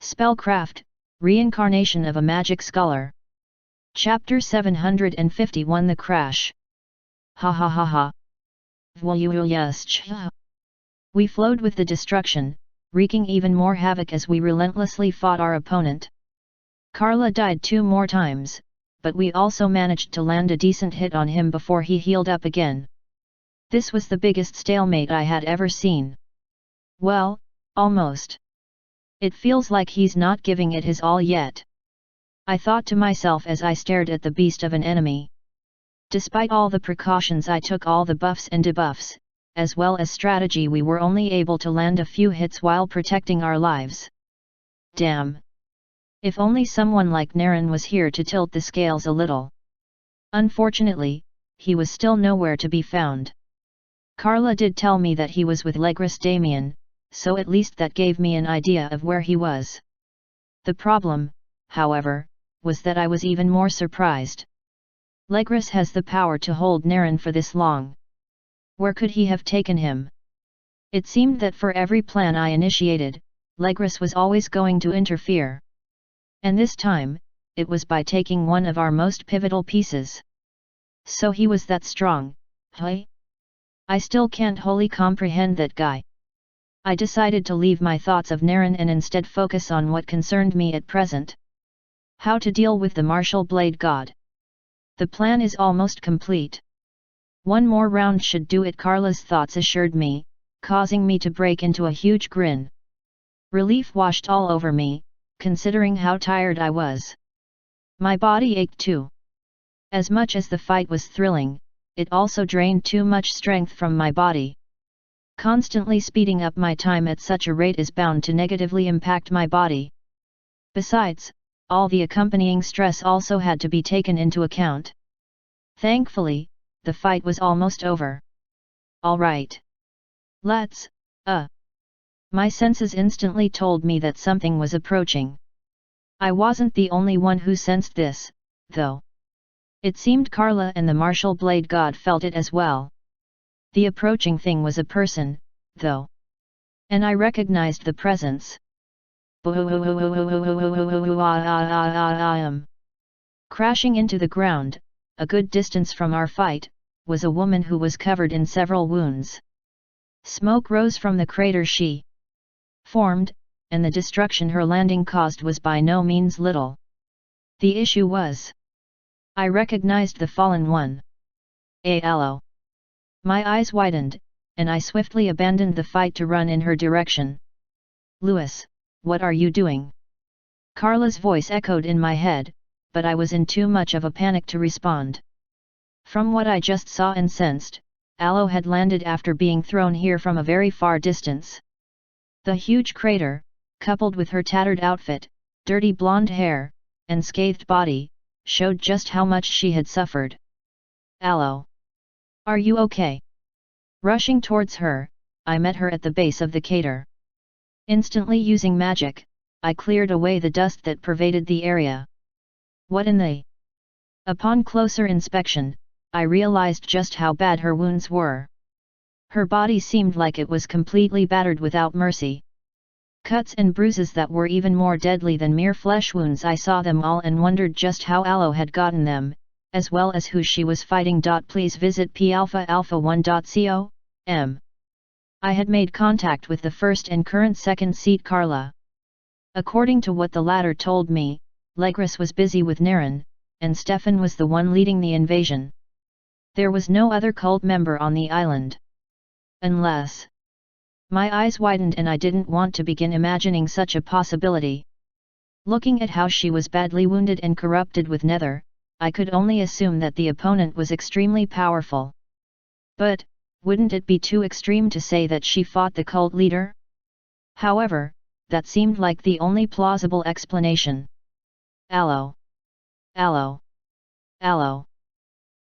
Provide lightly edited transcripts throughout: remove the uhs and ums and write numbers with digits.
Spellcraft, Reincarnation of a Magic Scholar. Chapter 751 The Crash. Ha ha ha ha. We flowed with the destruction, wreaking even more havoc as we relentlessly fought our opponent. Carla died 2 more times, but we also managed to land a decent hit on him before he healed up again. This was the biggest stalemate I had ever seen. Well, almost. It feels like he's not giving it his all yet. I thought to myself as I stared at the beast of an enemy. Despite all the precautions I took, all the buffs and debuffs, as well as strategy, we were only able to land a few hits while protecting our lives. Damn! If only someone like Naren was here to tilt the scales a little. Unfortunately, he was still nowhere to be found. Carla did tell me that he was with Legris Damien, so at least that gave me an idea of where he was. The problem, however, was that I was even more surprised. Legris has the power to hold Naren for this long. Where could he have taken him? It seemed that for every plan I initiated, Legris was always going to interfere. And this time, it was by taking one of our most pivotal pieces. So he was that strong, huh? I still can't wholly comprehend that guy. I decided to leave my thoughts of Naren and instead focus on what concerned me at present. How to deal with the martial blade god. The plan is almost complete. One more round should do it, Carla's thoughts assured me, causing me to break into a huge grin. Relief washed all over me, considering how tired I was. My body ached too. As much as the fight was thrilling, it also drained too much strength from my body. Constantly speeding up my time at such a rate is bound to negatively impact my body. Besides, all the accompanying stress also had to be taken into account. Thankfully, the fight was almost over. All right. Let's, My senses instantly told me that something was approaching. I wasn't the only one who sensed this, though. It seemed Carla and the martial blade god felt it as well. The approaching thing was a person, though. And I recognized the presence. Crashing into the ground, a good distance from our fight, was a woman who was covered in several wounds. Smoke rose from the crater she formed, and the destruction her landing caused was by no means little. The issue was, I recognized the fallen one. Alo. My eyes widened, and I swiftly abandoned the fight to run in her direction. Louis, what are you doing? Carla's voice echoed in my head, but I was in too much of a panic to respond. From what I just saw and sensed, Alo had landed after being thrown here from a very far distance. The huge crater, coupled with her tattered outfit, dirty blonde hair, and scathed body, showed just how much she had suffered. Alo. Are you okay? Rushing towards her, I met her at the base of the crater. Instantly using magic, I cleared away the dust that pervaded the area. What in the? Upon closer inspection, I realized just how bad her wounds were. Her body seemed like it was completely battered without mercy. Cuts and bruises that were even more deadly than mere flesh wounds. I saw them all and wondered just how Alo had gotten them, as well as who she was fighting. Please visit palpha1.com. I had made contact with the first and current second seat Carla. According to what the latter told me, Legris was busy with Naren, and Stefan was the one leading the invasion. There was no other cult member on the island. Unless... My eyes widened and I didn't want to begin imagining such a possibility. Looking at how she was badly wounded and corrupted with nether, I could only assume that the opponent was extremely powerful. But, wouldn't it be too extreme to say that she fought the cult leader? However, that seemed like the only plausible explanation. Alo. Alo. Alo.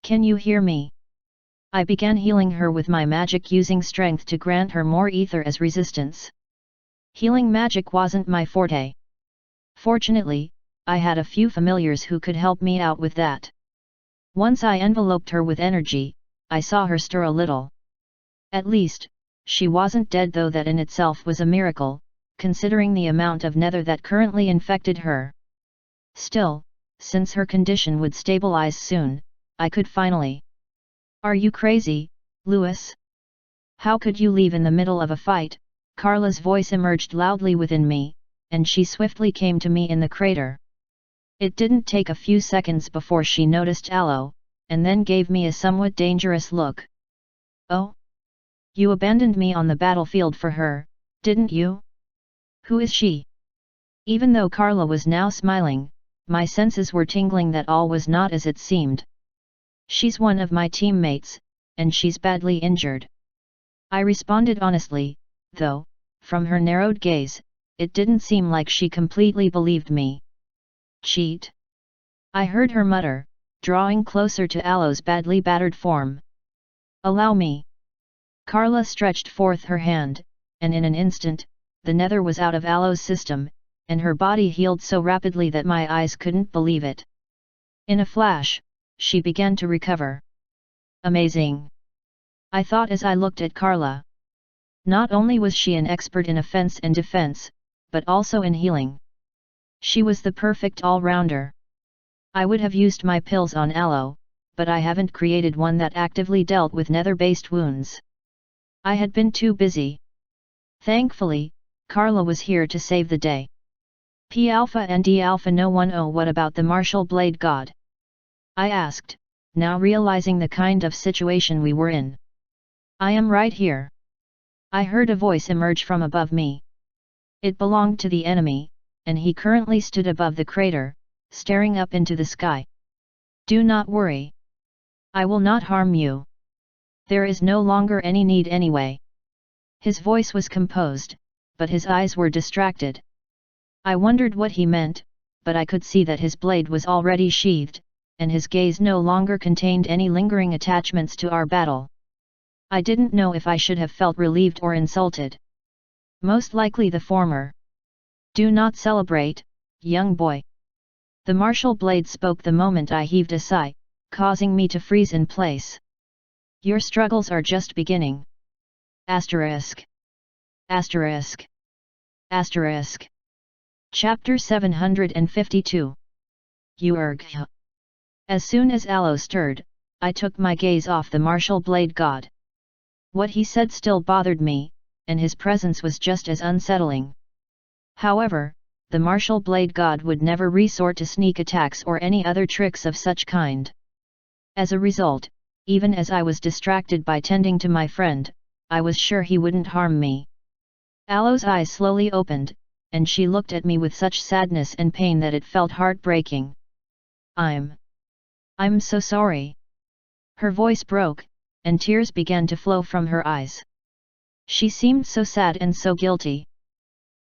Can you hear me? I began healing her with my magic, using strength to grant her more ether as resistance. Healing magic wasn't my forte. Fortunately, I had a few familiars who could help me out with that. Once I enveloped her with energy, I saw her stir a little. At least, she wasn't dead, though that in itself was a miracle, considering the amount of nether that currently infected her. Still, since her condition would stabilize soon, I could finally. Are you crazy, Lewis? How could you leave in the middle of a fight? Carla's voice emerged loudly within me, and she swiftly came to me in the crater. It didn't take a few seconds before she noticed Aloe, and then gave me a somewhat dangerous look. Oh? You abandoned me on the battlefield for her, didn't you? Who is she? Even though Carla was now smiling, my senses were tingling that all was not as it seemed. She's one of my teammates, and she's badly injured. I responded honestly, though, from her narrowed gaze, it didn't seem like she completely believed me. Cheat? I heard her mutter, drawing closer to Aloe's badly battered form. Allow me. Carla stretched forth her hand, and in an instant, the nether was out of Aloe's system, and her body healed so rapidly that my eyes couldn't believe it. In a flash, she began to recover. Amazing! I thought as I looked at Carla. Not only was she an expert in offense and defense, but also in healing. She was the perfect all-rounder. I would have used my pills on Aloe, but I haven't created one that actively dealt with nether-based wounds. I had been too busy. Thankfully, Carla was here to save the day. P-Alpha and D-Alpha no 10 what about the martial blade god? I asked, now realizing the kind of situation we were in. I am right here. I heard a voice emerge from above me. It belonged to the enemy, and he currently stood above the crater, staring up into the sky. Do not worry. I will not harm you. There is no longer any need anyway. His voice was composed, but his eyes were distracted. I wondered what he meant, but I could see that his blade was already sheathed, and his gaze no longer contained any lingering attachments to our battle. I didn't know if I should have felt relieved or insulted. Most likely the former. Do not celebrate, young boy. The martial blade spoke the moment I heaved a sigh, causing me to freeze in place. Your struggles are just beginning. Asterisk. Asterisk. Asterisk. Chapter 752. Urgh. As soon as Aloe stirred, I took my gaze off the martial blade god. What he said still bothered me, and his presence was just as unsettling. However, the martial blade god would never resort to sneak attacks or any other tricks of such kind. As a result, even as I was distracted by tending to my friend, I was sure he wouldn't harm me. Aloe's eyes slowly opened, and she looked at me with such sadness and pain that it felt heartbreaking. I'm so sorry. Her voice broke, and tears began to flow from her eyes. She seemed so sad and so guilty.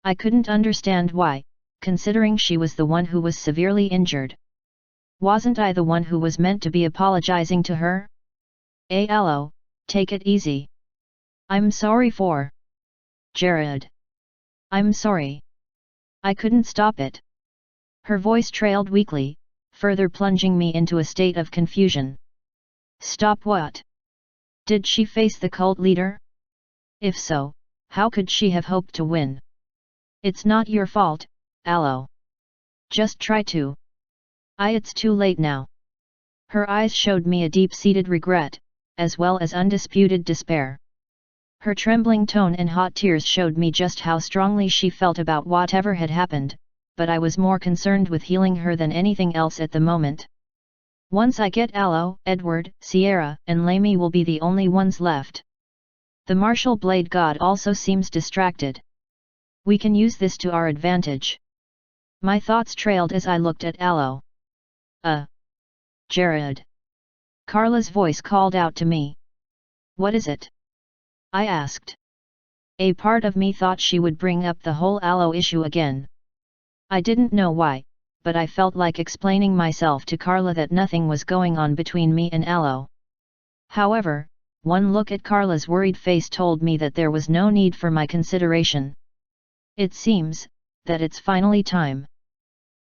I couldn't understand why, considering she was the one who was severely injured. Wasn't I the one who was meant to be apologizing to her? Aloe, take it easy. I'm sorry for. Jared. I'm sorry. I couldn't stop it. Her voice trailed weakly, further plunging me into a state of confusion. Stop what? Did she face the cult leader? If so, how could she have hoped to win? It's not your fault, Aloe. Just try to. It's too late now. Her eyes showed me a deep-seated regret, as well as undisputed despair. Her trembling tone and hot tears showed me just how strongly she felt about whatever had happened, but I was more concerned with healing her than anything else at the moment. Once I get Aloe, Edward, Sierra, and Lamie will be the only ones left. The martial blade god also seems distracted. We can use this to our advantage. My thoughts trailed as I looked at Aloe. Jared. Carla's voice called out to me. What is it? I asked. A part of me thought she would bring up the whole Aloe issue again. I didn't know why, but I felt like explaining myself to Carla that nothing was going on between me and Aloe. However, one look at Carla's worried face told me that there was no need for my consideration. It seems that it's finally time.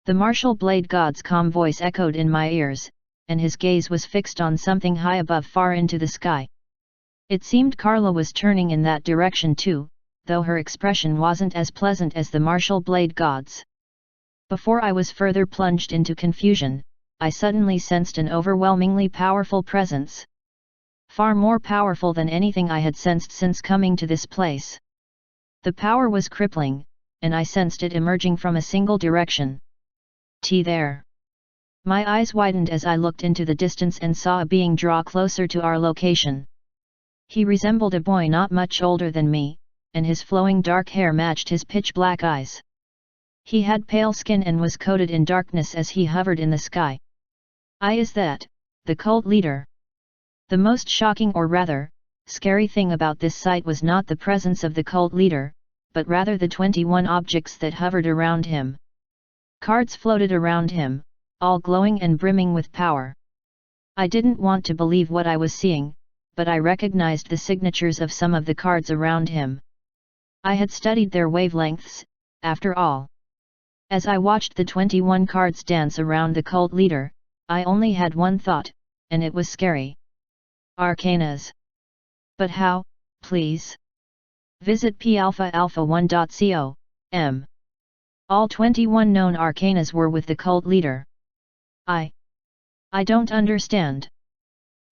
The martial blade god's calm voice echoed in my ears, and his gaze was fixed on something high above far into the sky. It seemed Carla was turning in that direction too, though her expression wasn't as pleasant as the martial blade god's. Before I was further plunged into confusion, I suddenly sensed an overwhelmingly powerful presence. Far more powerful than anything I had sensed since coming to this place. The power was crippling, and I sensed it emerging from a single direction. There! My eyes widened as I looked into the distance and saw a being draw closer to our location. He resembled a boy not much older than me, and his flowing dark hair matched his pitch-black eyes. He had pale skin and was coated in darkness as he hovered in the sky. Is that the cult leader? The most shocking, or rather, scary thing about this sight was not the presence of the cult leader, but rather the 21 objects that hovered around him. Cards floated around him, all glowing and brimming with power. I didn't want to believe what I was seeing, but I recognized the signatures of some of the cards around him. I had studied their wavelengths, after all. As I watched the 21 cards dance around the cult leader, I only had one thought, and it was scary. Arcanas. But how, please? Visit palpha-1.com. All 21 known arcanas were with the cult leader. I don't understand.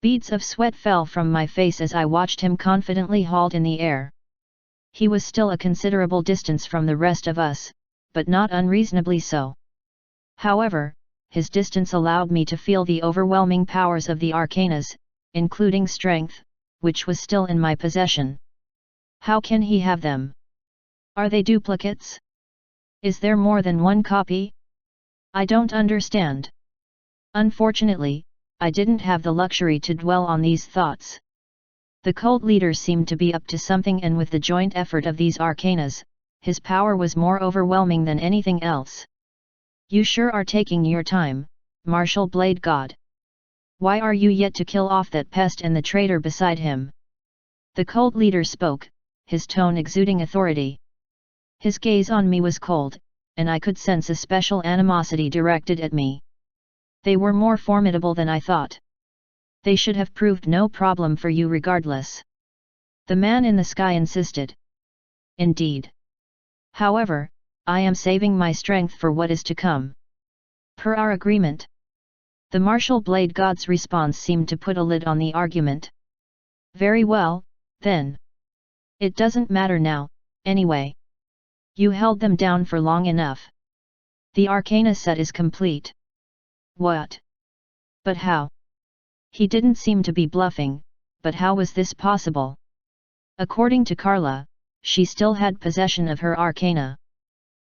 Beads of sweat fell from my face as I watched him confidently halt in the air. He was still a considerable distance from the rest of us, but not unreasonably so. However, his distance allowed me to feel the overwhelming powers of the arcanas, including strength, which was still in my possession. How can he have them? Are they duplicates? Is there more than one copy? I don't understand. Unfortunately, I didn't have the luxury to dwell on these thoughts. The cult leader seemed to be up to something, and with the joint effort of these arcanas, his power was more overwhelming than anything else. You sure are taking your time, Martial Blade God. Why are you yet to kill off that pest and the traitor beside him? The cult leader spoke, his tone exuding authority. His gaze on me was cold, and I could sense a special animosity directed at me. They were more formidable than I thought. They should have proved no problem for you regardless. The man in the sky insisted. Indeed. However, I am saving my strength for what is to come. Per our agreement. The martial blade god's response seemed to put a lid on the argument. Very well, then. It doesn't matter now, anyway. You held them down for long enough. The arcana set is complete. What? But how? He didn't seem to be bluffing, but how was this possible? According to Carla, she still had possession of her arcana.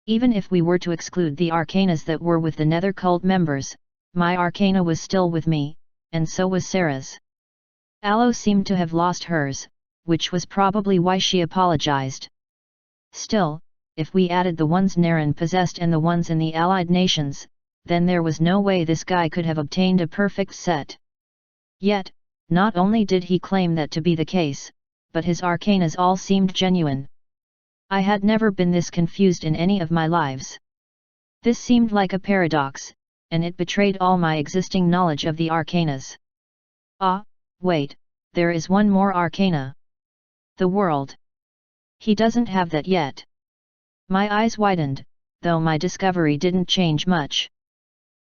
Even if we were to exclude the arcanas that were with the Nether cult members, my arcana was still with me, and so was Sarah's. Aloe seemed to have lost hers, which was probably why she apologized. Still, if we added the ones Naren possessed and the ones in the allied nations, then there was no way this guy could have obtained a perfect set. Yet, not only did he claim that to be the case, but his arcanas all seemed genuine. I had never been this confused in any of my lives. This seemed like a paradox, and it betrayed all my existing knowledge of the arcanas. Wait, there is one more arcana. The world. He doesn't have that yet. My eyes widened, though my discovery didn't change much.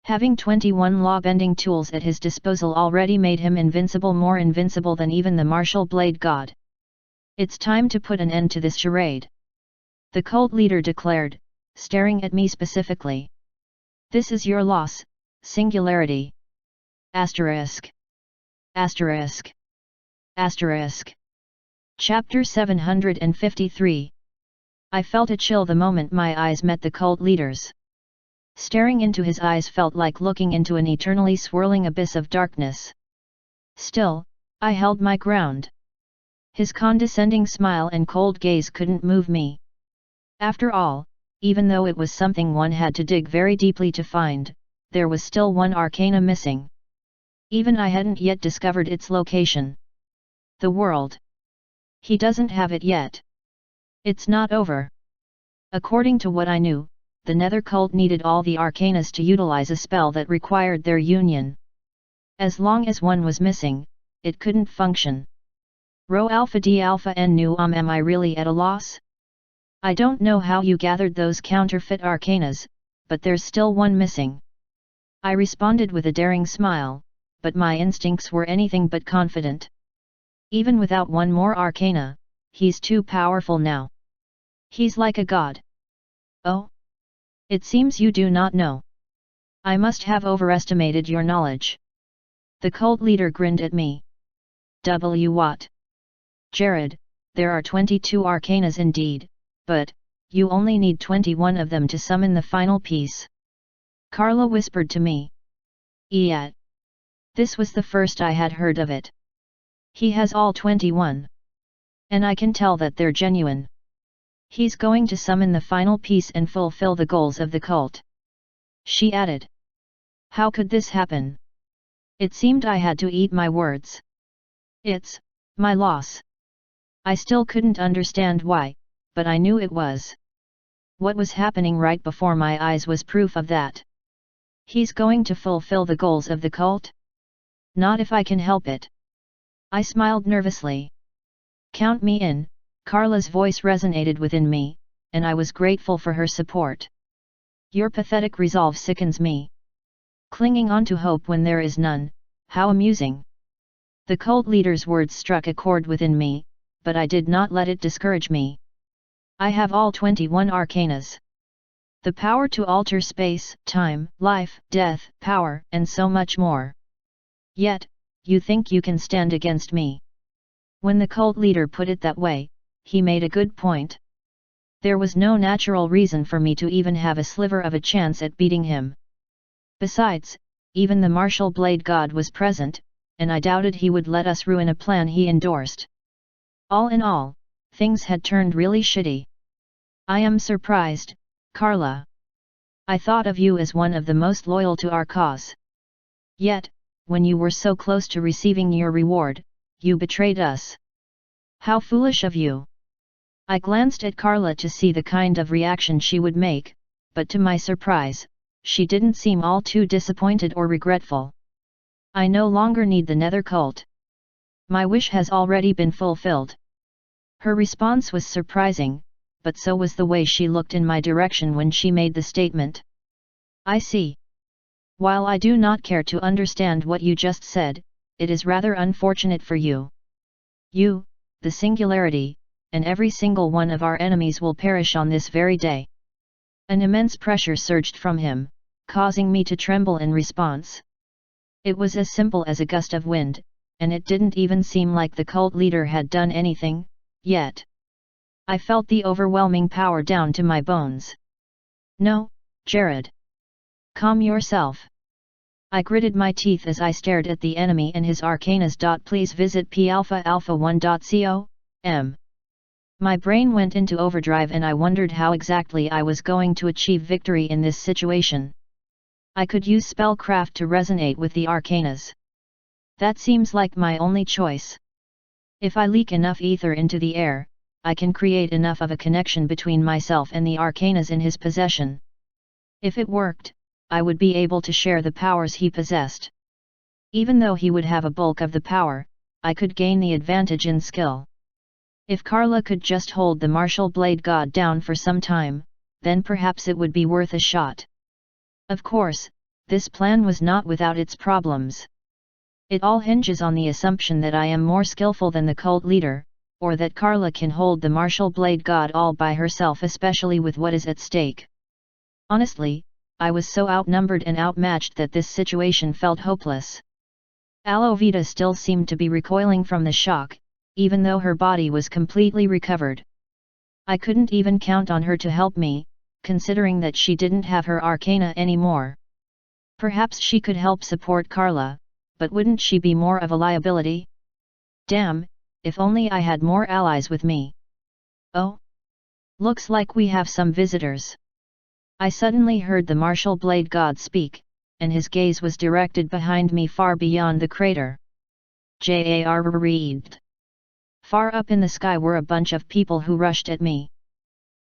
Having 21 law-bending tools at his disposal already made him invincible, more invincible than even the martial blade god. It's time to put an end to this charade. The cult leader declared, staring at me specifically. This is your loss, singularity. Asterisk. Asterisk. Asterisk. Chapter 753. I felt a chill the moment my eyes met the cult leader's. Staring into his eyes felt like looking into an eternally swirling abyss of darkness. Still, I held my ground. His condescending smile and cold gaze couldn't move me. After all, even though it was something one had to dig very deeply to find, there was still one arcana missing. Even I hadn't yet discovered its location. The world. He doesn't have it yet. It's not over. According to what I knew, the Nether cult needed all the arcanas to utilize a spell that required their union. As long as one was missing, it couldn't function. Rho alpha d alpha n nu am I really at a loss? I don't know how you gathered those counterfeit arcanas, but there's still one missing. I responded with a daring smile, but my instincts were anything but confident. Even without one more arcana, he's too powerful now. He's like a god. Oh? It seems you do not know. I must have overestimated your knowledge. The cult leader grinned at me. What? Jared, there are 22 arcanas indeed, but, you only need 21 of them to summon the final piece. Carla whispered to me. Yet. This was the first I had heard of it. He has all 21. And I can tell that they're genuine. He's going to summon the final piece and fulfill the goals of the cult. She added. How could this happen? It seemed I had to eat my words. It's my loss. I still couldn't understand why, but I knew it was. What was happening right before my eyes was proof of that. He's going to fulfill the goals of the cult? Not if I can help it. I smiled nervously. Count me in, Carla's voice resonated within me, and I was grateful for her support. Your pathetic resolve sickens me. Clinging on to hope when there is none, how amusing. The cult leader's words struck a chord within me, but I did not let it discourage me. I have all 21 arcanas. The power to alter space, time, life, death, power, and so much more. Yet, you think you can stand against me? When the cult leader put it that way, he made a good point. There was no natural reason for me to even have a sliver of a chance at beating him. Besides, even the martial blade god was present, and I doubted he would let us ruin a plan he endorsed. All in all, things had turned really shitty. I am surprised, Carla. I thought of you as one of the most loyal to our cause. Yet, when you were so close to receiving your reward, you betrayed us. How foolish of you! I glanced at Carla to see the kind of reaction she would make, but to my surprise, she didn't seem all too disappointed or regretful. I no longer need the nether cult. My wish has already been fulfilled. Her response was surprising, but so was the way she looked in my direction when she made the statement. I see. While I do not care to understand what you just said, it is rather unfortunate for you. You, the singularity, and every single one of our enemies will perish on this very day. An immense pressure surged from him, causing me to tremble in response. It was as simple as a gust of wind, and it didn't even seem like the cult leader had done anything, yet. I felt the overwhelming power down to my bones. No, Jared. Calm yourself. I gritted my teeth as I stared at the enemy and his arcanas. Please visit palpha1.com. My brain went into overdrive and I wondered how exactly I was going to achieve victory in this situation. I could use Spellcraft to resonate with the arcanas. That seems like my only choice. If I leak enough ether into the air, I can create enough of a connection between myself and the arcanas in his possession. If it worked, I would be able to share the powers he possessed. Even though he would have a bulk of the power, I could gain the advantage in skill. If Carla could just hold the martial blade god down for some time, then perhaps it would be worth a shot. Of course, this plan was not without its problems. It all hinges on the assumption that I am more skillful than the cult leader, or that Carla can hold the martial blade god all by herself, especially with what is at stake. Honestly, I was so outnumbered and outmatched that this situation felt hopeless. Alovita still seemed to be recoiling from the shock, even though her body was completely recovered. I couldn't even count on her to help me, considering that she didn't have her arcana anymore. Perhaps she could help support Carla, but wouldn't she be more of a liability? Damn, if only I had more allies with me. Oh? Looks like we have some visitors. I suddenly heard the martial blade god speak, and his gaze was directed behind me far beyond the crater. Read. Far up in the sky were a bunch of people who rushed at me.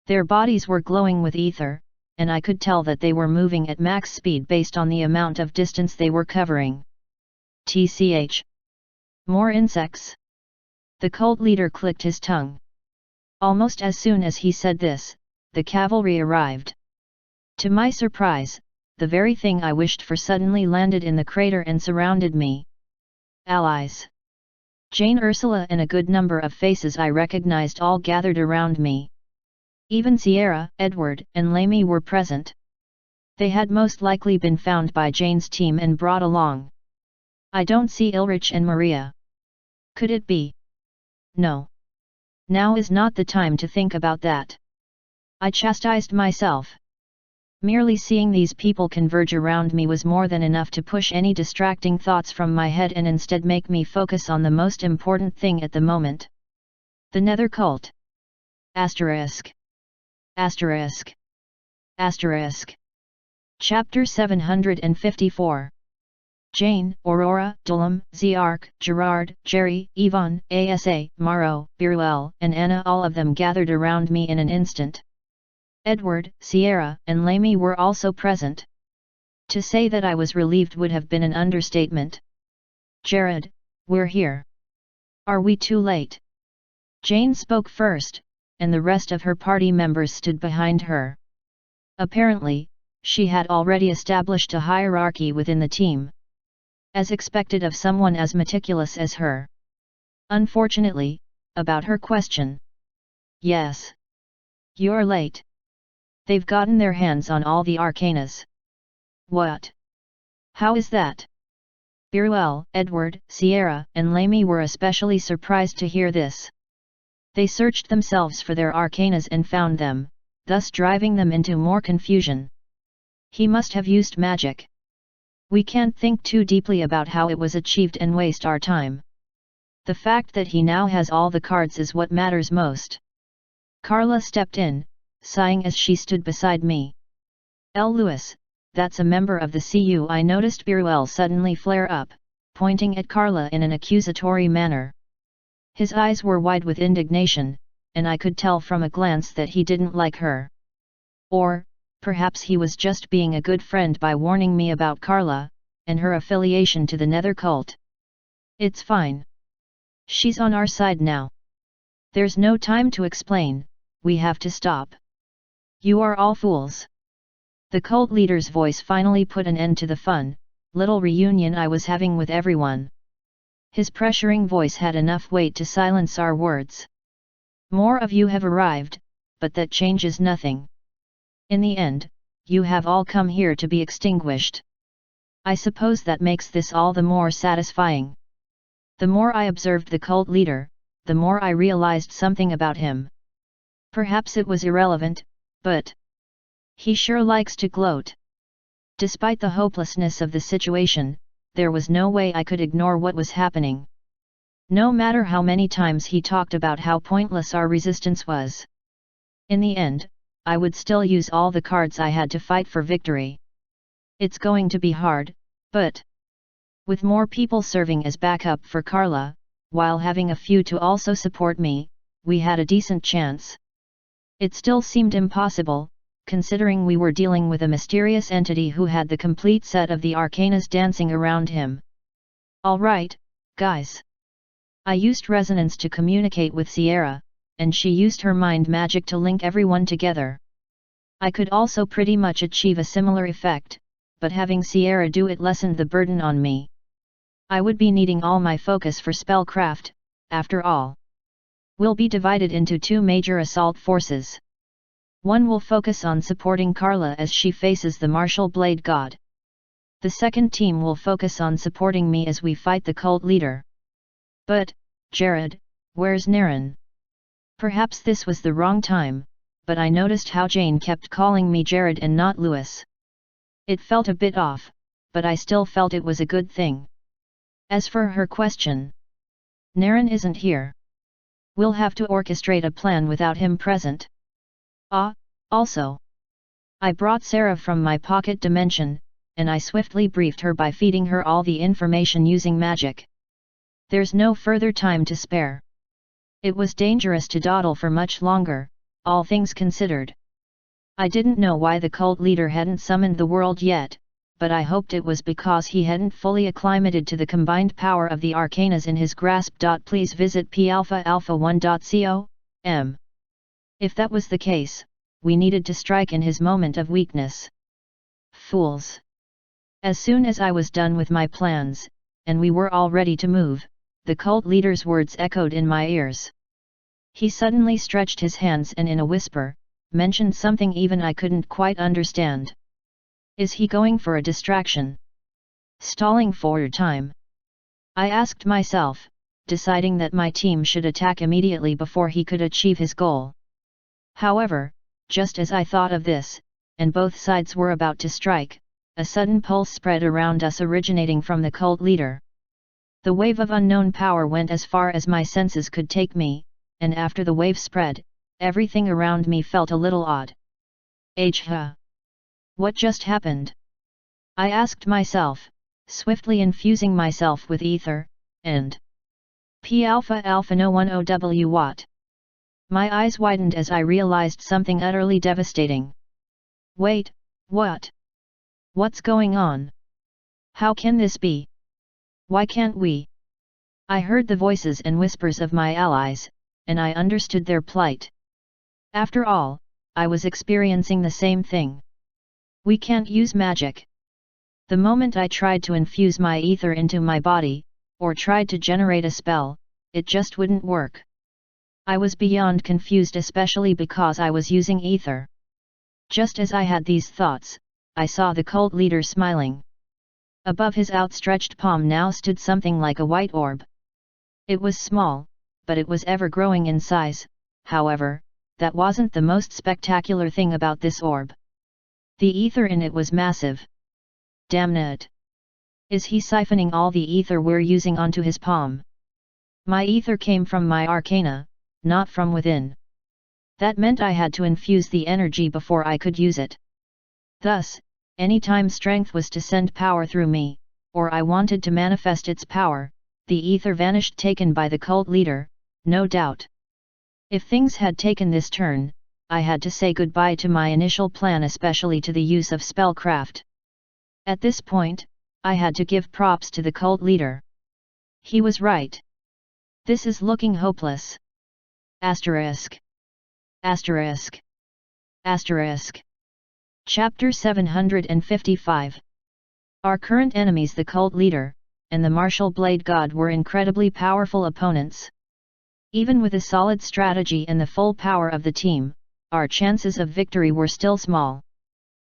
Their bodies were glowing with ether, and I could tell that they were moving at max speed based on the amount of distance they were covering. TCH. More insects? The cult leader clicked his tongue. Almost as soon as he said this, the cavalry arrived. To my surprise, the very thing I wished for suddenly landed in the crater and surrounded me. Allies. Jane, Ursula and a good number of faces I recognized all gathered around me. Even Sierra, Edward, and Lamy were present. They had most likely been found by Jane's team and brought along. I don't see Ulrich and Maria. Could it be? No. Now is not the time to think about that. I chastised myself. Merely seeing these people converge around me was more than enough to push any distracting thoughts from my head and instead make me focus on the most important thing at the moment. The Nether Cult. Asterisk. Asterisk. Asterisk. Chapter 754. Jane, Aurora, Dullum, Ziark, Gerard, Jerry, Yvonne, Asa, Maro, Biruel, and Anna, all of them gathered around me in an instant. Edward, Sierra, and Lamy were also present. To say that I was relieved would have been an understatement. Jared, we're here. Are we too late? Jane spoke first, and the rest of her party members stood behind her. Apparently, she had already established a hierarchy within the team. As expected of someone as meticulous as her. Unfortunately, about her question. Yes. You're late. They've gotten their hands on all the arcanas. What? How is that? Biruel, Edward, Sierra, and Lamy were especially surprised to hear this. They searched themselves for their arcanas and found them, thus driving them into more confusion. He must have used magic. We can't think too deeply about how it was achieved and waste our time. The fact that he now has all the cards is what matters most. Carla stepped in, sighing as she stood beside me. L. Lewis, that's a member of the CU. I noticed Biruel suddenly flare up, pointing at Carla in an accusatory manner. His eyes were wide with indignation, and I could tell from a glance that he didn't like her. Or, perhaps he was just being a good friend by warning me about Carla, and her affiliation to the Nether Cult. It's fine. She's on our side now. There's no time to explain, we have to stop. You are all fools. The cult leader's voice finally put an end to the fun, little reunion I was having with everyone. His pressuring voice had enough weight to silence our words. More of you have arrived, but that changes nothing. In the end, you have all come here to be extinguished. I suppose that makes this all the more satisfying. The more I observed the cult leader, the more I realized something about him. Perhaps it was irrelevant, but he sure likes to gloat. Despite the hopelessness of the situation, there was no way I could ignore what was happening. No matter how many times he talked about how pointless our resistance was. In the end, I would still use all the cards I had to fight for victory. It's going to be hard, but with more people serving as backup for Carla, while having a few to also support me, we had a decent chance. It still seemed impossible, considering we were dealing with a mysterious entity who had the complete set of the arcanas dancing around him. All right, guys. I used resonance to communicate with Sierra, and she used her mind magic to link everyone together. I could also pretty much achieve a similar effect, but having Sierra do it lessened the burden on me. I would be needing all my focus for spellcraft, after all. We'll be divided into two major assault forces. One will focus on supporting Carla as she faces the martial blade god. The second team will focus on supporting me as we fight the cult leader. But, Jared, where's Naren? Perhaps this was the wrong time, but I noticed how Jane kept calling me Jared and not Lewis. It felt a bit off, but I still felt it was a good thing. As for her question, Naren isn't here. We'll have to orchestrate a plan without him present. Also. I brought Sarah from my pocket dimension, and I swiftly briefed her by feeding her all the information using magic. There's no further time to spare. It was dangerous to dawdle for much longer, all things considered. I didn't know why the cult leader hadn't summoned the world yet, but I hoped it was because he hadn't fully acclimated to the combined power of the arcanas in his grasp. Please visit palpha-alpha1.com. If that was the case, we needed to strike in his moment of weakness. Fools! As soon as I was done with my plans, and we were all ready to move, the cult leader's words echoed in my ears. He suddenly stretched his hands and in a whisper, mentioned something even I couldn't quite understand. Is he going for a distraction? Stalling for time? I asked myself, deciding that my team should attack immediately before he could achieve his goal. However, just as I thought of this, and both sides were about to strike, a sudden pulse spread around us originating from the cult leader. The wave of unknown power went as far as my senses could take me, and after the wave spread, everything around me felt a little odd. What just happened? I asked myself, swiftly infusing myself with ether, and P alpha alpha no 10 W watt. My eyes widened as I realized something utterly devastating. Wait, what? What's going on? How can this be? Why can't we? I heard the voices and whispers of my allies, and I understood their plight. After all, I was experiencing the same thing. We can't use magic. The moment I tried to infuse my ether into my body, or tried to generate a spell, it just wouldn't work. I was beyond confused, especially because I was using ether. Just as I had these thoughts, I saw the cult leader smiling. Above his outstretched palm now stood something like a white orb. It was small, but it was ever growing in size. However, that wasn't the most spectacular thing about this orb. The ether in it was massive. Damn it! Is he siphoning all the ether we're using onto his palm? My ether came from my arcana, not from within. That meant I had to infuse the energy before I could use it. Thus, any time strength was to send power through me, or I wanted to manifest its power, the ether vanished, taken by the cult leader, no doubt. If things had taken this turn, I had to say goodbye to my initial plan, especially to the use of spellcraft. At this point, I had to give props to the cult leader. He was right. This is looking hopeless. Asterisk. Asterisk. Asterisk. Chapter 755. Our current enemies, the cult leader, and the martial blade god, were incredibly powerful opponents. Even with a solid strategy and the full power of the team, our chances of victory were still small.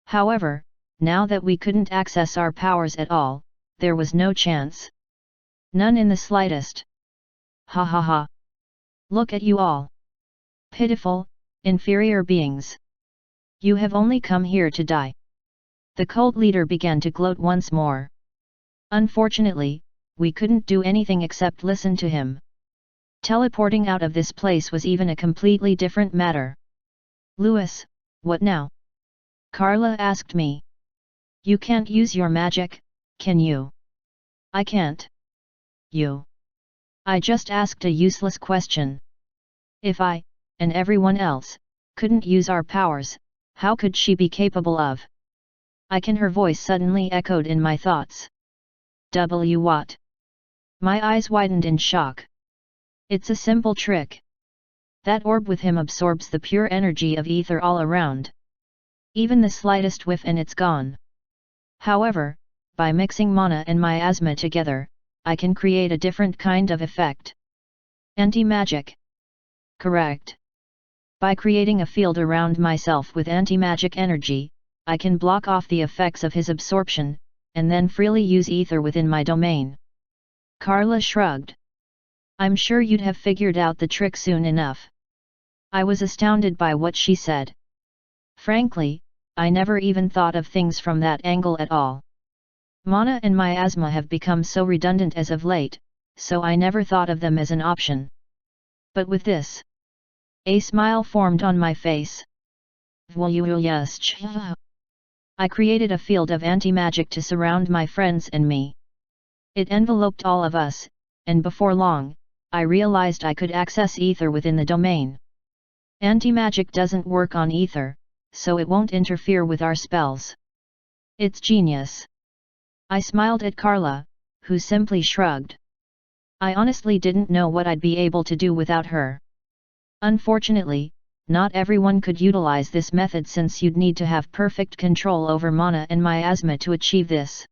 However, now that we couldn't access our powers at all, there was no chance. None in the slightest. Ha ha ha. Look at you all. Pitiful, inferior beings. You have only come here to die. The cult leader began to gloat once more. Unfortunately, we couldn't do anything except listen to him. Teleporting out of this place was even a completely different matter. Louis, what now? Carla asked me. You can't use your magic, can you? I can't. You. I just asked a useless question. If I, and everyone else, couldn't use our powers, how could she be capable of? I can. Her voice suddenly echoed in my thoughts. W what? My eyes widened in shock. It's a simple trick. That orb with him absorbs the pure energy of ether all around. Even the slightest whiff and it's gone. However, by mixing mana and miasma together, I can create a different kind of effect. Anti-magic. Correct. By creating a field around myself with anti-magic energy, I can block off the effects of his absorption, and then freely use ether within my domain. Carla shrugged. I'm sure you'd have figured out the trick soon enough. I was astounded by what she said. Frankly, I never even thought of things from that angle at all. Mana and miasma have become so redundant as of late, so I never thought of them as an option. But with this, a smile formed on my face. I created a field of anti-magic to surround my friends and me. It enveloped all of us, and before long, I realized I could access ether within the domain. Anti-magic doesn't work on ether, so it won't interfere with our spells. It's genius. I smiled at Carla, who simply shrugged. I honestly didn't know what I'd be able to do without her. Unfortunately, not everyone could utilize this method since you'd need to have perfect control over mana and miasma to achieve this.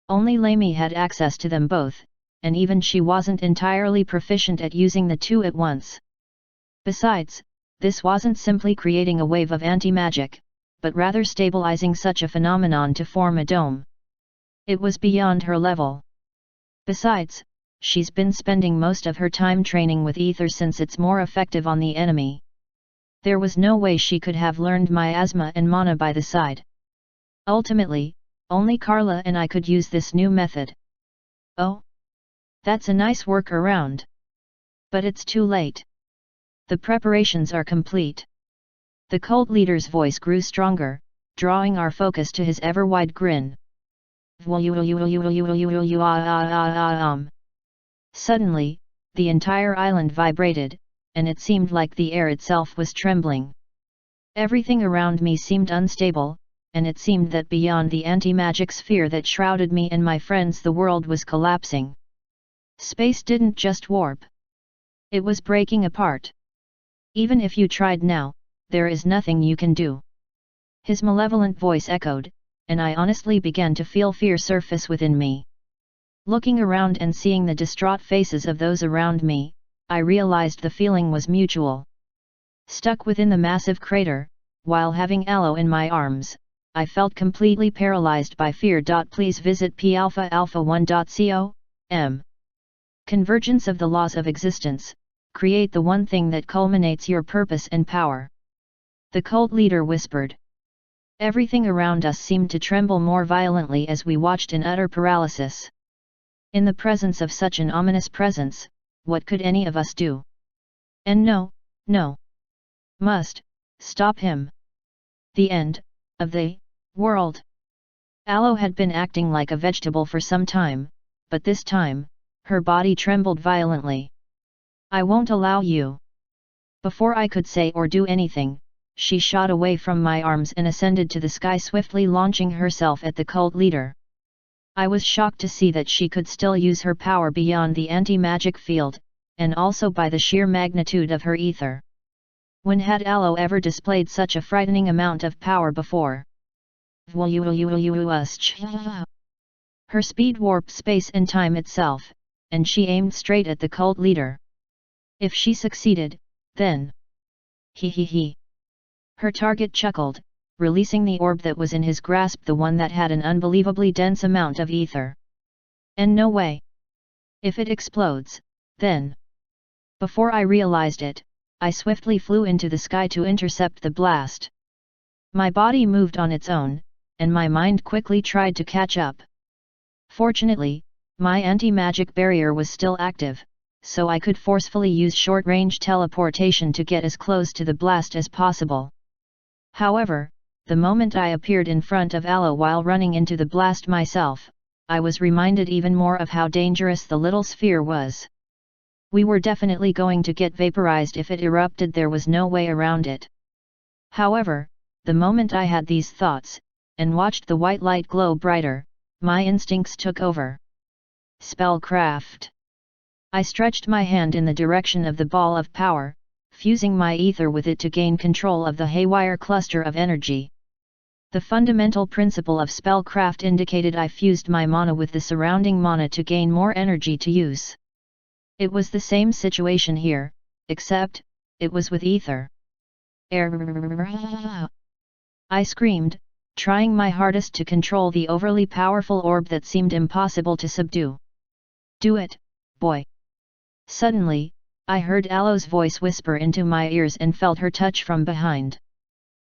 Only Lamy had access to them both, and even she wasn't entirely proficient at using the two at once. Besides, this wasn't simply creating a wave of anti-magic, but rather stabilizing such a phenomenon to form a dome. It was beyond her level. Besides, she's been spending most of her time training with ether since it's more effective on the enemy. There was no way she could have learned miasma and mana by the side. Ultimately, only Carla and I could use this new method. Oh? That's a nice workaround. But it's too late. The preparations are complete. The cult leader's voice grew stronger, drawing our focus to his ever-wide grin. Suddenly, the entire island vibrated, and it seemed like the air itself was trembling. Everything around me seemed unstable, and it seemed that beyond the anti-magic sphere that shrouded me and my friends the world was collapsing. Space didn't just warp. It was breaking apart. Even if you tried now, there is nothing you can do. His malevolent voice echoed, and I honestly began to feel fear surface within me. Looking around and seeing the distraught faces of those around me, I realized the feeling was mutual. Stuck within the massive crater, while having Aloe in my arms, I felt completely paralyzed by fear. Please visit palpha1.com. Convergence of the laws of existence, create the one thing that culminates your purpose and power. The cult leader whispered. Everything around us seemed to tremble more violently as we watched in utter paralysis. In the presence of such an ominous presence, what could any of us do? And no. Must stop him. The end of the world. Aloe had been acting like a vegetable for some time, but this time, her body trembled violently. I won't allow you. Before I could say or do anything, she shot away from my arms and ascended to the sky, swiftly launching herself at the cult leader. I was shocked to see that she could still use her power beyond the anti-magic field, and also by the sheer magnitude of her ether. When had Aloe ever displayed such a frightening amount of power before? Her speed warped space and time itself, and she aimed straight at the cult leader. If she succeeded, then... He. Her target chuckled, releasing the orb that was in his grasp, the one that had an unbelievably dense amount of ether. And no way. If it explodes, then... Before I realized it, I swiftly flew into the sky to intercept the blast. My body moved on its own, and my mind quickly tried to catch up. Fortunately, my anti-magic barrier was still active, so I could forcefully use short-range teleportation to get as close to the blast as possible. However, the moment I appeared in front of Aloe while running into the blast myself, I was reminded even more of how dangerous the little sphere was. We were definitely going to get vaporized if it erupted. There was no way around it. However, the moment I had these thoughts, and watched the white light glow brighter, my instincts took over. Spellcraft. I stretched my hand in the direction of the ball of power, fusing my ether with it to gain control of the haywire cluster of energy. The fundamental principle of spellcraft indicated I fused my mana with the surrounding mana to gain more energy to use. It was the same situation here, except, it was with ether. I screamed, trying my hardest to control the overly powerful orb that seemed impossible to subdue. Do it, boy. Suddenly, I heard Aloe's voice whisper into my ears and felt her touch from behind.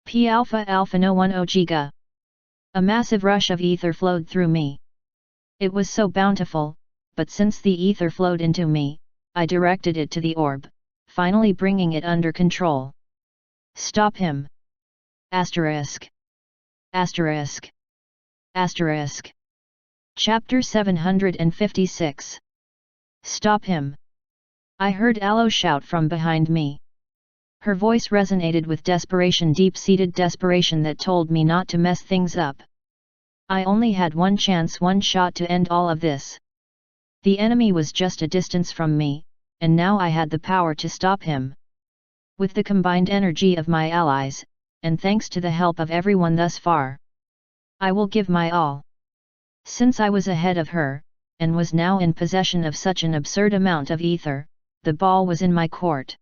P alpha alpha no 10 giga. A massive rush of ether flowed through me. It was so bountiful, but since the ether flowed into me, I directed it to the orb, finally bringing it under control. Stop him. Asterisk. Asterisk. Asterisk. Chapter 756. Stop him. I heard Aloe shout from behind me. Her voice resonated with desperation, deep-seated desperation that told me not to mess things up. I only had one chance, one shot to end all of this. The enemy was just a distance from me, and now I had the power to stop him. With the combined energy of my allies, and thanks to the help of everyone thus far, I will give my all. Since I was ahead of her, and was now in possession of such an absurd amount of ether, the ball was in my court.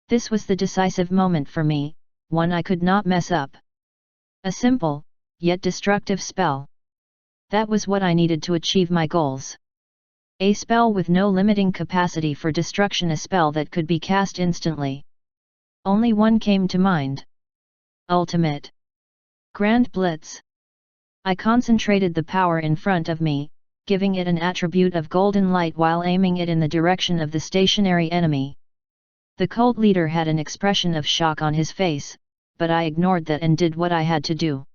This was the decisive moment for me, one I could not mess up. A simple, yet destructive spell. That was what I needed to achieve my goals. A spell with no limiting capacity for destruction, a spell that could be cast instantly. Only one came to mind. Ultimate. Grand Blitz. I concentrated the power in front of me, giving it an attribute of golden light while aiming it in the direction of the stationary enemy. The cult leader had an expression of shock on his face, but I ignored that and did what I had to do.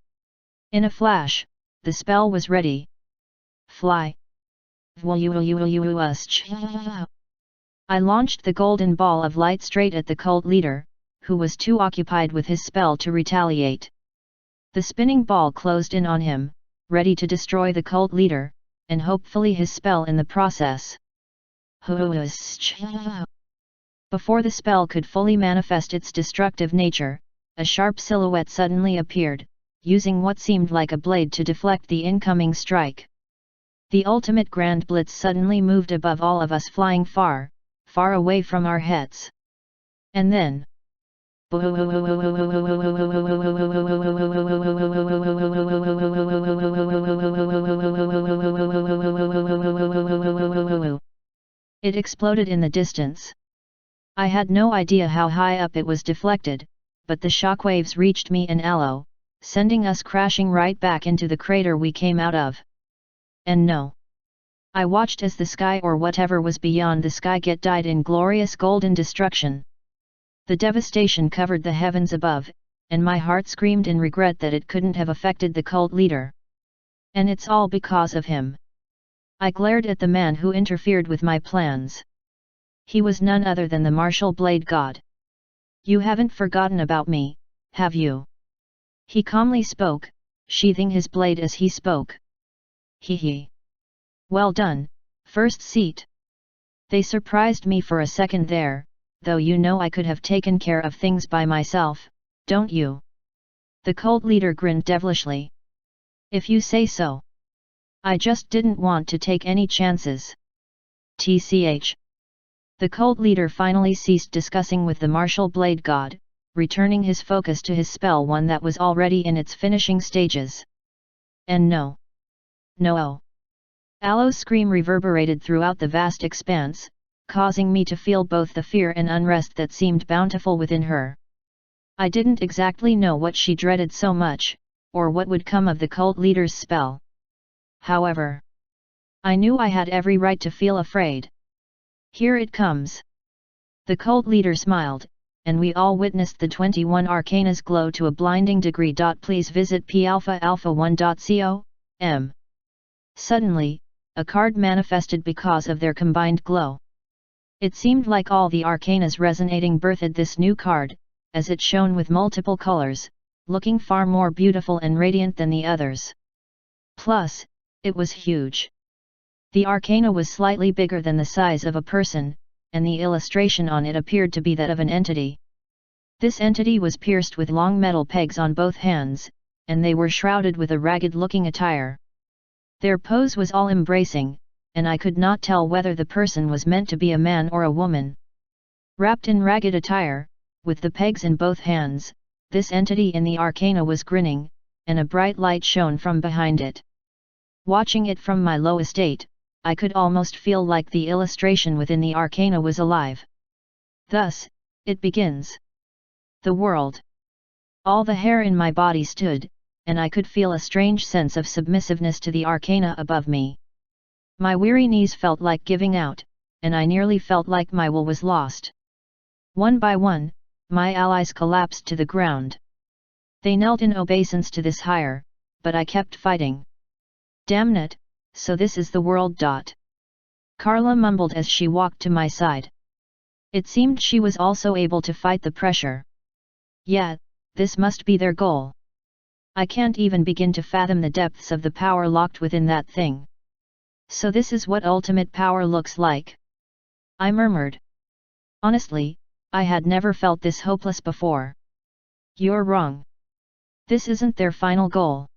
In a flash, the spell was ready. Fly. I launched the golden ball of light straight at the cult leader, who was too occupied with his spell to retaliate. The spinning ball closed in on him, ready to destroy the cult leader, and hopefully his spell in the process. Before the spell could fully manifest its destructive nature, a sharp silhouette suddenly appeared, using what seemed like a blade to deflect the incoming strike. The ultimate Grand Blitz suddenly moved above all of us, flying far, far away from our heads. And then, it exploded in the distance. I had no idea how high up it was deflected, but the shockwaves reached me and Aloe, sending us crashing right back into the crater we came out of. And no. I watched as the sky or whatever was beyond the sky get dyed in glorious golden destruction. The devastation covered the heavens above, and my heart screamed in regret that it couldn't have affected the cult leader. And it's all because of him. I glared at the man who interfered with my plans. He was none other than the martial blade god. You haven't forgotten about me, have you? He calmly spoke, sheathing his blade as he spoke. Hee. Well done, first seat. They surprised me for a second there, though you know I could have taken care of things by myself, don't you? The cult leader grinned devilishly. If you say so. I just didn't want to take any chances. TCH. The cult leader finally ceased discussing with the martial blade god, returning his focus to his spell, one that was already in its finishing stages. And no. No. Aloe's scream reverberated throughout the vast expanse, causing me to feel both the fear and unrest that seemed bountiful within her. I didn't exactly know what she dreaded so much, or what would come of the cult leader's spell. However, I knew I had every right to feel afraid. Here it comes. The cult leader smiled, and we all witnessed the 21 arcanas glow to a blinding degree. Please visit palpha1.com. Suddenly, a card manifested because of their combined glow. It seemed like all the arcanas resonating birthed this new card, as it shone with multiple colors, looking far more beautiful and radiant than the others. Plus, it was huge. The arcana was slightly bigger than the size of a person, and the illustration on it appeared to be that of an entity. This entity was pierced with long metal pegs on both hands, and they were shrouded with a ragged-looking attire. Their pose was all embracing, and I could not tell whether the person was meant to be a man or a woman. Wrapped in ragged attire, with the pegs in both hands, this entity in the arcana was grinning, and a bright light shone from behind it. Watching it from my low estate, I could almost feel like the illustration within the arcana was alive. Thus, it begins. The world. All the hair in my body stood, and I could feel a strange sense of submissiveness to the arcana above me. My weary knees felt like giving out, and I nearly felt like my will was lost. One by one, my allies collapsed to the ground. They knelt in obeisance to this higher, but I kept fighting. Damn it, so this is the world. Carla mumbled as she walked to my side. It seemed she was also able to fight the pressure. Yeah, this must be their goal. I can't even begin to fathom the depths of the power locked within that thing. So this is what ultimate power looks like? I murmured. Honestly, I had never felt this hopeless before. You're wrong. This isn't their final goal.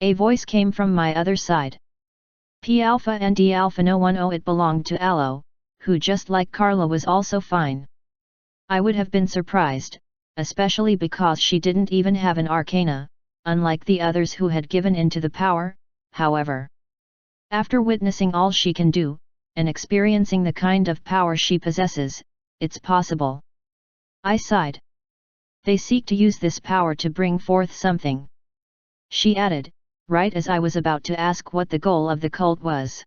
A voice came from my other side. P Alpha and D Alpha no one. Oh, it belonged to Aloe, who just like Carla was also fine. I would have been surprised, especially because she didn't even have an arcana, unlike the others who had given in to the power, however. After witnessing all she can do, and experiencing the kind of power she possesses, it's possible. I sighed. They seek to use this power to bring forth something. She added, right as I was about to ask what the goal of the cult was.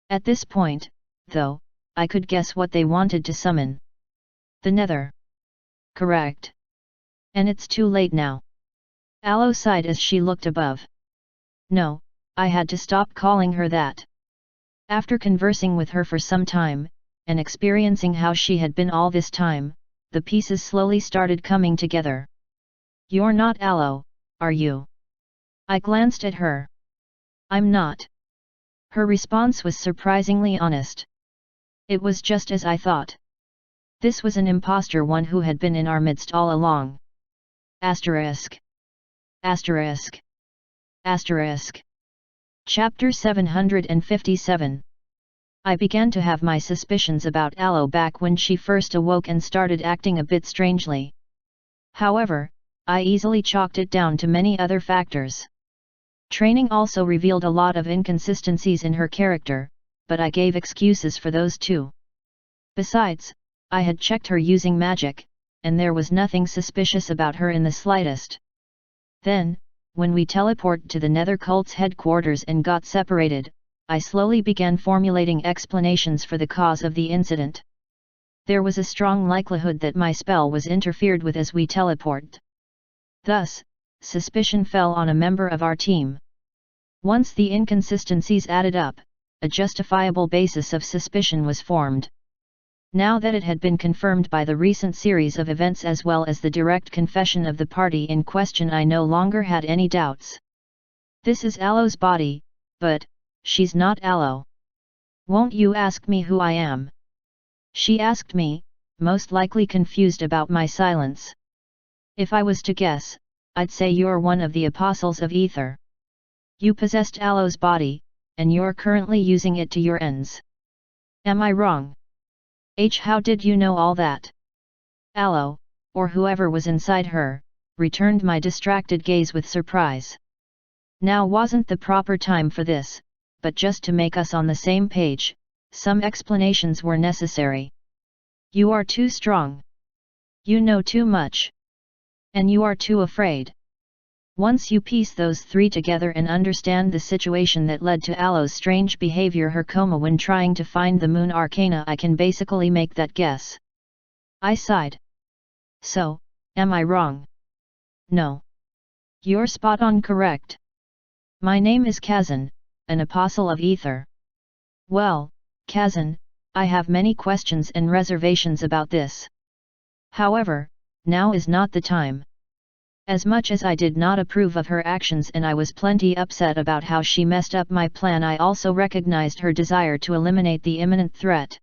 At this point, though, I could guess what they wanted to summon. The Nether. Correct. And it's too late now. Aloe sighed as she looked above. No, I had to stop calling her that. After conversing with her for some time, and experiencing how she had been all this time, the pieces slowly started coming together. You're not Aloe, are you? I glanced at her. I'm not. Her response was surprisingly honest. It was just as I thought. This was an impostor, one who had been in our midst all along. Asterisk. Asterisk. Asterisk. Chapter 757. I began to have my suspicions about Aloe back when she first awoke and started acting a bit strangely. However, I easily chalked it down to many other factors. Training also revealed a lot of inconsistencies in her character, but I gave excuses for those too. Besides, I had checked her using magic, and there was nothing suspicious about her in the slightest. Then, when we teleported to the Nether cult's headquarters and got separated, I slowly began formulating explanations for the cause of the incident. There was a strong likelihood that my spell was interfered with as we teleported. Thus, suspicion fell on a member of our team. Once the inconsistencies added up, a justifiable basis of suspicion was formed. Now that it had been confirmed by the recent series of events as well as the direct confession of the party in question, I no longer had any doubts. This is Aloe's body, but she's not Aloe. Won't you ask me who I am? She asked me, most likely confused about my silence. If I was to guess, I'd say you're one of the apostles of Ether. You possessed Aloe's body, and you're currently using it to your ends. Am I wrong? How did you know all that? Aloe, or whoever was inside her, returned my distracted gaze with surprise. Now wasn't the proper time for this, but just to make us on the same page, some explanations were necessary. You are too strong. You know too much. And you are too afraid. Once you piece those three together and understand the situation that led to Aloe's strange behavior, her coma when trying to find the Moon Arcana, I can basically make that guess. I sighed. So, am I wrong? No. You're spot on correct. My name is Kazan, an apostle of Ether. Well, Kazan, I have many questions and reservations about this. However, now is not the time. As much as I did not approve of her actions and I was plenty upset about how she messed up my plan, I also recognized her desire to eliminate the imminent threat.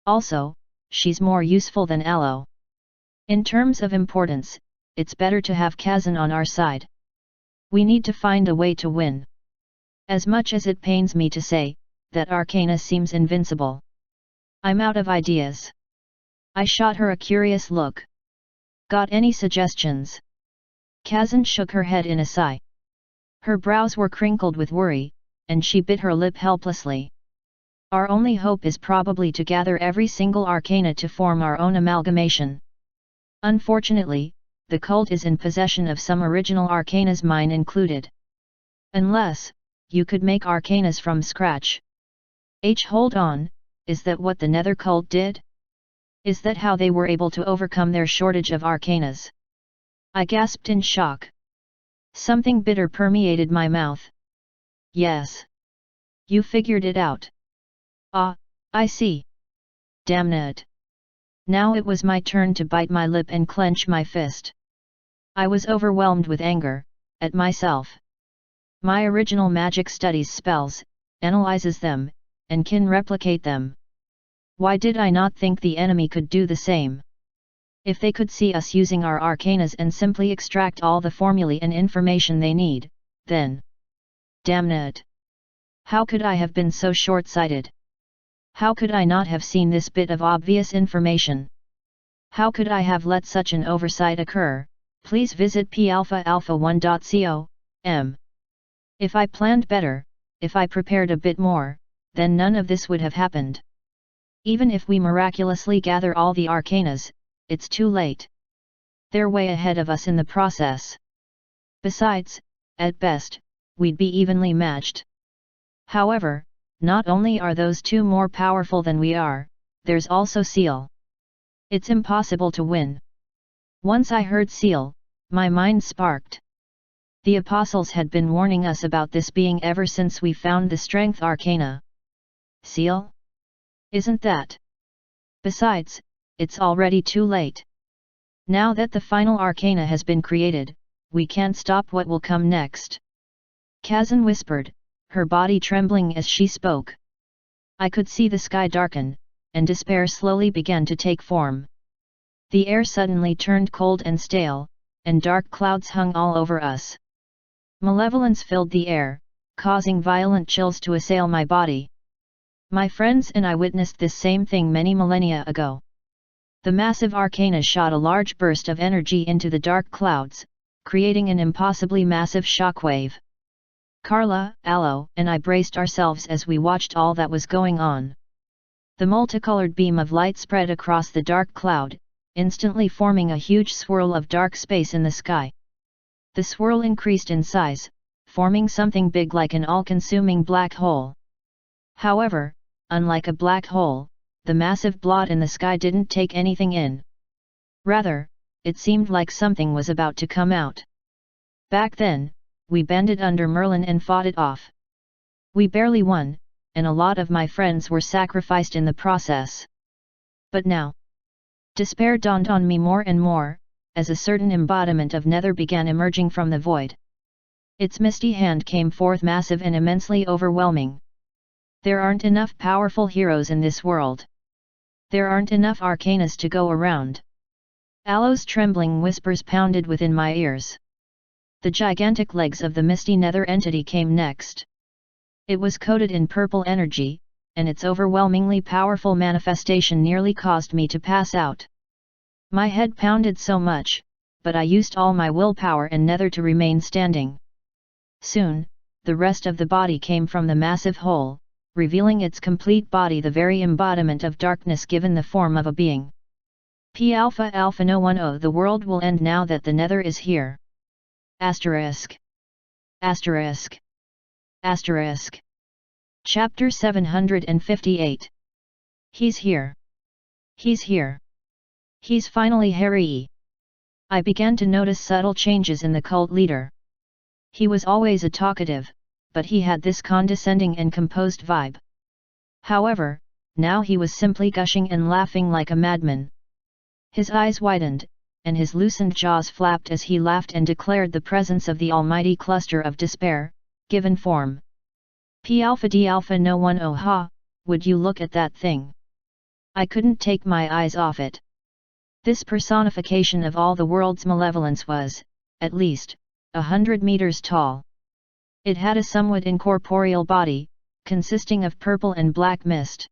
Also, she's more useful than Aloe. In terms of importance, it's better to have Kazan on our side. We need to find a way to win. As much as it pains me to say, that Arcana seems invincible. I'm out of ideas. I shot her a curious look. Got any suggestions? Kazan shook her head in a sigh. Her brows were crinkled with worry, and she bit her lip helplessly. Our only hope is probably to gather every single arcana to form our own amalgamation. Unfortunately, the cult is in possession of some original arcanas, mine included. Unless, you could make arcanas from scratch. Hold on, is that what the Nether cult did? Is that how they were able to overcome their shortage of arcanas? I gasped in shock. Something bitter permeated my mouth. Yes. You figured it out. Ah, I see. Damn it. Now it was my turn to bite my lip and clench my fist. I was overwhelmed with anger, at myself. My original magic studies spells, analyzes them, and can replicate them. Why did I not think the enemy could do the same? If they could see us using our arcanas and simply extract all the formulae and information they need, then... Damn it! How could I have been so short-sighted? How could I not have seen this bit of obvious information? How could I have let such an oversight occur? Please visit palpha1.com. If I planned better, if I prepared a bit more, then none of this would have happened. Even if we miraculously gather all the arcanas, it's too late. They're way ahead of us in the process. Besides, at best, we'd be evenly matched. However, not only are those two more powerful than we are, there's also Seal. It's impossible to win. Once I heard Seal, my mind sparked. The apostles had been warning us about this being ever since we found the strength arcana. Seal? Isn't that? Besides, it's already too late. Now that the final arcana has been created, we can't stop what will come next. Kazan whispered, her body trembling as she spoke. I could see the sky darken, and despair slowly began to take form. The air suddenly turned cold and stale, and dark clouds hung all over us. Malevolence filled the air, causing violent chills to assail my body. My friends and I witnessed this same thing many millennia ago. The massive arcana shot a large burst of energy into the dark clouds, creating an impossibly massive shockwave. Carla, Aloe, and I braced ourselves as we watched all that was going on. The multicolored beam of light spread across the dark cloud, instantly forming a huge swirl of dark space in the sky. The swirl increased in size, forming something big like an all-consuming black hole. However, unlike a black hole, the massive blot in the sky didn't take anything in. Rather, it seemed like something was about to come out. Back then, we banded under Merlin and fought it off. We barely won, and a lot of my friends were sacrificed in the process. But now, despair dawned on me more and more, as a certain embodiment of Nether began emerging from the void. Its misty hand came forth massive and immensely overwhelming. There aren't enough powerful heroes in this world. There aren't enough arcanas to go around. Aloe's trembling whispers pounded within my ears. The gigantic legs of the misty nether entity came next. It was coated in purple energy, and its overwhelmingly powerful manifestation nearly caused me to pass out. My head pounded so much, but I used all my willpower and nether to remain standing. Soon, the rest of the body came from the massive hole, revealing its complete body, the very embodiment of darkness given the form of a being. P Alpha Alpha No 10. The world will end now that the nether is here. Asterisk. Asterisk. Asterisk. Chapter 758. He's here. He's here. He's finally Harry. I began to notice subtle changes in the cult leader. He was always a talkative, but he had this condescending and composed vibe. However, now he was simply gushing and laughing like a madman. His eyes widened, and his loosened jaws flapped as he laughed and declared the presence of the almighty cluster of despair, given form. P Alpha D Alpha No 10. Ha, would you look at that thing? I couldn't take my eyes off it. This personification of all the world's malevolence was, at least, 100 meters tall. It had a somewhat incorporeal body, consisting of purple and black mist.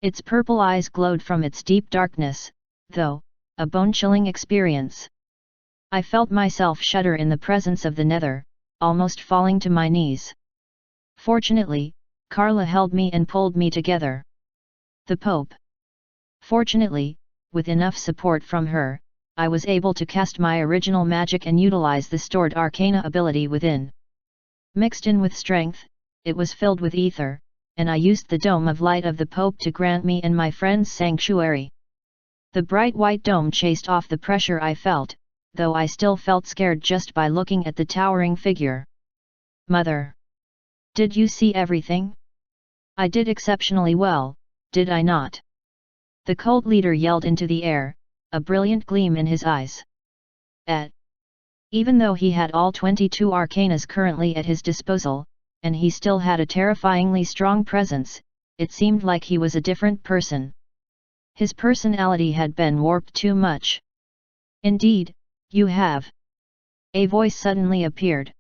Its purple eyes glowed from its deep darkness, though, a bone-chilling experience. I felt myself shudder in the presence of the nether, almost falling to my knees. Fortunately, Carla held me and pulled me together. The Pope. Fortunately, with enough support from her, I was able to cast my original magic and utilize the stored arcana ability within. Mixed in with strength, it was filled with ether, and I used the dome of light of the Pope to grant me and my friends sanctuary. The bright white dome chased off the pressure I felt, though I still felt scared just by looking at the towering figure. Mother! Did you see everything? I did exceptionally well, did I not? The cult leader yelled into the air, a brilliant gleam in his eyes. Even though he had all 22 arcanas currently at his disposal, and he still had a terrifyingly strong presence, it seemed like he was a different person. His personality had been warped too much. Indeed, you have. A voice suddenly appeared.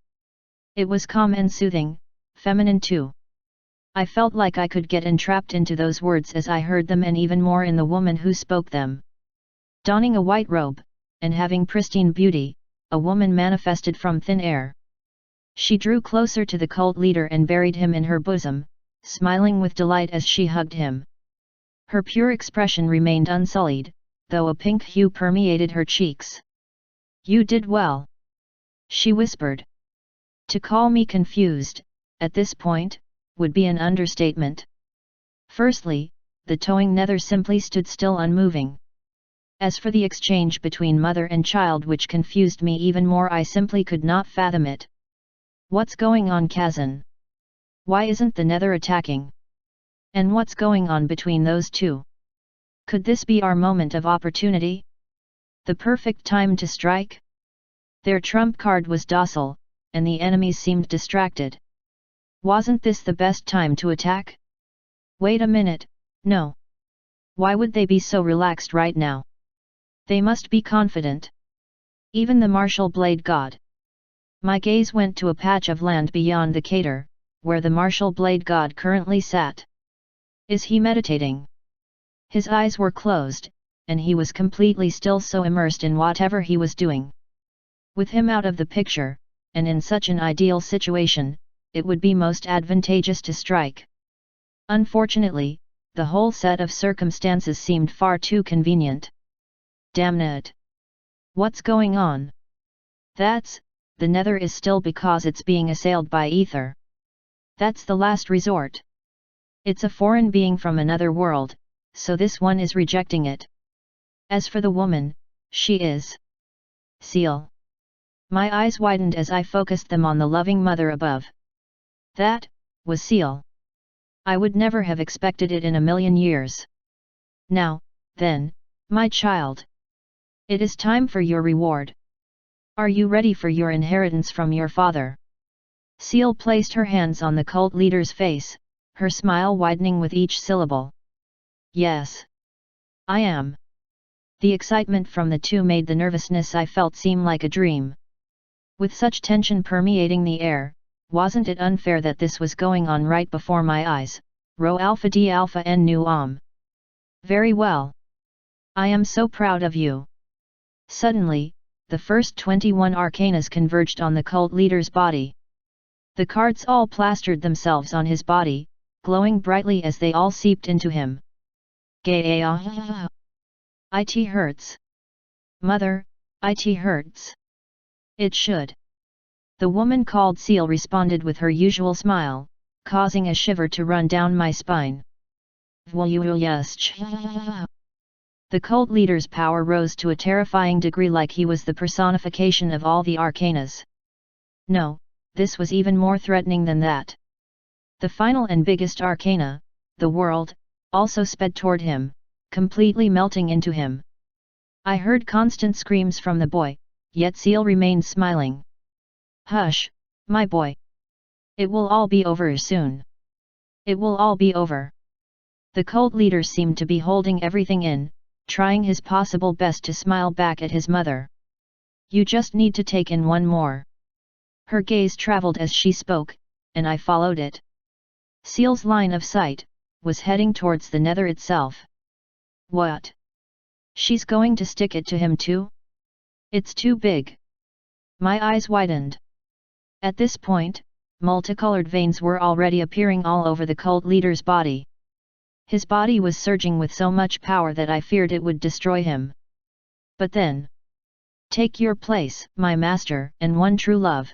It was calm and soothing, feminine too. I felt like I could get entrapped into those words as I heard them, and even more in the woman who spoke them. Donning a white robe, and having pristine beauty, a woman manifested from thin air. She drew closer to the cult leader and buried him in her bosom, smiling with delight as she hugged him. Her pure expression remained unsullied, though a pink hue permeated her cheeks. "You did well," she whispered. To call me confused, at this point, would be an understatement. Firstly, the towing nether simply stood still unmoving. As for the exchange between mother and child, which confused me even more, I simply could not fathom it. What's going on, Kazan? Why isn't the nether attacking? And what's going on between those two? Could this be our moment of opportunity? The perfect time to strike? Their trump card was docile, and the enemies seemed distracted. Wasn't this the best time to attack? Wait a minute, no. Why would they be so relaxed right now? They must be confident. Even the martial blade god. My gaze went to a patch of land beyond the crater, where the martial blade god currently sat. Is he meditating? His eyes were closed, and he was completely still, so immersed in whatever he was doing. With him out of the picture, and in such an ideal situation, it would be most advantageous to strike. Unfortunately, the whole set of circumstances seemed far too convenient. Damn it! What's going on? The nether is still because it's being assailed by ether. That's the last resort. It's a foreign being from another world, so this one is rejecting it. As for the woman, she is Seal. My eyes widened as I focused them on the loving mother above. That was Seal. I would never have expected it in a million years. Now, then, my child. It is time for your reward. Are you ready for your inheritance from your father? Seal placed her hands on the cult leader's face, her smile widening with each syllable. Yes. I am. The excitement from the two made the nervousness I felt seem like a dream. With such tension permeating the air, wasn't it unfair that this was going on right before my eyes? Rho Alpha D Alpha N Nu Om. Very well. I am so proud of you. Suddenly, the first 21 arcanas converged on the cult leader's body. The cards all plastered themselves on his body, glowing brightly as they all seeped into him. Gaia. It hurts. Mother, it hurts. It should. The woman called Seal responded with her usual smile, causing a shiver to run down my spine. The cult leader's power rose to a terrifying degree, like he was the personification of all the arcanas. No, this was even more threatening than that. The final and biggest arcana, the world, also sped toward him, completely melting into him. I heard constant screams from the boy, yet Seal remained smiling. Hush, my boy. It will all be over soon. It will all be over. The cult leader seemed to be holding everything in, trying his possible best to smile back at his mother. You just need to take in one more. Her gaze traveled as she spoke, and I followed it. Seal's line of sight was heading towards the nether itself. What? She's going to stick it to him too? It's too big. My eyes widened. At this point, multicolored veins were already appearing all over the cult leader's body. His body was surging with so much power that I feared it would destroy him. But then, take your place, my master and one true love.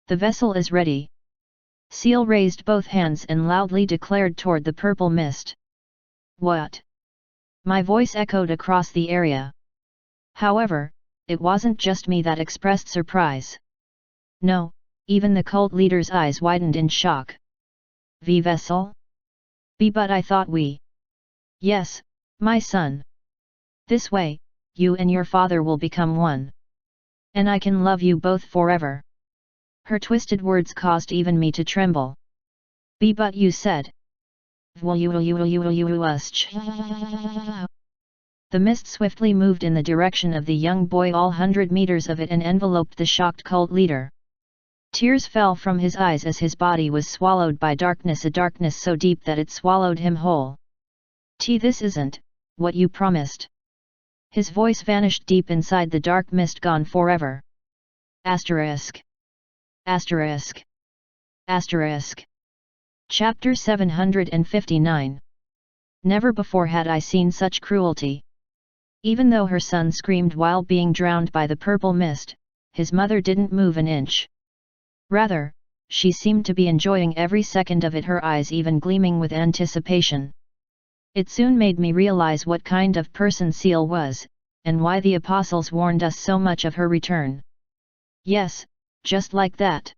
The vessel is ready. Seal raised both hands and loudly declared toward the purple mist. What? My voice echoed across the area. However, it wasn't just me that expressed surprise. No, even the cult leader's eyes widened in shock. The vessel? But I thought we... Yes, my son. This way, you and your father will become one. And I can love you both forever. Her twisted words caused even me to tremble. But you said... The mist swiftly moved in the direction of the young boy, all 100 meters of it, and enveloped the shocked cult leader. Tears fell from his eyes as his body was swallowed by darkness, a darkness so deep that it swallowed him whole. This isn't what you promised. His voice vanished deep inside the dark mist, gone forever. Asterisk. Asterisk. Asterisk. Chapter 759. Never before had I seen such cruelty. Even though her son screamed while being drowned by the purple mist, his mother didn't move an inch. Rather, she seemed to be enjoying every second of it, her eyes even gleaming with anticipation. It soon made me realize what kind of person Seal was, and why the apostles warned us so much of her return. Yes, just like that.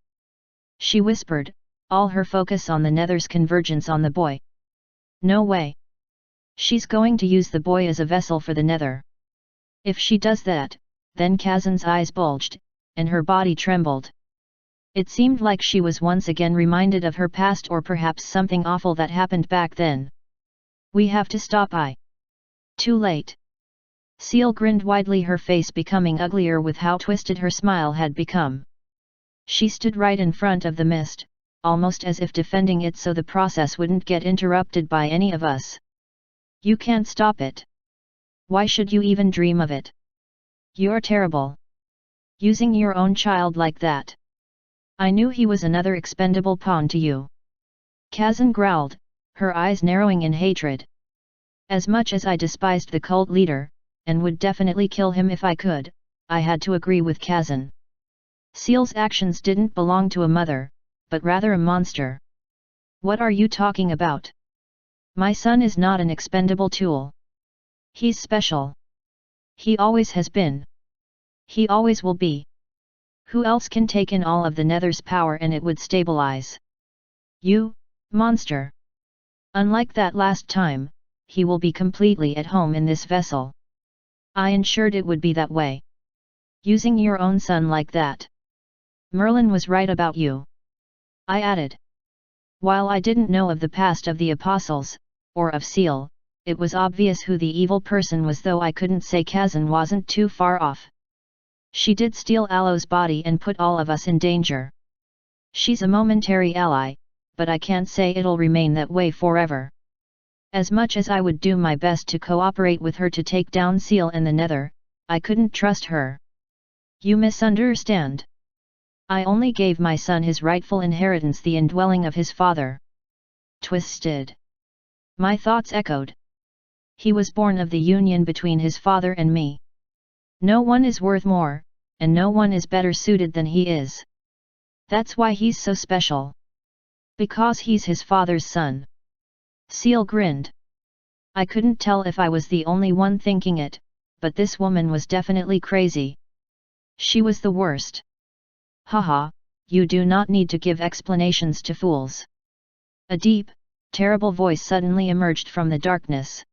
She whispered, all her focus on the Nether's convergence on the boy. No way. She's going to use the boy as a vessel for the Nether. If she does that, then Kazan's eyes bulged, and her body trembled. It seemed like she was once again reminded of her past, or perhaps something awful that happened back then. We have to stop. Too late. Seal grinned widely, her face becoming uglier with how twisted her smile had become. She stood right in front of the mist, almost as if defending it so the process wouldn't get interrupted by any of us. You can't stop it. Why should you even dream of it? You're terrible. Using your own child like that. I knew he was another expendable pawn to you. Kazan growled, her eyes narrowing in hatred. As much as I despised the cult leader, and would definitely kill him if I could, I had to agree with Kazan. Seal's actions didn't belong to a mother, but rather a monster. What are you talking about? My son is not an expendable tool. He's special. He always has been. He always will be. Who else can take in all of the Nether's power and it would stabilize? You, monster. Unlike that last time, he will be completely at home in this vessel. I ensured it would be that way. Using your own son like that. Merlin was right about you. I added. While I didn't know of the past of the apostles, or of Seal, it was obvious who the evil person was, though I couldn't say Kazan wasn't too far off. She did steal Alo's body and put all of us in danger. She's a momentary ally, but I can't say it'll remain that way forever. As much as I would do my best to cooperate with her to take down Seal and the Nether, I couldn't trust her. You misunderstand. I only gave my son his rightful inheritance, the indwelling of his father. Twisted. My thoughts echoed. He was born of the union between his father and me. No one is worth more, and no one is better suited than he is. That's why he's so special. Because he's his father's son. Seal grinned. I couldn't tell if I was the only one thinking it, but this woman was definitely crazy. She was the worst. Haha, you do not need to give explanations to fools. A deep, terrible voice suddenly emerged from the darkness.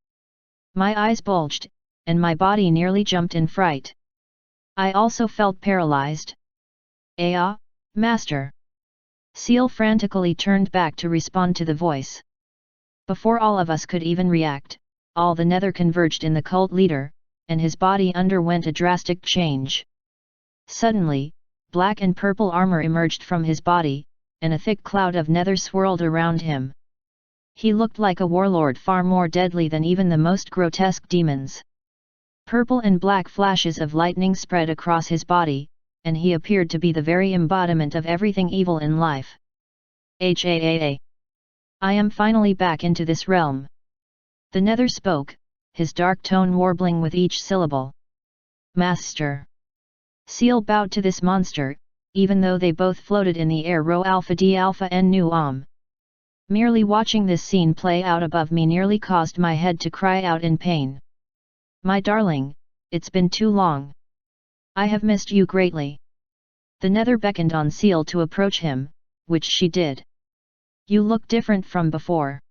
My eyes bulged, and my body nearly jumped in fright. I also felt paralyzed. Master! Seal frantically turned back to respond to the voice. Before all of us could even react, all the Nether converged in the cult leader, and his body underwent a drastic change. Suddenly, black and purple armor emerged from his body, and a thick cloud of Nether swirled around him. He looked like a warlord, far more deadly than even the most grotesque demons. Purple and black flashes of lightning spread across his body, and he appeared to be the very embodiment of everything evil in life. I am finally back into this realm. The Nether spoke, his dark tone warbling with each syllable. Master. Seal bowed to this monster, even though they both floated in the air. Rho Alpha D Alpha N Nu Om. Merely watching this scene play out above me nearly caused my head to cry out in pain. My darling, it's been too long. I have missed you greatly. The Nether beckoned on Seal to approach him, which she did. You look different from before.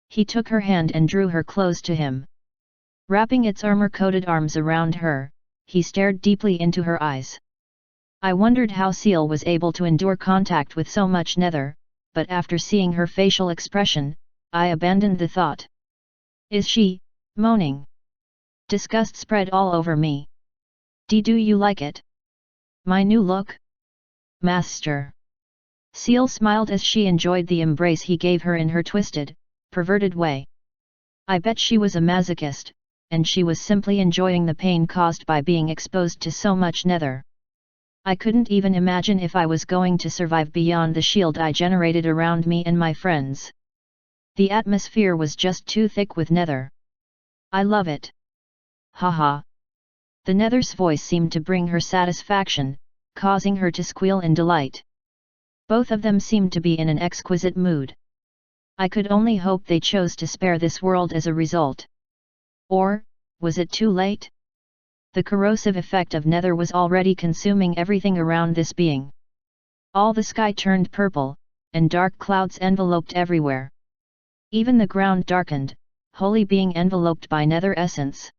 He took her hand and drew her close to him. Wrapping its armor-coated arms around her, he stared deeply into her eyes. I wondered how Seal was able to endure contact with so much Nether, but after seeing her facial expression, I abandoned the thought. Is she moaning? Disgust spread all over me. Do you like it? My new look? Master. Seal smiled as she enjoyed the embrace he gave her in her twisted, perverted way. I bet she was a masochist, and she was simply enjoying the pain caused by being exposed to so much nether. I couldn't even imagine if I was going to survive beyond the shield I generated around me and my friends. The atmosphere was just too thick with nether. I love it. Haha. The nether's voice seemed to bring her satisfaction, causing her to squeal in delight. Both of them seemed to be in an exquisite mood. I could only hope they chose to spare this world as a result. Or, was it too late? The corrosive effect of nether was already consuming everything around this being. All the sky turned purple, and dark clouds enveloped everywhere. Even the ground darkened, wholly being enveloped by nether essence.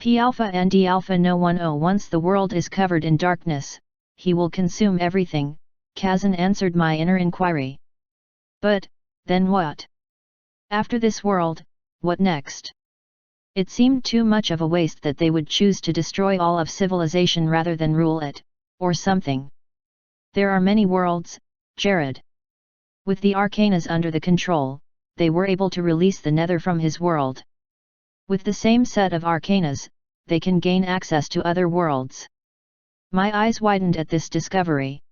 P-alpha and D-alpha no 10. Once the world is covered in darkness, he will consume everything, Kazan answered my inner inquiry. But, then what? After this world, what next? It seemed too much of a waste that they would choose to destroy all of civilization rather than rule it, or something. There are many worlds, Jared. With the arcanas under the control, they were able to release the nether from his world. With the same set of arcanas, they can gain access to other worlds. My eyes widened at this discovery.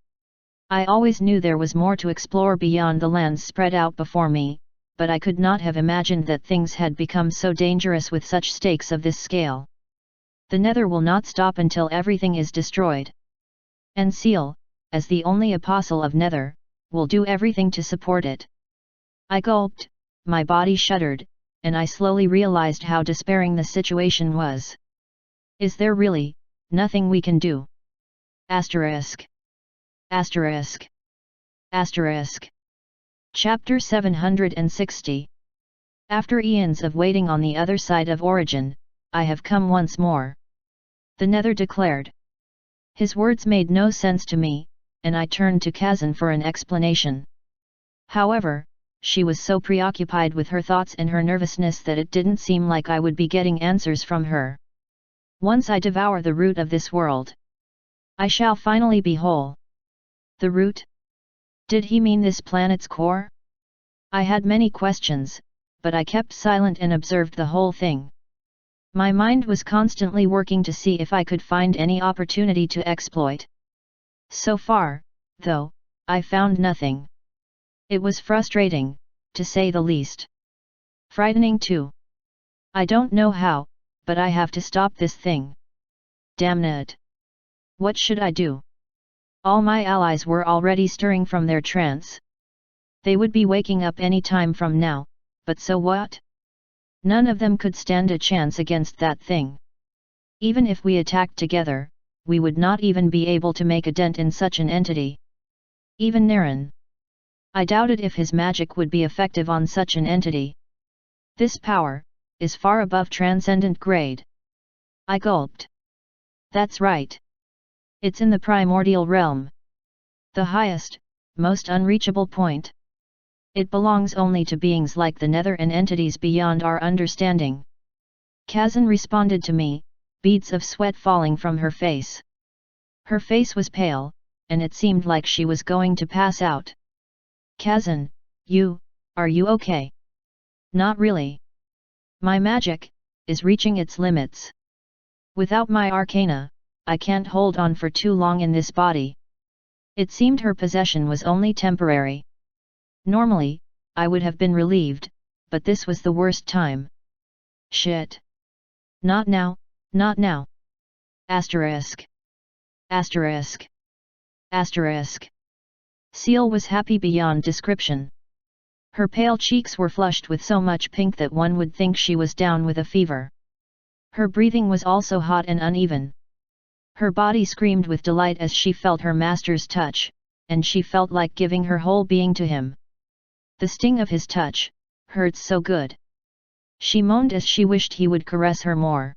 I always knew there was more to explore beyond the lands spread out before me, but I could not have imagined that things had become so dangerous with such stakes of this scale. The nether will not stop until everything is destroyed. And Seal, as the only apostle of nether, will do everything to support it. I gulped, my body shuddered, and I slowly realized how despairing the situation was. Is there really nothing we can do? Asterisk. Asterisk. Asterisk. Chapter 760. After eons of waiting on the other side of Origin, I have come once more. The nether declared. His words made no sense to me, and I turned to Kazan for an explanation. However, she was so preoccupied with her thoughts and her nervousness that it didn't seem like I would be getting answers from her. Once I devour the root of this world, I shall finally be whole. The root? Did he mean this planet's core? I had many questions, but I kept silent and observed the whole thing. My mind was constantly working to see if I could find any opportunity to exploit. So far, though, I found nothing. It was frustrating, to say the least. Frightening too. I don't know how, but I have to stop this thing. Damn it! What should I do? All my allies were already stirring from their trance. They would be waking up any time from now, but so what? None of them could stand a chance against that thing. Even if we attacked together, we would not even be able to make a dent in such an entity. Even Naren. I doubted if his magic would be effective on such an entity. This power is far above transcendent grade. I gulped. That's right. It's in the primordial realm. The highest, most unreachable point. It belongs only to beings like the nether and entities beyond our understanding. Kazan responded to me, beads of sweat falling from her face. Her face was pale, and it seemed like she was going to pass out. Kazan, are you okay? Not really. My magic is reaching its limits. Without my arcana, I can't hold on for too long in this body. It seemed her possession was only temporary. Normally, I would have been relieved, but this was the worst time. Shit. Not now, not now. Asterisk. Asterisk. Asterisk. Seal was happy beyond description. Her pale cheeks were flushed with so much pink that one would think she was down with a fever. Her breathing was also hot and uneven. Her body screamed with delight as she felt her master's touch, and she felt like giving her whole being to him. The sting of his touch hurts so good. She moaned as she wished he would caress her more.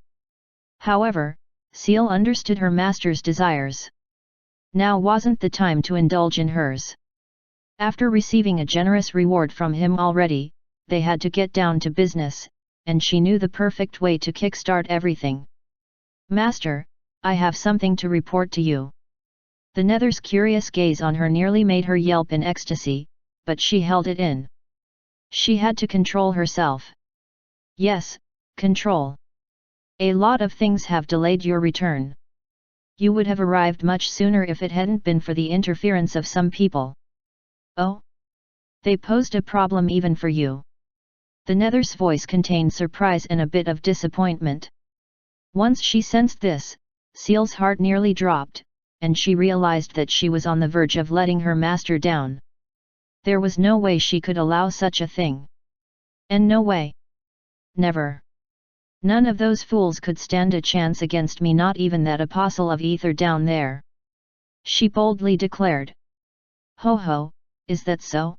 However, Seal understood her master's desires. Now wasn't the time to indulge in hers. After receiving a generous reward from him already, they had to get down to business, and she knew the perfect way to kickstart everything. "Master, I have something to report to you." The Nether's curious gaze on her nearly made her yelp in ecstasy, but she held it in. She had to control herself. "Yes, control. A lot of things have delayed your return. You would have arrived much sooner if it hadn't been for the interference of some people." "Oh? They posed a problem even for you?" The Nether's voice contained surprise and a bit of disappointment. Once she sensed this, Seal's heart nearly dropped, and she realized that she was on the verge of letting her master down. There was no way she could allow such a thing. And no way. Never. None of those fools could stand a chance against me, not even that apostle of ether down there," she boldly declared. "Ho ho, is that so?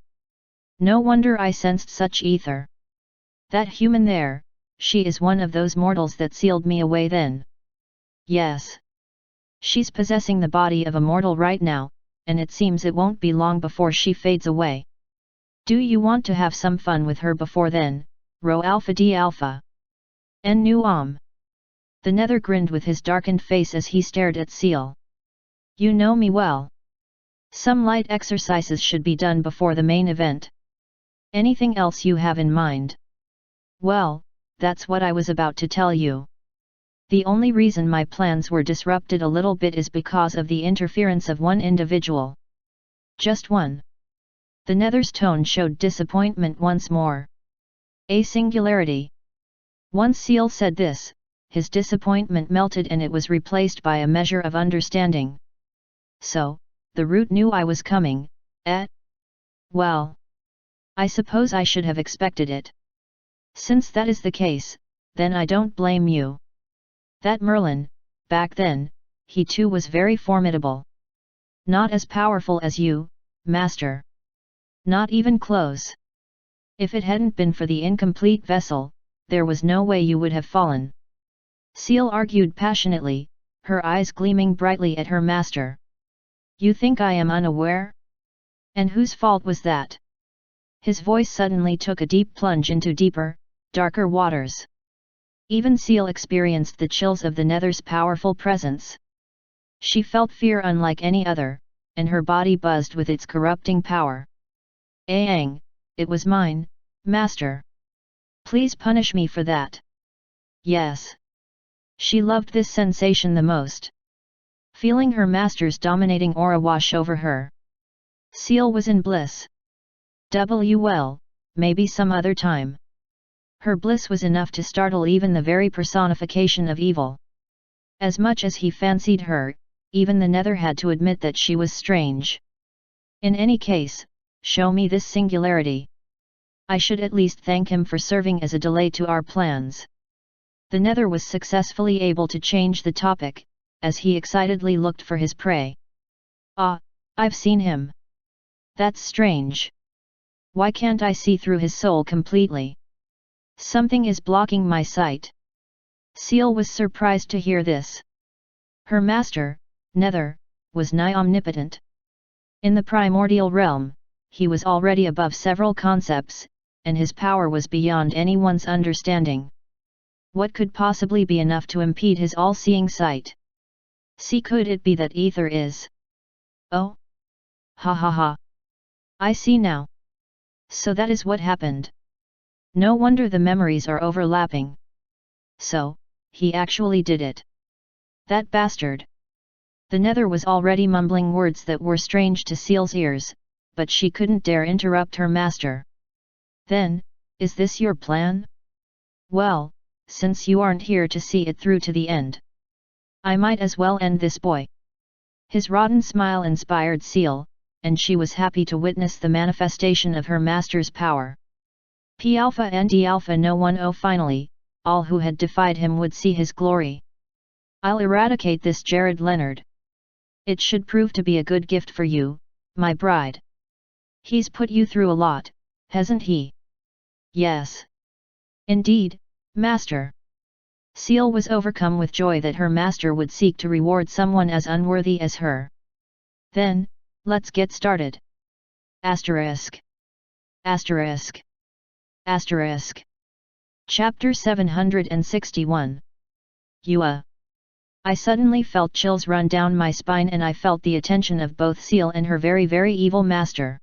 No wonder I sensed such ether. That human there, she is one of those mortals that sealed me away then. Yes. She's possessing the body of a mortal right now, and it seems it won't be long before she fades away. Do you want to have some fun with her before then, Rho Alpha D Alpha? En nu The Nether grinned with his darkened face as he stared at Seal. "You know me well. Some light exercises should be done before the main event. Anything else you have in mind?" "Well, that's what I was about to tell you. The only reason my plans were disrupted a little bit is because of the interference of one individual." "Just one?" The Nether's tone showed disappointment once more. "A singularity." Once Seal said this, his disappointment melted and it was replaced by a measure of understanding. "So, the Root knew I was coming, eh? Well, I suppose I should have expected it. Since that is the case, then I don't blame you. That Merlin, back then, he too was very formidable. Not as powerful as you, Master. Not even close. If it hadn't been for the incomplete vessel, there was no way you would have fallen." Seal argued passionately, her eyes gleaming brightly at her master. "You think I am unaware? And whose fault was that?" His voice suddenly took a deep plunge into deeper, darker waters. Even Seal experienced the chills of the Nether's powerful presence. She felt fear unlike any other, and her body buzzed with its corrupting power. "Aang, it was mine, Master. Please punish me for that." Yes. She loved this sensation the most. Feeling her master's dominating aura wash over her. Seal was in bliss. Well, maybe some other time. Her bliss was enough to startle even the very personification of evil. As much as he fancied her, even the Nether had to admit that she was strange. "In any case, show me this singularity. I should at least thank him for serving as a delay to our plans." The Nether was successfully able to change the topic, as he excitedly looked for his prey. "Ah, I've seen him. That's strange. Why can't I see through his soul completely? Something is blocking my sight." Seal was surprised to hear this. Her master, Nether, was nigh omnipotent. In the primordial realm, he was already above several concepts, and his power was beyond anyone's understanding. What could possibly be enough to impede his all-seeing sight? See, could it be that ether is? Oh? Ha ha ha! I see now. So that is what happened. No wonder the memories are overlapping. So, he actually did it. That bastard! The Nether was already mumbling words that were strange to Seal's ears, but she couldn't dare interrupt her master. "Then, is this your plan? Well, since you aren't here to see it through to the end, I might as well end this boy." His rotten smile inspired Seal, and she was happy to witness the manifestation of her master's power. P Alpha and D Alpha no 10 finally, all who had defied him would see his glory. "I'll eradicate this Jared Leonard. It should prove to be a good gift for you, my bride. He's put you through a lot, hasn't he?" "Yes. Indeed, Master." Seal was overcome with joy that her master would seek to reward someone as unworthy as her. "Then, let's get started. Asterisk. Asterisk. Asterisk. Chapter 761. Yua. I suddenly felt chills run down my spine and I felt the attention of both Seal and her very evil master.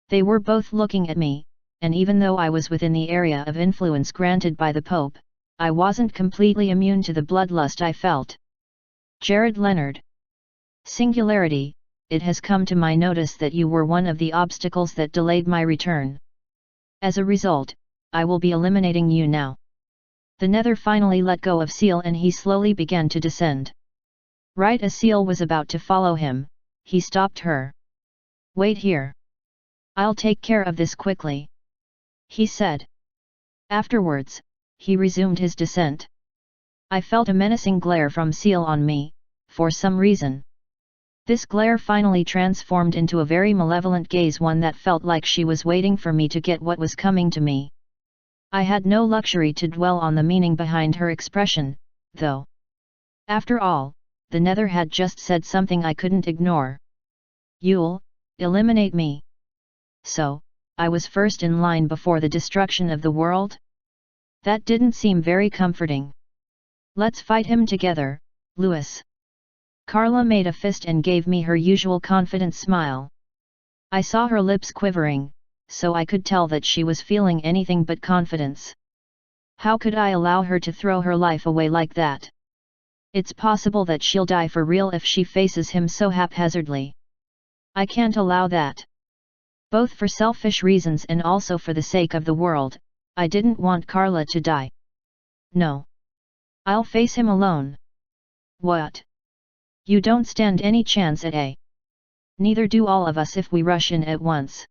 They were both looking at me, and even though I was within the area of influence granted by the Pope, I wasn't completely immune to the bloodlust I felt. Jared Leonard. Singularity, it has come to my notice that you were one of the obstacles that delayed my return. As a result, I will be eliminating you now. The Nether finally let go of Seal and he slowly began to descend. Right as Seal was about to follow him, he stopped her. Wait here. I'll take care of this quickly, he said. Afterwards, he resumed his descent. I felt a menacing glare from Seal on me, for some reason. This glare finally transformed into a very malevolent gaze, one that felt like she was waiting for me to get what was coming to me. I had no luxury to dwell on the meaning behind her expression, though. After all, the Nether had just said something I couldn't ignore. You'll eliminate me. So, I was first in line before the destruction of the world? That didn't seem very comforting. Let's fight him together, Lewis. Carla made a fist and gave me her usual confident smile. I saw her lips quivering, so I could tell that she was feeling anything but confidence. How could I allow her to throw her life away like that? It's possible that she'll die for real if she faces him so haphazardly. I can't allow that. Both for selfish reasons and also for the sake of the world, I didn't want Carla to die. No. I'll face him alone. What? You don't stand any chance at a. Neither do all of us if we rush in at once.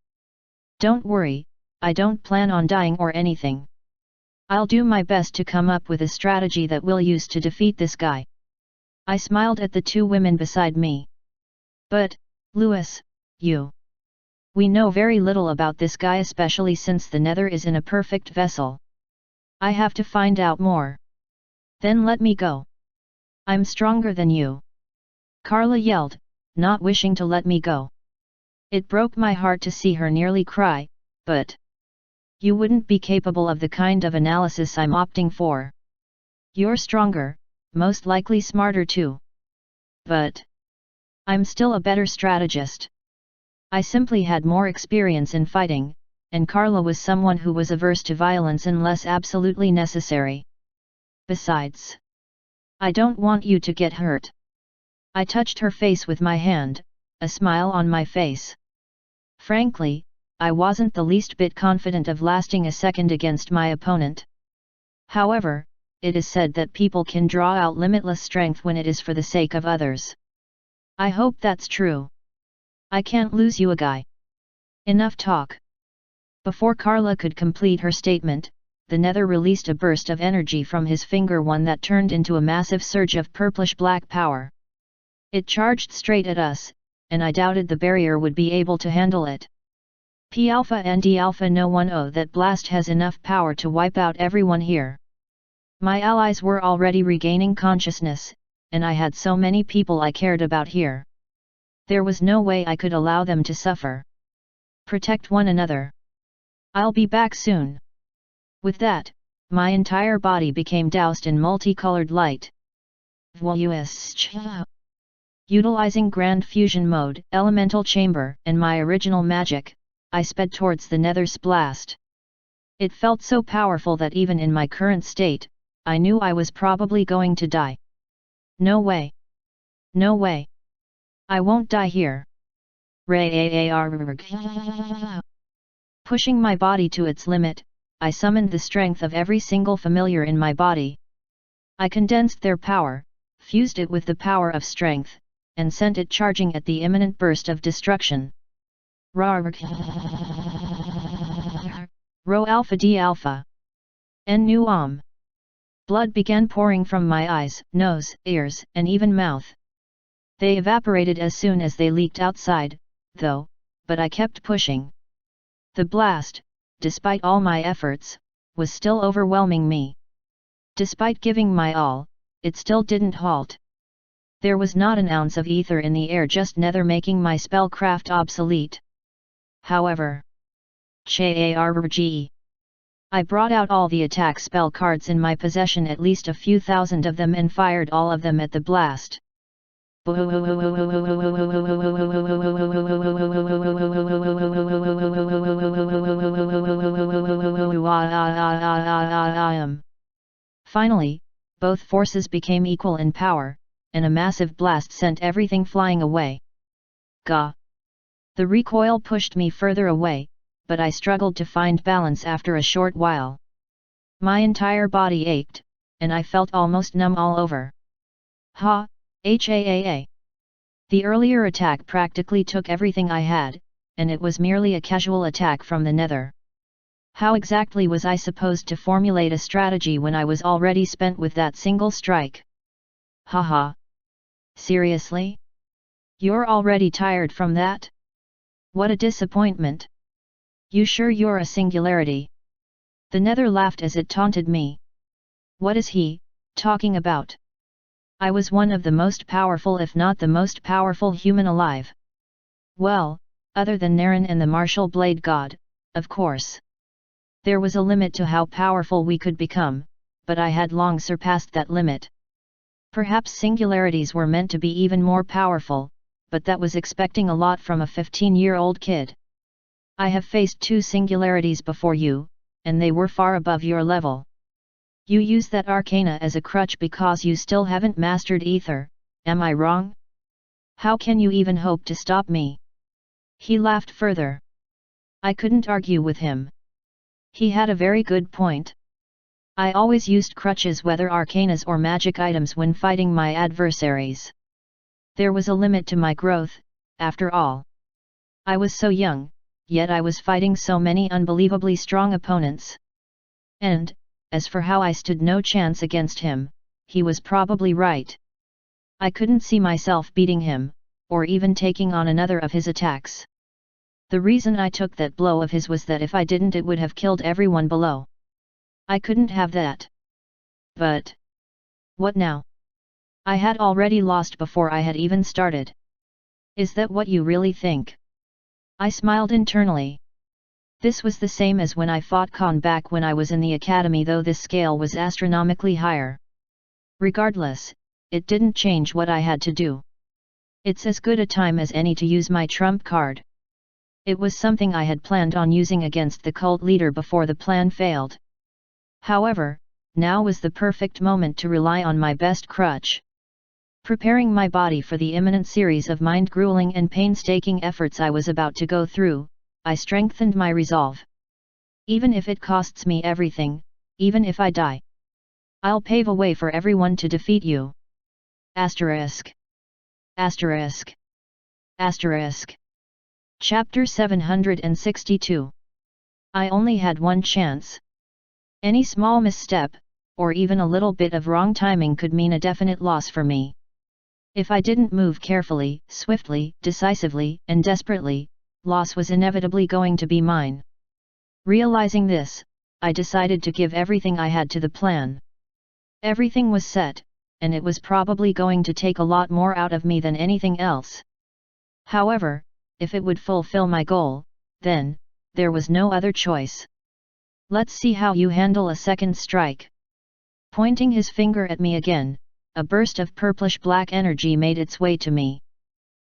Don't worry, I don't plan on dying or anything. I'll do my best to come up with a strategy that we'll use to defeat this guy. I smiled at the two women beside me. But, Lewis, we know very little about this guy, especially since the Nether is in a perfect vessel. I have to find out more. Then let me go. I'm stronger than you. Carla yelled, not wishing to let me go. It broke my heart to see her nearly cry, but you wouldn't be capable of the kind of analysis I'm opting for. You're stronger, most likely smarter too. But I'm still a better strategist. I simply had more experience in fighting, and Carla was someone who was averse to violence unless absolutely necessary. Besides, I don't want you to get hurt. I touched her face with my hand, a smile on my face. Frankly, I wasn't the least bit confident of lasting a second against my opponent. However, it is said that people can draw out limitless strength when it is for the sake of others. I hope that's true. I can't lose you, a guy. Enough talk. Before Carla could complete her statement, the Nether released a burst of energy from his finger, one that turned into a massive surge of purplish-black power. It charged straight at us, and I doubted the barrier would be able to handle it. P-Alpha and D-Alpha, no one that blast has enough power to wipe out everyone here. My allies were already regaining consciousness, and I had so many people I cared about here. There was no way I could allow them to suffer. Protect one another. I'll be back soon. With that, my entire body became doused in multicolored light. Utilizing Grand Fusion Mode, Elemental Chamber, and my original magic, I sped towards the Nether's blast. It felt so powerful that even in my current state, I knew I was probably going to die. No way. No way. I won't die here. Pushing my body to its limit, I summoned the strength of every single familiar in my body. I condensed their power, fused it with the power of strength, and sent it charging at the imminent burst of destruction. Rho Alpha D Alpha. En nu Blood began pouring from my eyes, nose, ears, and even mouth. They evaporated as soon as they leaked outside, though, but I kept pushing. The blast, despite all my efforts, was still overwhelming me. Despite giving my all, it still didn't halt. There was not an ounce of ether in the air, just Nether, making my spellcraft obsolete. However, I brought out all the attack spell cards in my possession, at least a few thousand of them, and fired all of them at the blast. Finally, both forces became equal in power, and a massive blast sent everything flying away. Gah! The recoil pushed me further away, but I struggled to find balance after a short while. My entire body ached, and I felt almost numb all over. Ha! The earlier attack practically took everything I had, and it was merely a casual attack from the nether. How exactly was I supposed to formulate a strategy when I was already spent with that single strike? Haha! Seriously? You're already tired from that? What a disappointment! You sure you're a singularity? The nether laughed as it taunted me. What is he talking about? I was one of the most powerful, if not the most powerful human alive. Well, other than Naren and the martial blade god, of course. There was a limit to how powerful we could become, but I had long surpassed that limit. Perhaps singularities were meant to be even more powerful, but that was expecting a lot from a 15-year-old kid. I have faced 2 singularities before you, and they were far above your level. You use that arcana as a crutch because you still haven't mastered ether, am I wrong? How can you even hope to stop me? He laughed further. I couldn't argue with him. He had a very good point. I always used crutches, whether arcanas or magic items, when fighting my adversaries. There was a limit to my growth, after all. I was so young, yet I was fighting so many unbelievably strong opponents. And, as for how I stood no chance against him, he was probably right. I couldn't see myself beating him, or even taking on another of his attacks. The reason I took that blow of his was that if I didn't, it would have killed everyone below. I couldn't have that. But what now? I had already lost before I had even started. Is that what you really think? I smiled internally. This was the same as when I fought Khan back when I was in the academy, though this scale was astronomically higher. Regardless, it didn't change what I had to do. It's as good a time as any to use my trump card. It was something I had planned on using against the cult leader before the plan failed. However, now was the perfect moment to rely on my best crutch. Preparing my body for the imminent series of mind-grueling and painstaking efforts I was about to go through, I strengthened my resolve. Even if it costs me everything, even if I die, I'll pave a way for everyone to defeat you. Asterisk. Asterisk. Asterisk. Chapter 762. I only had one chance. Any small misstep, or even a little bit of wrong timing, could mean a definite loss for me. If I didn't move carefully, swiftly, decisively, and desperately, loss was inevitably going to be mine. Realizing this, I decided to give everything I had to the plan. Everything was set, and it was probably going to take a lot more out of me than anything else. However, if it would fulfill my goal, then, there was no other choice. Let's see how you handle a second strike. Pointing his finger at me again, a burst of purplish-black energy made its way to me.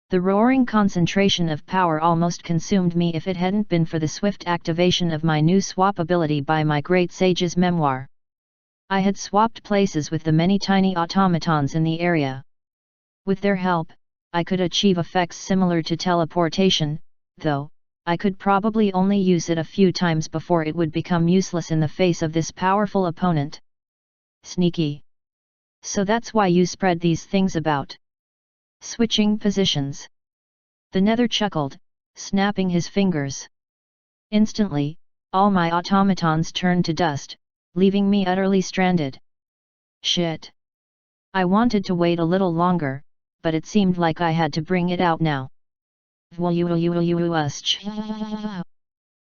The roaring concentration of power almost consumed me if it hadn't been for the swift activation of my new swap ability by my great sage's memoir. I had swapped places with the many tiny automatons in the area. With their help, I could achieve effects similar to teleportation, though, I could probably only use it a few times before it would become useless in the face of this powerful opponent. Sneaky. So that's why you spread these things about. Switching positions. The nether chuckled, snapping his fingers. Instantly, all my automatons turned to dust, leaving me utterly stranded. Shit. I wanted to wait a little longer, but it seemed like I had to bring it out now.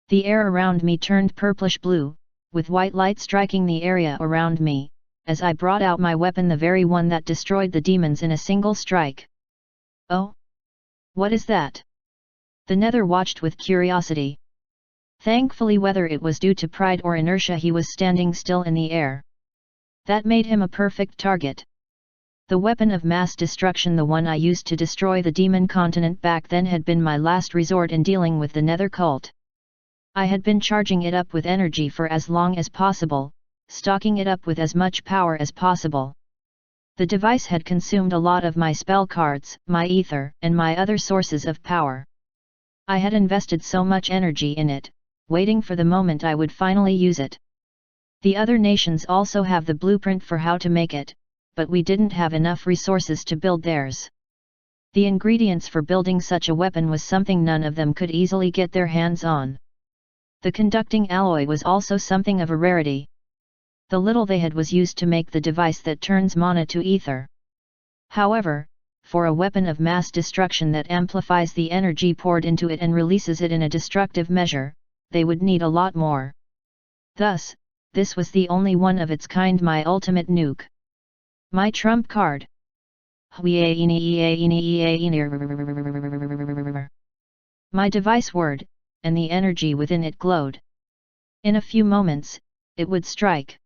The air around me turned purplish-blue, with white light striking the area around me, as I brought out my weapon, the very one that destroyed the demons in a single strike. Oh? What is that? The nether watched with curiosity. Thankfully, whether it was due to pride or inertia, he was standing still in the air. That made him a perfect target. The weapon of mass destruction, the one I used to destroy the demon continent back then, had been my last resort in dealing with the Nether cult. I had been charging it up with energy for as long as possible, stocking it up with as much power as possible. The device had consumed a lot of my spell cards, my ether, and my other sources of power. I had invested so much energy in it, waiting for the moment I would finally use it. The other nations also have the blueprint for how to make it, but we didn't have enough resources to build theirs. The ingredients for building such a weapon was something none of them could easily get their hands on. The conducting alloy was also something of a rarity. The little they had was used to make the device that turns mana to ether. However, for a weapon of mass destruction that amplifies the energy poured into it and releases it in a destructive measure, they would need a lot more. Thus, this was the only one of its kind, my ultimate nuke. My trump card. My device word, and the energy within it glowed. In a few moments, it would strike.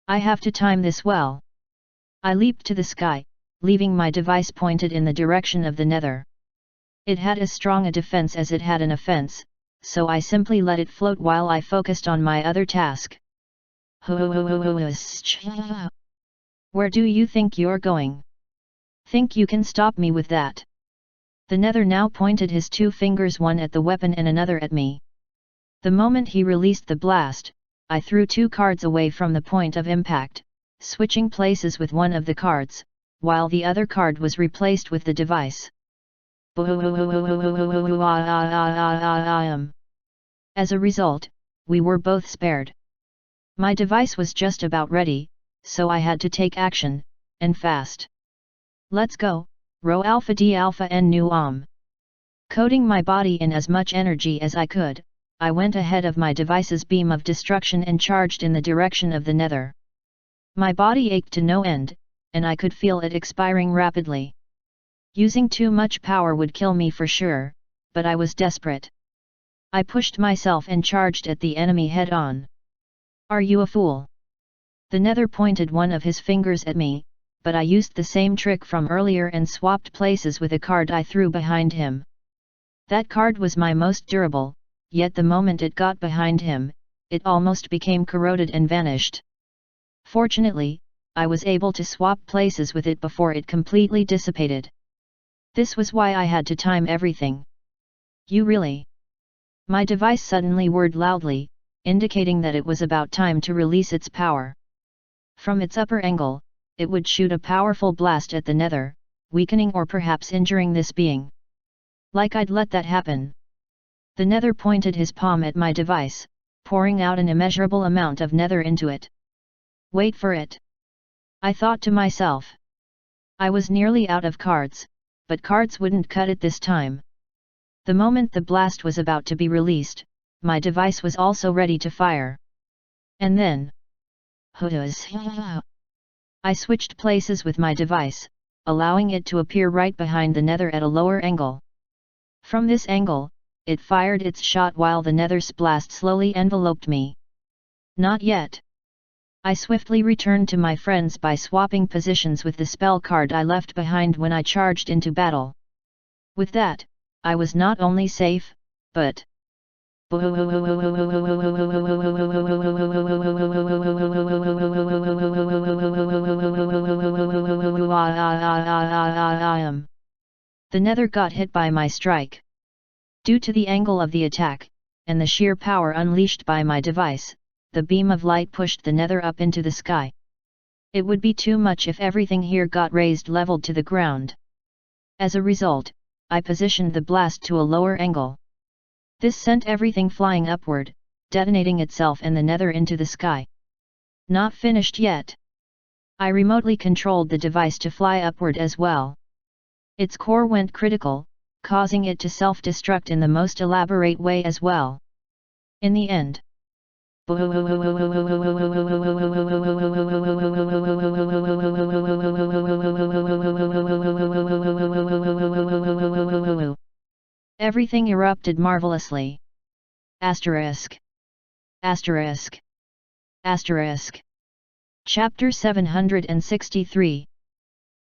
I have to time this well. I leaped to the sky, leaving my device pointed in the direction of the Nether. It had as strong a defense as it had an offense, so I simply let it float while I focused on my other task. Where do you think you're going? Think you can stop me with that? The Nether now pointed his two fingers, one at the weapon and another at me. The moment he released the blast, I threw two cards away from the point of impact, switching places with one of the cards, while the other card was replaced with the device. As a result, we were both spared. My device was just about ready, so I had to take action, and fast. Let's go, Rho Alpha D Alpha N Nu Om. Coating my body in as much energy as I could, I went ahead of my device's beam of destruction and charged in the direction of the Nether. My body ached to no end, and I could feel it expiring rapidly. Using too much power would kill me for sure, but I was desperate. I pushed myself and charged at the enemy head-on. Are you a fool? The Nether pointed one of his fingers at me, but I used the same trick from earlier and swapped places with a card I threw behind him. That card was my most durable, yet the moment it got behind him, it almost became corroded and vanished. Fortunately, I was able to swap places with it before it completely dissipated. This was why I had to time everything. You really? My device suddenly whirred loudly, indicating that it was about time to release its power. From its upper angle, it would shoot a powerful blast at the Nether, weakening or perhaps injuring this being. Like I'd let that happen. The Nether pointed his palm at my device, pouring out an immeasurable amount of Nether into it. Wait for it. I thought to myself. I was nearly out of cards, but cards wouldn't cut it this time. The moment the blast was about to be released, my device was also ready to fire. And then... I switched places with my device, allowing it to appear right behind the Nether at a lower angle. From this angle, it fired its shot while the Nether's blast slowly enveloped me. Not yet. I swiftly returned to my friends by swapping positions with the spell card I left behind when I charged into battle. With that, I was not only safe, but... The Nether got hit by my strike. Due to the angle of the attack, and the sheer power unleashed by my device, the beam of light pushed the Nether up into the sky. It would be too much if everything here got raised leveled to the ground. As a result, I positioned the blast to a lower angle. This sent everything flying upward, detonating itself and the Nether into the sky. Not finished yet. I remotely controlled the device to fly upward as well. Its core went critical, causing it to self-destruct in the most elaborate way as well. In the end, everything erupted marvelously. Asterisk. Asterisk. Asterisk. Chapter 763.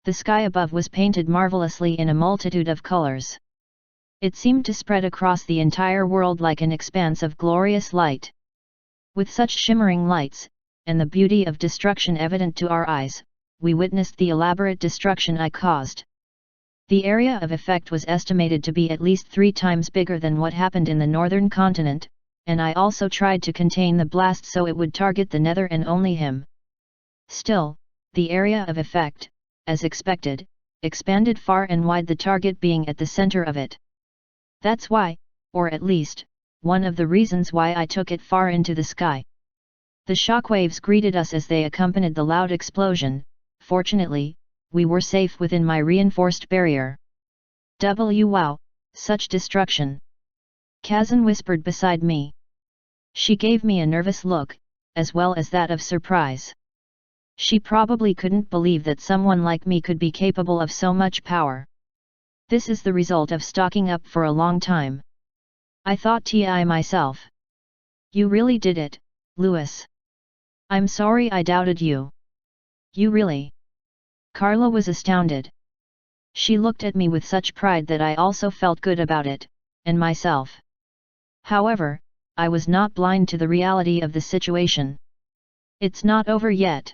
The sky above was painted marvelously in a multitude of colors. It seemed to spread across the entire world like an expanse of glorious light. With such shimmering lights, and the beauty of destruction evident to our eyes, we witnessed the elaborate destruction I caused. The area of effect was estimated to be at least 3 times bigger than what happened in the northern continent, and I also tried to contain the blast so it would target the Nether and only him. Still, the area of effect, as expected, expanded far and wide, the target being at the center of it. That's why, or at least, one of the reasons why I took it far into the sky. The shockwaves greeted us as they accompanied the loud explosion. Fortunately, we were safe within my reinforced barrier. Wow, such destruction! Kazan whispered beside me. She gave me a nervous look, as well as that of surprise. She probably couldn't believe that someone like me could be capable of so much power. This is the result of stocking up for a long time. I thought to myself. You really did it, Louis. I'm sorry I doubted you. You really? Carla was astounded. She looked at me with such pride that I also felt good about it, and myself. However, I was not blind to the reality of the situation. It's not over yet.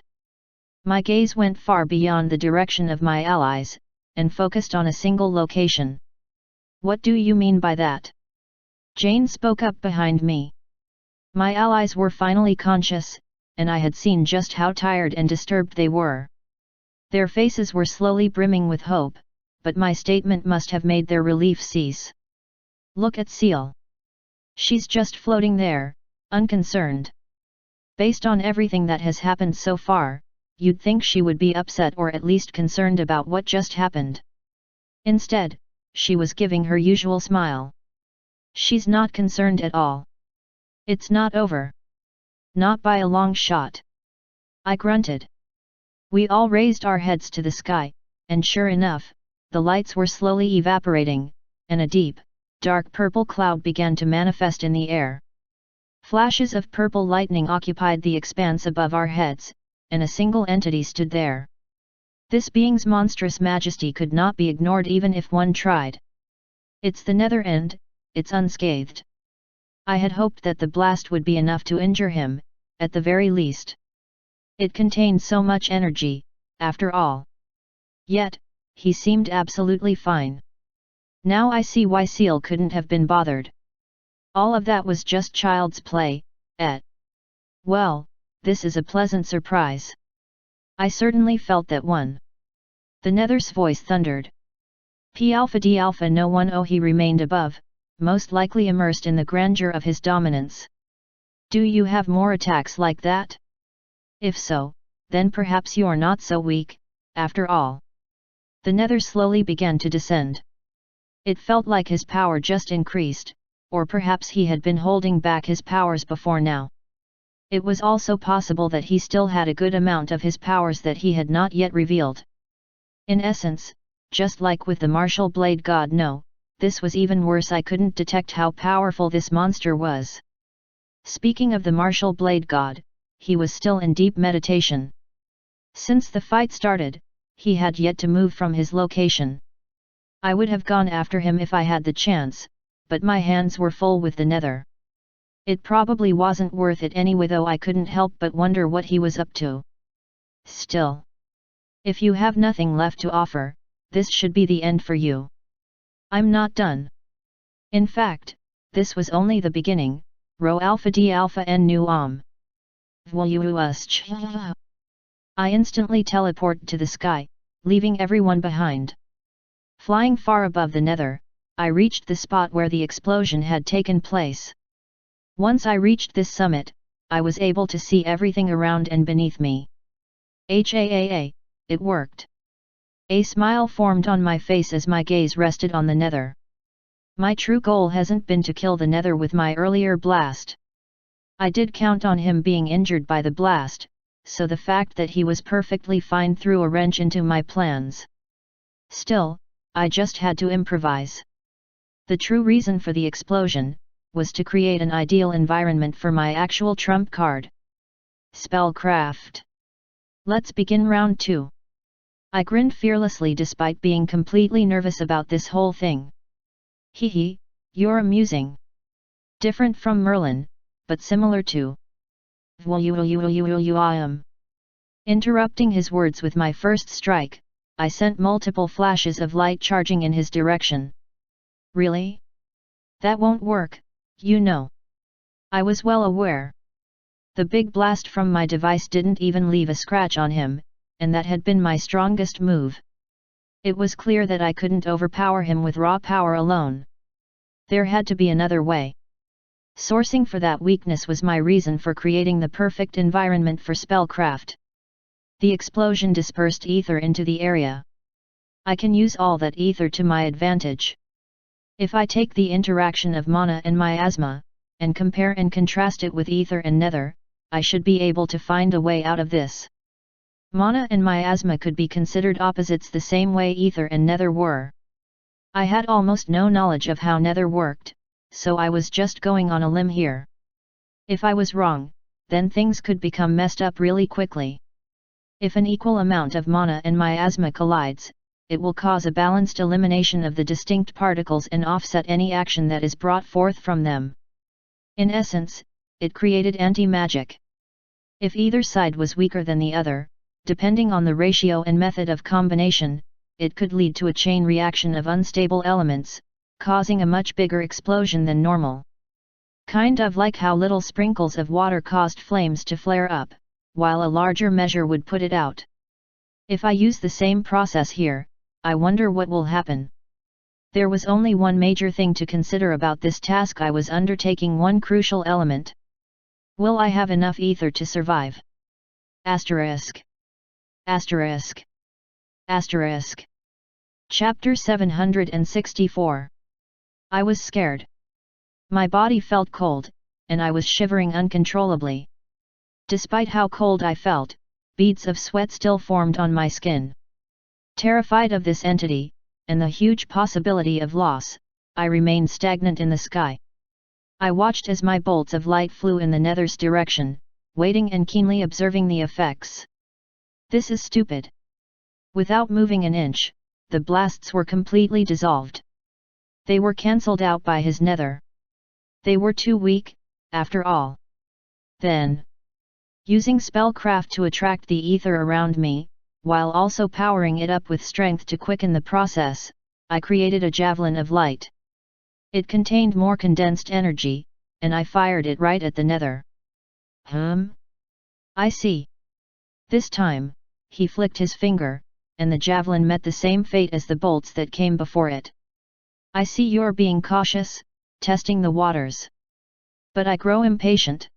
My gaze went far beyond the direction of my allies, and focused on a single location. What do you mean by that? Jane spoke up behind me. My allies were finally conscious, and I had seen just how tired and disturbed they were. Their faces were slowly brimming with hope, but my statement must have made their relief cease. Look at Seal. She's just floating there, unconcerned. Based on everything that has happened so far, you'd think she would be upset or at least concerned about what just happened. Instead, she was giving her usual smile. She's not concerned at all. It's not over. Not by a long shot. I grunted. We all raised our heads to the sky, and sure enough, the lights were slowly evaporating, and a deep, dark purple cloud began to manifest in the air. Flashes of purple lightning occupied the expanse above our heads, and a single entity stood there. This being's monstrous majesty could not be ignored even if one tried. It's the Nether and it's unscathed. I had hoped that the blast would be enough to injure him, at the very least. It contained so much energy, after all. Yet, he seemed absolutely fine. Now I see why Seal couldn't have been bothered. All of that was just child's play, Well, this is a pleasant surprise. I certainly felt that one. The Nether's voice thundered. P Alpha D Alpha no one. Oh, he remained above, most likely immersed in the grandeur of his dominance. Do you have more attacks like that? If so, then perhaps you're not so weak, after all. The Nether slowly began to descend. It felt like his power just increased, or perhaps he had been holding back his powers before now. It was also possible that he still had a good amount of his powers that he had not yet revealed. In essence, just like with the martial blade god, no, this was even worse. I couldn't detect how powerful this monster was. Speaking of the martial blade god, he was still in deep meditation. Since the fight started, he had yet to move from his location. I would have gone after him if I had the chance, but my hands were full with the Nether. It probably wasn't worth it anyway, though I couldn't help but wonder what he was up to. Still. If you have nothing left to offer, this should be the end for you. I'm not done. In fact, this was only the beginning. Rho Alpha D Alpha N Nu I instantly teleported to the sky, leaving everyone behind. Flying far above the Nether, I reached the spot where the explosion had taken place. Once I reached this summit, I was able to see everything around and beneath me. It worked. A smile formed on my face as my gaze rested on the Nether. My true goal hasn't been to kill the Nether with my earlier blast. I did count on him being injured by the blast, so the fact that he was perfectly fine threw a wrench into my plans. Still, I just had to improvise. The true reason for the explosion, was to create an ideal environment for my actual trump card. Spellcraft. Let's begin round 2. I grinned fearlessly despite being completely nervous about this whole thing. Hehe, you're amusing. Different from Merlin, but similar to. Interrupting his words with my first strike, I sent multiple flashes of light charging in his direction. Really? That won't work, you know. I was well aware. The big blast from my device didn't even leave a scratch on him, and that had been my strongest move. It was clear that I couldn't overpower him with raw power alone. There had to be another way. Sourcing for that weakness was my reason for creating the perfect environment for spellcraft. The explosion dispersed ether into the area. I can use all that ether to my advantage. If I take the interaction of mana and miasma, and compare and contrast it with ether and nether, I should be able to find a way out of this. Mana and miasma could be considered opposites the same way ether and nether were. I had almost no knowledge of how nether worked, so I was just going on a limb here. If I was wrong, then things could become messed up really quickly. If an equal amount of mana and miasma collides, it will cause a balanced elimination of the distinct particles and offset any action that is brought forth from them. In essence, it created anti-magic. If either side was weaker than the other, depending on the ratio and method of combination, it could lead to a chain reaction of unstable elements, causing a much bigger explosion than normal. Kind of like how little sprinkles of water caused flames to flare up, while a larger measure would put it out. If I use the same process here, I wonder what will happen. There was only one major thing to consider about this task I was undertaking, one crucial element. Will I have enough ether to survive? Asterisk. Asterisk. Asterisk. Chapter 764. I was scared. My body felt cold, and I was shivering uncontrollably. Despite how cold I felt, beads of sweat still formed on my skin. Terrified of this entity, and the huge possibility of loss, I remained stagnant in the sky. I watched as my bolts of light flew in the nether's direction, waiting and keenly observing the effects. This is stupid. Without moving an inch, the blasts were completely dissolved. They were cancelled out by his nether. They were too weak, after all. Then, using spellcraft to attract the ether around me, while also powering it up with strength to quicken the process, I created a javelin of light. It contained more condensed energy, and I fired it right at the nether. I see. This time, he flicked his finger, and the javelin met the same fate as the bolts that came before it. I see you're being cautious, testing the waters. But I grow impatient.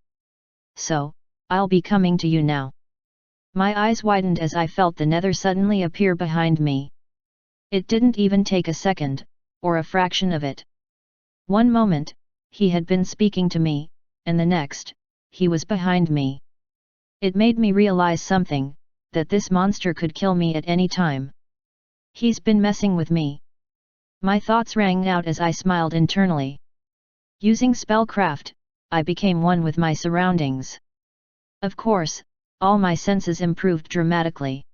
So, I'll be coming to you now. My eyes widened as I felt the nether suddenly appear behind me. It didn't even take a second, or a fraction of it. One moment, he had been speaking to me, and the next, he was behind me. It made me realize something, that this monster could kill me at any time. He's been messing with me. My thoughts rang out as I smiled internally. Using spellcraft, I became one with my surroundings. Of course, all my senses improved dramatically.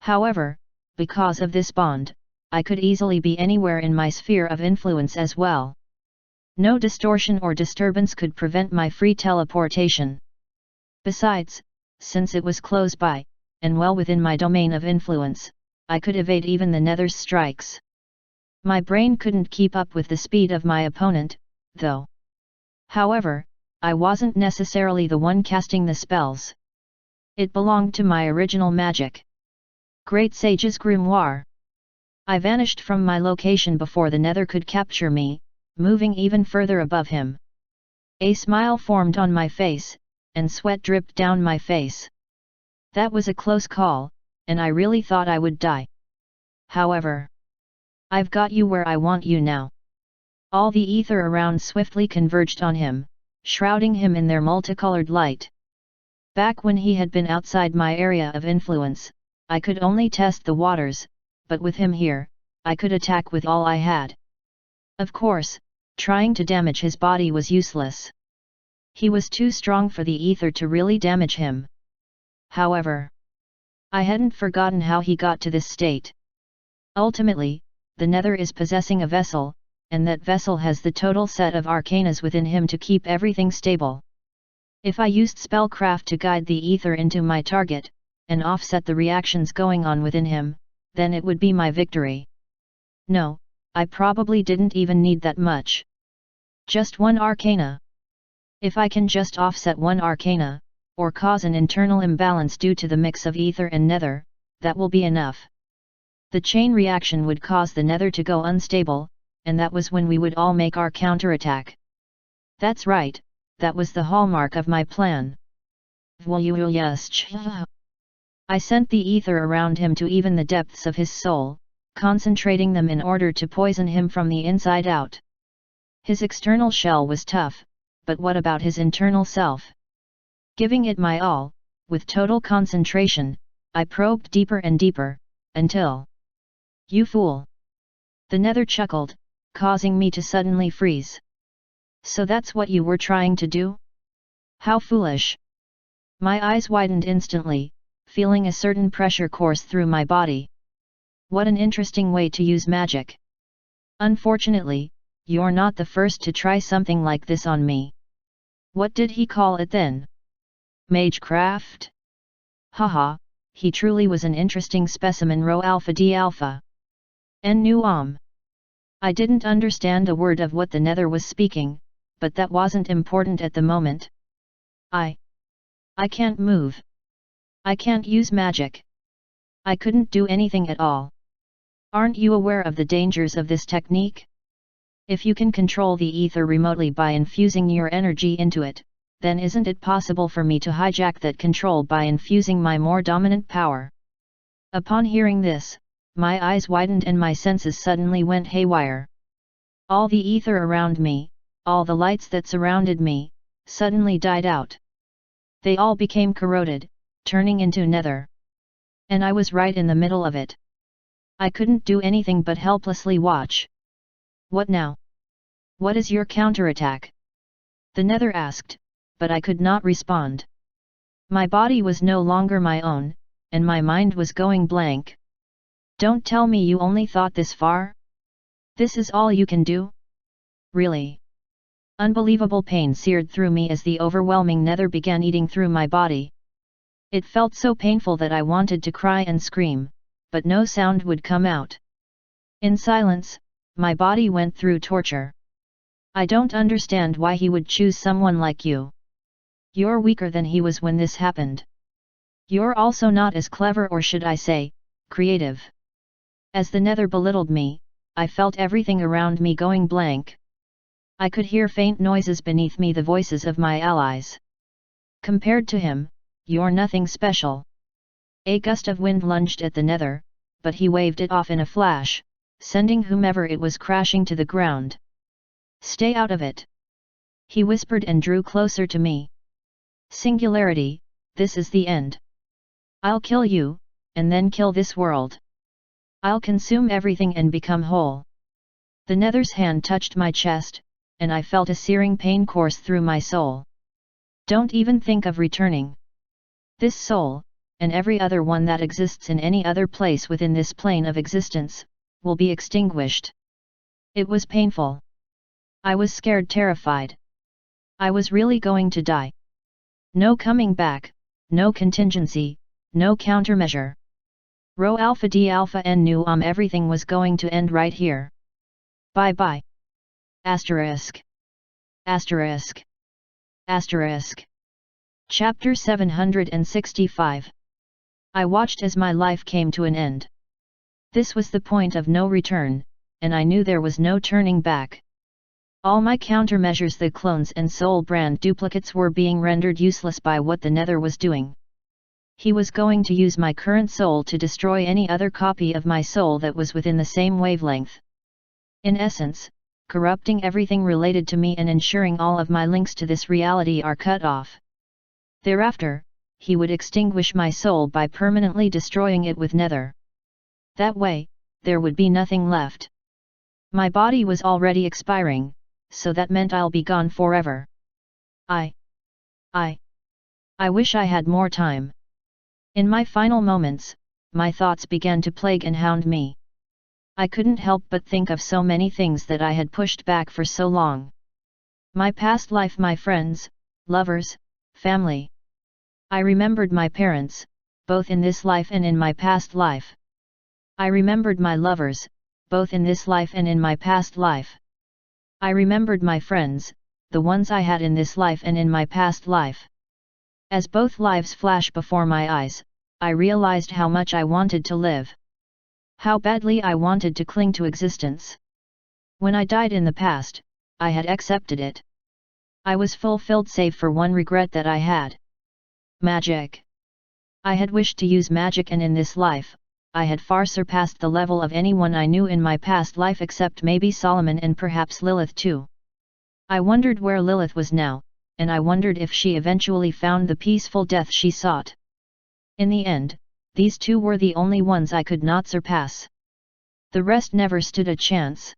However, because of this bond, I could easily be anywhere in my sphere of influence as well. No distortion or disturbance could prevent my free teleportation. Besides, since it was close by, and well within my domain of influence, I could evade even the nether's strikes. My brain couldn't keep up with the speed of my opponent, though. However, I wasn't necessarily the one casting the spells. It belonged to my original magic. Great Sage's Grimoire. I vanished from my location before the nether could capture me, moving even further above him. A smile formed on my face, and sweat dripped down my face. That was a close call, and I really thought I would die. However, I've got you where I want you now. All the ether around swiftly converged on him, shrouding him in their multicolored light. Back when he had been outside my area of influence, I could only test the waters, but with him here, I could attack with all I had. Of course, Trying to damage his body was useless. He was too strong for the ether to really damage him. However, I hadn't forgotten how he got to this state. Ultimately, the Nether is possessing a vessel, and that vessel has the total set of arcanas within him to keep everything stable. If I used spellcraft to guide the ether into my target, and offset the reactions going on within him, then it would be my victory. No, I probably didn't even need that much. Just one arcana. If I can just offset one arcana, or cause an internal imbalance due to the mix of ether and nether, that will be enough. The chain reaction would cause the nether to go unstable, and that was when we would all make our counterattack. That's right, that was the hallmark of my plan. I sent the ether around him to even the depths of his soul, concentrating them in order to poison him from the inside out. His external shell was tough, but what about his internal self? Giving it my all, with total concentration, I probed deeper and deeper, until... You fool! The nether chuckled, causing me to suddenly freeze. So that's what you were trying to do? How foolish! My eyes widened instantly, feeling a certain pressure course through my body. What an interesting way to use magic. Unfortunately, you're not the first to try something like this on me. What did he call it then? Magecraft? Haha, he truly was an interesting specimen. Rho alpha d alpha. En nu I didn't understand a word of what the nether was speaking, but that wasn't important at the moment. I can't move. I can't use magic. I couldn't do anything at all. Aren't you aware of the dangers of this technique? If you can control the ether remotely by infusing your energy into it, then isn't it possible for me to hijack that control by infusing my more dominant power? Upon hearing this, my eyes widened and my senses suddenly went haywire. All the ether around me, all the lights that surrounded me, suddenly died out. They all became corroded, turning into nether. And I was right in the middle of it. I couldn't do anything but helplessly watch. What now? What is your counterattack? The nether asked, but I could not respond. My body was no longer my own, and my mind was going blank. Don't tell me you only thought this far? This is all you can do? Really? Unbelievable pain seared through me as the overwhelming nether began eating through my body. It felt so painful that I wanted to cry and scream, but no sound would come out. In silence, my body went through torture. I don't understand why he would choose someone like you. You're weaker than he was when this happened. You're also not as clever, or should I say, creative. As the nether belittled me, I felt everything around me going blank. I could hear faint noises beneath me, the voices of my allies. Compared to him, you're nothing special. A gust of wind lunged at the nether, but he waved it off in a flash, sending whomever it was crashing to the ground. Stay out of it. He whispered and drew closer to me. Singularity, this is the end. I'll kill you, and then kill this world. I'll consume everything and become whole. The nether's hand touched my chest, and I felt a searing pain course through my soul. Don't even think of returning. This soul, and every other one that exists in any other place within this plane of existence, will be extinguished. It was painful. I was scared, terrified. I was really going to die. No coming back, no contingency, no countermeasure. Rho alpha d alpha n nu everything was going to end right here. Bye bye. Asterisk. Asterisk. Asterisk. Chapter 765. I watched as my life came to an end. This was the point of no return, and I knew there was no turning back. All my countermeasures, the clones and soul brand duplicates, were being rendered useless by what the nether was doing. He was going to use my current soul to destroy any other copy of my soul that was within the same wavelength. In essence, corrupting everything related to me and ensuring all of my links to this reality are cut off. Thereafter, he would extinguish my soul by permanently destroying it with nether. That way, there would be nothing left. My body was already expiring, so that meant I'll be gone forever. I wish I had more time. In my final moments, my thoughts began to plague and hound me. I couldn't help but think of so many things that I had pushed back for so long. My past life, my friends, lovers, family. I remembered my parents, both in this life and in my past life. I remembered my lovers, both in this life and in my past life. I remembered my friends, the ones I had in this life and in my past life. As both lives flashed before my eyes, I realized how much I wanted to live. How badly I wanted to cling to existence. When I died in the past, I had accepted it. I was fulfilled save for one regret that I had. Magic. I had wished to use magic, and in this life, I had far surpassed the level of anyone I knew in my past life except maybe Solomon and perhaps Lilith too. I wondered where Lilith was now, and I wondered if she eventually found the peaceful death she sought. In the end, these two were the only ones I could not surpass. The rest never stood a chance.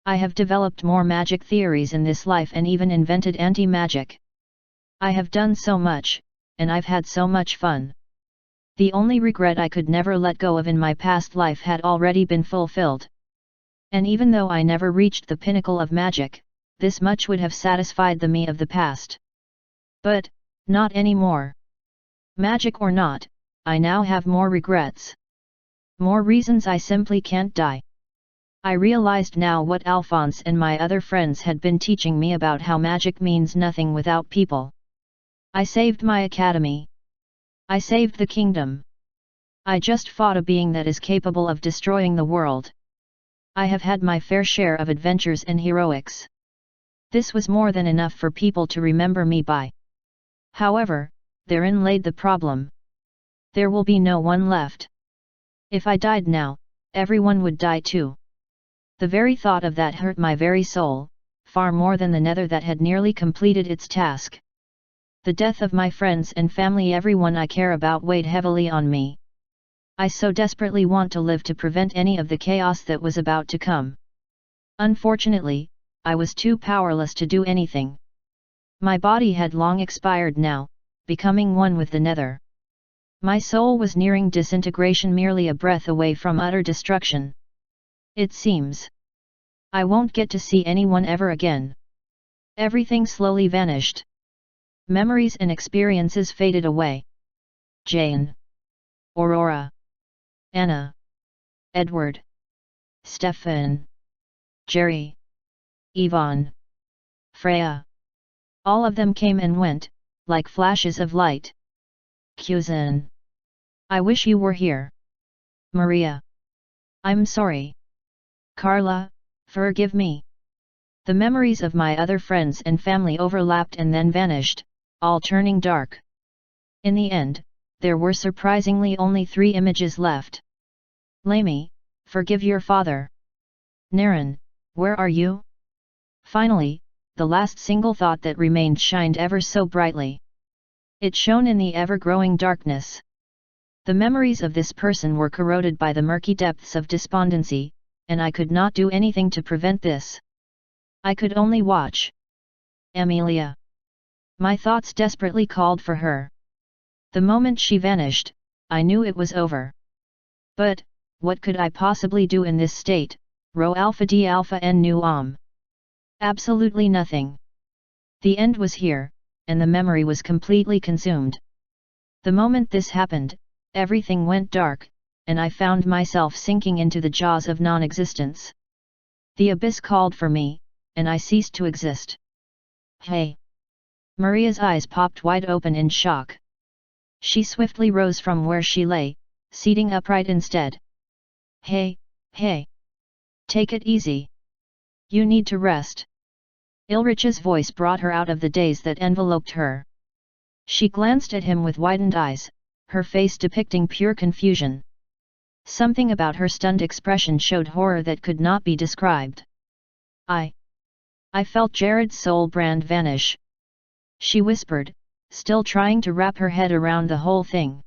I have developed more magic theories in this life and even invented anti-magic. I have done so much, and I've had so much fun. The only regret I could never let go of in my past life had already been fulfilled. And even though I never reached the pinnacle of magic, this much would have satisfied the me of the past. But, not anymore. Magic or not, I now have more regrets. More reasons I simply can't die. I realized now what Alphonse and my other friends had been teaching me about how magic means nothing without people. I saved my academy. I saved the kingdom. I just fought a being that is capable of destroying the world. I have had my fair share of adventures and heroics. This was more than enough for people to remember me by. However, therein laid the problem. There will be no one left. If I died now, everyone would die too. The very thought of that hurt my very soul, far more than the nether that had nearly completed its task. The death of my friends and family, everyone I care about, weighed heavily on me. I so desperately want to live to prevent any of the chaos that was about to come. Unfortunately, I was too powerless to do anything. My body had long expired now, becoming one with the nether. My soul was nearing disintegration, merely a breath away from utter destruction. It seems I won't get to see anyone ever again. Everything slowly vanished. Memories and experiences faded away. Jane, Aurora, Anna, Edward, Stefan, Jerry, Yvonne, Freya. All of them came and went, like flashes of light. Kuzan. I wish you were here. Maria. I'm sorry. Carla, forgive me. The memories of my other friends and family overlapped and then vanished, all turning dark. In the end, there were surprisingly only 3 images left. Lamy, forgive your father. Naren, where are you? Finally, the last single thought that remained shined ever so brightly. It shone in the ever-growing darkness. The memories of this person were corroded by the murky depths of despondency, and I could not do anything to prevent this. I could only watch. Amelia. My thoughts desperately called for her. The moment she vanished, I knew it was over. But, what could I possibly do in this state? Rho alpha d alpha n nu Absolutely nothing. The end was here, and the memory was completely consumed. The moment this happened, everything went dark, and I found myself sinking into the jaws of non-existence. The abyss called for me, and I ceased to exist. Hey! Maria's eyes popped wide open in shock. She swiftly rose from where she lay, seating upright instead. Hey! Take it easy. You need to rest. Ilrich's voice brought her out of the daze that enveloped her. She glanced at him with widened eyes, her face depicting pure confusion. Something about her stunned expression showed horror that could not be described. I felt Jared's soul brand vanish. She whispered, still trying to wrap her head around the whole thing.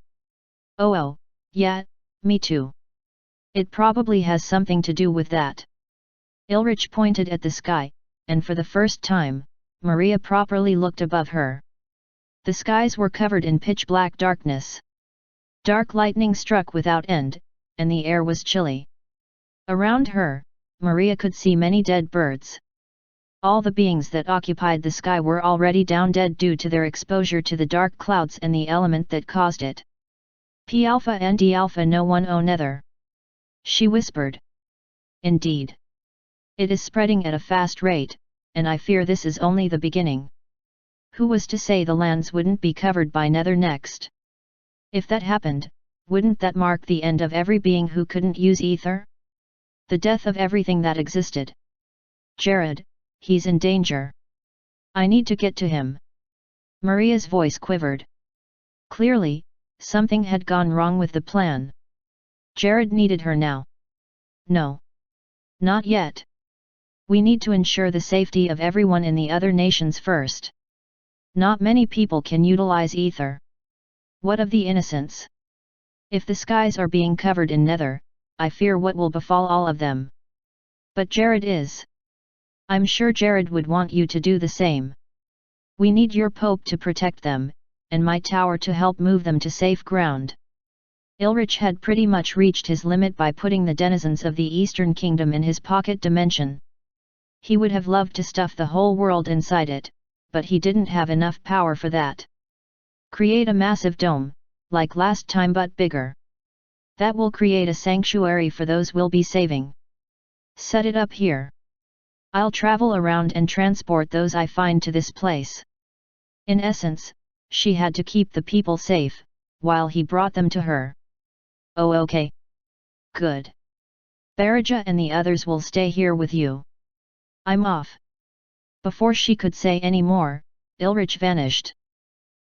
Oh, yeah, me too. It probably has something to do with that. Ilrich pointed at the sky, and for the first time, Maria properly looked above her. The skies were covered in pitch-black darkness. Dark lightning struck without end, and the air was chilly. Around her, Maria could see many dead birds. All the beings that occupied the sky were already down dead due to their exposure to the dark clouds and the element that caused it. P alpha and D alpha no one o nether. She whispered. Indeed. It is spreading at a fast rate, and I fear this is only the beginning. Who was to say the lands wouldn't be covered by nether next? If that happened, wouldn't that mark the end of every being who couldn't use ether? The death of everything that existed. Jared, he's in danger. I need to get to him. Maria's voice quivered. Clearly, something had gone wrong with the plan. Jared needed her now. No. Not yet. We need to ensure the safety of everyone in the other nations first. Not many people can utilize ether. What of the innocents? If the skies are being covered in nether, I fear what will befall all of them. But Jared is. I'm sure Jared would want you to do the same. We need your Pope to protect them, and my tower to help move them to safe ground. Ilrich had pretty much reached his limit by putting the denizens of the Eastern Kingdom in his pocket dimension. He would have loved to stuff the whole world inside it, but he didn't have enough power for that. Create a massive dome, like last time but bigger. That will create a sanctuary for those we'll be saving. Set it up here. I'll travel around and transport those I find to this place. In essence, she had to keep the people safe, while he brought them to her. Oh okay. Good. Barija and the others will stay here with you. I'm off. Before she could say any more, Ilrich vanished.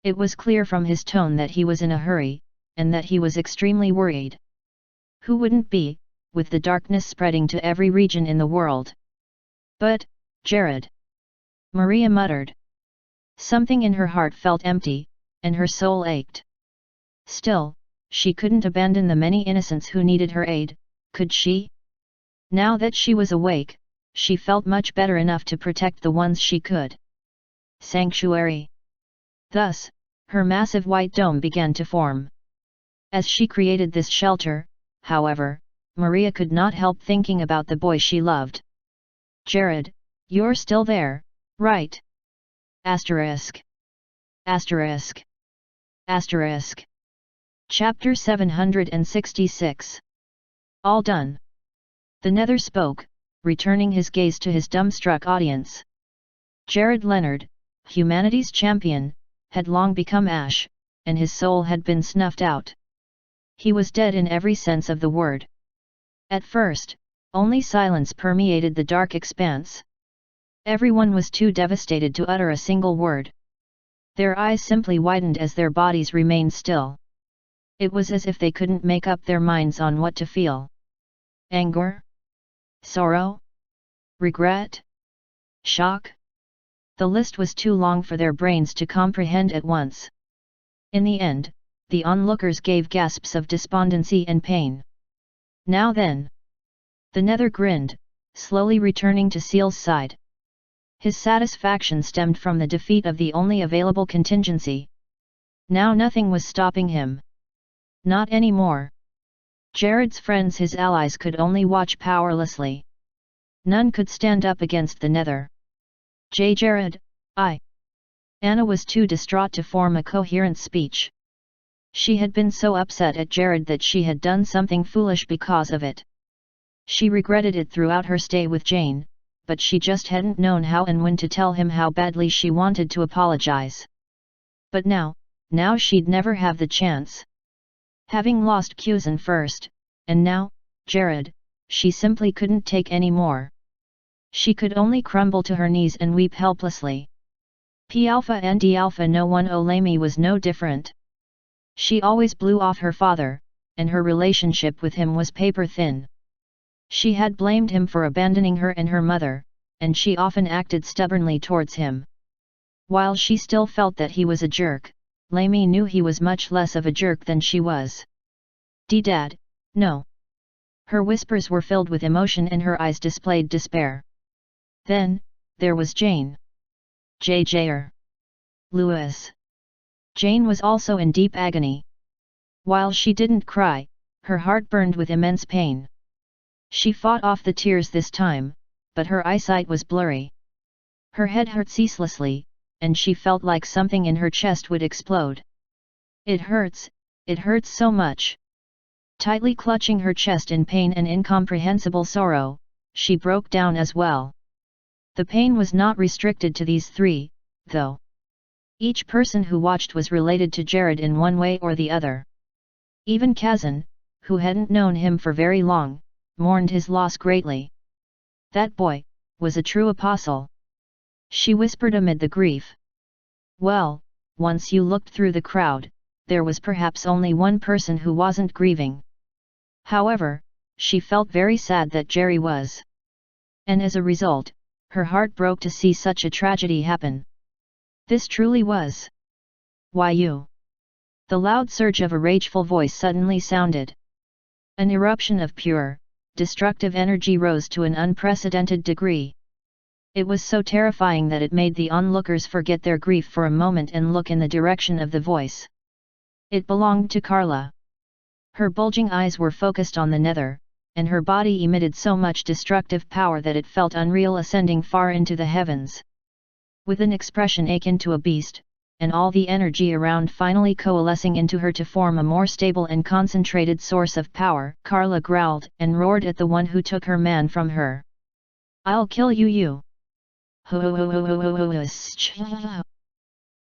It was clear from his tone that he was in a hurry, and that he was extremely worried. Who wouldn't be, with the darkness spreading to every region in the world? But, Jared. Maria muttered. Something in her heart felt empty, and her soul ached. Still, she couldn't abandon the many innocents who needed her aid, could she? Now that she was awake, she felt much better enough to protect the ones she could. Sanctuary. Thus, her massive white dome began to form. As she created this shelter, however, Maria could not help thinking about the boy she loved. Jared, you're still there, right? Asterisk. Asterisk. Asterisk. Chapter 766. All done. The Nether spoke, returning his gaze to his dumbstruck audience. Jared Leonard, humanity's champion, had long become ash, and his soul had been snuffed out. He was dead in every sense of the word. At first, only silence permeated the dark expanse. Everyone was too devastated to utter a single word. Their eyes simply widened as their bodies remained still. It was as if they couldn't make up their minds on what to feel. Anger? Sorrow? Regret? Shock? The list was too long for their brains to comprehend at once. In the end, the onlookers gave gasps of despondency and pain. Now then. The Nether grinned, slowly returning to Seal's side. His satisfaction stemmed from the defeat of the only available contingency. Now nothing was stopping him. Not anymore. Jared's friends, his allies, could only watch powerlessly. None could stand up against the Nether. Jared, I. Anna was too distraught to form a coherent speech. She had been so upset at Jared that she had done something foolish because of it. She regretted it throughout her stay with Jane, but she just hadn't known how and when to tell him how badly she wanted to apologize. But now she'd never have the chance. Having lost Kuzen first, and now, Jared, she simply couldn't take any more. She could only crumble to her knees and weep helplessly. P alpha and D alpha no one Olami was no different. She always blew off her father, and her relationship with him was paper thin. She had blamed him for abandoning her and her mother, and she often acted stubbornly towards him. While she still felt that he was a jerk, Lamy knew he was much less of a jerk than she was. Dad, no. Her whispers were filled with emotion and her eyes displayed despair. Then, there was Jane. J.J.R. Lewis. Jane was also in deep agony. While she didn't cry, her heart burned with immense pain. She fought off the tears this time, but her eyesight was blurry. Her head hurt ceaselessly, and she felt like something in her chest would explode. It hurts so much. Tightly clutching her chest in pain and incomprehensible sorrow, she broke down as well. The pain was not restricted to these three, though. Each person who watched was related to Jared in one way or the other. Even Kazan, who hadn't known him for very long, mourned his loss greatly. That boy was a true apostle. She whispered amid the grief. Well, once you looked through the crowd, there was perhaps only one person who wasn't grieving. However, she felt very sad that Jerry was. And as a result, her heart broke to see such a tragedy happen. This truly was. Why you? The loud surge of a rageful voice suddenly sounded. An eruption of pure, destructive energy rose to an unprecedented degree. It was so terrifying that it made the onlookers forget their grief for a moment and look in the direction of the voice. It belonged to Carla. Her bulging eyes were focused on the nether, and her body emitted so much destructive power that it felt unreal, ascending far into the heavens. With an expression akin to a beast, and all the energy around finally coalescing into her to form a more stable and concentrated source of power, Carla growled and roared at the one who took her man from her. "I'll kill you!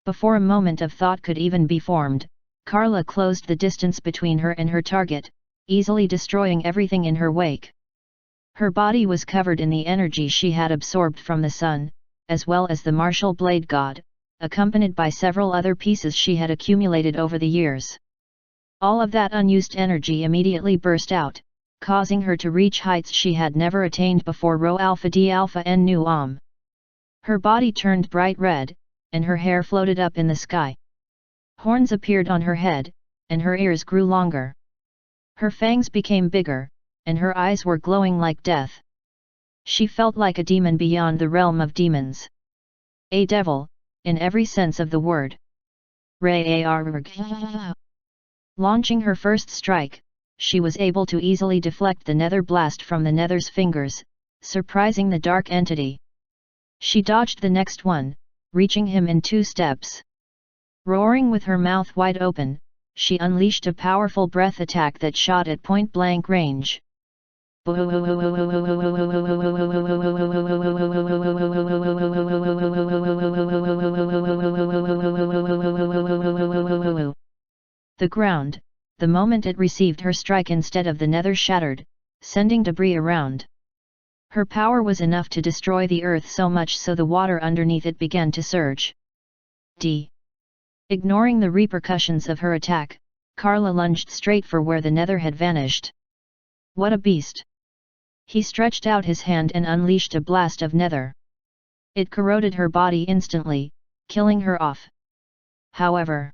Before a moment of thought could even be formed, Carla closed the distance between her and her target, easily destroying everything in her wake. Her body was covered in the energy she had absorbed from the sun, as well as the martial blade god, accompanied by several other pieces she had accumulated over the years. All of that unused energy immediately burst out, causing her to reach heights she had never attained before. Rho Alpha D Alpha N Nu Om. Her body turned bright red, and her hair floated up in the sky. Horns appeared on her head, and her ears grew longer. Her fangs became bigger, and her eyes were glowing like death. She felt like a demon beyond the realm of demons. A devil, in every sense of the word. Launching her first strike, she was able to easily deflect the nether blast from the nether's fingers, surprising the dark entity. She dodged the next one, reaching him in 2 steps. Roaring with her mouth wide open, she unleashed a powerful breath attack that shot at point-blank range. The ground, the moment it received her strike instead of the nether, shattered, sending debris around. Her power was enough to destroy the earth so much so the water underneath it began to surge. Ignoring the repercussions of her attack, Carla lunged straight for where the nether had vanished. What a beast! He stretched out his hand and unleashed a blast of nether. It corroded her body instantly, killing her off. However,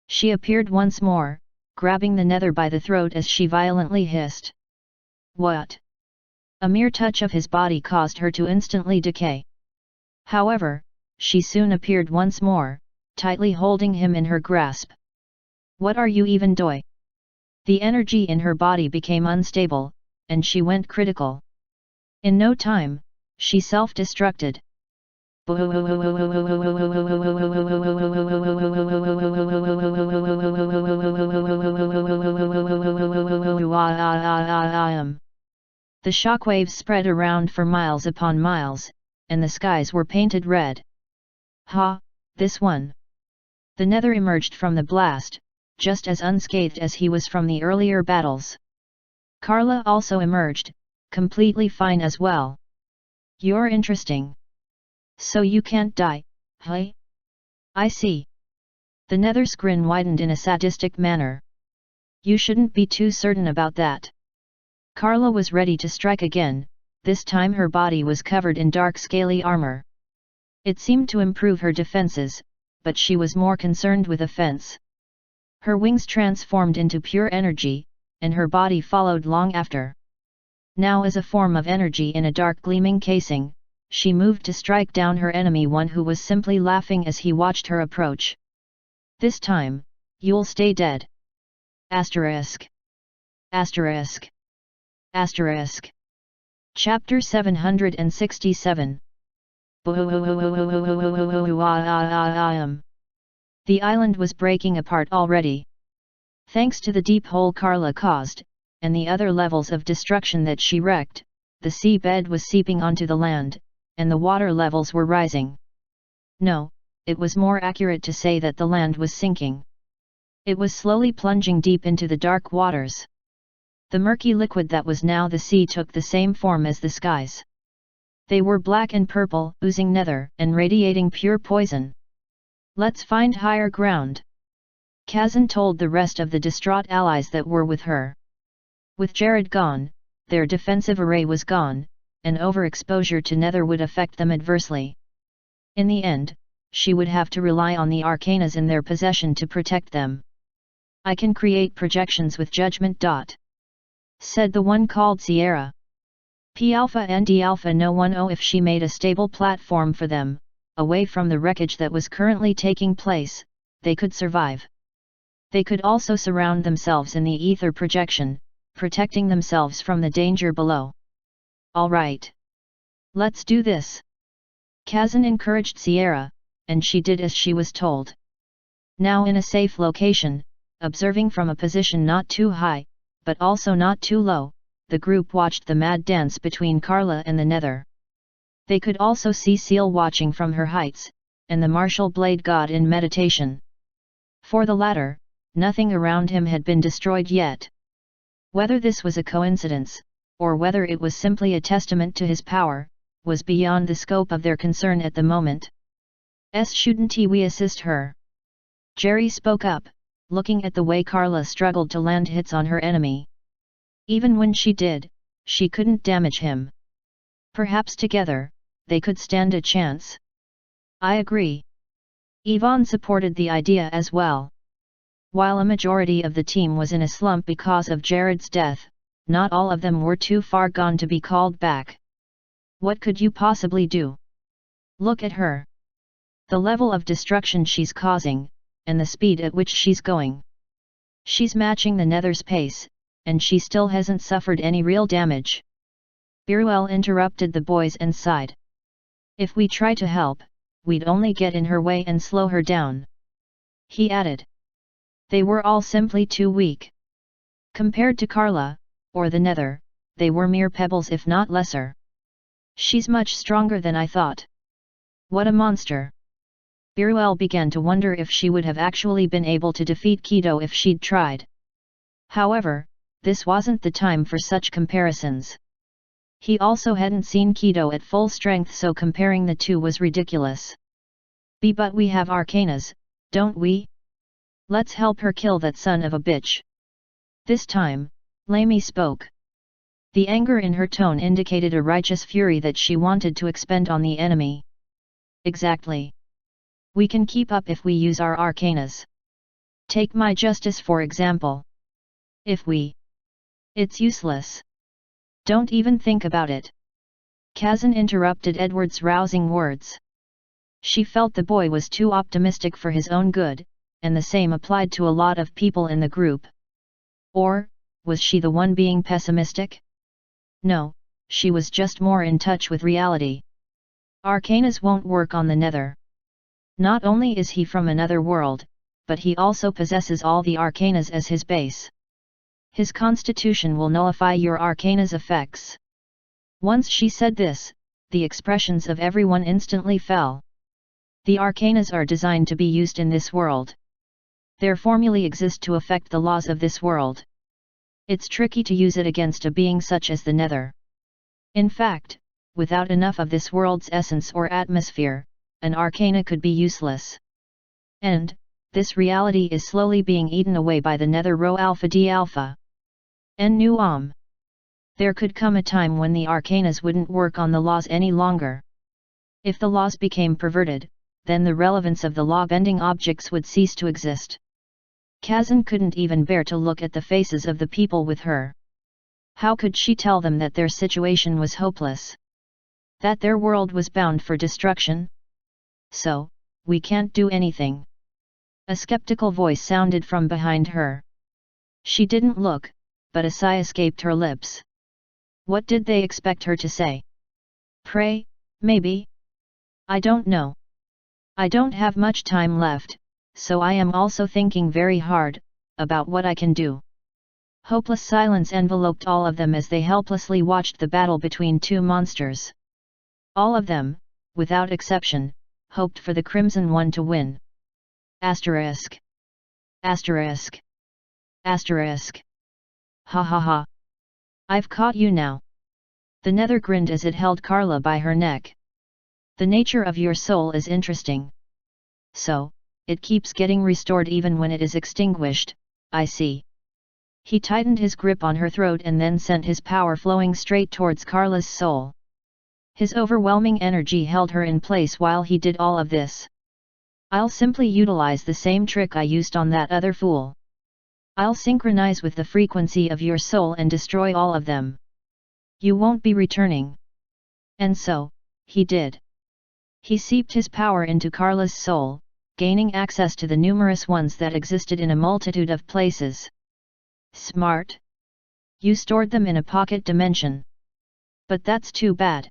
she appeared once more, grabbing the nether by the throat as she violently hissed. What? A mere touch of his body caused her to instantly decay. However, she soon appeared once more, tightly holding him in her grasp. What are you even doing? The energy in her body became unstable, and she went critical. In no time, she self-destructed. The shockwaves spread around for miles upon miles, and the skies were painted red. Ha, this one! The nether emerged from the blast, just as unscathed as he was from the earlier battles. Carla also emerged, completely fine as well. You're interesting. So you can't die, huh? I see. The nether's grin widened in a sadistic manner. You shouldn't be too certain about that. Carla was ready to strike again, this time her body was covered in dark scaly armor. It seemed to improve her defenses, but she was more concerned with offense. Her wings transformed into pure energy, and her body followed long after. Now as a form of energy in a dark gleaming casing, she moved to strike down her enemy, one who was simply laughing as he watched her approach. This time, you'll stay dead. Asterisk. Asterisk. Asterisk. Chapter 767. The island was breaking apart already. Thanks to the deep hole Carla caused, and the other levels of destruction that she wreaked, the seabed was seeping onto the land, and the water levels were rising. No, it was more accurate to say that the land was sinking. It was slowly plunging deep into the dark waters. The murky liquid that was now the sea took the same form as the skies. They were black and purple, oozing nether, and radiating pure poison. Let's find higher ground. Kazan told the rest of the distraught allies that were with her. With Jared gone, their defensive array was gone, and overexposure to nether would affect them adversely. In the end, she would have to rely on the arcanas in their possession to protect them. I can create projections with judgment. Said the one called Sierra. P-alpha and D-alpha no one if she made a stable platform for them, away from the wreckage that was currently taking place, they could survive. They could also surround themselves in the ether projection, protecting themselves from the danger below. All right. Let's do this. Kazan encouraged Sierra, and she did as she was told. Now in a safe location, observing from a position not too high, but also not too low, the group watched the mad dance between Carla and the nether. They could also see Seal watching from her heights, and the martial blade god in meditation. For the latter, nothing around him had been destroyed yet. Whether this was a coincidence, or whether it was simply a testament to his power, was beyond the scope of their concern at the moment. Shouldn't we assist her? Jerry spoke up, looking at the way Carla struggled to land hits on her enemy. Even when she did, she couldn't damage him. Perhaps together, they could stand a chance. I agree. Yvonne supported the idea as well. While a majority of the team was in a slump because of Jared's death, not all of them were too far gone to be called back. What could you possibly do? Look at her. The level of destruction she's causing, and the speed at which she's going. She's matching the nether's pace, and she still hasn't suffered any real damage. Biruel interrupted the boys and sighed. If we try to help, we'd only get in her way and slow her down. He added. They were all simply too weak. Compared to Carla, or the nether, they were mere pebbles if not lesser. She's much stronger than I thought. What a monster! Biruel began to wonder if she would have actually been able to defeat Kido if she'd tried. However, this wasn't the time for such comparisons. He also hadn't seen Kido at full strength, so comparing the two was ridiculous. But we have arcanas, don't we? Let's help her kill that son of a bitch. This time, Lamy spoke. The anger in her tone indicated a righteous fury that she wanted to expend on the enemy. Exactly. We can keep up if we use our arcanas. Take my justice for example. If we... It's useless. Don't even think about it. Kazan interrupted Edward's rousing words. She felt the boy was too optimistic for his own good, and the same applied to a lot of people in the group. Or, was she the one being pessimistic? No, she was just more in touch with reality. Arcanas won't work on the nether. Not only is he from another world, but he also possesses all the arcanas as his base. His constitution will nullify your arcana's effects. Once she said this, the expressions of everyone instantly fell. The arcanas are designed to be used in this world. Their formulae exist to affect the laws of this world. It's tricky to use it against a being such as the nether. In fact, without enough of this world's essence or atmosphere, an arcana could be useless. And, this reality is slowly being eaten away by the nether Rho Alpha D Alpha. There could come a time when the arcanas wouldn't work on the laws any longer. If the laws became perverted, then the relevance of the law-bending objects would cease to exist. Kazan couldn't even bear to look at the faces of the people with her. How could she tell them that their situation was hopeless? That their world was bound for destruction? So, we can't do anything. A skeptical voice sounded from behind her. She didn't look, but a sigh escaped her lips. What did they expect her to say? Pray, maybe? I don't know. I don't have much time left, so I am also thinking very hard about what I can do. Hopeless silence enveloped all of them as they helplessly watched the battle between two monsters. All of them, without exception, hoped for the Crimson One to win. Asterisk. Asterisk. Asterisk. Ha ha ha. I've caught you now. The Nether grinned as it held Carla by her neck. The nature of your soul is interesting. So, it keeps getting restored even when it is extinguished, I see. He tightened his grip on her throat and then sent his power flowing straight towards Carla's soul. His overwhelming energy held her in place while he did all of this. I'll simply utilize the same trick I used on that other fool. I'll synchronize with the frequency of your soul and destroy all of them. You won't be returning. And so, he did. He seeped his power into Carla's soul, gaining access to the numerous ones that existed in a multitude of places. Smart. You stored them in a pocket dimension. But that's too bad.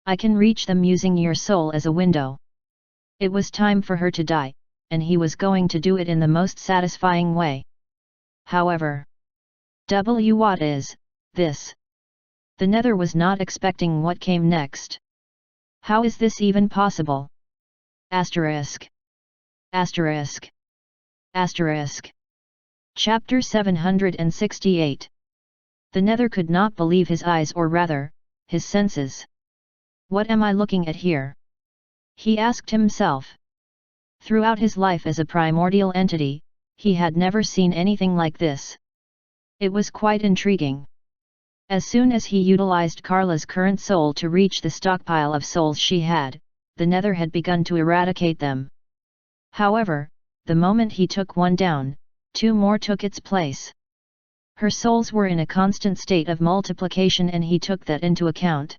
I can reach them using your soul as a window. It was time for her to die, and he was going to do it in the most satisfying way. However, what is this? The Nether was not expecting what came next. How is this even possible? Asterisk. Asterisk. Asterisk. Chapter 768. The Nether could not believe his eyes, or rather, his senses. What am I looking at here? He asked himself. Throughout his life as a primordial entity, he had never seen anything like this. It was quite intriguing. As soon as he utilized Carla's current soul to reach the stockpile of souls she had, the Nether had begun to eradicate them. However, the moment he took one down, two more took its place. Her souls were in a constant state of multiplication and he took that into account.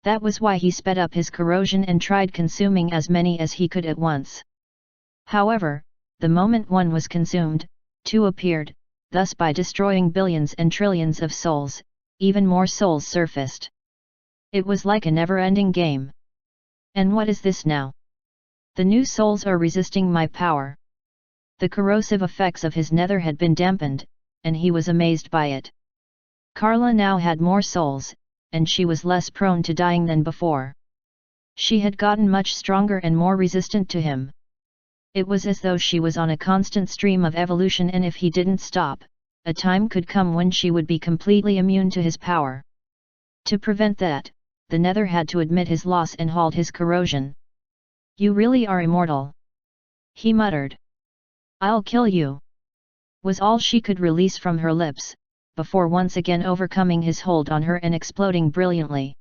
That was why he sped up his corrosion and tried consuming as many as he could at once. However, the moment one was consumed, two appeared, thus by destroying billions and trillions of souls, even more souls surfaced. It was like a never-ending game. And what is this now? The new souls are resisting my power. The corrosive effects of his Nether had been dampened, and he was amazed by it. Carla now had more souls, and she was less prone to dying than before. She had gotten much stronger and more resistant to him. It was as though she was on a constant stream of evolution, and if he didn't stop, a time could come when she would be completely immune to his power. To prevent that, the Nether had to admit his loss and halt his corrosion. You really are immortal, he muttered. I'll kill you, was all she could release from her lips, before once again overcoming his hold on her and exploding brilliantly.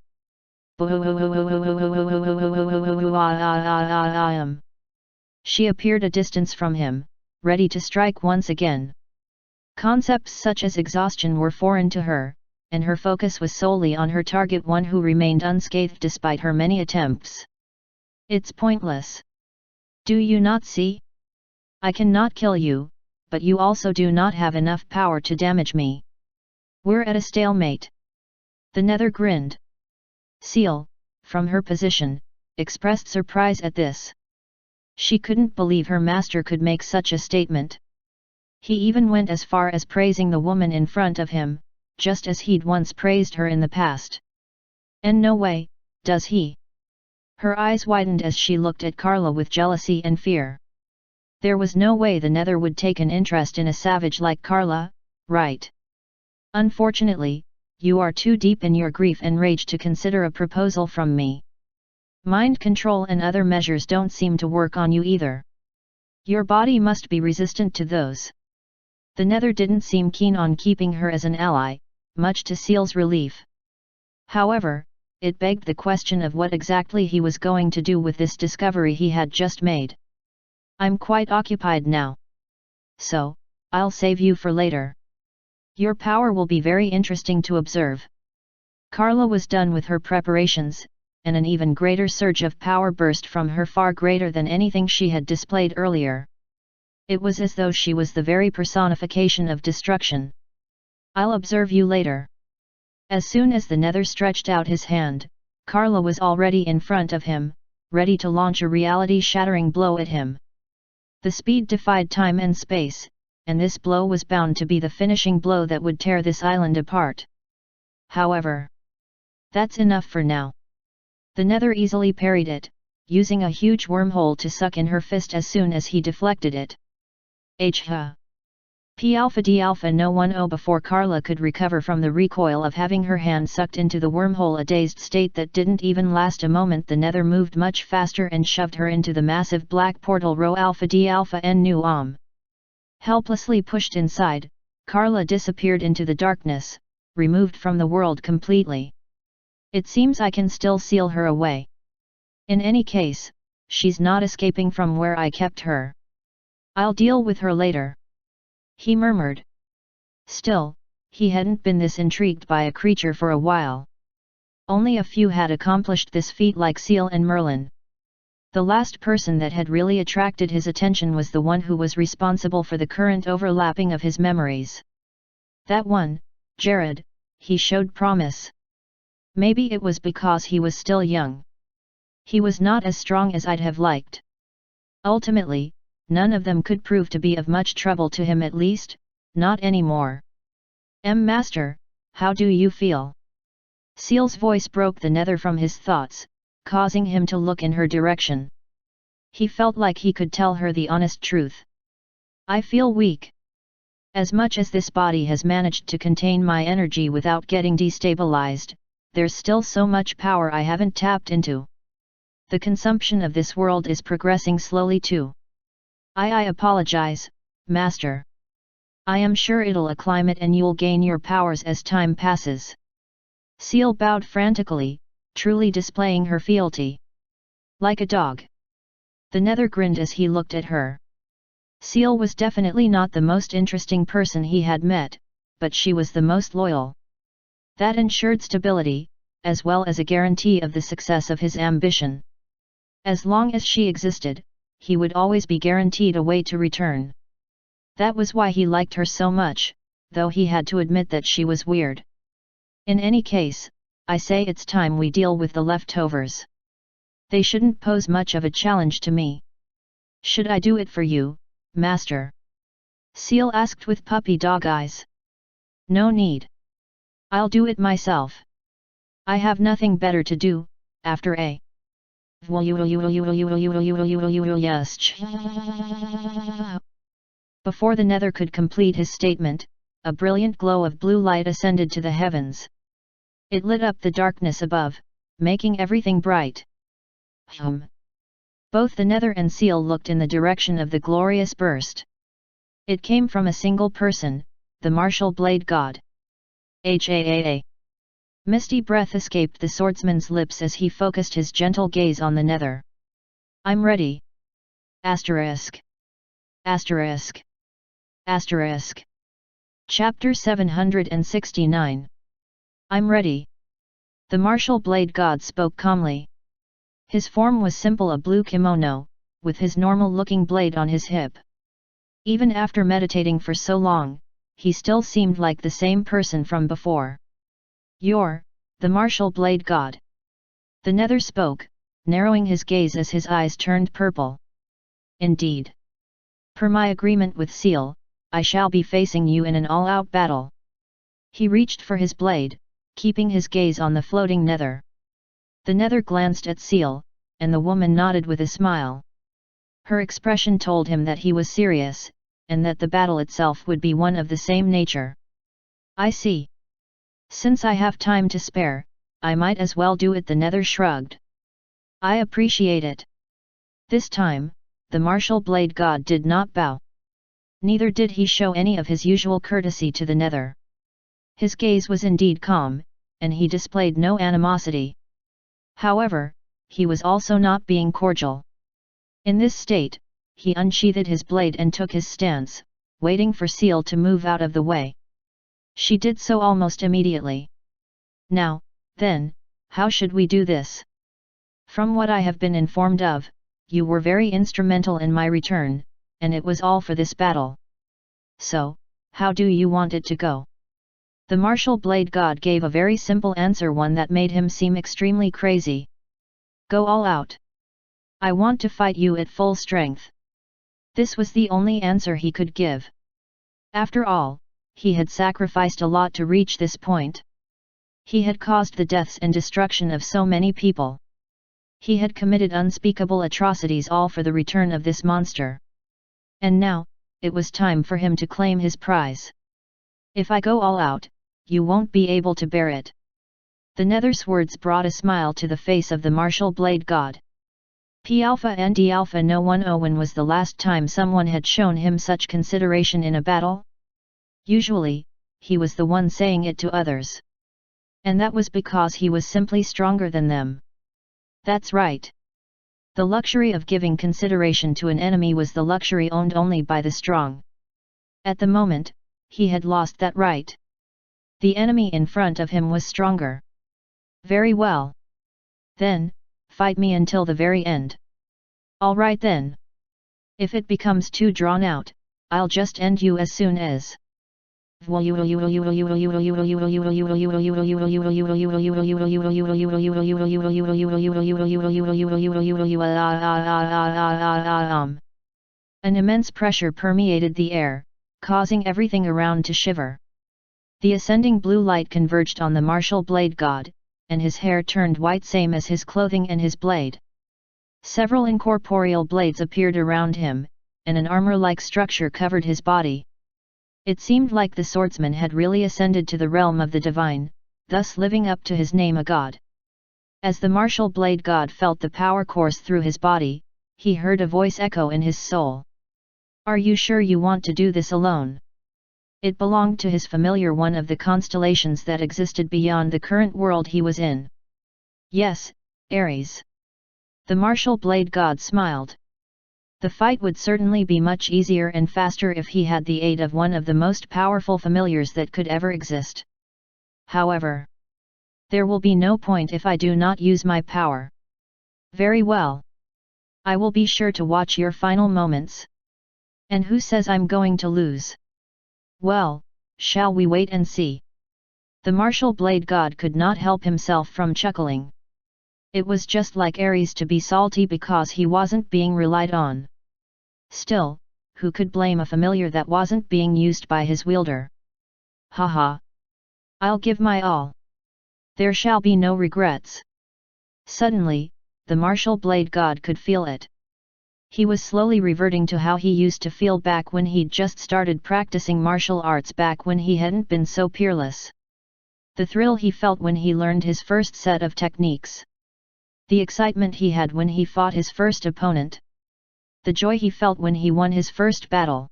She appeared a distance from him, ready to strike once again. Concepts such as exhaustion were foreign to her, and her focus was solely on her target, one who remained unscathed despite her many attempts. It's pointless. Do you not see? I cannot kill you, but you also do not have enough power to damage me. We're at a stalemate. The Nether grinned. Seal, from her position, expressed surprise at this. She couldn't believe her master could make such a statement. He even went as far as praising the woman in front of him, just as he'd once praised her in the past. And no way, does he? Her eyes widened as she looked at Carla with jealousy and fear. There was no way the Nether would take an interest in a savage like Carla, right? Unfortunately, you are too deep in your grief and rage to consider a proposal from me. Mind control and other measures don't seem to work on you either. Your body must be resistant to those. The Nether didn't seem keen on keeping her as an ally, much to Seal's relief. However, it begged the question of what exactly he was going to do with this discovery he had just made. I'm quite occupied now. So, I'll save you for later. Your power will be very interesting to observe. Carla was done with her preparations, and an even greater surge of power burst from her, far greater than anything she had displayed earlier. It was as though she was the very personification of destruction. I'll observe you later. As soon as the Nether stretched out his hand, Carla was already in front of him, ready to launch a reality-shattering blow at him. The speed defied time and space, and this blow was bound to be the finishing blow that would tear this island apart. However, that's enough for now. The Nether easily parried it, using a huge wormhole to suck in her fist as soon as he deflected it. P alpha D alpha no 10 before Carla could recover from the recoil of having her hand sucked into the wormhole, a dazed state that didn't even last a moment. The Nether moved much faster and shoved her into the massive black portal. Rho alpha D alpha N nu Helplessly pushed inside, Carla disappeared into the darkness, removed from the world completely. It seems I can still seal her away. In any case, she's not escaping from where I kept her. I'll deal with her later, he murmured. Still, he hadn't been this intrigued by a creature for a while. Only a few had accomplished this feat, like Seal and Merlin. The last person that had really attracted his attention was the one who was responsible for the current overlapping of his memories. That one, Jared, he showed promise. Maybe it was because he was still young. He was not as strong as I'd have liked. Ultimately, none of them could prove to be of much trouble to him, at least, not anymore. Master, how do you feel? Seal's voice broke the Nether from his thoughts, causing him to look in her direction. He felt like he could tell her the honest truth. I feel weak. As much as this body has managed to contain my energy without getting destabilized, there's still so much power I haven't tapped into. The consumption of this world is progressing slowly too. I apologize, Master. I am sure it'll acclimate and you'll gain your powers as time passes. Seal bowed frantically, truly displaying her fealty. Like a dog. The Nether grinned as he looked at her. Seal was definitely not the most interesting person he had met, but she was the most loyal. That ensured stability, as well as a guarantee of the success of his ambition. As long as she existed, he would always be guaranteed a way to return. That was why he liked her so much, though he had to admit that she was weird. In any case, I say it's time we deal with the leftovers. They shouldn't pose much of a challenge to me. Should I do it for you, Master? Seal asked with puppy dog eyes. No need. I'll do it myself. I have nothing better to do, after a Before the Nether could complete his statement, a brilliant glow of blue light ascended to the heavens. It lit up the darkness above, making everything bright. Both the Nether and Seal looked in the direction of the glorious burst. It came from a single person, the martial blade god. Misty breath escaped the swordsman's lips as he focused his gentle gaze on the Nether. I'm ready. Asterisk. Asterisk. Asterisk. Chapter 769. I'm ready. The martial blade god spoke calmly. His form was simple, a blue kimono, with his normal-looking blade on his hip. Even after meditating for so long, he still seemed like the same person from before. You're the martial blade god. The Nether spoke, narrowing his gaze as his eyes turned purple. Indeed. Per my agreement with Seal, I shall be facing you in an all-out battle. He reached for his blade, keeping his gaze on the floating Nether. The Nether glanced at Seal, and the woman nodded with a smile. Her expression told him that he was serious, and that the battle itself would be one of the same nature. I see. Since I have time to spare, I might as well do it. The Nether shrugged. I appreciate it. This time, the martial blade god did not bow. Neither did he show any of his usual courtesy to the Nether. His gaze was indeed calm, and he displayed no animosity. However, he was also not being cordial. In this state, he unsheathed his blade and took his stance, waiting for Seal to move out of the way. She did so almost immediately. Now, then, how should we do this? From what I have been informed of, you were very instrumental in my return, and it was all for this battle. So, how do you want it to go? The martial blade god gave a very simple answer, one that made him seem extremely crazy. Go all out. I want to fight you at full strength. This was the only answer he could give. After all, he had sacrificed a lot to reach this point. He had caused the deaths and destruction of so many people. He had committed unspeakable atrocities, all for the return of this monster. And now, it was time for him to claim his prize. If I go all out, you won't be able to bear it. The Nether's words brought a smile to the face of the martial blade god. P Alpha and D Alpha no one. When was the last time someone had shown him such consideration in a battle? Usually, he was the one saying it to others. And that was because he was simply stronger than them. That's right. The luxury of giving consideration to an enemy was the luxury owned only by the strong. At the moment, he had lost that right. The enemy in front of him was stronger. Very well. Then, fight me until the very end. All right then. If it becomes too drawn out, I'll just end you as soon as. An immense pressure permeated the air, causing everything around to shiver. The ascending blue light converged on the martial blade god, and his hair turned white, same as his clothing and his blade. Several incorporeal blades appeared around him, and an armor-like structure covered his body. It seemed like the swordsman had really ascended to the realm of the divine, thus living up to his name, a god. As the martial blade god felt the power course through his body, he heard a voice echo in his soul. Are you sure you want to do this alone? It belonged to his familiar one of the constellations that existed beyond the current world he was in. Yes, Ares. The martial blade god smiled. The fight would certainly be much easier and faster if he had the aid of one of the most powerful familiars that could ever exist. However, there will be no point if I do not use my power. Very well. I will be sure to watch your final moments. And who says I'm going to lose? Well, shall we wait and see? The martial blade god could not help himself from chuckling. It was just like Ares to be salty because he wasn't being relied on. Still, who could blame a familiar that wasn't being used by his wielder? Haha! I'll give my all. There shall be no regrets. Suddenly, the martial blade god could feel it. He was slowly reverting to how he used to feel back when he'd just started practicing martial arts, back when he hadn't been so peerless. The thrill he felt when he learned his first set of techniques. The excitement he had when he fought his first opponent. The joy he felt when he won his first battle.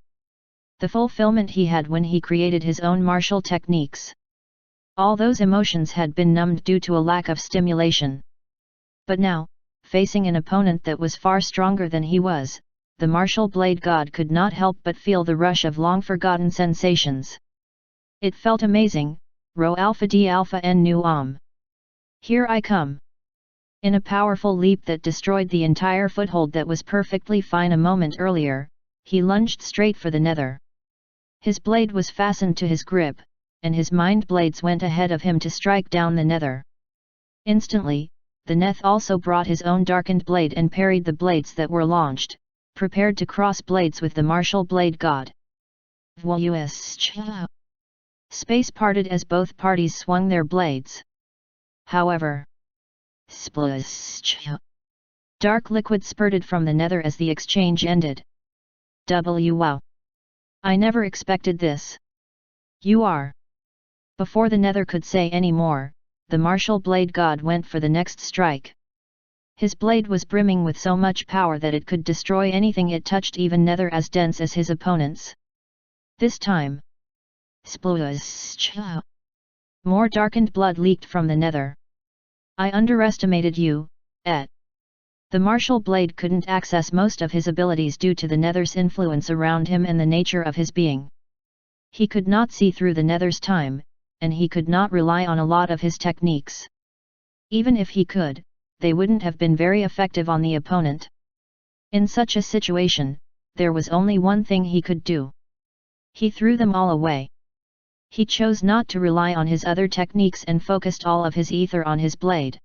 The fulfillment he had when he created his own martial techniques. All those emotions had been numbed due to a lack of stimulation. But now, facing an opponent that was far stronger than he was, the martial blade god could not help but feel the rush of long-forgotten sensations. It felt amazing. Rho Alpha D Alpha N Nu Om. Here I come. In a powerful leap that destroyed the entire foothold that was perfectly fine a moment earlier, he lunged straight for the nether. His blade was fastened to his grip, and his mind blades went ahead of him to strike down the nether. Instantly, the Neth also brought his own darkened blade and parried the blades that were launched, prepared to cross blades with the martial blade god. Space parted as both parties swung their blades. However, dark liquid spurted from the nether as the exchange ended. Wow! I never expected this. You are. Before the nether could say any more, the martial blade god went for the next strike. His blade was brimming with so much power that it could destroy anything it touched, even nether as dense as his opponent's. This time, more darkened blood leaked from the nether. I underestimated you, Et. The martial blade couldn't access most of his abilities due to the nether's influence around him and the nature of his being. He could not see through the nether's time, and he could not rely on a lot of his techniques. Even if he could, they wouldn't have been very effective on the opponent. In such a situation, there was only one thing he could do. He threw them all away. He chose not to rely on his other techniques and focused all of his ether on his blade.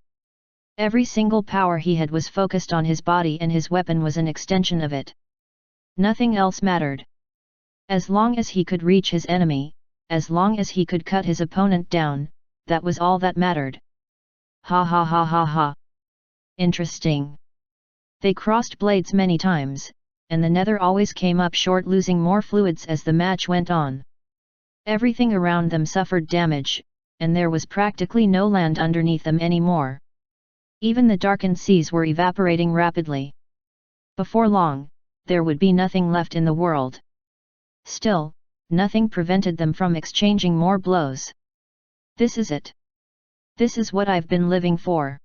Every single power he had was focused on his body, and his weapon was an extension of it. Nothing else mattered. As long as he could reach his enemy, as long as he could cut his opponent down, that was all that mattered. Ha ha ha ha ha. Interesting. They crossed blades many times, and the nether always came up short, losing more fluids as the match went on. Everything around them suffered damage, and there was practically no land underneath them anymore. Even the darkened seas were evaporating rapidly. Before long, there would be nothing left in the world. Still, nothing prevented them from exchanging more blows. This is it. This is what I've been living for.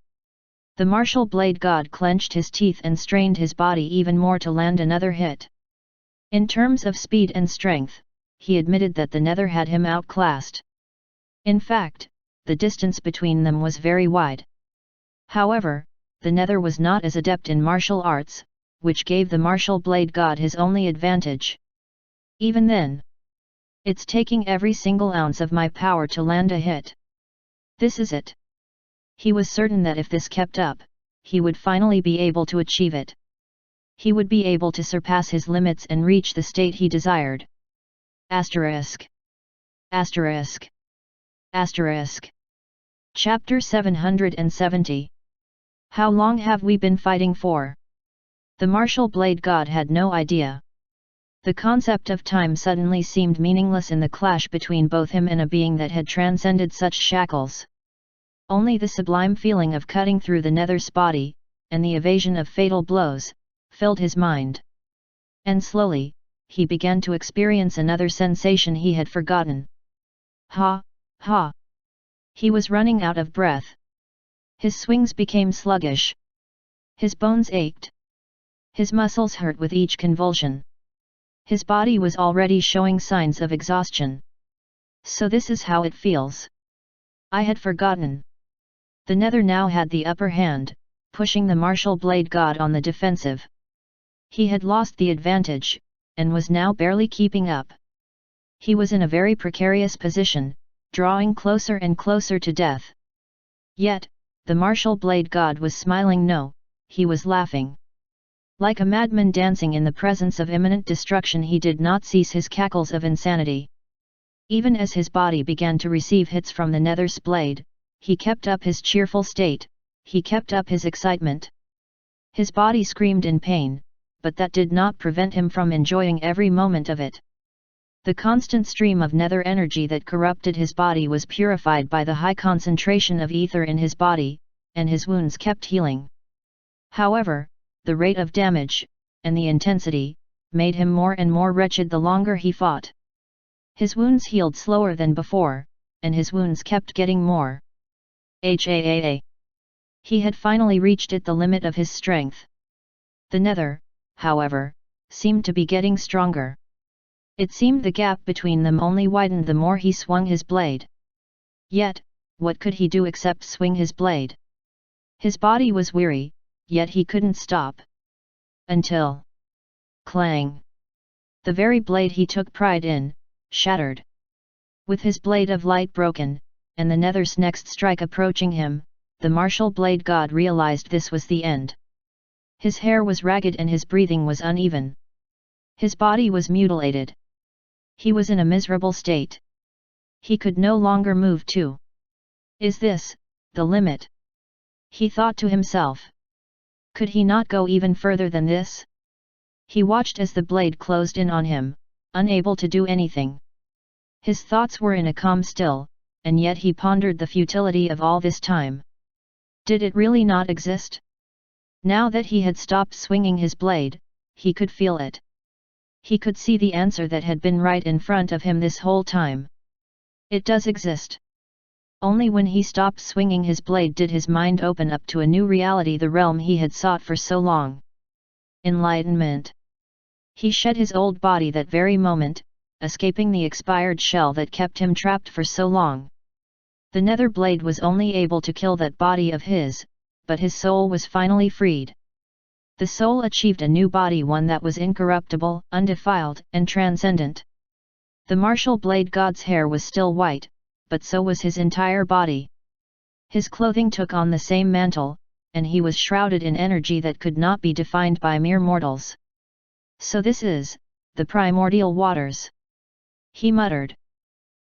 The martial blade god clenched his teeth and strained his body even more to land another hit. In terms of speed and strength, he admitted that the nether had him outclassed. In fact, the distance between them was very wide. However, the nether was not as adept in martial arts, which gave the martial blade god his only advantage. Even then, it's taking every single ounce of my power to land a hit. This is it. He was certain that if this kept up, he would finally be able to achieve it. He would be able to surpass his limits and reach the state he desired. Asterisk. Asterisk. Asterisk. Chapter 770. How long have we been fighting for? The martial blade god had no idea. The concept of time suddenly seemed meaningless in the clash between both him and a being that had transcended such shackles. Only the sublime feeling of cutting through the nether's body, and the evasion of fatal blows, filled his mind. And slowly, he began to experience another sensation he had forgotten. Ha, ha! He was running out of breath. His swings became sluggish. His bones ached. His muscles hurt with each convulsion. His body was already showing signs of exhaustion. So this is how it feels. I had forgotten. The nether now had the upper hand, pushing the martial blade god on the defensive. He had lost the advantage, and was now barely keeping up. He was in a very precarious position, drawing closer and closer to death. Yet, the martial blade god was smiling. No, he was laughing. Like a madman dancing in the presence of imminent destruction, he did not cease his cackles of insanity. Even as his body began to receive hits from the nether's blade, he kept up his cheerful state, he kept up his excitement. His body screamed in pain, but that did not prevent him from enjoying every moment of it. The constant stream of nether energy that corrupted his body was purified by the high concentration of ether in his body, and his wounds kept healing. However, the rate of damage, and the intensity, made him more and more wretched the longer he fought. His wounds healed slower than before, and his wounds kept getting more. He had finally reached the limit of his strength. The nether, however, seemed to be getting stronger. It seemed the gap between them only widened the more he swung his blade. Yet, what could he do except swing his blade? His body was weary, yet he couldn't stop. Until... clang! The very blade he took pride in, shattered. With his blade of light broken, and the nether's next strike approaching him, the martial blade god realized this was the end. His hair was ragged and his breathing was uneven. His body was mutilated. He was in a miserable state. He could no longer move too. Is this the limit? He thought to himself. Could he not go even further than this? He watched as the blade closed in on him, unable to do anything. His thoughts were in a calm still, and yet he pondered the futility of all this time. Did it really not exist? Now that he had stopped swinging his blade, he could feel it. He could see the answer that had been right in front of him this whole time. It does exist. Only when he stopped swinging his blade did his mind open up to a new reality, the realm he had sought for so long. Enlightenment. He shed his old body that very moment, escaping the expired shell that kept him trapped for so long. The nether blade was only able to kill that body of his, but his soul was finally freed. The soul achieved a new body, one that was incorruptible, undefiled, and transcendent. The martial blade god's hair was still white, but so was his entire body. His clothing took on the same mantle, and he was shrouded in energy that could not be defined by mere mortals. So this is the primordial waters, he muttered.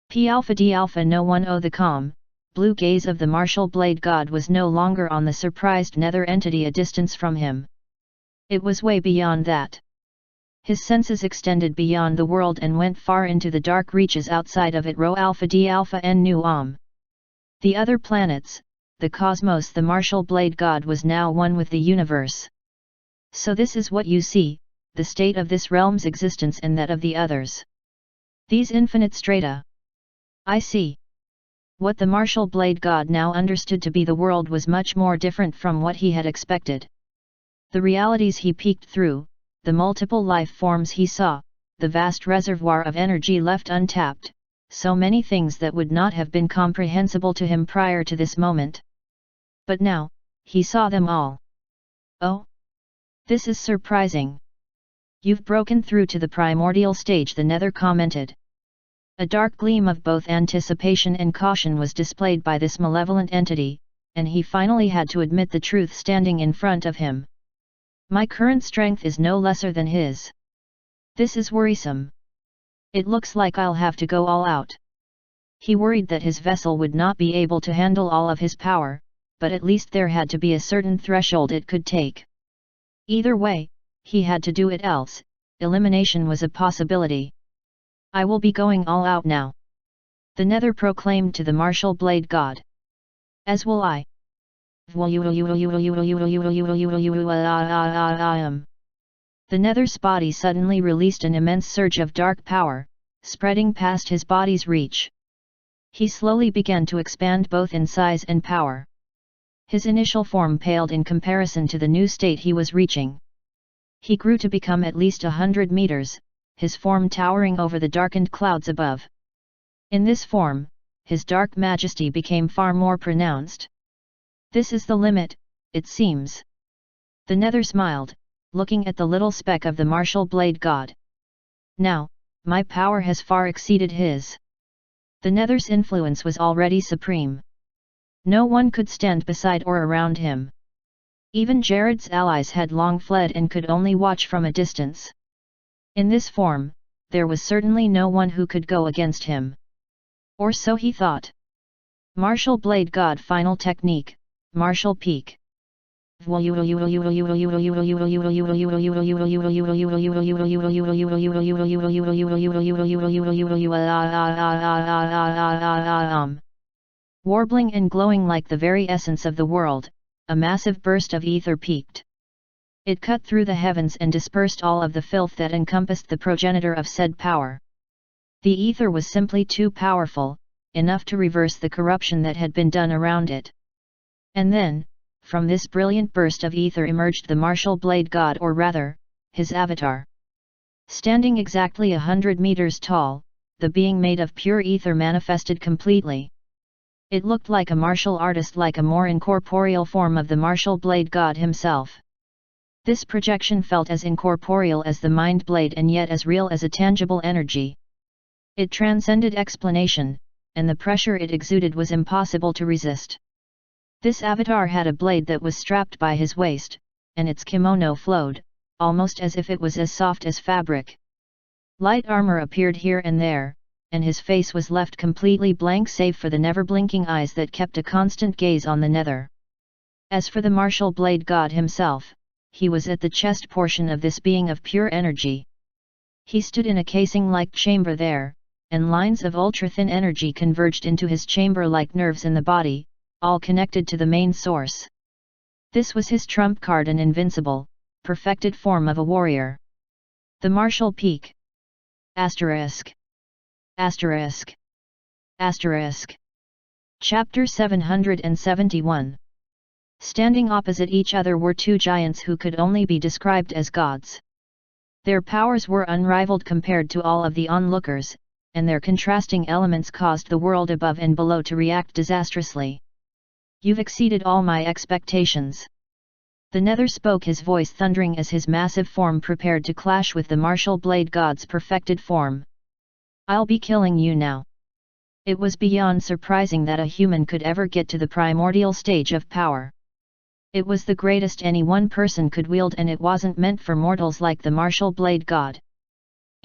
P alpha d alpha. No one. Oh, the calm, blue gaze of the martial blade god was no longer on the surprised nether entity a distance from him. It was way beyond that. His senses extended beyond the world and went far into the dark reaches outside of it. Rho alpha d alpha n nu The other planets, the cosmos. The martial blade god was now one with the universe. So this is what you see, the state of this realm's existence and that of the others. These infinite strata. I see. What the martial blade god now understood to be the world was much more different from what he had expected. The realities he peeked through, the multiple life forms he saw, the vast reservoir of energy left untapped, so many things that would not have been comprehensible to him prior to this moment. But now, he saw them all. Oh! This is surprising. You've broken through to the primordial stage, the nether commented. A dark gleam of both anticipation and caution was displayed by this malevolent entity, and he finally had to admit the truth standing in front of him. My current strength is no lesser than his. This is worrisome. It looks like I'll have to go all out. He worried that his vessel would not be able to handle all of his power, but at least there had to be a certain threshold it could take. Either way, he had to do it, else elimination was a possibility. I will be going all out now, the nether proclaimed to the martial blade god. As will I. The nether's body suddenly released an immense surge of dark power, spreading past his body's reach. He slowly began to expand both in size and power. His initial form paled in comparison to the new state he was reaching. He grew to become at least 100 meters, his form towering over the darkened clouds above. In this form, his dark majesty became far more pronounced. This is the limit, it seems. The nether smiled, looking at the little speck of the martial blade god. Now, my power has far exceeded his. The nether's influence was already supreme. No one could stand beside or around him. Even Jared's allies had long fled and could only watch from a distance. In this form, there was certainly no one who could go against him. Or so he thought. Martial blade god final technique, martial peak. Warbling and glowing like the very essence of the world, a massive burst of ether peaked. It cut through the heavens and dispersed all of the filth that encompassed the progenitor of said power. The ether was simply too powerful, enough to reverse the corruption that had been done around it. And then, from this brilliant burst of ether emerged the martial blade god, or rather, his avatar. Standing exactly 100 meters tall, the being made of pure ether manifested completely. It looked like a martial artist, like a more incorporeal form of the martial blade god himself. This projection felt as incorporeal as the mind blade and yet as real as a tangible energy. It transcended explanation, and the pressure it exuded was impossible to resist. This avatar had a blade that was strapped by his waist, and its kimono flowed, almost as if it was as soft as fabric. Light armor appeared here and there, and his face was left completely blank save for the never-blinking eyes that kept a constant gaze on the nether. As for the martial blade god himself, he was at the chest portion of this being of pure energy. He stood in a casing-like chamber there, and lines of ultra-thin energy converged into his chamber like nerves in the body, all connected to the main source. This was his trump card, an invincible, perfected form of a warrior. The martial peak. Asterisk. Asterisk. Asterisk. Chapter 771. Standing opposite each other were two giants who could only be described as gods. Their powers were unrivaled compared to all of the onlookers, and their contrasting elements caused the world above and below to react disastrously. You've exceeded all my expectations. The Nether spoke, his voice thundering as his massive form prepared to clash with the martial blade god's perfected form. I'll be killing you now. It was beyond surprising that a human could ever get to the primordial stage of power. It was the greatest any one person could wield, and it wasn't meant for mortals like the martial blade god.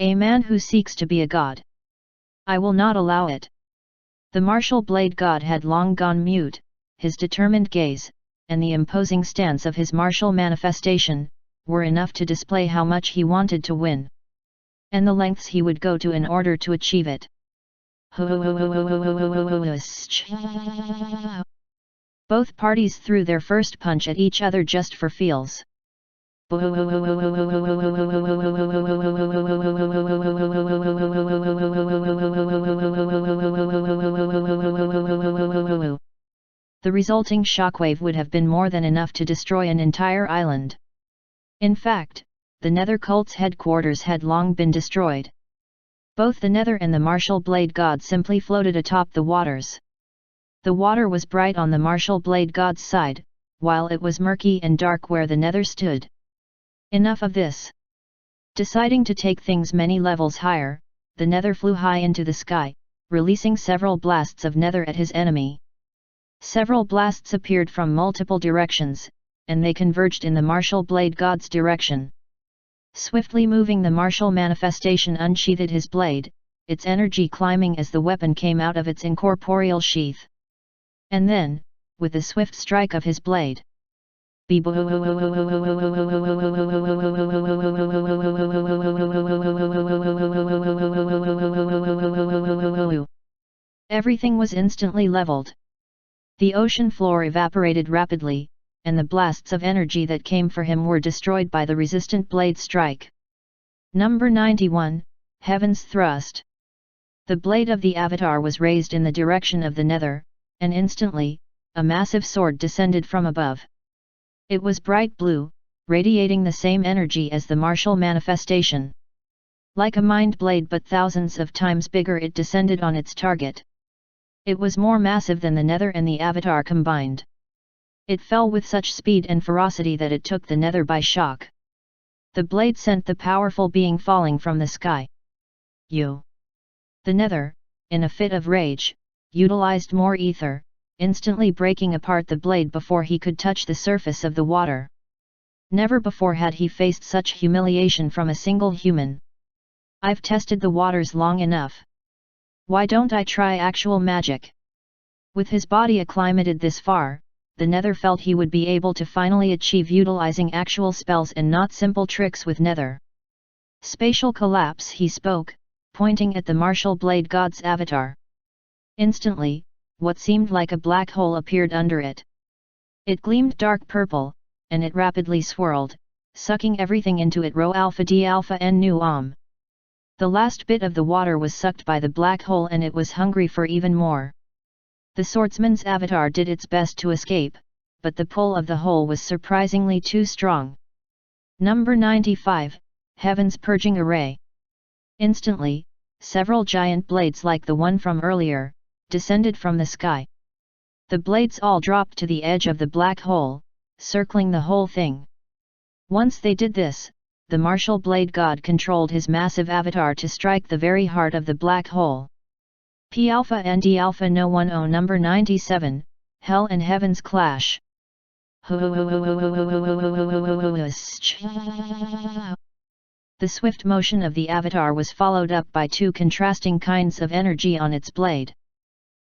A man who seeks to be a god. I will not allow it. The martial blade god had long gone mute, his determined gaze, and the imposing stance of his martial manifestation, were enough to display how much he wanted to win. And the lengths he would go to in order to achieve it. Both parties threw their first punch at each other just for feels. The resulting shockwave would have been more than enough to destroy an entire island. In fact, the Nether cult's headquarters had long been destroyed. Both the Nether and the martial blade god simply floated atop the waters. The water was bright on the martial blade god's side, while it was murky and dark where the Nether stood. Enough of this. Deciding to take things many levels higher, the Nether flew high into the sky, releasing several blasts of Nether at his enemy. Several blasts appeared from multiple directions, and they converged in the martial blade god's direction. Swiftly moving, the martial manifestation unsheathed his blade, its energy climbing as the weapon came out of its incorporeal sheath. And then, with the swift strike of his blade, everything was instantly leveled. The ocean floor evaporated rapidly, and the blasts of energy that came for him were destroyed by the resistant blade strike. Number 91, Heaven's Thrust. The blade of the Avatar was raised in the direction of the Nether, and instantly, a massive sword descended from above. It was bright blue, radiating the same energy as the martial manifestation. Like a mind blade but thousands of times bigger, it descended on its target. It was more massive than the Nether and the Avatar combined. It fell with such speed and ferocity that it took the Nether by shock. The blade sent the powerful being falling from the sky. The Nether, in a fit of rage, utilized more ether, instantly breaking apart the blade before he could touch the surface of the water. Never before had he faced such humiliation from a single human. I've tested the waters long enough. Why don't I try actual magic? With his body acclimated this far, the Nether felt he would be able to finally achieve utilizing actual spells and not simple tricks with Nether. Spatial collapse, he spoke, pointing at the martial blade god's avatar. Instantly, what seemed like a black hole appeared under it. It gleamed dark purple, and it rapidly swirled, sucking everything into it. Rho alpha d alpha n nu om. The last bit of the water was sucked by the black hole, and it was hungry for even more. The swordsman's avatar did its best to escape, but the pull of the hole was surprisingly too strong. Number 95, Heaven's Purging Array. Instantly, several giant blades like the one from earlier, descended from the sky. The blades all dropped to the edge of the black hole, circling the whole thing. Once they did this, the martial blade god controlled his massive avatar to strike the very heart of the black hole. P alpha and D alpha no 10. Number 97, Hell and Heaven's Clash. The swift motion of the avatar was followed up by two contrasting kinds of energy on its blade.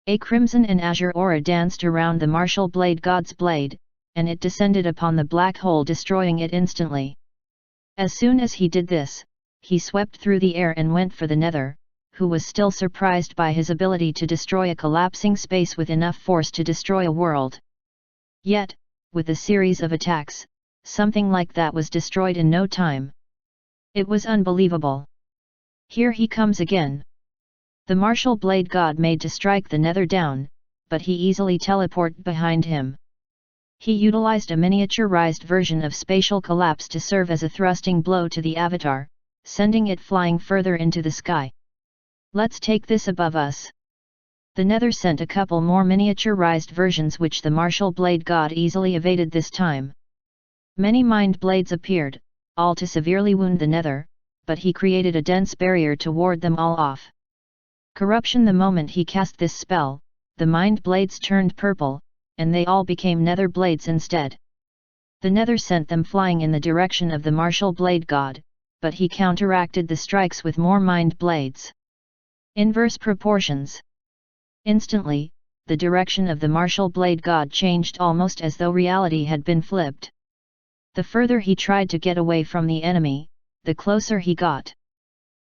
A crimson and azure aura danced around the martial blade god's blade, and it descended upon the black hole, destroying it instantly. As soon as he did this, he swept through the air and went for the Nether, who was still surprised by his ability to destroy a collapsing space with enough force to destroy a world. Yet, with a series of attacks, something like that was destroyed in no time. It was unbelievable. Here he comes again. The martial blade god made to strike the Nether down, but he easily teleported behind him. He utilized a miniaturized version of spatial collapse to serve as a thrusting blow to the avatar, sending it flying further into the sky. Let's take this above us. The Nether sent a couple more miniaturized versions which the martial blade god easily evaded this time. Many mind blades appeared, all to severely wound the Nether, but he created a dense barrier to ward them all off. Corruption. The moment he cast this spell, the mind blades turned purple, and they all became nether blades instead. The Nether sent them flying in the direction of the martial blade god, but he counteracted the strikes with more mind blades. Inverse proportions. Instantly, the direction of the martial blade god changed almost as though reality had been flipped. The further he tried to get away from the enemy, the closer he got.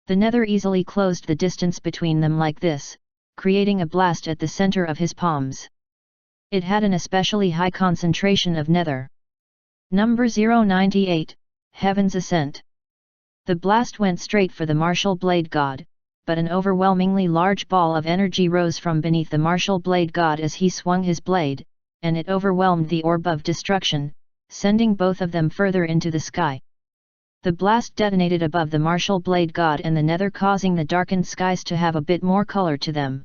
The Nether easily closed the distance between them like this, creating a blast at the center of his palms. It had an especially high concentration of Nether. Number 098, Heaven's Ascent. The blast went straight for the martial blade god, but an overwhelmingly large ball of energy rose from beneath the martial blade god as he swung his blade, and it overwhelmed the orb of destruction, sending both of them further into the sky. The blast detonated above the martial blade god and the Nether, causing the darkened skies to have a bit more color to them.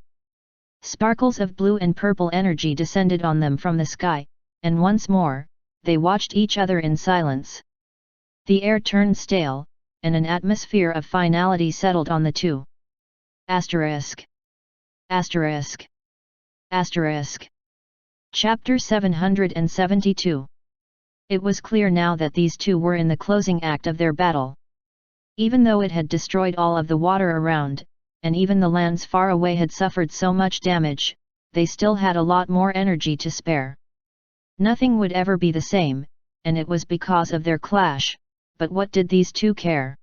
Sparkles of blue and purple energy descended on them from the sky, and once more, they watched each other in silence. The air turned stale, and an atmosphere of finality settled on the two. Asterisk. Asterisk. Asterisk. Chapter 772. It was clear now that these two were in the closing act of their battle. Even though it had destroyed all of the water around, and even the lands far away had suffered so much damage, they still had a lot more energy to spare. Nothing would ever be the same, and it was because of their clash, but what did these two care?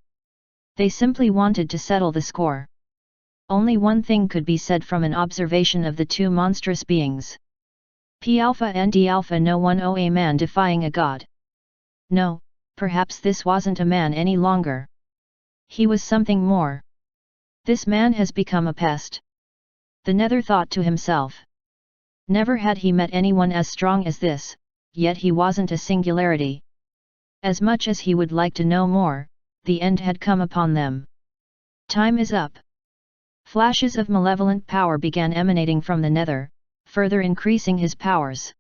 They simply wanted to settle the score. Only one thing could be said from an observation of the two monstrous beings. P alpha and D alpha. No one. Oh, a man defying a god. No, perhaps this wasn't a man any longer. He was something more. This man has become a pest. The Nether thought to himself. Never had he met anyone as strong as this, yet he wasn't a singularity. As much as he would like to know more, the end had come upon them. Time is up. Flashes of malevolent power began emanating from the Nether, further increasing his powers.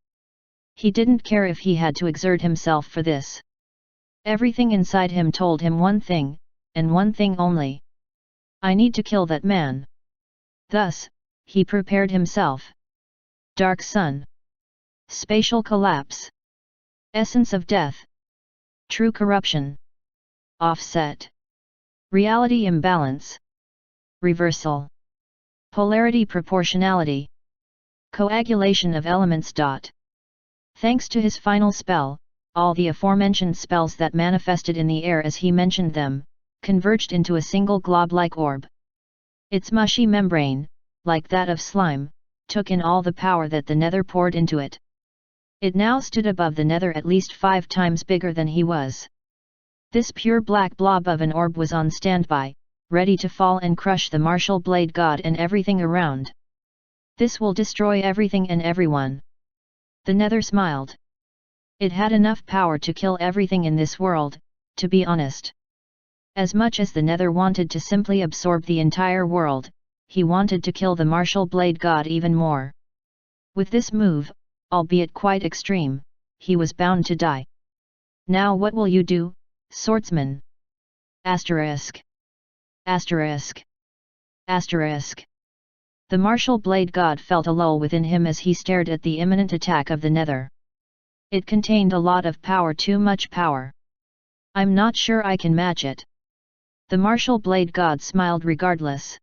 He didn't care if he had to exert himself for this. Everything inside him told him one thing, and one thing only. I need to kill that man. Thus, he prepared himself. Dark sun. Spatial collapse. Essence of death. True corruption. Offset. Reality imbalance. Reversal. Polarity proportionality. Coagulation of elements. Thanks to his final spell, all the aforementioned spells that manifested in the air as he mentioned them, converged into a single glob-like orb. Its mushy membrane, like that of slime, took in all the power that the Nether poured into it. It now stood above the Nether at least 5 times bigger than he was. This pure black blob of an orb was on standby, ready to fall and crush the martial blade god and everything around. This will destroy everything and everyone. The Nether smiled. It had enough power to kill everything in this world, to be honest. As much as the Nether wanted to simply absorb the entire world, he wanted to kill the martial blade god even more. With this move, albeit quite extreme, he was bound to die. Now what will you do, swordsman? Asterisk. Asterisk. Asterisk. The martial blade god felt a lull within him as he stared at the imminent attack of the Nether. It contained a lot of power, too much power. I'm not sure I can match it. The martial blade god smiled regardless.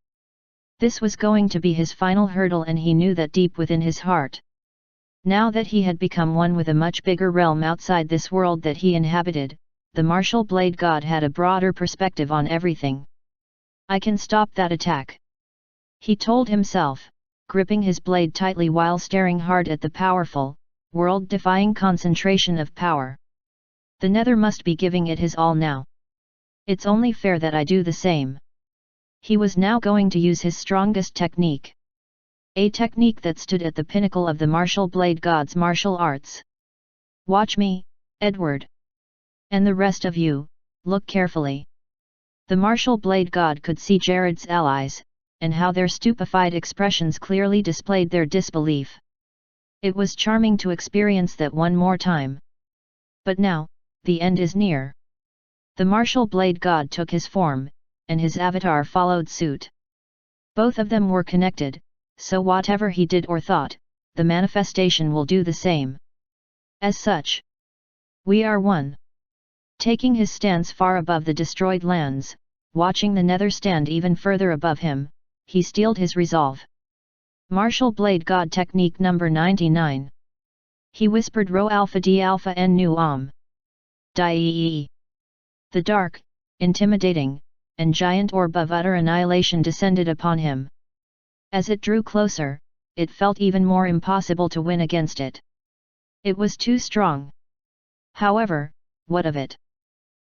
This was going to be his final hurdle, and he knew that deep within his heart. Now that he had become one with a much bigger realm outside this world that he inhabited, the martial blade god had a broader perspective on everything. I can stop that attack, he told himself, gripping his blade tightly while staring hard at the powerful, world-defying concentration of power. The Nether must be giving it his all now. It's only fair that I do the same. He was now going to use his strongest technique. A technique that stood at the pinnacle of the martial blade god's martial arts. Watch me, Edward. And the rest of you, look carefully. The martial blade god could see Jared's allies, and how their stupefied expressions clearly displayed their disbelief. It was charming to experience that one more time. But now, the end is near. The martial blade god took his form, and his avatar followed suit. Both of them were connected, so whatever he did or thought, the manifestation will do the same. As such, we are one. Taking his stance far above the destroyed lands, watching the nether stand even further above him, he steeled his resolve. Martial Blade God Technique number 99. He whispered Rho Alpha D Alpha N Nu Om. Die. The dark, intimidating, and giant orb of utter annihilation descended upon him. As it drew closer, it felt even more impossible to win against it. It was too strong. However, what of it?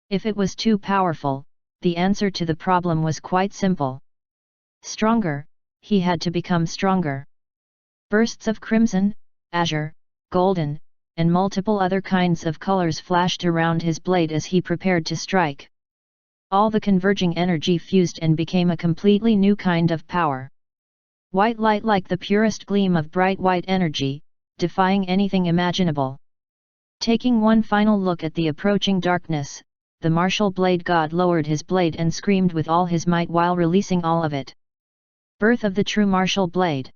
If it was too powerful, the answer to the problem was quite simple. Stronger, he had to become stronger. Bursts of crimson, azure, golden, and multiple other kinds of colors flashed around his blade as he prepared to strike. All the converging energy fused and became a completely new kind of power. White light like the purest gleam of bright white energy, defying anything imaginable. Taking one final look at the approaching darkness, the martial blade god lowered his blade and screamed with all his might while releasing all of it. Birth of the true martial blade.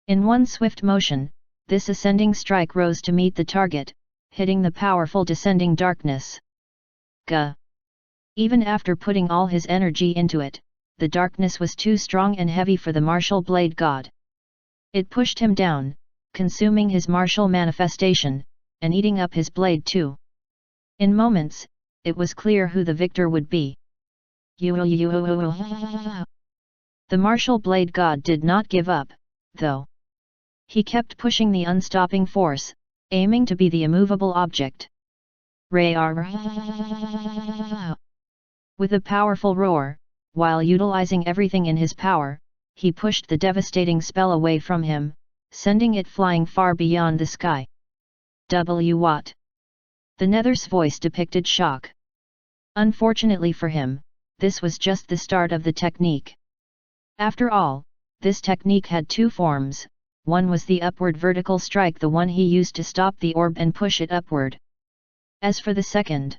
In one swift motion, this ascending strike rose to meet the target, hitting the powerful descending darkness. Gah! Even after putting all his energy into it, the darkness was too strong and heavy for the martial blade god. It pushed him down, consuming his martial manifestation, and eating up his blade too. In moments, it was clear who the victor would be. The martial blade god did not give up, though. He kept pushing the unstopping force, aiming to be the immovable object. With a powerful roar, while utilizing everything in his power, he pushed the devastating spell away from him, sending it flying far beyond the sky. What? The Nether's voice depicted shock. Unfortunately for him, this was just the start of the technique. After all, this technique had two forms. One was the upward vertical strike, the one he used to stop the orb and push it upward. As for the second,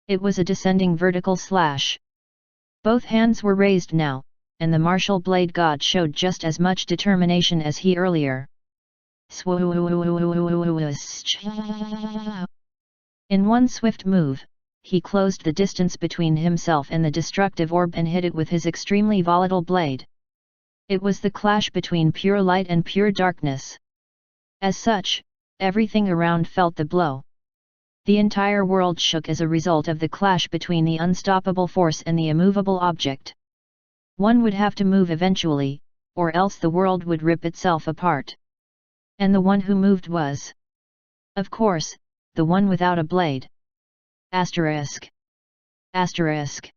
it was a descending vertical slash. Both hands were raised now, and the martial blade god showed just as much determination as he earlier. In one swift move, he closed the distance between himself and the destructive orb and hit it with his extremely volatile blade. It was the clash between pure light and pure darkness. As such, everything around felt the blow. The entire world shook as a result of the clash between the unstoppable force and the immovable object. One would have to move eventually, or else the world would rip itself apart. And the one who moved was, of course, the one without a blade. Asterisk. Asterisk.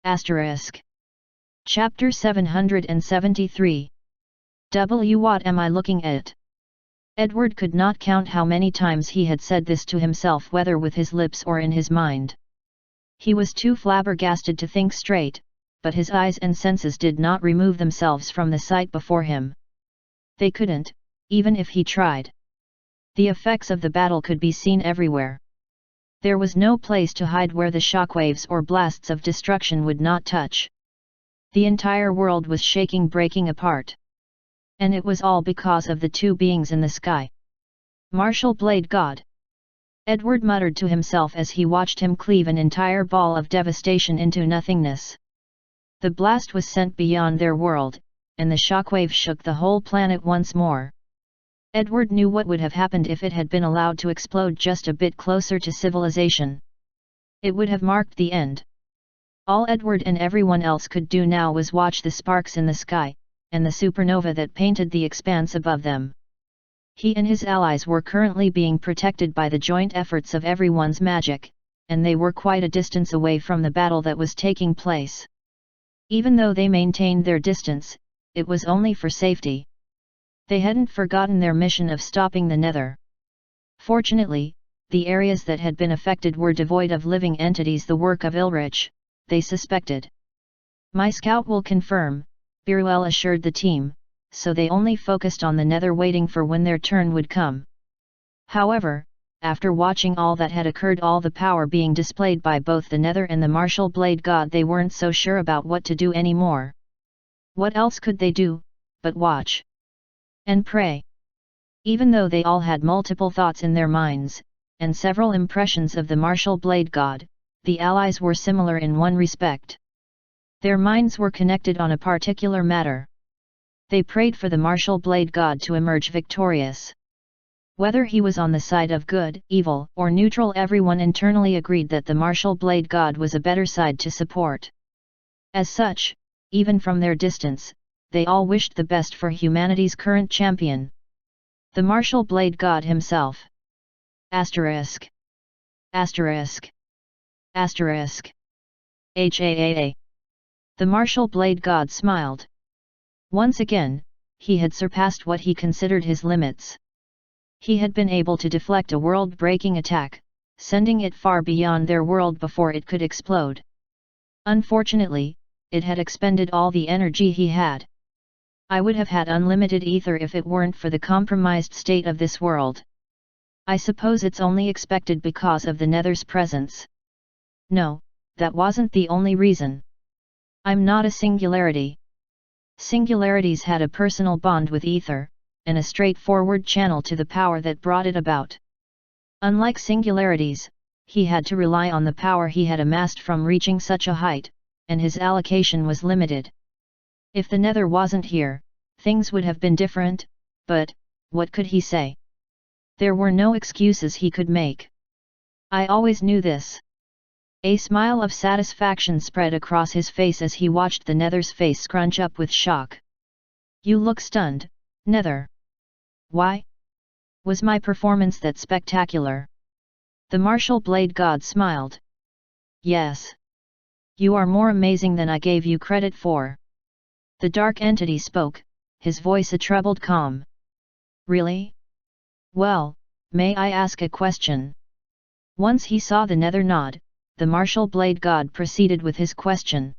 Asterisk. Chapter 773. What am I looking at? Edward could not count how many times he had said this to himself, whether with his lips or in his mind. He was too flabbergasted to think straight, but his eyes and senses did not remove themselves from the sight before him. They couldn't, even if he tried. The effects of the battle could be seen everywhere. There was no place to hide where the shockwaves or blasts of destruction would not touch. The entire world was shaking, breaking apart. And it was all because of the two beings in the sky. Martial Blade God. Edward muttered to himself as he watched him cleave an entire ball of devastation into nothingness. The blast was sent beyond their world, and the shockwave shook the whole planet once more. Edward knew what would have happened if it had been allowed to explode just a bit closer to civilization. It would have marked the end. All Edward and everyone else could do now was watch the sparks in the sky, and the supernova that painted the expanse above them. He and his allies were currently being protected by the joint efforts of everyone's magic, and they were quite a distance away from the battle that was taking place. Even though they maintained their distance, it was only for safety. They hadn't forgotten their mission of stopping the Nether. Fortunately, the areas that had been affected were devoid of living entities, the work of Ilrich, they suspected. My scout will confirm, Biruel assured the team, so they only focused on the Nether, waiting for when their turn would come. However, after watching all that had occurred, all the power being displayed by both the Nether and the martial blade god, they weren't so sure about what to do anymore. What else could they do, but watch and pray? Even though they all had multiple thoughts in their minds, and several impressions of the martial blade god, the allies were similar in one respect. Their minds were connected on a particular matter. They prayed for the martial blade god to emerge victorious. Whether he was on the side of good, evil, or neutral, everyone internally agreed that the martial blade god was a better side to support. As such, even from their distance, they all wished the best for humanity's current champion, the martial blade god himself. Asterisk. Asterisk. Asterisk. HAAA. The martial blade god smiled. Once again, he had surpassed what he considered his limits. He had been able to deflect a world-breaking attack, sending it far beyond their world before it could explode. Unfortunately, it had expended all the energy he had. I would have had unlimited ether if it weren't for the compromised state of this world. I suppose it's only expected because of the Nether's presence. No, that wasn't the only reason. I'm not a singularity. Singularities had a personal bond with ether, and a straightforward channel to the power that brought it about. Unlike singularities, he had to rely on the power he had amassed from reaching such a height, and his allocation was limited. If the Nether wasn't here, things would have been different, but what could he say? There were no excuses he could make. I always knew this. A smile of satisfaction spread across his face as he watched the Nether's face scrunch up with shock. You look stunned, Nether. Why? Was my performance that spectacular? The martial blade god smiled. Yes. You are more amazing than I gave you credit for. The dark entity spoke, his voice a troubled calm. Really? Well, may I ask a question? Once he saw the Nether nod, the martial blade god proceeded with his question.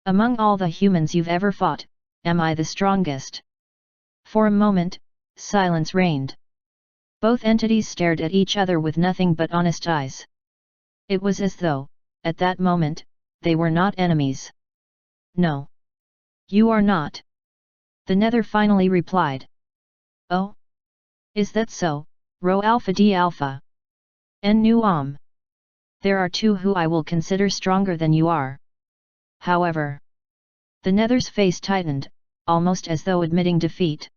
Among all the humans you've ever fought, am I the strongest? For a moment, silence reigned. Both entities stared at each other with nothing but honest eyes. It was as though, at that moment, they were not enemies. No. You are not. The Nether finally replied. Oh? Is that so, Rho Alpha D Alpha? En Nu. There are two who I will consider stronger than you are. However. The Nether's face tightened, almost as though admitting defeat.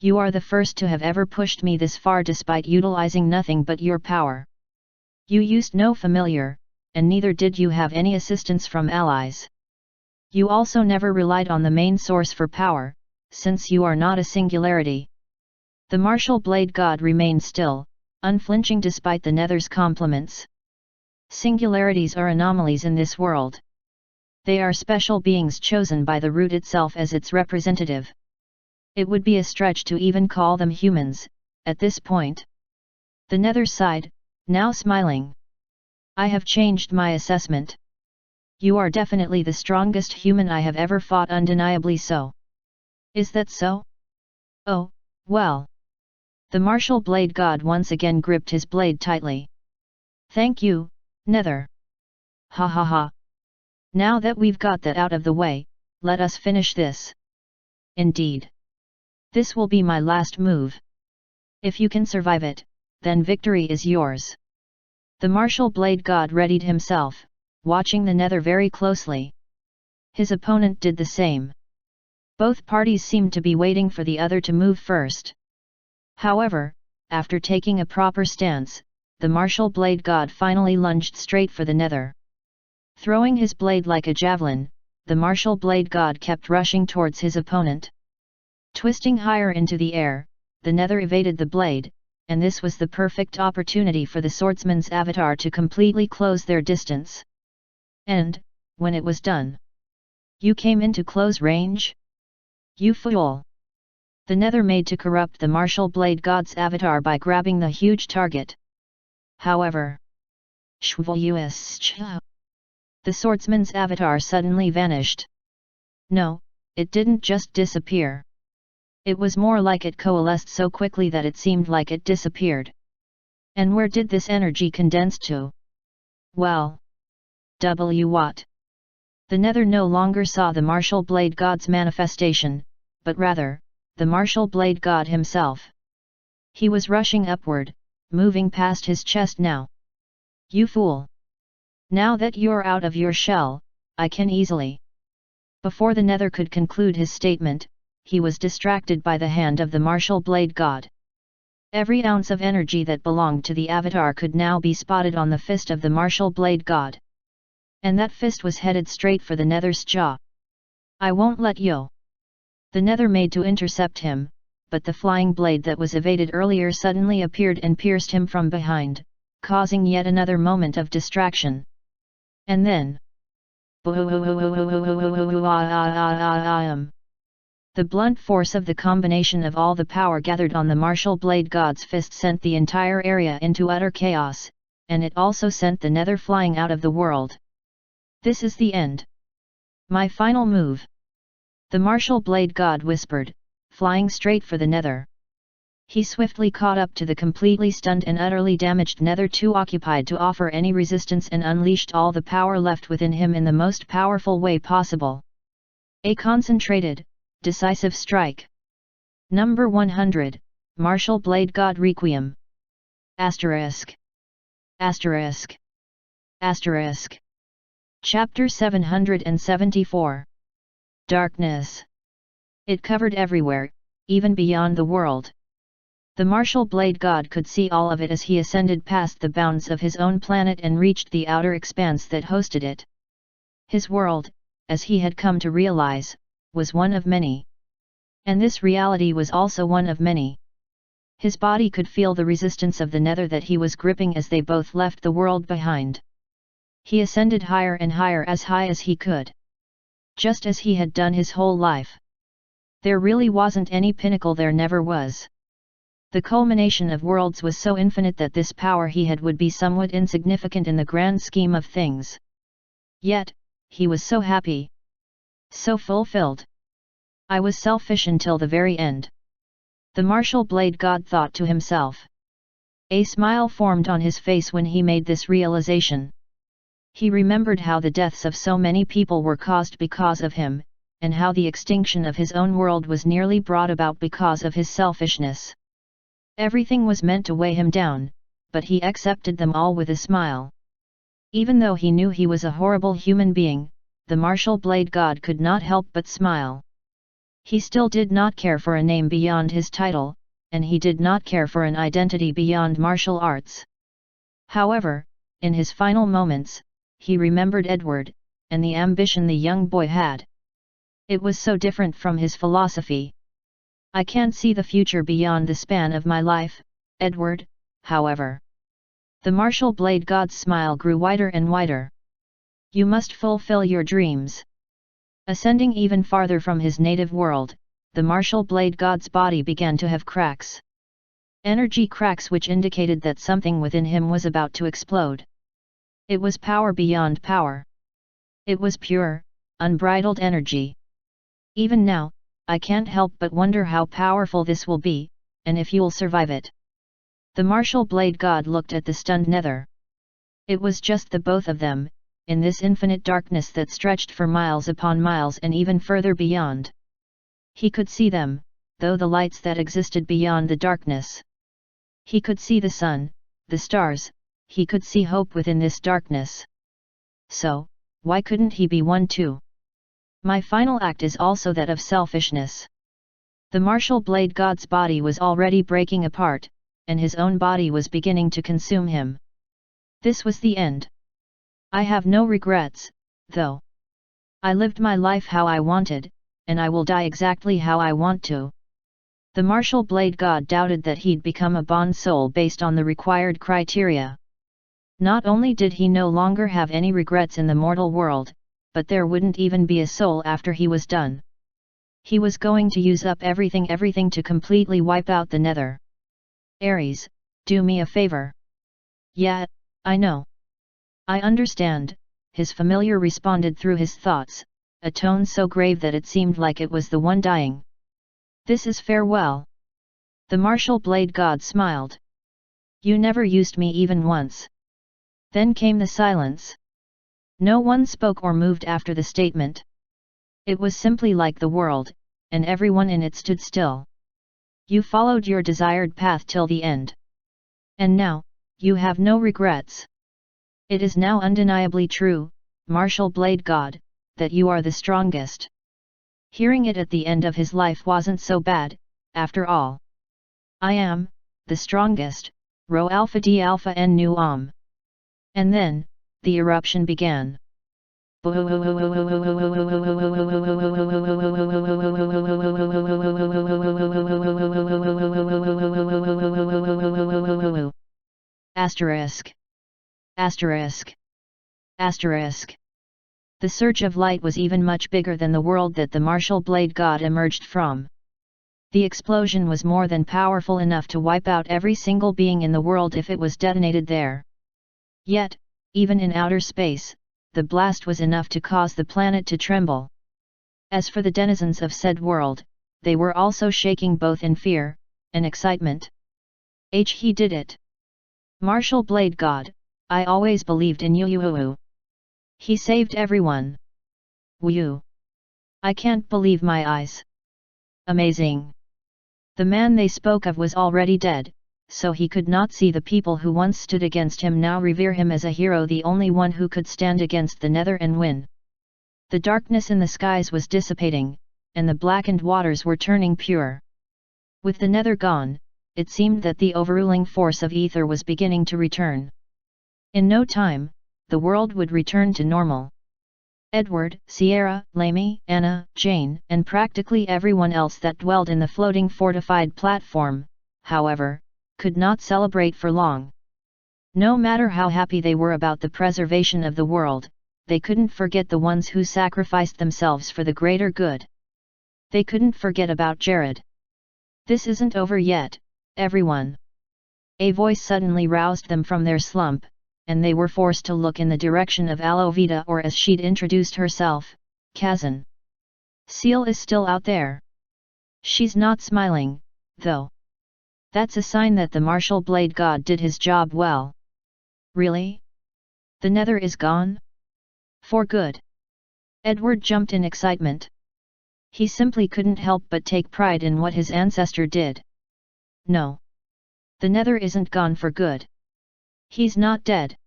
You are the first to have ever pushed me this far despite utilizing nothing but your power. You used no familiar, and neither did you have any assistance from allies. You also never relied on the main source for power, since you are not a singularity. The martial blade god remained still, unflinching despite the Nether's compliments. Singularities are anomalies in this world. They are special beings chosen by the root itself as its representative. It would be a stretch to even call them humans, at this point. The Nether sighed, now smiling. I have changed my assessment. You are definitely the strongest human I have ever fought, undeniably so. Is that so? Oh, well. The martial blade god once again gripped his blade tightly. Thank you, Nether. Ha ha ha. Now that we've got that out of the way, let us finish this. Indeed. This will be my last move. If you can survive it, then victory is yours. The martial blade god readied himself, watching the Nether very closely. His opponent did the same. Both parties seemed to be waiting for the other to move first. However, after taking a proper stance, the martial blade god finally lunged straight for the Nether. Throwing his blade like a javelin, the martial blade god kept rushing towards his opponent. Twisting higher into the air, the Nether evaded the blade, and this was the perfect opportunity for the swordsman's avatar to completely close their distance. And, when it was done, you came into close range? You fool! The Nether made to corrupt the martial blade god's avatar by grabbing the huge target. However, the swordsman's avatar suddenly vanished. No, it didn't just disappear. It was more like it coalesced so quickly that it seemed like it disappeared. And where did this energy condense to? Well, what? The Nether no longer saw the martial blade god's manifestation, but rather, the martial blade god himself. He was rushing upward, moving past his chest now. You fool! Now that you're out of your shell, I can easily. Before the Nether could conclude his statement, he was distracted by the hand of the martial blade god. Every ounce of energy that belonged to the avatar could now be spotted on the fist of the martial blade god. And that fist was headed straight for the Nether's jaw. I won't let you. The Nether made to intercept him, but the flying blade that was evaded earlier suddenly appeared and pierced him from behind, causing yet another moment of distraction. And then... The blunt force of the combination of all the power gathered on the martial blade god's fist sent the entire area into utter chaos, and it also sent the Nether flying out of the world. This is the end. My final move. The martial blade god whispered, flying straight for the Nether. He swiftly caught up to the completely stunned and utterly damaged Nether, too occupied to offer any resistance, and unleashed all the power left within him in the most powerful way possible. A concentrated, decisive strike. Number 100, Martial Blade God Requiem. Asterisk. Asterisk. Asterisk. Chapter 774. Darkness. It covered everywhere, even beyond the world. The martial blade god could see all of it as he ascended past the bounds of his own planet and reached the outer expanse that hosted it. His world, as he had come to realize, was one of many. And this reality was also one of many. His body could feel the resistance of the Nether that he was gripping as they both left the world behind. He ascended higher and higher, as high as he could. Just as he had done his whole life. There really wasn't any pinnacle, there never was. The culmination of worlds was so infinite that this power he had would be somewhat insignificant in the grand scheme of things. Yet, he was so happy. So fulfilled. I was selfish until the very end. The martial blade god thought to himself. A smile formed on his face when he made this realization. He remembered how the deaths of so many people were caused because of him, and how the extinction of his own world was nearly brought about because of his selfishness. Everything was meant to weigh him down, but he accepted them all with a smile. Even though he knew he was a horrible human being, the martial blade god could not help but smile. He still did not care for a name beyond his title, and he did not care for an identity beyond martial arts. However, in his final moments, he remembered Edward, and the ambition the young boy had. It was so different from his philosophy. I can't see the future beyond the span of my life, Edward, however. The martial blade god's smile grew wider and wider. You must fulfill your dreams. Ascending even farther from his native world, the martial blade god's body began to have cracks. Energy cracks which indicated that something within him was about to explode. It was power beyond power. It was pure, unbridled energy. Even now, I can't help but wonder how powerful this will be, and if you'll survive it. The martial blade god looked at the stunned Nether. It was just the both of them, in this infinite darkness that stretched for miles upon miles and even further beyond. He could see them, though the lights that existed beyond the darkness. He could see the sun, the stars, he could see hope within this darkness. So, why couldn't he be one too? My final act is also that of selfishness. The martial blade god's body was already breaking apart, and his own body was beginning to consume him. This was the end. I have no regrets, though. I lived my life how I wanted, and I will die exactly how I want to. The martial blade god doubted that he'd become a bond soul based on the required criteria. Not only did he no longer have any regrets in the mortal world, but there wouldn't even be a soul after he was done. He was going to use up everything to completely wipe out the Nether. Ares, do me a favor. Yeah, I know. I understand, his familiar responded through his thoughts, a tone so grave that it seemed like it was the one dying. This is farewell. The martial blade god smiled. You never used me even once. Then came the silence. No one spoke or moved after the statement. It was simply like the world, and everyone in it stood still. You followed your desired path till the end. And now, you have no regrets. It is now undeniably true, martial blade god, that you are the strongest. Hearing it at the end of his life wasn't so bad, after all. I am, the strongest, Rho Alpha D Alpha N Nu Om. And then, the eruption began. Asterisk. Asterisk. Asterisk. The surge of light was even much bigger than the world that the martial blade god emerged from. The explosion was more than powerful enough to wipe out every single being in the world if it was detonated there. Yet, even in outer space, the blast was enough to cause the planet to tremble. As for the denizens of said world, they were also shaking both in fear and excitement. He did it. Martial blade god, I always believed in you. He saved everyone. Woo! I can't believe my eyes. Amazing. The man they spoke of was already dead, so he could not see the people who once stood against him now revere him as a hero, the only one who could stand against the Nether and win. The darkness in the skies was dissipating, and the blackened waters were turning pure. With the Nether gone, it seemed that the overruling force of ether was beginning to return. In no time, the world would return to normal. Edward, Sierra, Lamy, Anna, Jane, and practically everyone else that dwelled in the floating fortified platform, however, could not celebrate for long. No matter how happy they were about the preservation of the world, they couldn't forget the ones who sacrificed themselves for the greater good. They couldn't forget about Jared. This isn't over yet, everyone. A voice suddenly roused them from their slump, and they were forced to look in the direction of Alovita, or as she'd introduced herself, Kazan. Seal is still out there. She's not smiling, though. That's a sign that the martial blade god did his job well. Really? The Nether is gone? For good. Edward jumped in excitement. He simply couldn't help but take pride in what his ancestor did. No. The Nether isn't gone for good. He's not dead.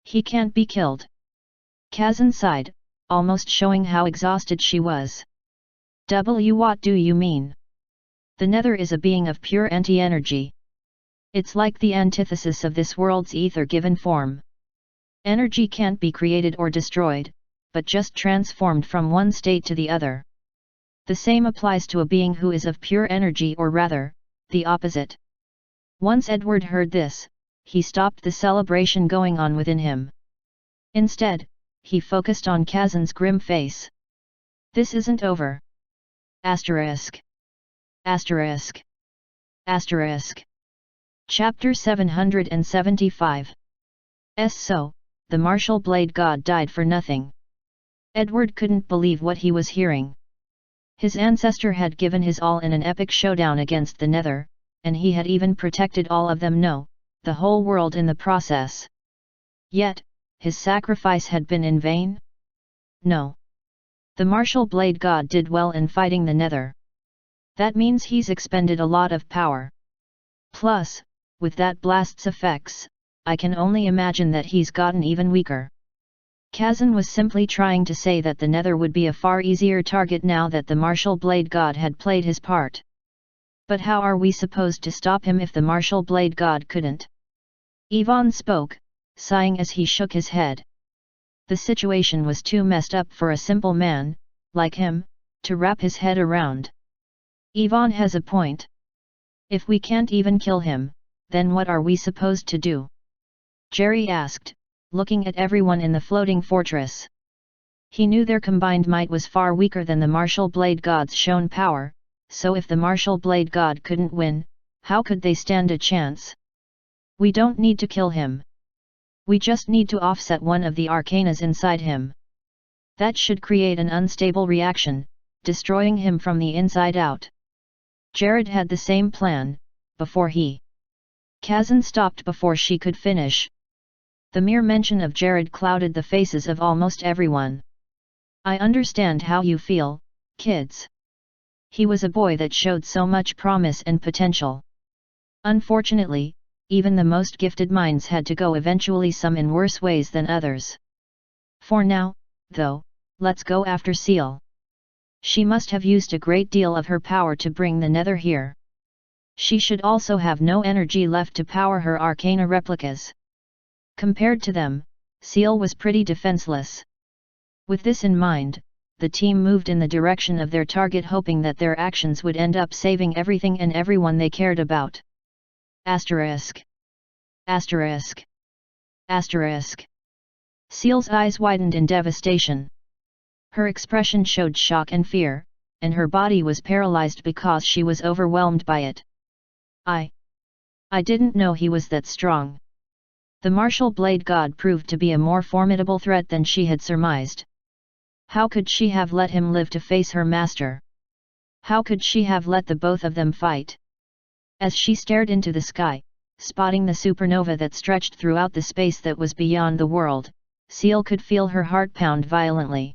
He can't be killed. Kazan sighed, almost showing how exhausted she was. What do you mean? The Nether is a being of pure anti-energy. It's like the antithesis of this world's ether-given form. Energy can't be created or destroyed, but just transformed from one state to the other. The same applies to a being who is of pure energy, or rather, the opposite. Once Edward heard this, he stopped the celebration going on within him. Instead, he focused on Kazan's grim face. This isn't over. Asterisk. Asterisk. Asterisk. Chapter 775. So, the martial blade god died for nothing. Edward couldn't believe what he was hearing. His ancestor had given his all in an epic showdown against the Nether, and he had even protected all of them, no, the whole world in the process. Yet, his sacrifice had been in vain? No. The martial blade god did well in fighting the Nether. That means he's expended a lot of power. Plus, with that blast's effects, I can only imagine that he's gotten even weaker. Kazan was simply trying to say that the Nether would be a far easier target now that the martial blade god had played his part. But how are we supposed to stop him if the martial blade god couldn't? Ivan spoke, sighing as he shook his head. The situation was too messed up for a simple man, like him, to wrap his head around. Ivan has a point. If we can't even kill him, then what are we supposed to do? Jerry asked, looking at everyone in the floating fortress. He knew their combined might was far weaker than the martial blade god's shown power, so if the martial blade god couldn't win, how could they stand a chance? We don't need to kill him. We just need to offset one of the arcanas inside him. That should create an unstable reaction, destroying him from the inside out. Jared had the same plan, before he. Kazan stopped before she could finish. The mere mention of Jared clouded the faces of almost everyone. I understand how you feel, kids. He was a boy that showed so much promise and potential. Unfortunately, even the most gifted minds had to go eventually, some in worse ways than others. For now, though, let's go after Seal. She must have used a great deal of her power to bring the Nether here. She should also have no energy left to power her arcana replicas. Compared to them, Seal was pretty defenseless. With this in mind, the team moved in the direction of their target, hoping that their actions would end up saving everything and everyone they cared about. Asterisk. Asterisk. Asterisk. Seal's eyes widened in devastation. Her expression showed shock and fear, and her body was paralyzed because she was overwhelmed by it. I didn't know he was that strong. The martial blade god proved to be a more formidable threat than she had surmised. How could she have let him live to face her master? How could she have let the both of them fight? As she stared into the sky, spotting the supernova that stretched throughout the space that was beyond the world, Seal could feel her heart pound violently.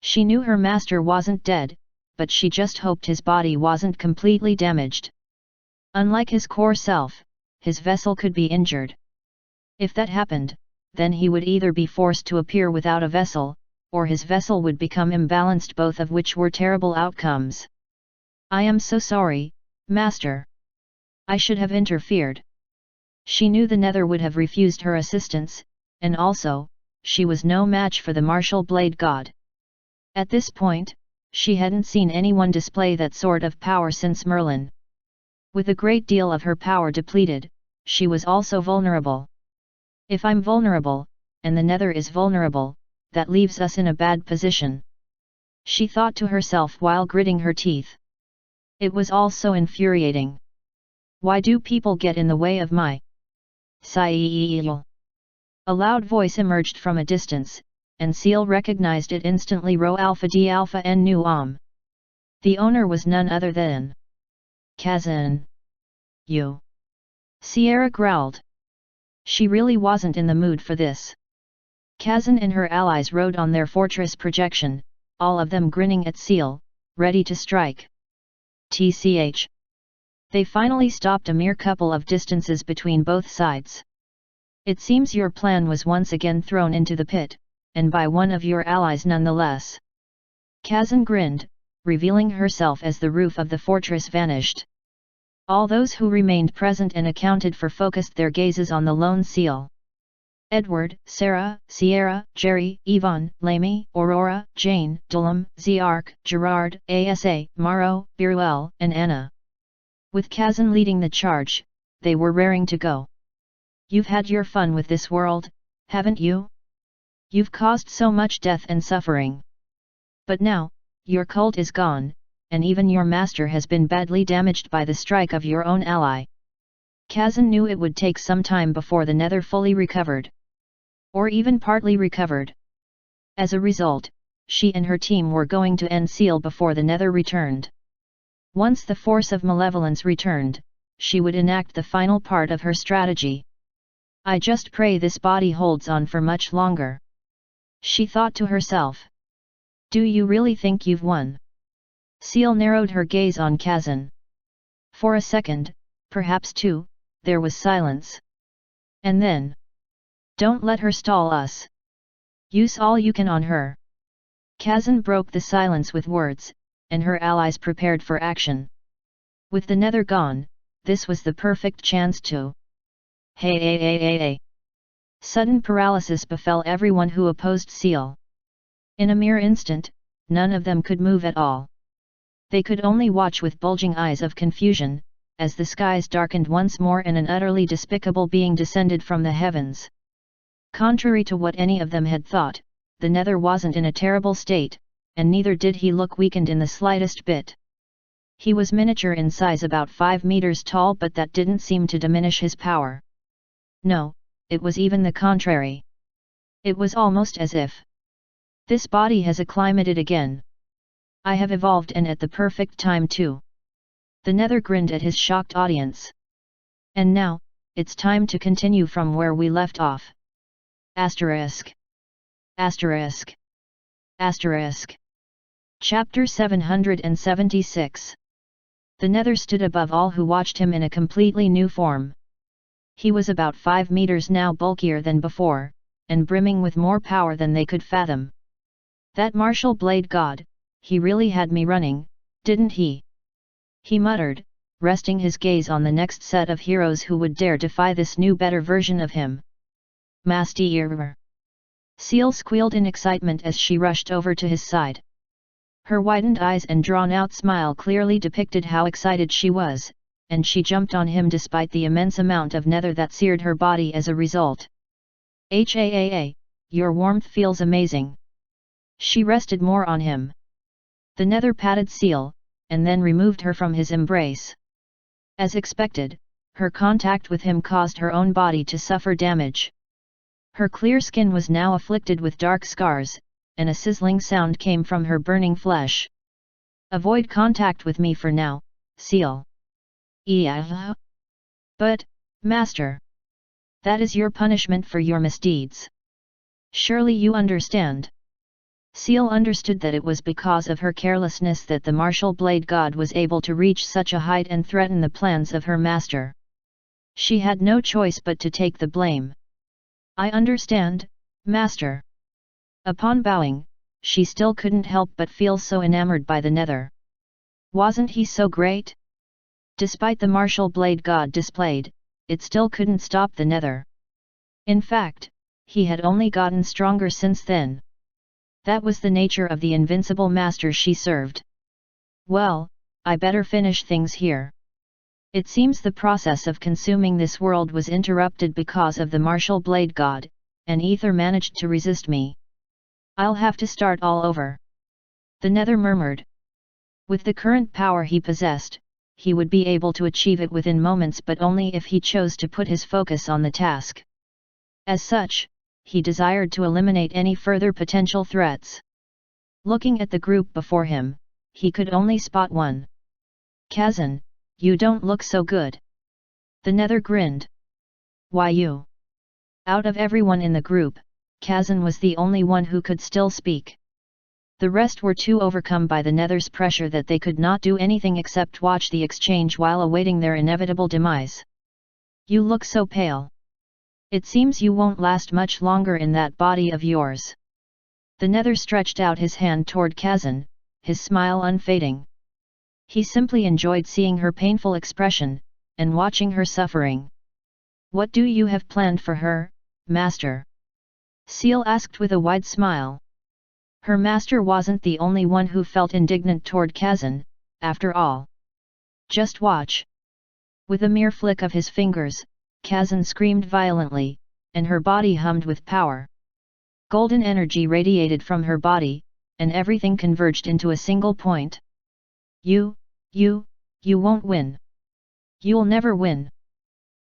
She knew her master wasn't dead, but she just hoped his body wasn't completely damaged. Unlike his core self, his vessel could be injured. If that happened, then he would either be forced to appear without a vessel, or his vessel would become imbalanced, both of which were terrible outcomes. I am so sorry, Master. I should have interfered. She knew the Nether would have refused her assistance, and also, she was no match for the martial blade god. At this point, she hadn't seen anyone display that sort of power since Merlin. With a great deal of her power depleted, she was also vulnerable. If I'm vulnerable, and the Nether is vulnerable, that leaves us in a bad position. She thought to herself while gritting her teeth. It was all so infuriating. Why do people get in the way of my Saeeel? A loud voice emerged from a distance, and Seal recognized it instantly. Rho Alpha D Alpha N Nu Om. The owner was none other than Kazan. You. Sierra growled. She really wasn't in the mood for this. Kazan and her allies rode on their fortress projection, all of them grinning at Seal, ready to strike. TCH. They finally stopped a mere couple of distances between both sides. It seems your plan was once again thrown into the pit, and by one of your allies nonetheless. Kazan grinned, revealing herself as the roof of the fortress vanished. All those who remained present and accounted for focused their gazes on the lone Seal. Edward, Sarah, Sierra, Jerry, Yvonne, Lamy, Aurora, Jane, Dullum, Ziark, Gerard, Asa, Maro, Biruel, and Anna. With Kazan leading the charge, they were raring to go. You've had your fun with this world, haven't you? You've caused so much death and suffering. But now, your cult is gone, and even your master has been badly damaged by the strike of your own ally. Kazan knew it would take some time before the Nether fully recovered. Or even partly recovered. As a result, she and her team were going to end Seal before the Nether returned. Once the force of malevolence returned, she would enact the final part of her strategy. I just pray this body holds on for much longer. She thought to herself. Do you really think you've won? Seal narrowed her gaze on Kazan. For a second, perhaps two, there was silence. And then. Don't let her stall us. Use all you can on her. Kazan broke the silence with words, and her allies prepared for action. With the Nether gone, this was the perfect chance to. Hey. Sudden paralysis befell everyone who opposed Seal. In a mere instant, none of them could move at all. They could only watch with bulging eyes of confusion, as the skies darkened once more and an utterly despicable being descended from the heavens. Contrary to what any of them had thought, the nether wasn't in a terrible state, and neither did he look weakened in the slightest bit. He was miniature in size, about 5 meters tall, but that didn't seem to diminish his power. No, it was even the contrary. It was almost as if this body has acclimated again. I have evolved, and at the perfect time too. The nether grinned at his shocked audience. And now, it's time to continue from where we left off. Asterisk. Asterisk. Asterisk. Chapter 776. The nether stood above all who watched him in a completely new form. He was about 5 meters now, bulkier than before, and brimming with more power than they could fathom. That martial blade god, he really had me running, didn't he? He muttered, resting his gaze on the next set of heroes who would dare defy this new, better version of him. Master! Seal squealed in excitement as she rushed over to his side. Her widened eyes and drawn-out smile clearly depicted how excited she was, and she jumped on him despite the immense amount of nether that seared her body as a result. Your warmth feels amazing. She rested more on him. The nether patted Seal, and then removed her from his embrace. As expected, her contact with him caused her own body to suffer damage. Her clear skin was now afflicted with dark scars, and a sizzling sound came from her burning flesh. Avoid contact with me for now, Seal. Yeah. But, Master, that is your punishment for your misdeeds. Surely you understand. Seal understood that it was because of her carelessness that the martial blade god was able to reach such a height and threaten the plans of her master. She had no choice but to take the blame. I understand, Master. Upon bowing, she still couldn't help but feel so enamored by the nether. Wasn't he so great? Despite the martial blade god displayed, it still couldn't stop the nether. In fact, he had only gotten stronger since then. That was the nature of the invincible master she served. Well, I better finish things here. It seems the process of consuming this world was interrupted because of the martial blade god, and Ether managed to resist me. I'll have to start all over. The nether murmured. With the current power he possessed, he would be able to achieve it within moments, but only if he chose to put his focus on the task. As such, he desired to eliminate any further potential threats. Looking at the group before him, he could only spot one. Kazan, you don't look so good. The nether grinned. Why you? Out of everyone in the group, Kazan was the only one who could still speak. The rest were too overcome by the nether's pressure that they could not do anything except watch the exchange while awaiting their inevitable demise. You look so pale. It seems you won't last much longer in that body of yours. The nether stretched out his hand toward Kazan, his smile unfading. He simply enjoyed seeing her painful expression, and watching her suffering. What do you have planned for her, Master? Seal asked with a wide smile. Her master wasn't the only one who felt indignant toward Kazan, after all. Just watch. With a mere flick of his fingers, Kazan screamed violently, and her body hummed with power. Golden energy radiated from her body, and everything converged into a single point. You won't win. You'll never win.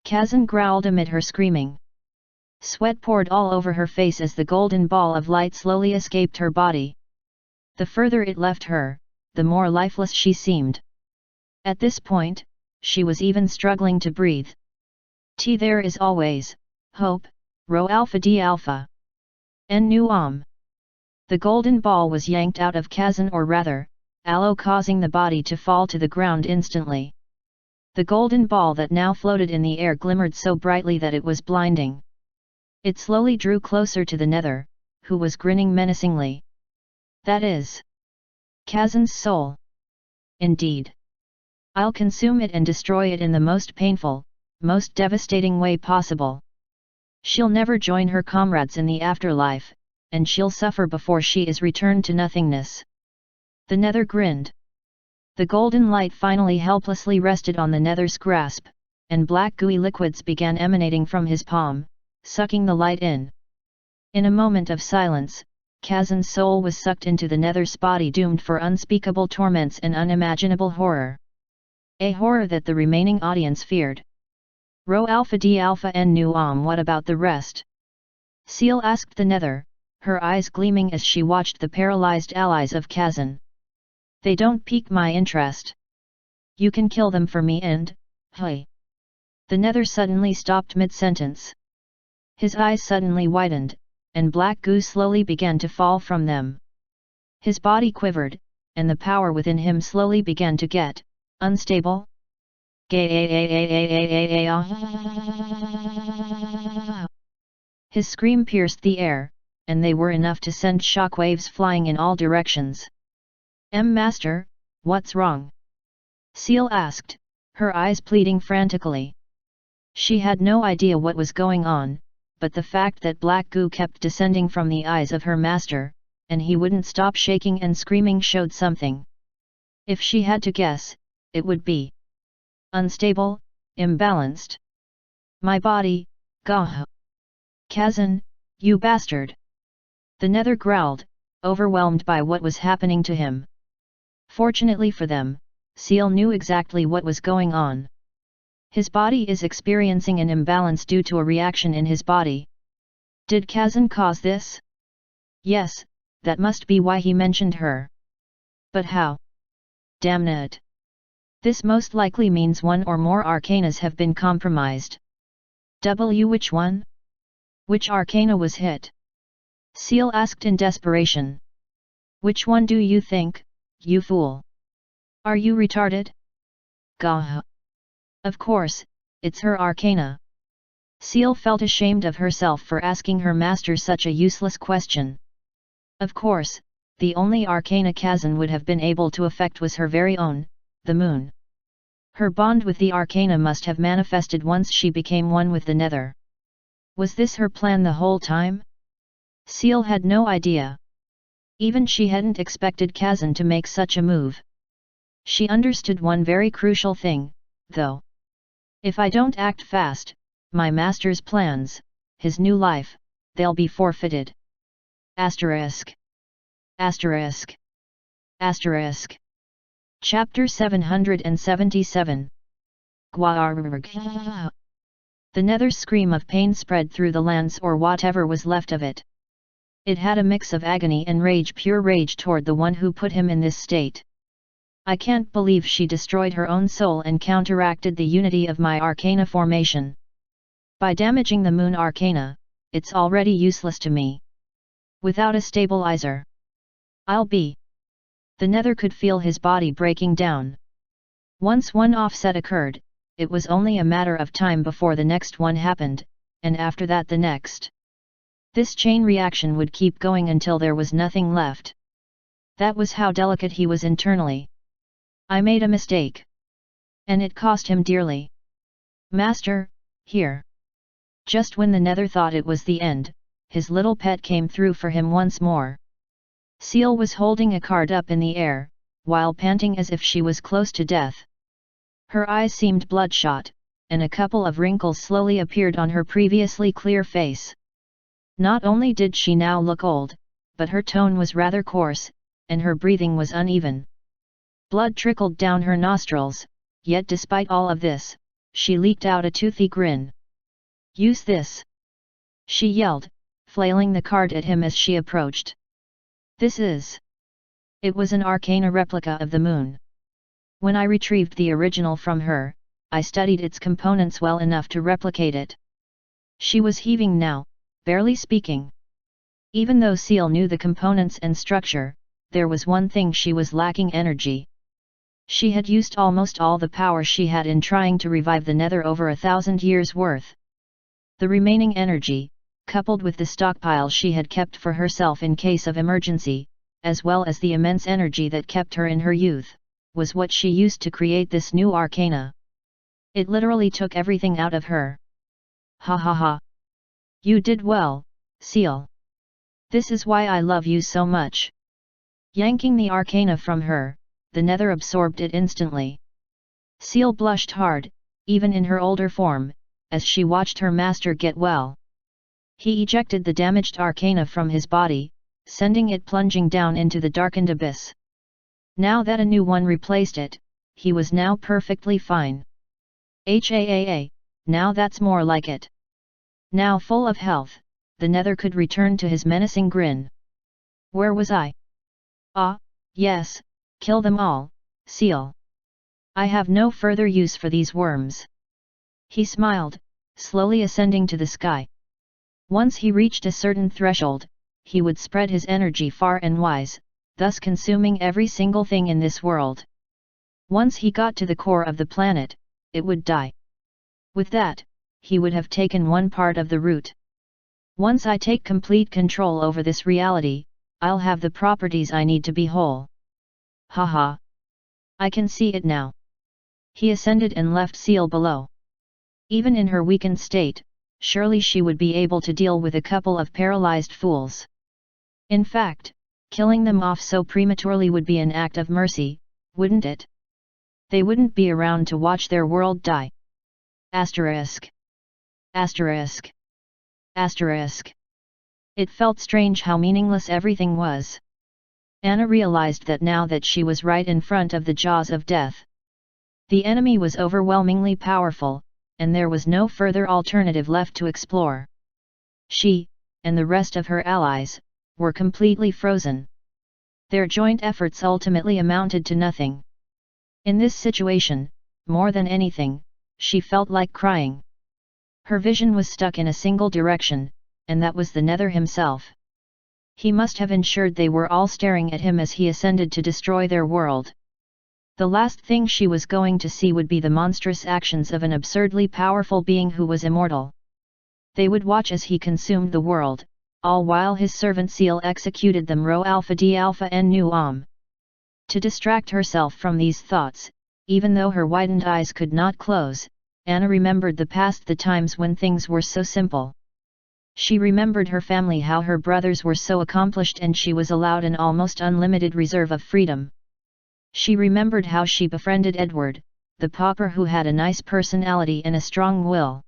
Kazan growled amid her screaming. Sweat poured all over her face as the golden ball of light slowly escaped her body. The further it left her, the more lifeless she seemed. At this point, she was even struggling to breathe. There is always hope, Rho Alpha D Alpha. En Nu Om. The golden ball was yanked out of Kazan, or rather, Aloe, causing the body to fall to the ground instantly. The golden ball that now floated in the air glimmered so brightly that it was blinding. It slowly drew closer to the nether, who was grinning menacingly. That is Kazan's soul. Indeed. I'll consume it and destroy it in the most painful, most devastating way possible. She'll never join her comrades in the afterlife, and she'll suffer before she is returned to nothingness. The nether grinned. The golden light finally helplessly rested on the nether's grasp, and black gooey liquids began emanating from his palm, sucking the light in. In a moment of silence, Kazan's soul was sucked into the nether's body, doomed for unspeakable torments and unimaginable horror. A horror that the remaining audience feared. Rho Alpha D Alpha N Nu what about the rest? Seal asked the nether, her eyes gleaming as she watched the paralyzed allies of Kazan. They don't pique my interest. You can kill them for me and, hey. The nether suddenly stopped mid-sentence. His eyes suddenly widened, and black goo slowly began to fall from them. His body quivered, and the power within him slowly began to get unstable. His scream pierced the air, and they were enough to send shockwaves flying in all directions. Master, what's wrong? Seal asked, her eyes pleading frantically. She had no idea what was going on, but the fact that black goo kept descending from the eyes of her master, and he wouldn't stop shaking and screaming showed something. If she had to guess, it would be unstable, imbalanced. My body, gah! Kazan, you bastard! The nether growled, overwhelmed by what was happening to him. Fortunately for them, Seal knew exactly what was going on. His body is experiencing an imbalance due to a reaction in his body. Did Kazan cause this? Yes, that must be why he mentioned her. But how? Damn it! This most likely means one or more arcanas have been compromised. Which one? Which arcana was hit? Seal asked in desperation. Which one do you think, you fool? Are you retarded? Gah! Of course, it's her arcana. Seal felt ashamed of herself for asking her master such a useless question. Of course, the only arcana Kazan would have been able to affect was her very own, the moon. Her bond with the arcana must have manifested once she became one with the nether. Was this her plan the whole time? Seal had no idea. Even she hadn't expected Kazan to make such a move. She understood one very crucial thing, though. If I don't act fast, my master's plans, his new life, they'll be forfeited. Asterisk. Asterisk. Asterisk. Chapter 777. Gwarg. The nether's scream of pain spread through the lands or whatever was left of it. It had a mix of agony and rage, pure rage toward the one who put him in this state. I can't believe she destroyed her own soul and counteracted the unity of my arcana formation. By damaging the moon arcana, it's already useless to me. Without a stabilizer, I'll be. The nether could feel his body breaking down. Once one offset occurred, it was only a matter of time before the next one happened, and after that the next. This chain reaction would keep going until there was nothing left. That was how delicate he was internally. I made a mistake. And it cost him dearly. Master, here. Just when the nether thought it was the end, his little pet came through for him once more. Seal was holding a card up in the air, while panting as if she was close to death. Her eyes seemed bloodshot, and a couple of wrinkles slowly appeared on her previously clear face. Not only did she now look old, but her tone was rather coarse, and her breathing was uneven. Blood trickled down her nostrils, yet despite all of this, she leaked out a toothy grin. Use this! She yelled, flailing the card at him as she approached. This is... It was an arcana replica of the moon. When I retrieved the original from her, I studied its components well enough to replicate it. She was heaving now, barely speaking. Even though Seal knew the components and structure, there was one thing she was lacking: energy. She had used almost all the power she had in trying to revive the nether over 1,000 years' worth. The remaining energy, coupled with the stockpile she had kept for herself in case of emergency, as well as the immense energy that kept her in her youth, was what she used to create this new arcana. It literally took everything out of her. Ha ha ha! You did well, Seal. This is why I love you so much. Yanking the arcana from her, the nether absorbed it instantly. Seal blushed hard, even in her older form, as she watched her master get well. He ejected the damaged arcana from his body, sending it plunging down into the darkened abyss. Now that a new one replaced it, he was now perfectly fine. Now that's more like it. Now full of health, the Nether could return to his menacing grin. Where was I? Ah, yes, kill them all, seal. I have no further use for these worms. He smiled, slowly ascending to the sky. Once he reached a certain threshold, he would spread his energy far and wide, thus consuming every single thing in this world. Once he got to the core of the planet, it would die. With that, he would have taken one part of the root. Once I take complete control over this reality, I'll have the properties I need to be whole. Haha. I can see it now. He ascended and left Seal below. Even in her weakened state, surely she would be able to deal with a couple of paralyzed fools. In fact, killing them off so prematurely would be an act of mercy, wouldn't it? They wouldn't be around to watch their world die. Asterisk. Asterisk. Asterisk. It felt strange how meaningless everything was. Anna realized that now that she was right in front of the jaws of death. The enemy was overwhelmingly powerful, and there was no further alternative left to explore. She, and the rest of her allies, were completely frozen. Their joint efforts ultimately amounted to nothing. In this situation, more than anything, she felt like crying. Her vision was stuck in a single direction, and that was the Nether himself. He must have ensured they were all staring at him as he ascended to destroy their world. The last thing she was going to see would be the monstrous actions of an absurdly powerful being who was immortal. They would watch as he consumed the world, all while his servant Seal executed them Rho Alpha D Alpha N Nu Om. To distract herself from these thoughts, even though her widened eyes could not close, Anna remembered the times when things were so simple. She remembered her family, how her brothers were so accomplished and she was allowed an almost unlimited reserve of freedom. She remembered how she befriended Edward, the pauper who had a nice personality and a strong will.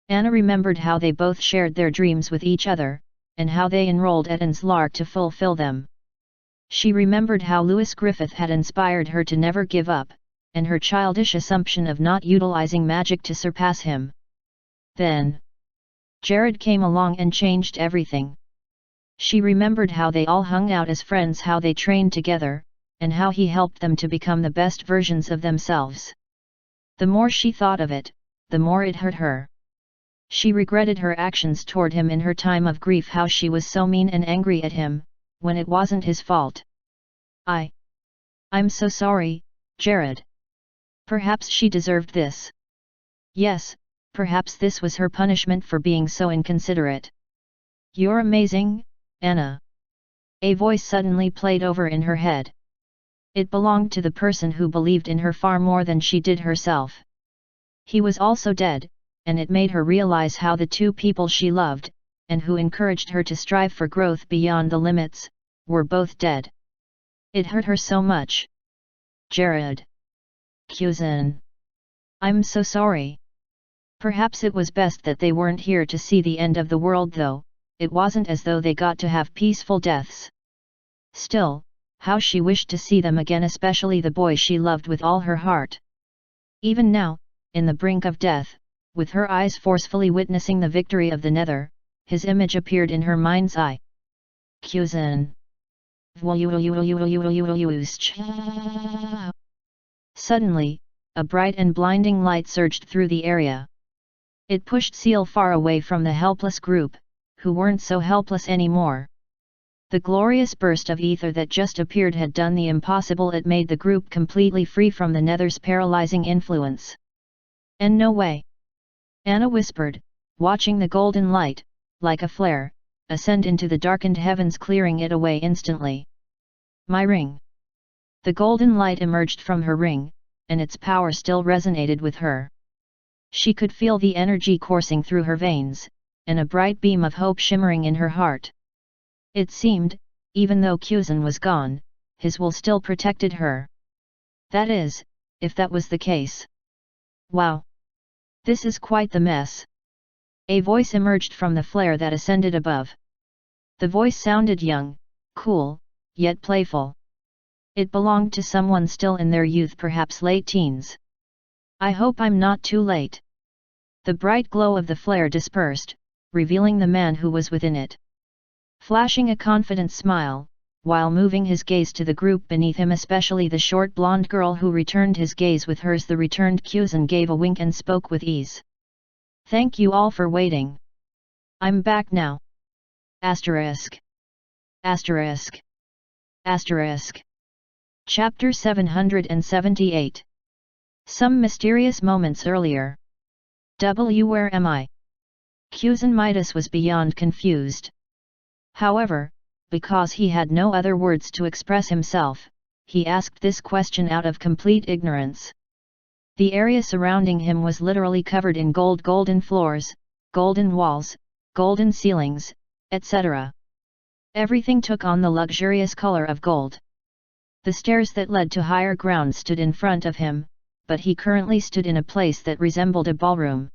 Anna remembered how they both shared their dreams with each other, and how they enrolled at Lark to fulfill them. She remembered how Lewis Griffith had inspired her to never give up, and her childish assumption of not utilizing magic to surpass him. Then, Jared came along and changed everything. She remembered how they all hung out as friends, how they trained together, and how he helped them to become the best versions of themselves. The more she thought of it, the more it hurt her. She regretted her actions toward him in her time of grief, how she was so mean and angry at him, when it wasn't his fault. I'm so sorry, Jared. Perhaps she deserved this. Yes, perhaps this was her punishment for being so inconsiderate. You're amazing, Anna. A voice suddenly played over in her head. It belonged to the person who believed in her far more than she did herself. He was also dead, and it made her realize how the two people she loved, and who encouraged her to strive for growth beyond the limits, were both dead. It hurt her so much. Jared. Kuzan. I'm so sorry. Perhaps it was best that they weren't here to see the end of the world, though. It wasn't as though they got to have peaceful deaths. Still, how she wished to see them again, especially the boy she loved with all her heart. Even now, in the brink of death, with her eyes forcefully witnessing the victory of the Nether, his image appeared in her mind's eye. Kuzan. Suddenly, a bright and blinding light surged through the area. It pushed Seal far away from the helpless group, who weren't so helpless anymore. The glorious burst of ether that just appeared had done the impossible. It made the group completely free from the Nether's paralyzing influence. And no way. Anna whispered, watching the golden light, like a flare, ascend into the darkened heavens, clearing it away instantly. My ring. The golden light emerged from her ring, and its power still resonated with her. She could feel the energy coursing through her veins, and a bright beam of hope shimmering in her heart. It seemed, even though Kuzan was gone, his will still protected her. That is, if that was the case. Wow! This is quite the mess. A voice emerged from the flare that ascended above. The voice sounded young, cool, yet playful. It belonged to someone still in their youth, perhaps late teens. I hope I'm not too late. The bright glow of the flare dispersed, revealing the man who was within it. Flashing a confident smile, while moving his gaze to the group beneath him, especially the short blonde girl who returned his gaze with hers, the returned Kuzan gave a wink and spoke with ease. Thank you all for waiting. I'm back now. Asterisk. Asterisk. Asterisk. Chapter 778. Some mysterious moments earlier. Where am I? Kuzan Midas was beyond confused. However, because he had no other words to express himself, he asked this question out of complete ignorance. The area surrounding him was literally covered in gold, golden floors, golden walls, golden ceilings, etc. Everything took on the luxurious color of gold. The stairs that led to higher ground stood in front of him, but he currently stood in a place that resembled a ballroom.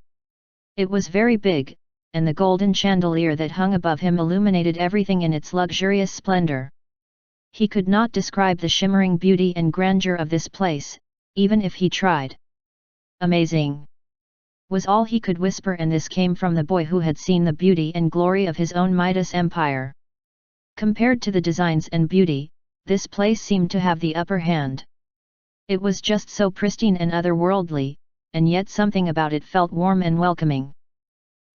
It was very big, and the golden chandelier that hung above him illuminated everything in its luxurious splendor. He could not describe the shimmering beauty and grandeur of this place, even if he tried. Amazing! Was all he could whisper, and this came from the boy who had seen the beauty and glory of his own Midas Empire. Compared to the designs and beauty, this place seemed to have the upper hand. It was just so pristine and otherworldly, and yet something about it felt warm and welcoming.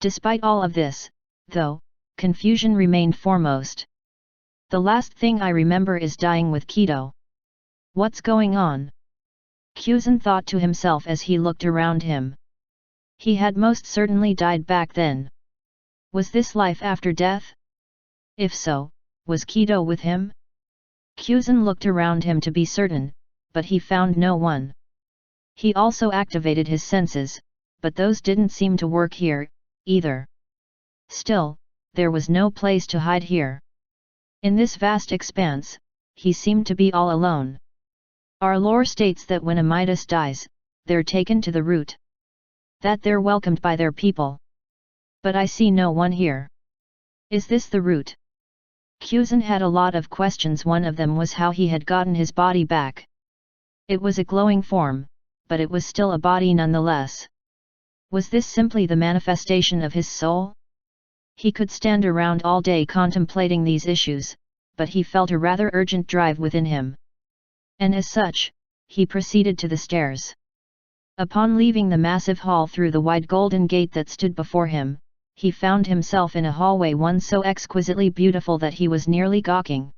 Despite all of this, though, confusion remained foremost. The last thing I remember is dying with Kido. What's going on? Kuzan thought to himself as he looked around him. He had most certainly died back then. Was this life after death? If so, was Kido with him? Kuzan looked around him to be certain, but he found no one. He also activated his senses, but those didn't seem to work here, either. Still, there was no place to hide here. In this vast expanse, he seemed to be all alone. Our lore states that when a Midas dies, they're taken to the root. That they're welcomed by their people. But I see no one here. Is this the root? Kuzan had a lot of questions. One of them was how he had gotten his body back. It was a glowing form, but it was still a body nonetheless. Was this simply the manifestation of his soul? He could stand around all day contemplating these issues, but he felt a rather urgent drive within him. And as such, he proceeded to the stairs. Upon leaving the massive hall through the wide golden gate that stood before him, he found himself in a hallway, one so exquisitely beautiful that he was nearly gawking.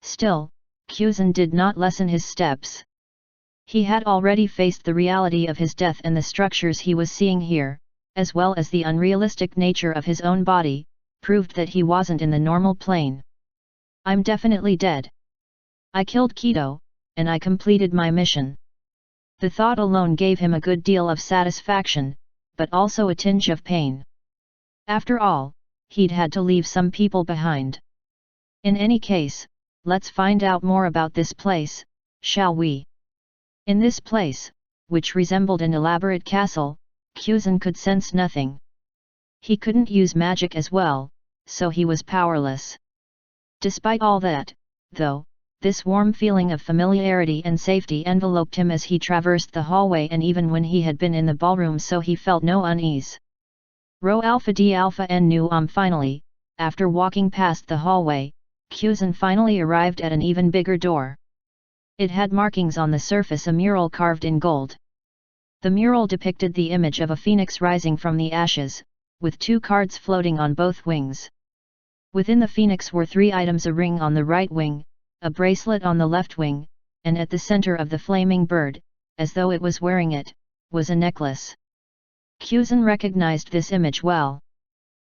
Still, Kuzan did not lessen his steps. He had already faced the reality of his death, and the structures he was seeing here, as well as the unrealistic nature of his own body, proved that he wasn't in the normal plane. I'm definitely dead. I killed Kido, and I completed my mission. The thought alone gave him a good deal of satisfaction, but also a tinge of pain. After all, he'd had to leave some people behind. In any case, let's find out more about this place, shall we? In this place, which resembled an elaborate castle, Kuzan could sense nothing. He couldn't use magic as well, so he was powerless. Despite all that, though, this warm feeling of familiarity and safety enveloped him as he traversed the hallway, and even when he had been in the ballroom, so he felt no unease. Rho Alpha D Alpha N Nu finally, after walking past the hallway, Kuzan finally arrived at an even bigger door. It had markings on the surface, a mural carved in gold. The mural depicted the image of a phoenix rising from the ashes, with 2 cards floating on both wings. Within the phoenix were 3 items: a ring on the right wing, a bracelet on the left wing, and at the center of the flaming bird, as though it was wearing it, was a necklace. Kuzan recognized this image well.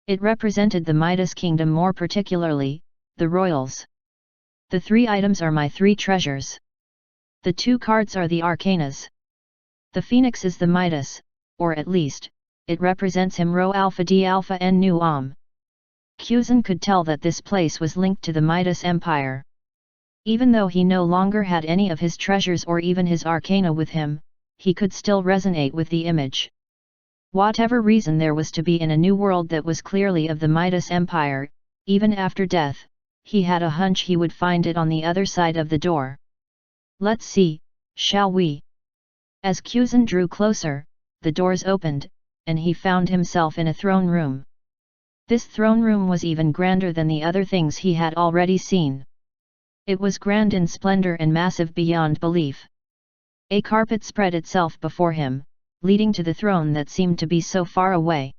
It represented the Midas kingdom, more particularly, the royals. The 3 items are my 3 treasures. The 2 cards are the arcanas. The phoenix is the Midas, or at least, it represents him. Rho Alpha D Alpha N Nu Kuzan could tell that this place was linked to the Midas Empire. Even though he no longer had any of his treasures or even his arcana with him, he could still resonate with the image. Whatever reason there was to be in a new world that was clearly of the Midas Empire, even after death, he had a hunch he would find it on the other side of the door. Let's see, shall we? As Kuzan drew closer, the doors opened, and he found himself in a throne room. This throne room was even grander than the other things he had already seen. It was grand in splendor and massive beyond belief. A carpet spread itself before him, leading to the throne that seemed to be so far away.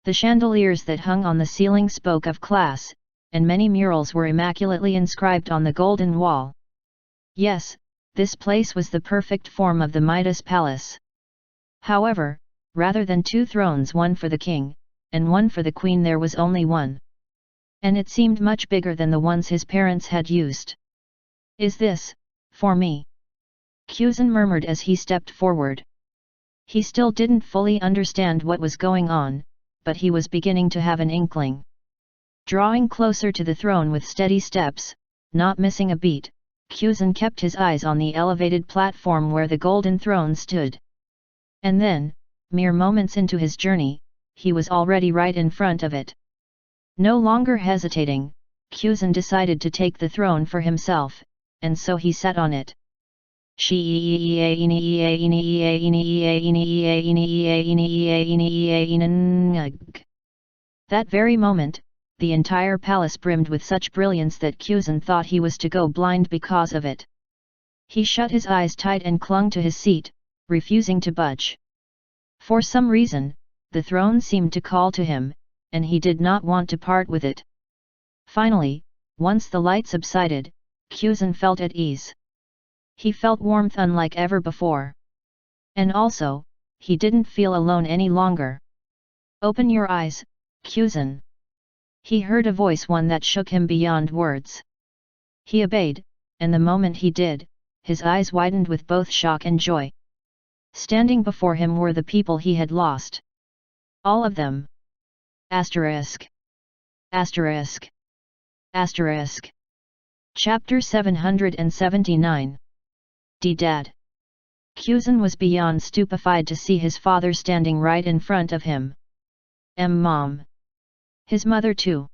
The chandeliers that hung on the ceiling spoke of class, and many murals were immaculately inscribed on the golden wall. Yes, this place was the perfect form of the Midas Palace. However, rather than two thrones, one for the king, and one for the queen, there was only one. And it seemed much bigger than the ones his parents had used. Is this, for me? Kuzan murmured as he stepped forward. He still didn't fully understand what was going on, but he was beginning to have an inkling. Drawing closer to the throne with steady steps, not missing a beat, Kuzan kept his eyes on the elevated platform where the golden throne stood. And then, mere moments into his journey, he was already right in front of it. No longer hesitating, Kuzan decided to take the throne for himself, and so he sat on it. That very moment, the entire palace brimmed with such brilliance that Kuzan thought he was to go blind because of it. He shut his eyes tight and clung to his seat, refusing to budge. For some reason, the throne seemed to call to him, and he did not want to part with it. Finally, once the light subsided, Kuzan felt at ease. He felt warmth unlike ever before. And also, he didn't feel alone any longer. Open your eyes, Kuzan. He heard a voice, one that shook him beyond words. He obeyed, and the moment he did, his eyes widened with both shock and joy. Standing before him were the people he had lost. All of them. Asterisk. Asterisk. Asterisk. Chapter 779. Dad. Kuzan was beyond stupefied to see his father standing right in front of him. Mom. His mother too.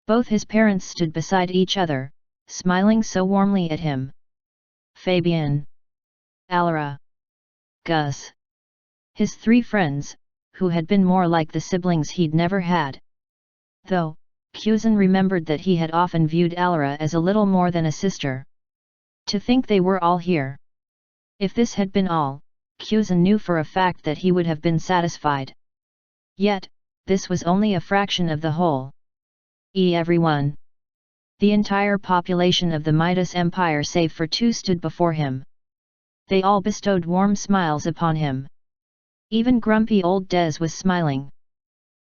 Both his parents stood beside each other, smiling so warmly at him. Fabian. Alara. Gus. His three friends, who had been more like the siblings he'd never had. Though, Kuzan remembered that he had often viewed Alara as a little more than a sister. To think they were all here. If this had been all, Kuzan knew for a fact that he would have been satisfied. Yet, this was only a fraction of the whole. Everyone. The entire population of the Midas Empire save for two stood before him. They all bestowed warm smiles upon him. Even grumpy old Des was smiling.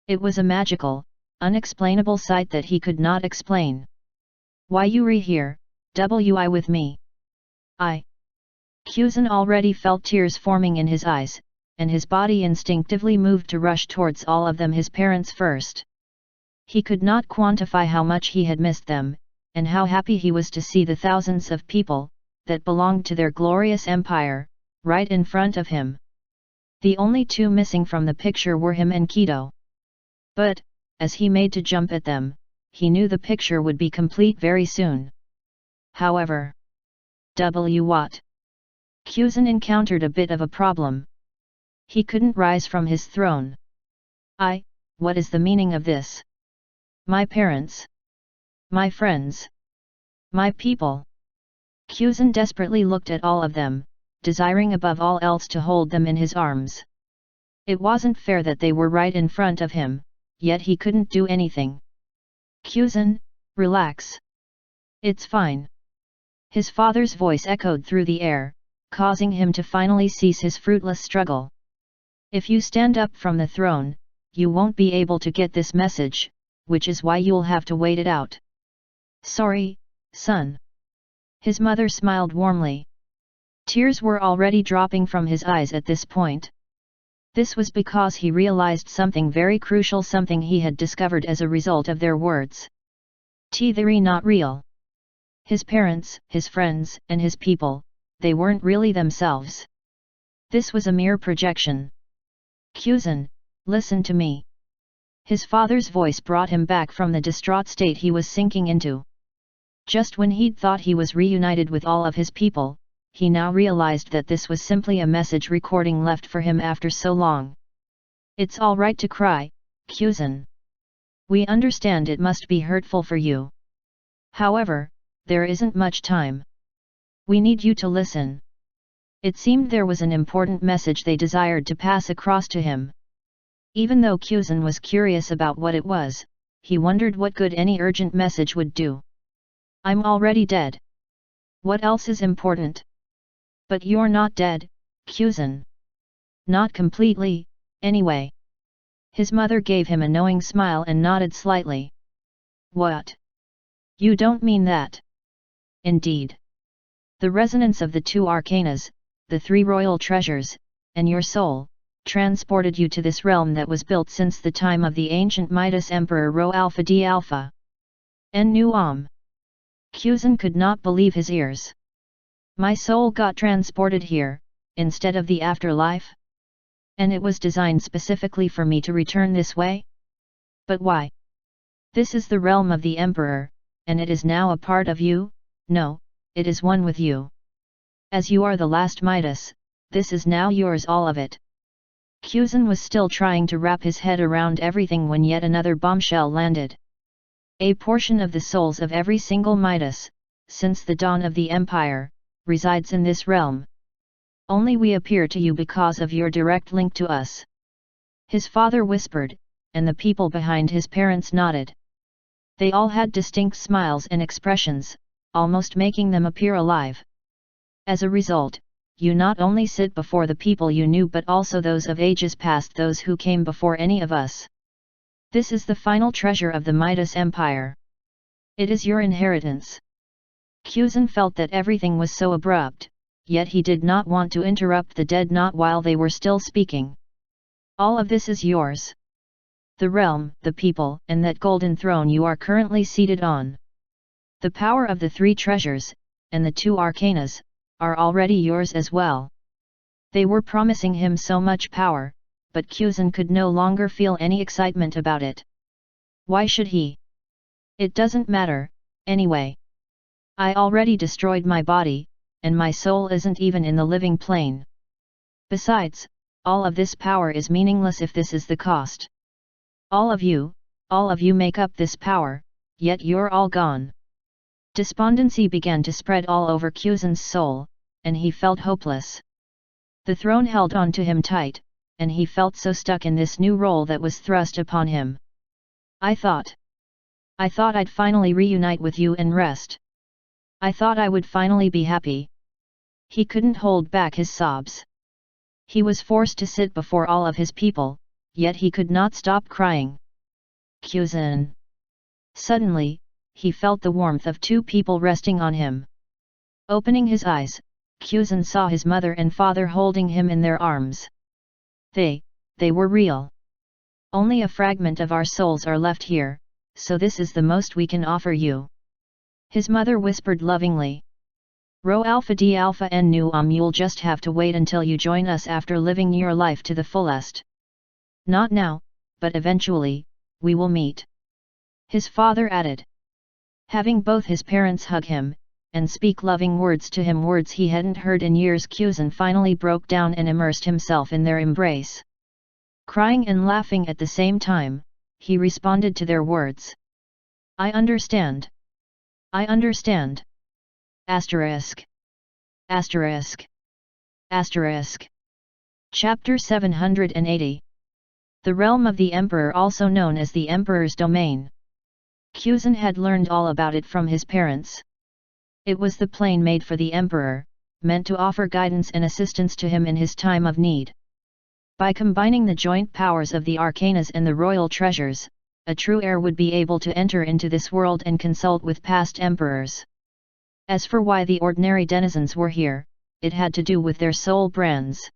It was a magical, unexplainable sight that he could not explain. Why you here, wi with me? Kuzan already felt tears forming in his eyes, and his body instinctively moved to rush towards all of them, his parents first. He could not quantify how much he had missed them, and how happy he was to see the thousands of people, that belonged to their glorious empire, right in front of him. The only two missing from the picture were him and Kido. But, as he made to jump at them, he knew the picture would be complete very soon. However, what? Kuzan encountered a bit of a problem. He couldn't rise from his throne. What is the meaning of this? My parents. My friends. My people. Kuzan desperately looked at all of them, desiring above all else to hold them in his arms. It wasn't fair that they were right in front of him, yet he couldn't do anything. Kuzan, relax. It's fine. His father's voice echoed through the air, causing him to finally cease his fruitless struggle. If you stand up from the throne, you won't be able to get this message, which is why you'll have to wait it out. Sorry, son. His mother smiled warmly. Tears were already dropping from his eyes at this point. This was because he realized something very crucial, something he had discovered as a result of their words. They're not real. His parents, his friends, and his people, they weren't really themselves. This was a mere projection. Kuzan, listen to me. His father's voice brought him back from the distraught state he was sinking into. Just when he'd thought he was reunited with all of his people, he now realized that this was simply a message recording left for him after so long. It's all right to cry, Kuzan. We understand it must be hurtful for you. However, there isn't much time. We need you to listen. It seemed there was an important message they desired to pass across to him. Even though Kuzan was curious about what it was, he wondered what good any urgent message would do. I'm already dead. What else is important? But you're not dead, Kuzan. Not completely, anyway. His mother gave him a knowing smile and nodded slightly. What? You don't mean that? Indeed. The resonance of the two arcanas, the three royal treasures, and your soul, transported you to this realm that was built since the time of the ancient Midas Emperor Rho Alpha D Alpha. En-Nu-Am. Kuzan could not believe his ears. My soul got transported here, instead of the afterlife? And it was designed specifically for me to return this way? But why? This is the realm of the Emperor, and it is now a part of you? No, it is one with you. As you are the last Midas, this is now yours, all of it. Kuzan was still trying to wrap his head around everything when yet another bombshell landed. A portion of the souls of every single Midas, since the dawn of the Empire, resides in this realm. Only we appear to you because of your direct link to us. His father whispered, and the people behind his parents nodded. They all had distinct smiles and expressions, almost making them appear alive. As a result, you not only sit before the people you knew but also those of ages past, those who came before any of us. This is the final treasure of the Midas Empire. It is your inheritance. Kuzan felt that everything was so abrupt, yet he did not want to interrupt the dead not while they were still speaking. All of this is yours. The realm, the people, and that golden throne you are currently seated on. The power of the three treasures, and the two arcanas, are already yours as well. They were promising him so much power, but Kuzan could no longer feel any excitement about it. Why should he? It doesn't matter, anyway. I already destroyed my body, and my soul isn't even in the living plane. Besides, all of this power is meaningless if this is the cost. All of you make up this power, yet you're all gone. Despondency began to spread all over Kuzan's soul, and he felt hopeless. The throne held on to him tight, and he felt so stuck in this new role that was thrust upon him. I thought I'd finally reunite with you and rest. I thought I would finally be happy. He couldn't hold back his sobs. He was forced to sit before all of his people, yet he could not stop crying. Kuzan. Suddenly, he felt the warmth of two people resting on him. Opening his eyes, Kuzan saw his mother and father holding him in their arms. They were real. Only a fragment of our souls are left here, so this is the most we can offer you. His mother whispered lovingly. Rho Alpha D Alpha En-Nu-Am, you'll just have to wait until you join us after living your life to the fullest. Not now, but eventually, we will meet. His father added. Having both his parents hug him, and speak loving words to him, words he hadn't heard in years, Kuzan finally broke down and immersed himself in their embrace. Crying and laughing at the same time, he responded to their words. I understand. I understand. Asterisk. Asterisk. Asterisk. Chapter 780. The realm of the Emperor, also known as the Emperor's domain. Kuzan had learned all about it from his parents. It was the plane made for the Emperor, meant to offer guidance and assistance to him in his time of need. By combining the joint powers of the arcanas and the royal treasures, a true heir would be able to enter into this world and consult with past emperors. As for why the ordinary denizens were here, it had to do with their soul brands.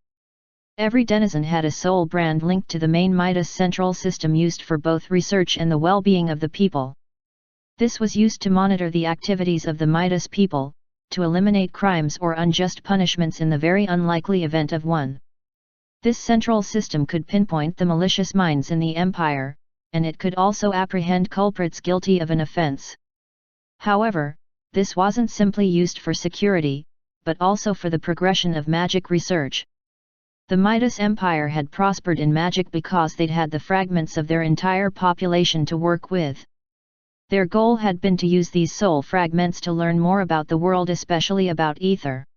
Every denizen had a soul brand linked to the main Midas central system used for both research and the well-being of the people. This was used to monitor the activities of the Midas people, to eliminate crimes or unjust punishments in the very unlikely event of one. This central system could pinpoint the malicious minds in the Empire, and it could also apprehend culprits guilty of an offense. However, this wasn't simply used for security, but also for the progression of magic research. The Midas Empire had prospered in magic because they'd had the fragments of their entire population to work with. Their goal had been to use these soul fragments to learn more about the world, especially about ether.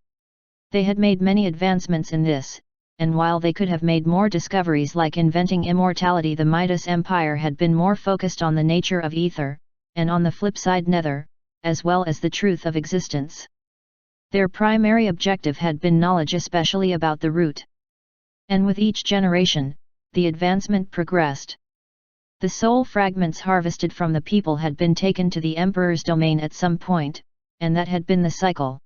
They had made many advancements in this, and while they could have made more discoveries like inventing immortality, the Midas Empire had been more focused on the nature of ether, and on the flip side nether, as well as the truth of existence. Their primary objective had been knowledge, especially about the root. And with each generation, the advancement progressed. The soul fragments harvested from the people had been taken to the Emperor's domain at some point, and that had been the cycle.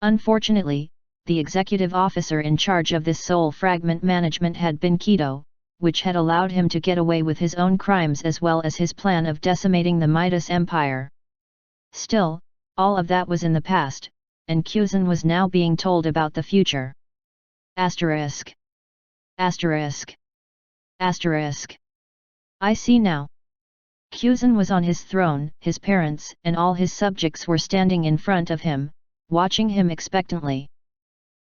Unfortunately, the executive officer in charge of this soul fragment management had been Keto, which had allowed him to get away with his own crimes as well as his plan of decimating the Midas Empire. Still, all of that was in the past, and Kuzan was now being told about the future. Asterisk. Asterisk. Asterisk. I see now. Kuzan was on his throne, his parents and all his subjects were standing in front of him, watching him expectantly.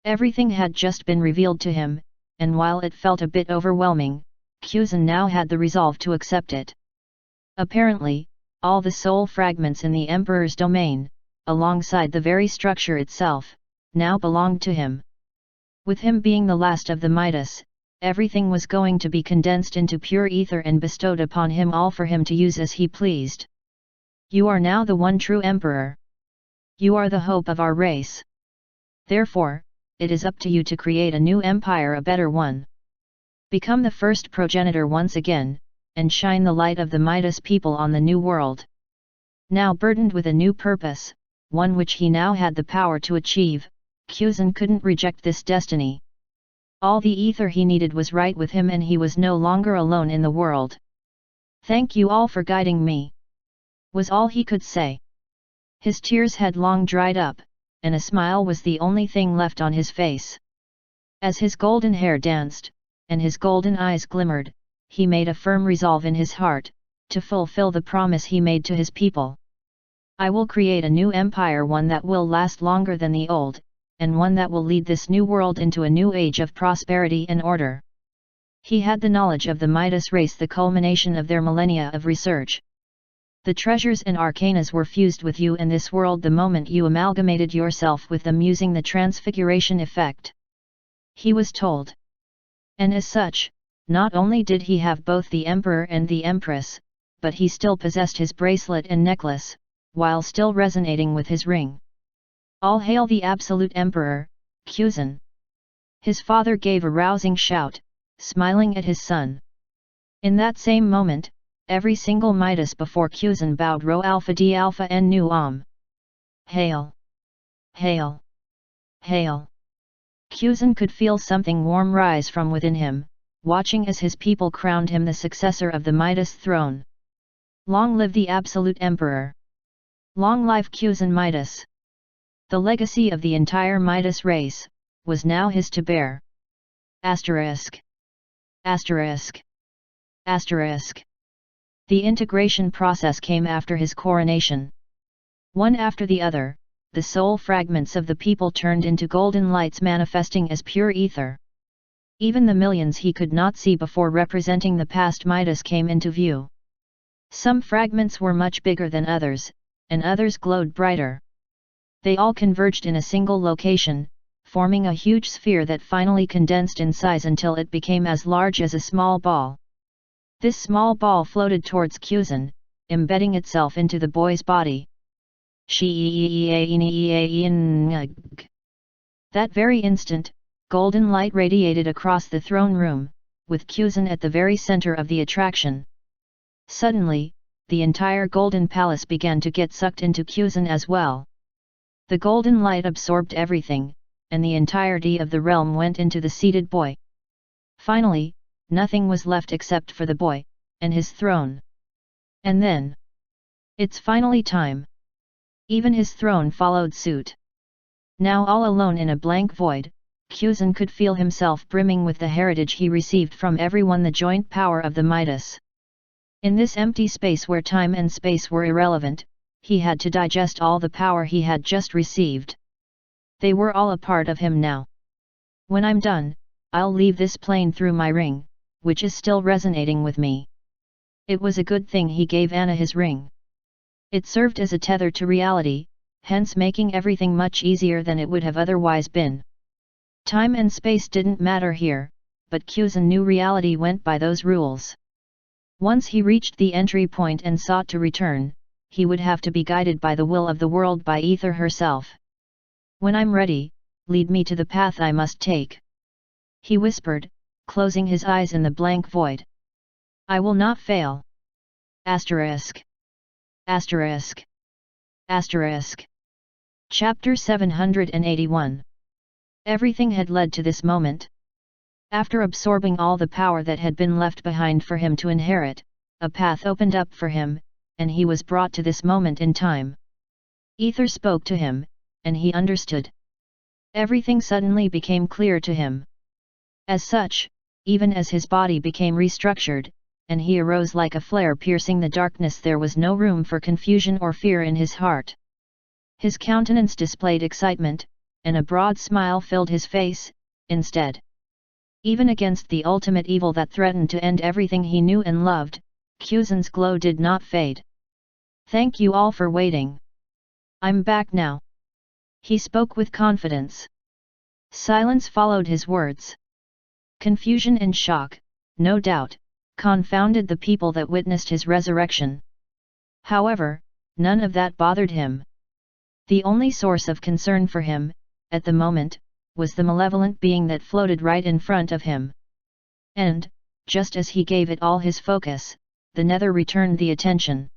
Everything had just been revealed to him, and while it felt a bit overwhelming, Kuzan now had the resolve to accept it. Apparently, all the soul fragments in the Emperor's domain, alongside the very structure itself, now belonged to him. With him being the last of the Midas, everything was going to be condensed into pure ether and bestowed upon him, all for him to use as he pleased. You are now the one true Emperor. You are the hope of our race. Therefore, it is up to you to create a new empire, a better one. Become the first progenitor once again, and shine the light of the Midas people on the new world. Now burdened with a new purpose, one which he now had the power to achieve, Kuzan couldn't reject this destiny. All the ether he needed was right with him, and he was no longer alone in the world. Thank you all for guiding me, was all he could say. His tears had long dried up, and a smile was the only thing left on his face. As his golden hair danced, and his golden eyes glimmered, he made a firm resolve in his heart, to fulfill the promise he made to his people. I will create a new empire, one that will last longer than the old, and one that will lead this new world into a new age of prosperity and order. He had the knowledge of the Midas race, the culmination of their millennia of research. The treasures and arcanas were fused with you and this world the moment you amalgamated yourself with them using the transfiguration effect. He was told. And as such, not only did he have both the Emperor and the Empress, but he still possessed his bracelet and necklace, while still resonating with his ring. All hail the absolute Emperor, Kuzan! His father gave a rousing shout, smiling at his son. In that same moment, every single Midas before Kuzan bowed Rho Alpha D Alpha N Nu Om. Hail! Hail! Hail! Kuzan could feel something warm rise from within him, watching as his people crowned him the successor of the Midas throne. Long live the absolute Emperor! Long life Kuzan Midas! The legacy of the entire Midas race was now his to bear. Asterisk. Asterisk. Asterisk. The integration process came after his coronation. One after the other, the soul fragments of the people turned into golden lights manifesting as pure ether. Even the millions he could not see before representing the past Midas came into view. Some fragments were much bigger than others, and others glowed brighter. They all converged in a single location, forming a huge sphere that finally condensed in size until it became as large as a small ball. This small ball floated towards Kuzan, embedding itself into the boy's body. That very instant, golden light radiated across the throne room, with Kuzan at the very center of the attraction. Suddenly, the entire golden palace began to get sucked into Kuzan as well. The golden light absorbed everything, and the entirety of the realm went into the seated boy. Finally, nothing was left except for the boy, and his throne. And then, it's finally time. Even his throne followed suit. Now all alone in a blank void, Kuzan could feel himself brimming with the heritage he received from everyone, the joint power of the Midas. In this empty space where time and space were irrelevant, he had to digest all the power he had just received. They were all a part of him now. When I'm done, I'll leave this plane through my ring, which is still resonating with me. It was a good thing he gave Anna his ring. It served as a tether to reality, hence making everything much easier than it would have otherwise been. Time and space didn't matter here, but Kuzan knew reality went by those rules. Once he reached the entry point and sought to return, he would have to be guided by the will of the world by Ether herself. When I'm ready, lead me to the path I must take. He whispered, closing his eyes in the blank void. I will not fail. Asterisk. Asterisk. Asterisk. Chapter 781. Everything had led to this moment. After absorbing all the power that had been left behind for him to inherit, a path opened up for him, and he was brought to this moment in time. Ether spoke to him, and he understood. Everything suddenly became clear to him. As such, even as his body became restructured, and he arose like a flare piercing the darkness, there was no room for confusion or fear in his heart. His countenance displayed excitement, and a broad smile filled his face, instead. Even against the ultimate evil that threatened to end everything he knew and loved, Kuzan's glow did not fade. Thank you all for waiting. I'm back now. He spoke with confidence. Silence followed his words. Confusion and shock, no doubt, confounded the people that witnessed his resurrection. However, none of that bothered him. The only source of concern for him, at the moment, was the malevolent being that floated right in front of him. And, just as he gave it all his focus, the nether returned the attention.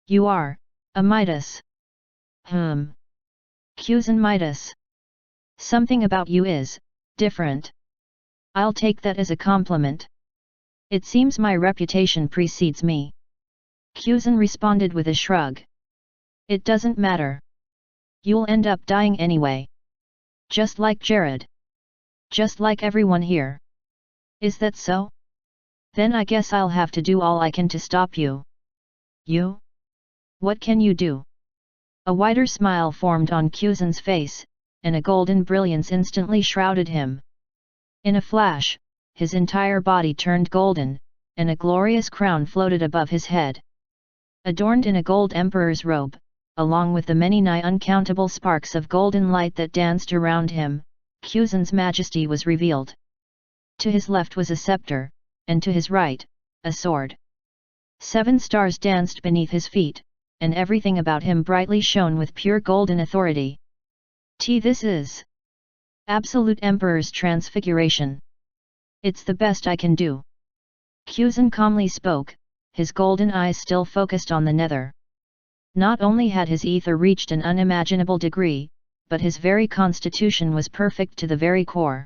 You are a Midas. Kuzan Midas. Something about you is different. I'll take that as a compliment. It seems my reputation precedes me. Kuzan responded with a shrug. It doesn't matter. You'll end up dying anyway. Just like Jared. Just like everyone here. Is that so? Then I guess I'll have to do all I can to stop you. You? What can you do? A wider smile formed on Kuzan's face, and a golden brilliance instantly shrouded him. In a flash, his entire body turned golden, and a glorious crown floated above his head. Adorned in a gold emperor's robe, along with the many nigh uncountable sparks of golden light that danced around him, Kuzan's majesty was revealed. To his left was a scepter, and to his right, a sword. 7 stars danced beneath his feet, and everything about him brightly shone with pure golden authority. This is Absolute Emperor's Transfiguration. It's the best I can do. Kuzan calmly spoke, his golden eyes still focused on the nether. Not only had his ether reached an unimaginable degree, but his very constitution was perfect to the very core.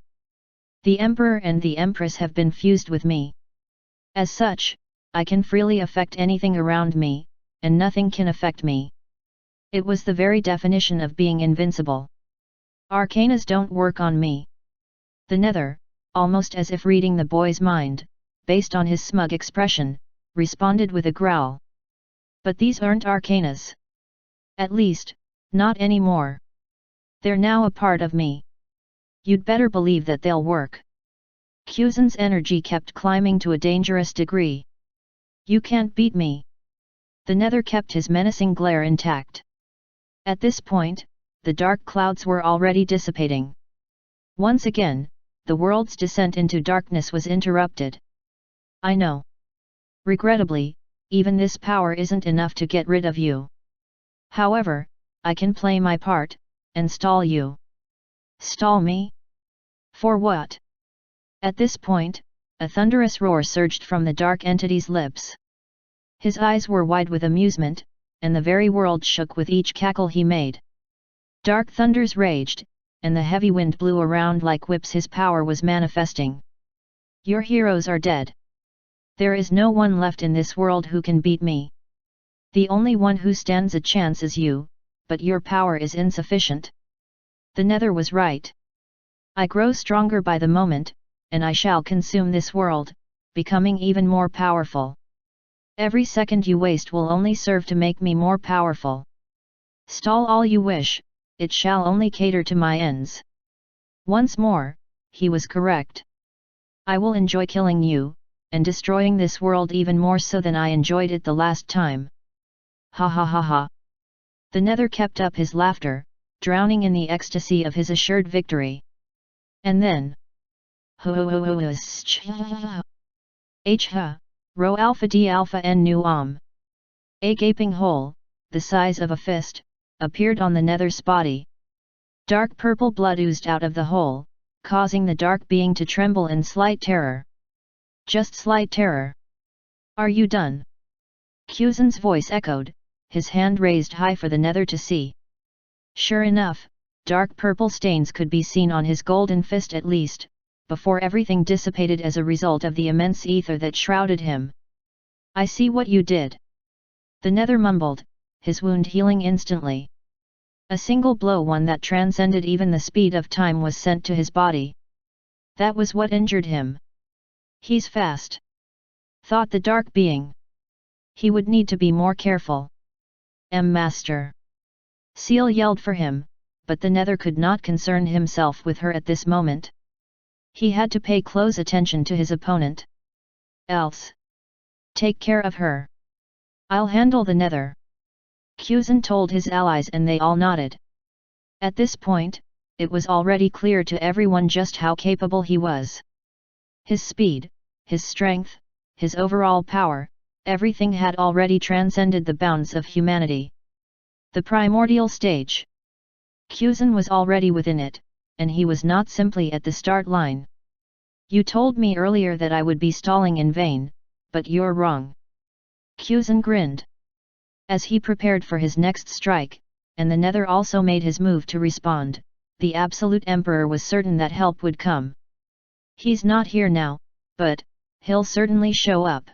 The Emperor and the Empress have been fused with me. As such, I can freely affect anything around me, and nothing can affect me. It was the very definition of being invincible. Arcanas don't work on me. The nether, almost as if reading the boy's mind, based on his smug expression, responded with a growl. But these aren't arcanas. At least, not anymore. They're now a part of me. You'd better believe that they'll work. Kuzan's energy kept climbing to a dangerous degree. You can't beat me. The nether kept his menacing glare intact. At this point, the dark clouds were already dissipating. Once again, the world's descent into darkness was interrupted. I know. Regrettably, even this power isn't enough to get rid of you. However, I can play my part, and stall you. Stall me? For what? At this point, a thunderous roar surged from the dark entity's lips. His eyes were wide with amusement, and the very world shook with each cackle he made. Dark thunders raged, and the heavy wind blew around like whips. His power was manifesting. Your heroes are dead. There is no one left in this world who can beat me. The only one who stands a chance is you, but your power is insufficient. The nether was right. I grow stronger by the moment, and I shall consume this world, becoming even more powerful. Every second you waste will only serve to make me more powerful. Stall all you wish, it shall only cater to my ends. Once more, he was correct. I will enjoy killing you, and destroying this world even more so than I enjoyed it the last time. Ha ha ha ha. The Nether kept up his laughter, drowning in the ecstasy of his assured victory. And then... Rho alpha d alpha n nu om. A gaping hole, the size of a fist, appeared on the Nether's body. Dark purple blood oozed out of the hole, causing the dark being to tremble in slight terror. Just slight terror. Are you done? Kuzen's voice echoed, his hand raised high for the Nether to see. Sure enough, dark purple stains could be seen on his golden fist at least, before everything dissipated as a result of the immense ether that shrouded him. I see what you did. The Nether mumbled, his wound healing instantly. A single blow, one that transcended even the speed of time, was sent to his body. That was what injured him. He's fast, thought the dark being. He would need to be more careful. Master. Seal yelled for him, but the Nether could not concern himself with her at this moment. He had to pay close attention to his opponent. Else. Take care of her. I'll handle the Nether. Kuzen told his allies and they all nodded. At this point, it was already clear to everyone just how capable he was. His speed, his strength, his overall power, everything had already transcended the bounds of humanity. The primordial stage. Kuzen was already within it, and he was not simply at the start line. You told me earlier that I would be stalling in vain, but you're wrong. Kuzen grinned. As he prepared for his next strike, and the Nether also made his move to respond, the Absolute Emperor was certain that help would come. He's not here now, but he'll certainly show up.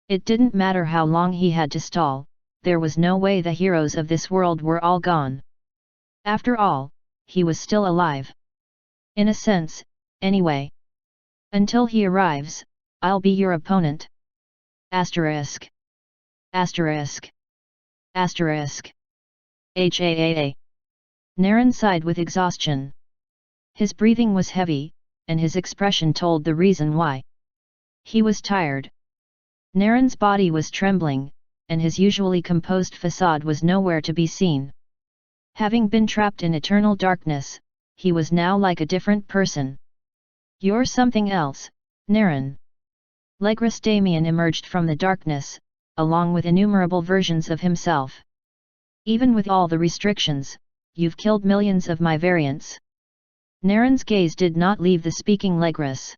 It didn't matter how long he had to stall, there was no way the heroes of this world were all gone. After all, he was still alive. In a sense, anyway. Until he arrives, I'll be your opponent. Asterisk. Asterisk. Asterisk. HAAA. Naren sighed with exhaustion. His breathing was heavy, and his expression told the reason why. He was tired. Naren's body was trembling, and his usually composed facade was nowhere to be seen. Having been trapped in eternal darkness, he was now like a different person. You're something else, Naren. Legris Damien emerged from the darkness, along with innumerable versions of himself. Even with all the restrictions, you've killed millions of my variants. Naren's gaze did not leave the speaking Legris.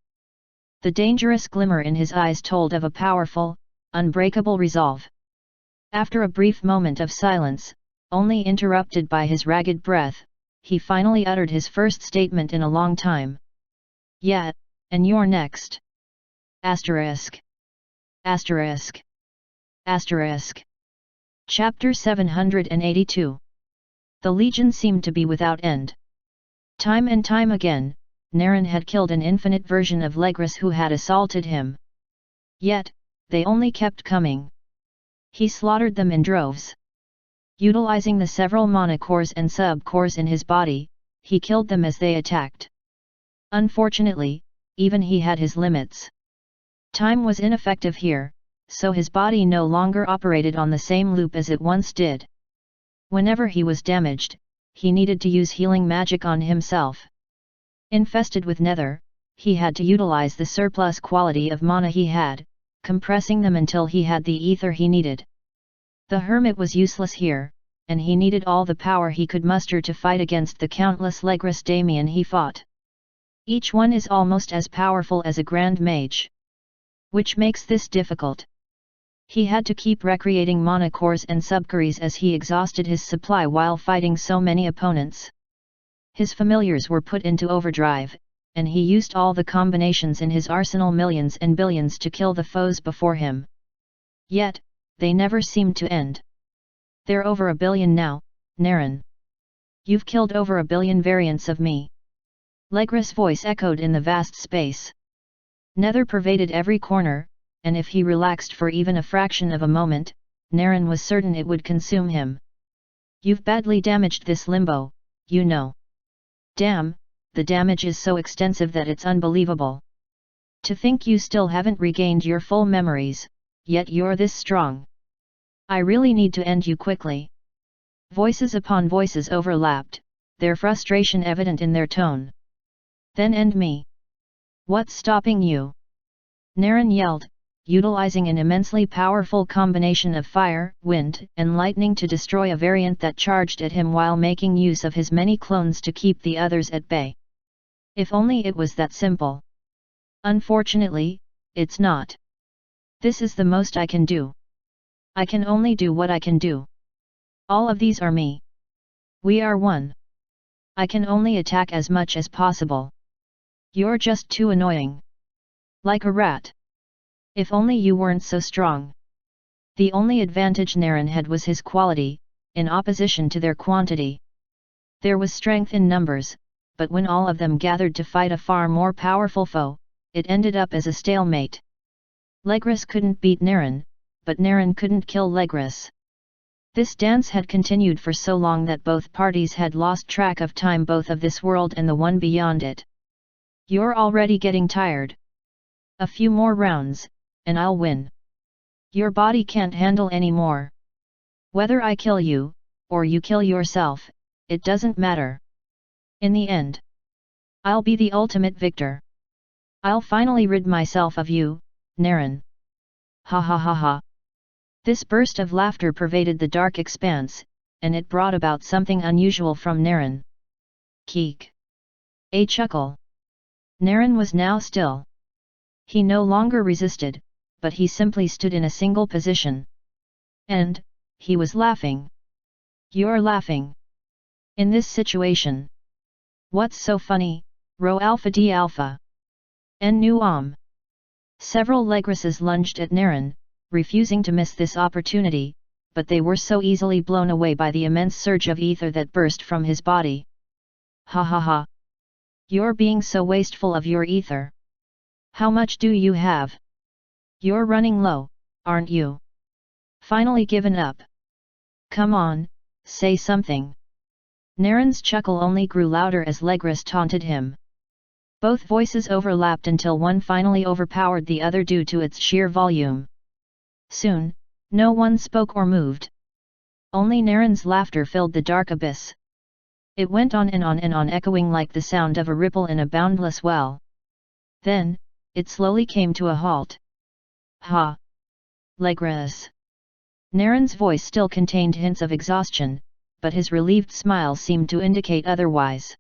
The dangerous glimmer in his eyes told of a powerful, unbreakable resolve. After a brief moment of silence, only interrupted by his ragged breath, he finally uttered his first statement in a long time. Yeah, and you're next. Asterisk. Asterisk. Asterisk. Chapter 782. The Legion seemed to be without end. Time and time again, Naren had killed an infinite version of Legris who had assaulted him. Yet, they only kept coming. He slaughtered them in droves. Utilizing the several monocores and subcores in his body, he killed them as they attacked. Unfortunately, even he had his limits. Time was ineffective here, so his body no longer operated on the same loop as it once did. Whenever he was damaged, he needed to use healing magic on himself. Infested with Nether, he had to utilize the surplus quality of mana he had, compressing them until he had the ether he needed. The hermit was useless here, and he needed all the power he could muster to fight against the countless Legris Damien he fought. Each one is almost as powerful as a grand mage. Which makes this difficult. He had to keep recreating monocores and subcores as he exhausted his supply while fighting so many opponents. His familiars were put into overdrive, and he used all the combinations in his arsenal, millions and billions, to kill the foes before him. Yet, they never seemed to end. They're over 1 billion now, Naren. You've killed over 1 billion variants of me. Legris' voice echoed in the vast space. Nether pervaded every corner, and if he relaxed for even a fraction of a moment, Naren was certain it would consume him. You've badly damaged this limbo, you know. Damn, the damage is so extensive that it's unbelievable. To think you still haven't regained your full memories, yet you're this strong. I really need to end you quickly. Voices upon voices overlapped, their frustration evident in their tone. Then end me. What's stopping you? Naren yelled, utilizing an immensely powerful combination of fire, wind, and lightning to destroy a variant that charged at him while making use of his many clones to keep the others at bay. If only it was that simple. Unfortunately, it's not. This is the most I can do. I can only do what I can do. All of these are me. We are one. I can only attack as much as possible. You're just too annoying. Like a rat. If only you weren't so strong. The only advantage Naren had was his quality, in opposition to their quantity. There was strength in numbers, but when all of them gathered to fight a far more powerful foe, it ended up as a stalemate. Legris couldn't beat Naren, but Naren couldn't kill Legris. This dance had continued for so long that both parties had lost track of time, both of this world and the one beyond it. You're already getting tired. A few more rounds, and I'll win. Your body can't handle any more. Whether I kill you, or you kill yourself, it doesn't matter. In the end, I'll be the ultimate victor. I'll finally rid myself of you, Naren. Ha ha ha ha. This burst of laughter pervaded the dark expanse, and it brought about something unusual from Naren. Keek. A chuckle. Naren was now still. He no longer resisted, but he simply stood in a single position. And, he was laughing. You're laughing. In this situation. What's so funny, Rho Alpha D Alpha? En nu Several Legrises lunged at Naren, refusing to miss this opportunity, but they were so easily blown away by the immense surge of ether that burst from his body. Ha ha ha. You're being so wasteful of your ether. How much do you have? You're running low, aren't you? Finally given up. Come on, say something. Naren's chuckle only grew louder as Legris taunted him. Both voices overlapped until one finally overpowered the other due to its sheer volume. Soon, no one spoke or moved. Only Naren's laughter filled the dark abyss. It went on and on and on, echoing like the sound of a ripple in a boundless well. Then, it slowly came to a halt. Ha! Legris! Naren's voice still contained hints of exhaustion, but his relieved smile seemed to indicate otherwise.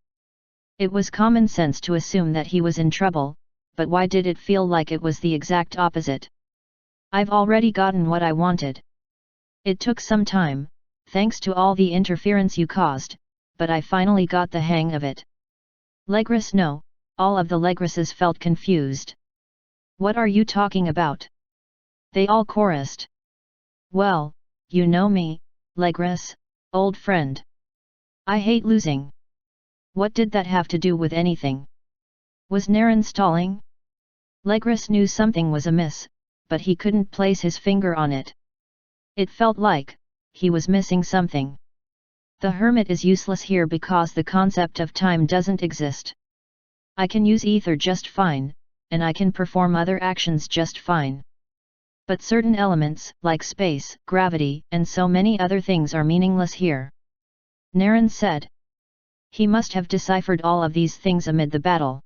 It was common sense to assume that he was in trouble, but why did it feel like it was the exact opposite? I've already gotten what I wanted. It took some time, thanks to all the interference you caused, but I finally got the hang of it. Legris, no, all of the Legrises felt confused. What are you talking about? They all chorused. Well, you know me, Legris, old friend. I hate losing. What did that have to do with anything? Was Naren stalling? Legris knew something was amiss, but he couldn't place his finger on it. It felt like he was missing something. The hermit is useless here because the concept of time doesn't exist. I can use ether just fine, and I can perform other actions just fine. But certain elements, like space, gravity, and so many other things are meaningless here. Naren said. He must have deciphered all of these things amid the battle.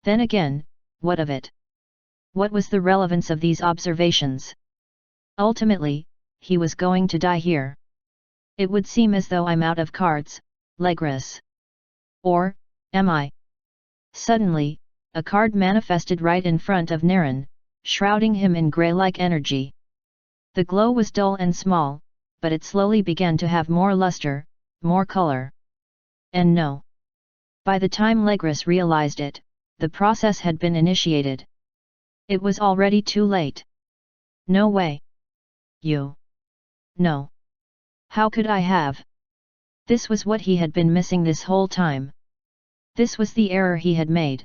Then again, what of it? What was the relevance of these observations? Ultimately, he was going to die here. It would seem as though I'm out of cards, Legris. Or, am I? Suddenly, a card manifested right in front of Naren, shrouding him in grey-like energy. The glow was dull and small, but it slowly began to have more luster, more color. And no. By the time Legris realized it, the process had been initiated. It was already too late. No way. You. No. How could I have? This was what he had been missing this whole time. This was the error he had made.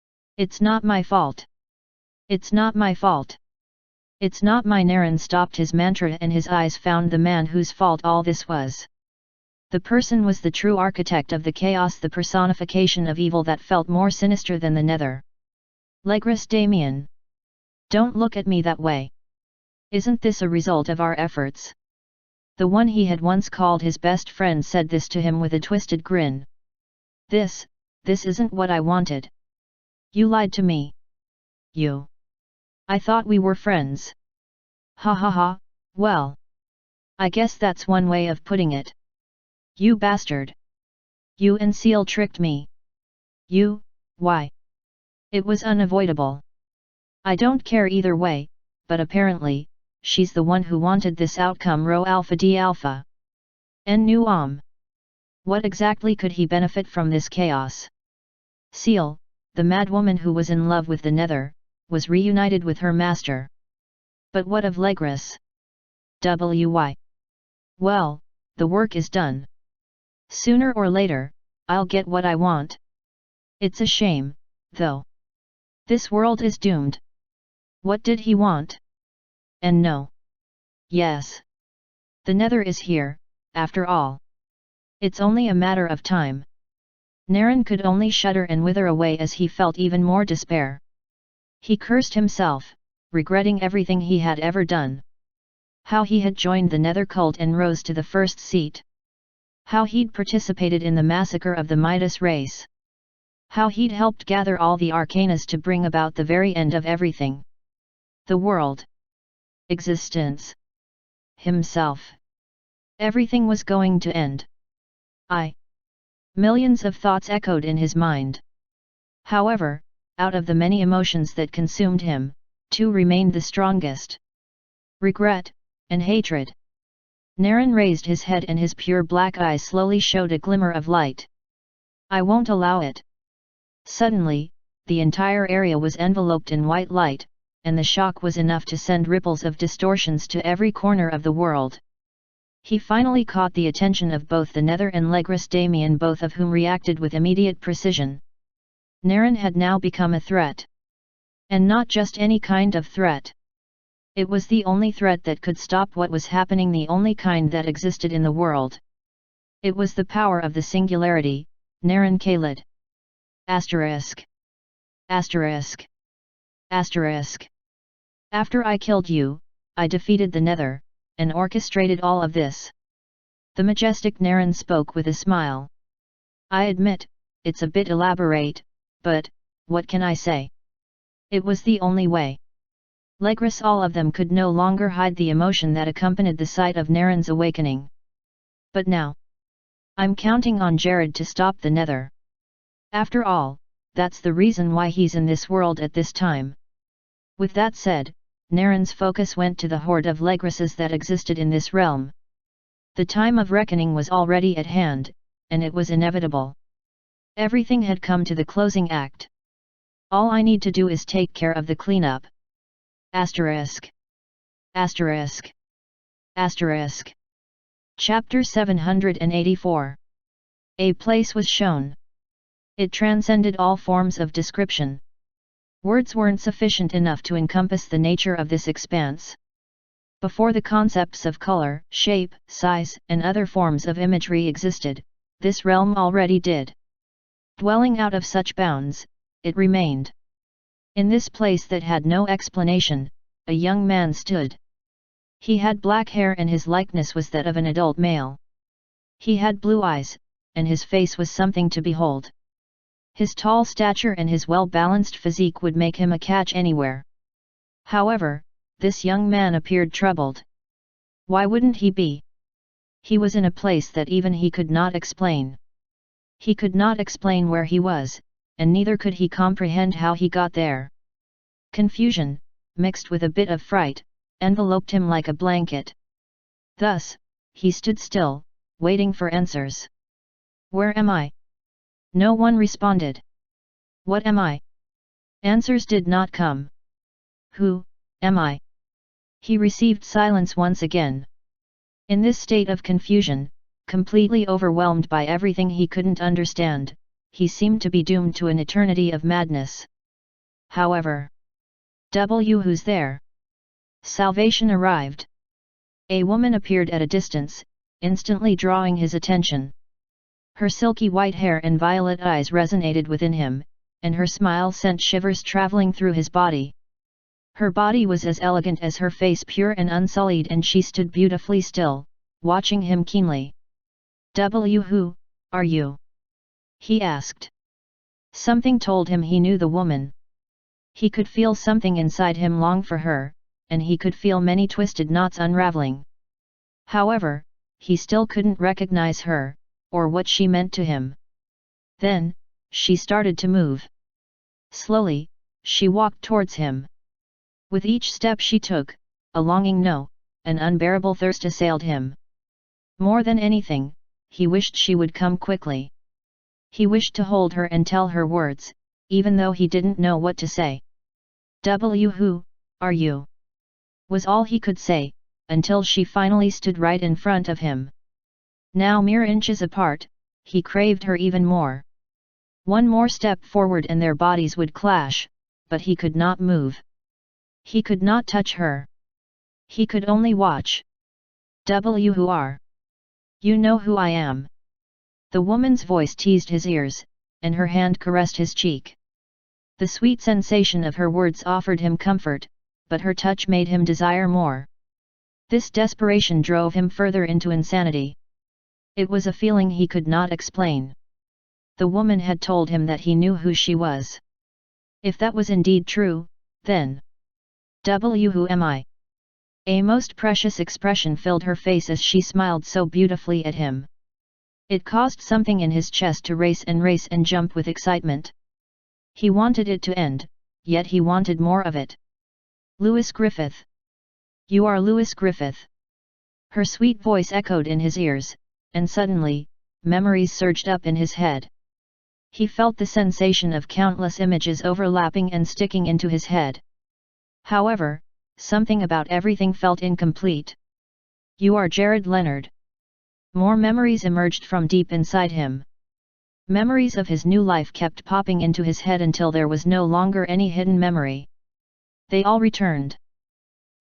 It's not my fault. It's not my fault. It's not my. Naren stopped his mantra and his eyes found the man whose fault all this was. The person was the true architect of the chaos, the personification of evil that felt more sinister than the nether. Legris Damien. Don't look at me that way. Isn't this a result of our efforts? The one he had once called his best friend said this to him with a twisted grin. This isn't what I wanted. You lied to me. You. I thought we were friends. Ha ha ha, well. I guess that's one way of putting it. You bastard. You and Seal tricked me. You, why? It was unavoidable. I don't care either way, but apparently, she's the one who wanted this outcome. Rho Alpha D Alpha. En nu What exactly could he benefit from this chaos? Seal, the madwoman who was in love with the nether, was reunited with her master. But what of Legris? Why? Well, the work is done. Sooner or later, I'll get what I want. It's a shame, though. This world is doomed. What did he want? And no. Yes. The nether is here, after all. It's only a matter of time. Naren could only shudder and wither away as he felt even more despair. He cursed himself, regretting everything he had ever done. How he had joined the nether cult and rose to the first seat. How he'd participated in the massacre of the Midas race. How he'd helped gather all the arcanas to bring about the very end of everything. The world. Existence. Himself. Everything was going to end. Millions of thoughts echoed in his mind. However, out of the many emotions that consumed him, two remained the strongest. Regret, and hatred. Naren raised his head and his pure black eyes slowly showed a glimmer of light. I won't allow it. Suddenly, the entire area was enveloped in white light, and the shock was enough to send ripples of distortions to every corner of the world. He finally caught the attention of both the nether and Legris Damien, both of whom reacted with immediate precision. Naren had now become a threat. And not just any kind of threat. It was the only threat that could stop what was happening, the only kind that existed in the world. It was the power of the singularity, Naren Khalid. Asterisk. Asterisk. Asterisk. After I killed you, I defeated the nether, and orchestrated all of this. The majestic Naren spoke with a smile. I admit, it's a bit elaborate, but, what can I say? It was the only way. Legris, all of them could no longer hide the emotion that accompanied the sight of Naren's awakening. But now, I'm counting on Jared to stop the nether. After all, that's the reason why he's in this world at this time. With that said, Naren's focus went to the horde of Legrises that existed in this realm. The time of reckoning was already at hand, and it was inevitable. Everything had come to the closing act. All I need to do is take care of the cleanup. Asterisk. Asterisk. Asterisk. Chapter 784. A place was shown. It transcended all forms of description. Words weren't sufficient enough to encompass the nature of this expanse. Before the concepts of color, shape, size, and other forms of imagery existed, this realm already did. Dwelling out of such bounds, it remained. In this place that had no explanation, a young man stood. He had black hair and his likeness was that of an adult male. He had blue eyes, and his face was something to behold. His tall stature and his well-balanced physique would make him a catch anywhere. However, this young man appeared troubled. Why wouldn't he be? He was in a place that even he could not explain. He could not explain where he was, and neither could he comprehend how he got there. Confusion, mixed with a bit of fright, enveloped him like a blanket. Thus, he stood still, waiting for answers. Where am I? No one responded. What am I? Answers did not come. Who am I? He received silence once again. In this state of confusion, completely overwhelmed by everything he couldn't understand, he seemed to be doomed to an eternity of madness. however. Who's there? Salvation arrived. A woman appeared at a distance, instantly drawing his attention. Her silky white hair and violet eyes resonated within him, and her smile sent shivers traveling through his body. Her body was as elegant as her face, pure and unsullied, and she stood beautifully still, watching him keenly. Who are you? He asked. Something told him he knew the woman. He could feel something inside him long for her, and he could feel many twisted knots unraveling. However, he still couldn't recognize her, or what she meant to him. Then, she started to move. Slowly, she walked towards him. With each step she took, a longing no, an unbearable thirst assailed him. More than anything, he wished she would come quickly. He wished to hold her and tell her words, even though he didn't know what to say. Who are you? Was all he could say, until she finally stood right in front of him. Now mere inches apart, he craved her even more. One more step forward and their bodies would clash, but he could not move. He could not touch her. He could only watch. Who are? You know who I am. The woman's voice teased his ears, and her hand caressed his cheek. The sweet sensation of her words offered him comfort, but her touch made him desire more. This desperation drove him further into insanity. It was a feeling he could not explain. The woman had told him that he knew who she was. If that was indeed true, then who am I? A most precious expression filled her face as she smiled so beautifully at him. It caused something in his chest to race and jump with excitement. He wanted it to end, yet he wanted more of it. Lewis Griffith. You are Lewis Griffith. Her sweet voice echoed in his ears, and suddenly, memories surged up in his head. He felt the sensation of countless images overlapping and sticking into his head. However, something about everything felt incomplete. You are Jared Leonard. More memories emerged from deep inside him. Memories of his new life kept popping into his head until there was no longer any hidden memory. They all returned.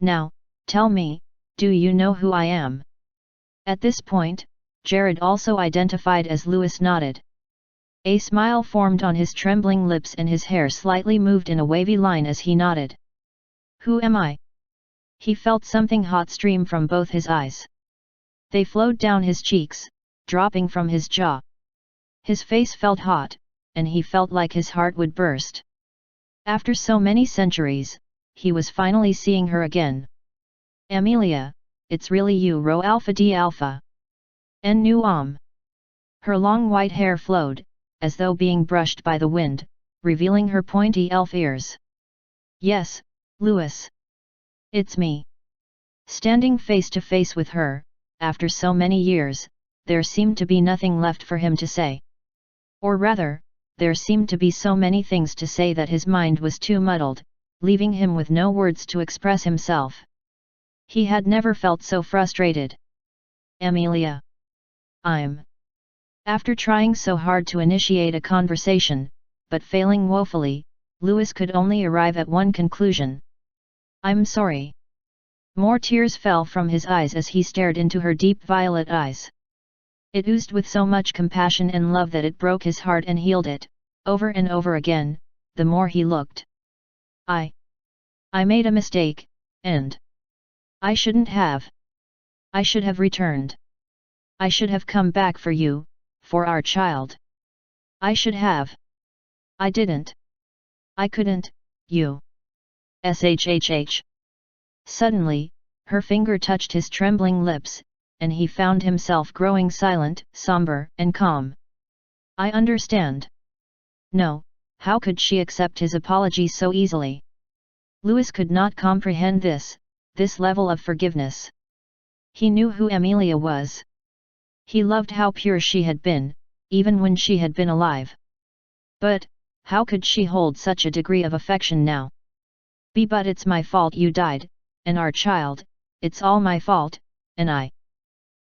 Now, tell me, do you know who I am? At this point, Jared, also identified as Lewis, nodded. A smile formed on his trembling lips and his hair slightly moved in a wavy line as he nodded. Who am I? He felt something hot stream from both his eyes. They flowed down his cheeks, dropping from his jaw. His face felt hot, and he felt like his heart would burst. After so many centuries, he was finally seeing her again. Amelia, it's really you, Rho Alpha D Alpha. En nu Her long white hair flowed, as though being brushed by the wind, revealing her pointy elf ears. Yes, Lewis. It's me. Standing face to face with her, after so many years, there seemed to be nothing left for him to say. Or rather, there seemed to be so many things to say that his mind was too muddled, leaving him with no words to express himself. He had never felt so frustrated. Amelia. After trying so hard to initiate a conversation, but failing woefully, Lewis could only arrive at one conclusion. I'm sorry. More tears fell from his eyes as he stared into her deep violet eyes. It oozed with so much compassion and love that it broke his heart and healed it, over and over again, the more he looked. I made a mistake, and I shouldn't have. I should have returned. I should have come back for you, for our child. I should have. I didn't. I couldn't, you. SHHH. Suddenly, her finger touched his trembling lips, and he found himself growing silent, somber, and calm. I understand. No, how could she accept his apology so easily? Lewis could not comprehend this level of forgiveness. He knew who Amelia was. He loved how pure she had been, even when she had been alive. But, how could she hold such a degree of affection now? But it's my fault you died, and our child, it's all my fault, and I.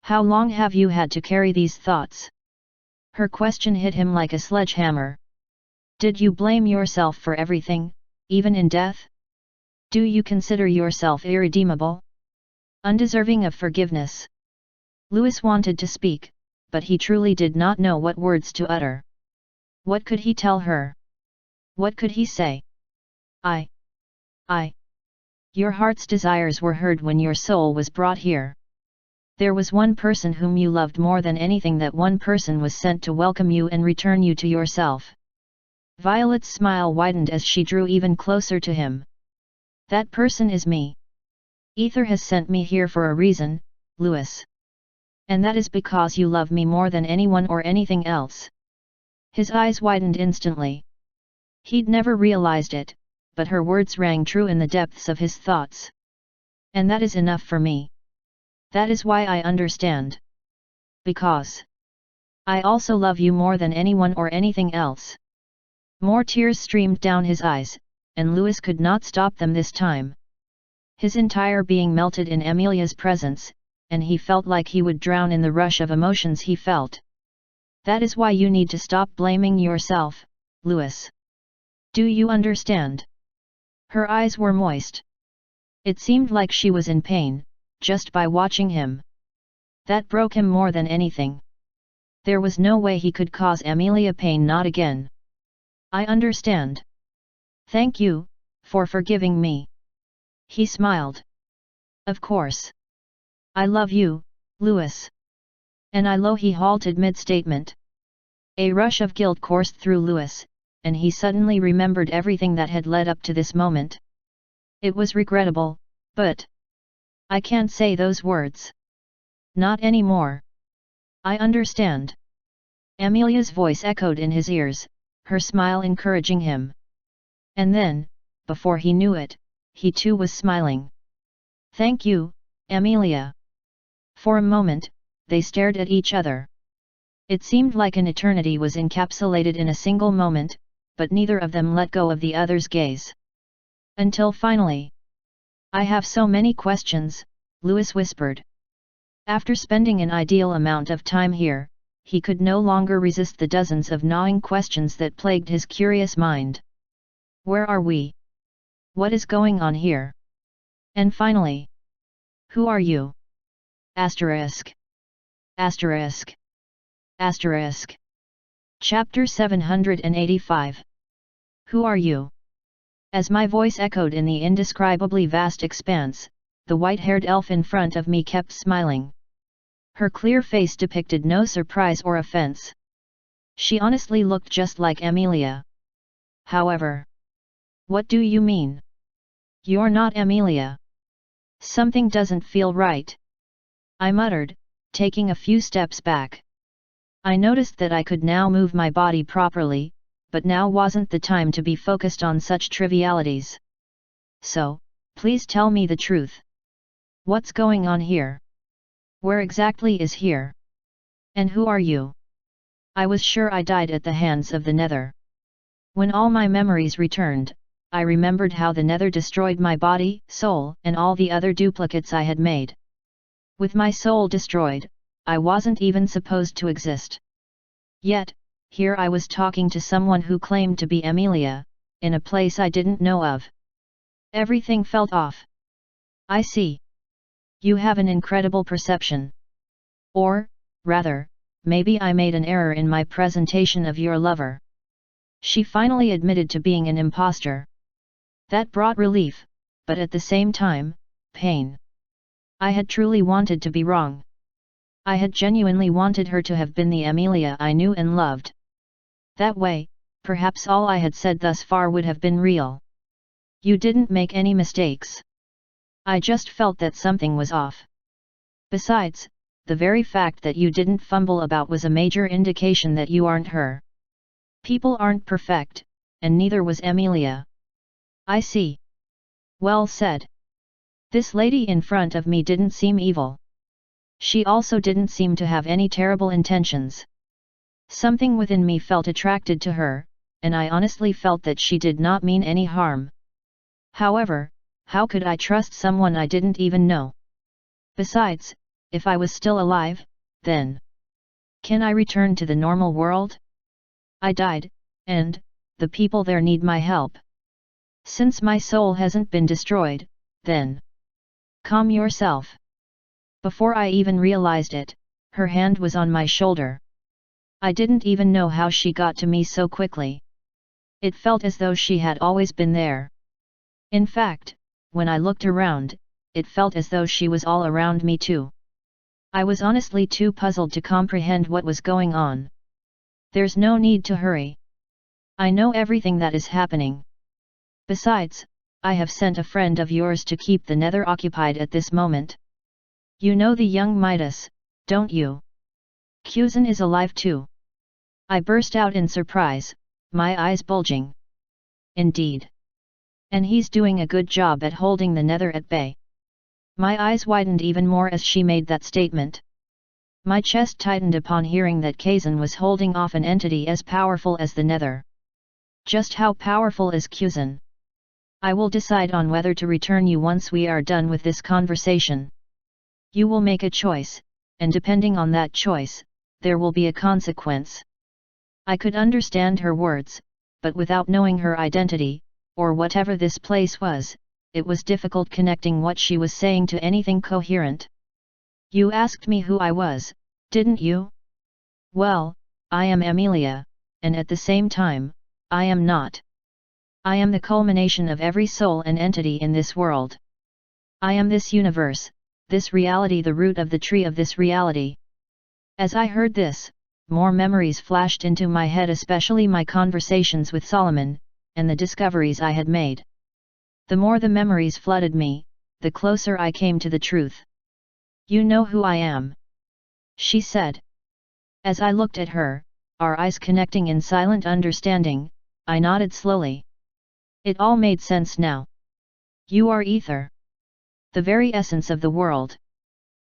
How long have you had to carry these thoughts? Her question hit him like a sledgehammer. Did you blame yourself for everything, even in death? Do you consider yourself irredeemable? Undeserving of forgiveness? Louis wanted to speak, but he truly did not know what words to utter. What could he tell her? What could he say? I. Your heart's desires were heard when your soul was brought here. There was one person whom you loved more than anything. That one person was sent to welcome you and return you to yourself. Violet's smile widened as she drew even closer to him. That person is me. Ether has sent me here for a reason, Louis. And that is because you love me more than anyone or anything else. His eyes widened instantly. He'd never realized it, but her words rang true in the depths of his thoughts. And that is enough for me. That is why I understand. Because I also love you more than anyone or anything else. More tears streamed down his eyes, and Louis could not stop them this time. His entire being melted in Amelia's presence, and he felt like he would drown in the rush of emotions he felt. That is why you need to stop blaming yourself, Louis. Do you understand? Her eyes were moist. It seemed like she was in pain, just by watching him. That broke him more than anything. There was no way he could cause Amelia pain, not again. I understand. Thank you, for forgiving me. He smiled. Of course. I love you, Louis. And he halted mid-statement. A rush of guilt coursed through Louis, and he suddenly remembered everything that had led up to this moment. It was regrettable, but I can't say those words. Not anymore. I understand. Amelia's voice echoed in his ears, her smile encouraging him. And then, before he knew it, he too was smiling. Thank you, Amelia. For a moment, they stared at each other. It seemed like an eternity was encapsulated in a single moment, but neither of them let go of the other's gaze. Until finally. I have so many questions, Louis whispered. After spending an ideal amount of time here, he could no longer resist the dozens of gnawing questions that plagued his curious mind. Where are we? What is going on here? And finally, who are you? Asterisk. Asterisk. Asterisk. Chapter 785. Who are you? As my voice echoed in the indescribably vast expanse, the white-haired elf in front of me kept smiling. Her clear face depicted no surprise or offense. She honestly looked just like Amelia. However, what do you mean? You're not Amelia. Something doesn't feel right. I muttered, taking a few steps back. I noticed that I could now move my body properly, but now wasn't the time to be focused on such trivialities. So, please tell me the truth. What's going on here? Where exactly is here? And who are you? I was sure I died at the hands of the Nether. When all my memories returned, I remembered how the Nether destroyed my body, soul, and all the other duplicates I had made. With my soul destroyed, I wasn't even supposed to exist. Yet, here I was talking to someone who claimed to be Amelia, in a place I didn't know of. Everything felt off. I see. You have an incredible perception. Or, rather, maybe I made an error in my presentation of your lover. She finally admitted to being an imposter. That brought relief, but at the same time, pain. I had truly wanted to be wrong. I had genuinely wanted her to have been the Amelia I knew and loved. That way, perhaps all I had said thus far would have been real. You didn't make any mistakes. I just felt that something was off. Besides, the very fact that you didn't fumble about was a major indication that you aren't her. People aren't perfect, and neither was Amelia. I see. Well said. This lady in front of me didn't seem evil. She also didn't seem to have any terrible intentions. Something within me felt attracted to her, and I honestly felt that she did not mean any harm. However, how could I trust someone I didn't even know? Besides, if I was still alive, then can I return to the normal world? I died, and the people there need my help. Since my soul hasn't been destroyed, then calm yourself. Before I even realized it, her hand was on my shoulder. I didn't even know how she got to me so quickly. It felt as though she had always been there. In fact, when I looked around, it felt as though she was all around me too. I was honestly too puzzled to comprehend what was going on. There's no need to hurry. I know everything that is happening. Besides, I have sent a friend of yours to keep the nether occupied at this moment. You know the young Midas, don't you? Kuzan is alive too. I burst out in surprise, my eyes bulging. Indeed. And he's doing a good job at holding the nether at bay. My eyes widened even more as she made that statement. My chest tightened upon hearing that Kazan was holding off an entity as powerful as the nether. Just how powerful is Kuzan? I will decide on whether to return you once we are done with this conversation. You will make a choice, and depending on that choice, there will be a consequence. I could understand her words, but without knowing her identity, or whatever this place was, it was difficult connecting what she was saying to anything coherent. You asked me who I was, didn't you? Well, I am Amelia, and at the same time, I am not. I am the culmination of every soul and entity in this world. I am this universe, this reality, the root of the tree of this reality. As I heard this, more memories flashed into my head, especially my conversations with Solomon, and the discoveries I had made. The more the memories flooded me, the closer I came to the truth. You know who I am, she said. As I looked at her, our eyes connecting in silent understanding, I nodded slowly. It all made sense now. You are ether. The very essence of the world.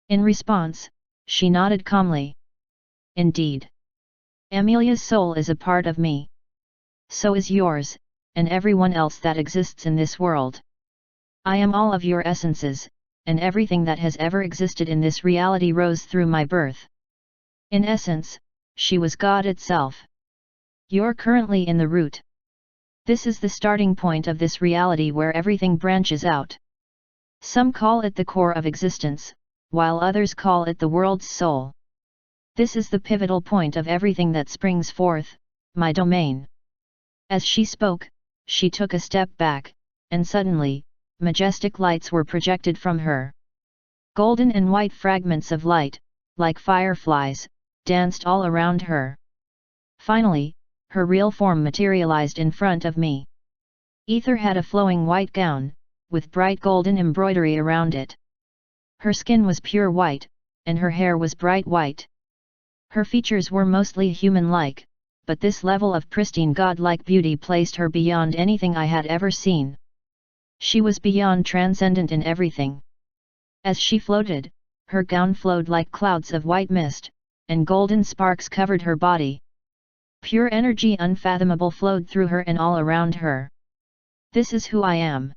In response, she nodded calmly. Indeed. Amelia's soul is a part of me. So is yours, and everyone else that exists in this world. I am all of your essences, and everything that has ever existed in this reality rose through my birth. In essence, she was God itself. You're currently in the root. This is the starting point of this reality where everything branches out. Some call it the core of existence, while others call it the world's soul. This is the pivotal point of everything that springs forth, my domain. As she spoke, she took a step back, and suddenly, majestic lights were projected from her. Golden and white fragments of light, like fireflies, danced all around her. Finally, her real form materialized in front of me. Ether had a flowing white gown, with bright golden embroidery around it. Her skin was pure white, and her hair was bright white. Her features were mostly human-like, but this level of pristine god-like beauty placed her beyond anything I had ever seen. She was beyond transcendent in everything. As she floated, her gown flowed like clouds of white mist, and golden sparks covered her body. Pure energy unfathomable flowed through her and all around her. This is who I am.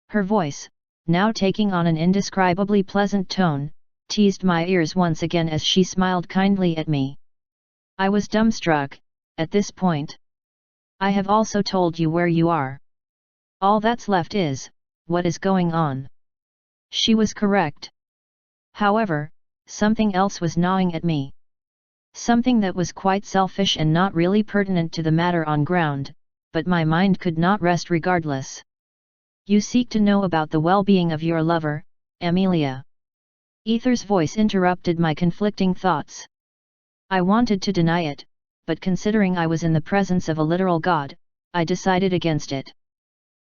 Her voice, now taking on an indescribably pleasant tone, teased my ears once again as she smiled kindly at me. I was dumbstruck, at this point. I have also told you where you are. All that's left is, what is going on? She was correct. However, something else was gnawing at me. Something that was quite selfish and not really pertinent to the matter on ground, but my mind could not rest regardless. You seek to know about the well-being of your lover, Amelia. Ether's voice interrupted my conflicting thoughts. I wanted to deny it, but considering I was in the presence of a literal god, I decided against it.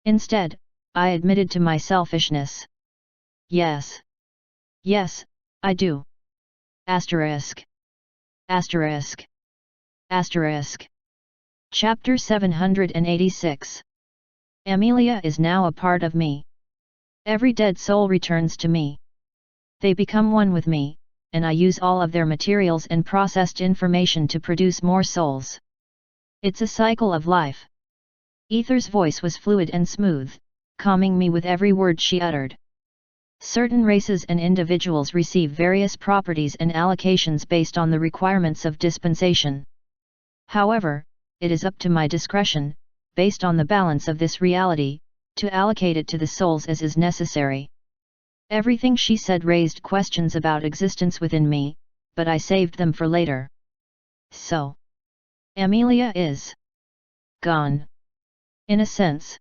Instead, I admitted to my selfishness. Yes. Yes, I do. Asterisk. Asterisk. Asterisk. Chapter 786. Amelia is now a part of me. Every dead soul returns to me. They become one with me, and I use all of their materials and processed information to produce more souls. It's a cycle of life. Ether's voice was fluid and smooth, calming me with every word she uttered. Certain races and individuals receive various properties and allocations based on the requirements of dispensation. However, it is up to my discretion, based on the balance of this reality, to allocate it to the souls as is necessary. Everything she said raised questions about existence within me, but I saved them for later. So, Amelia is gone. In a sense.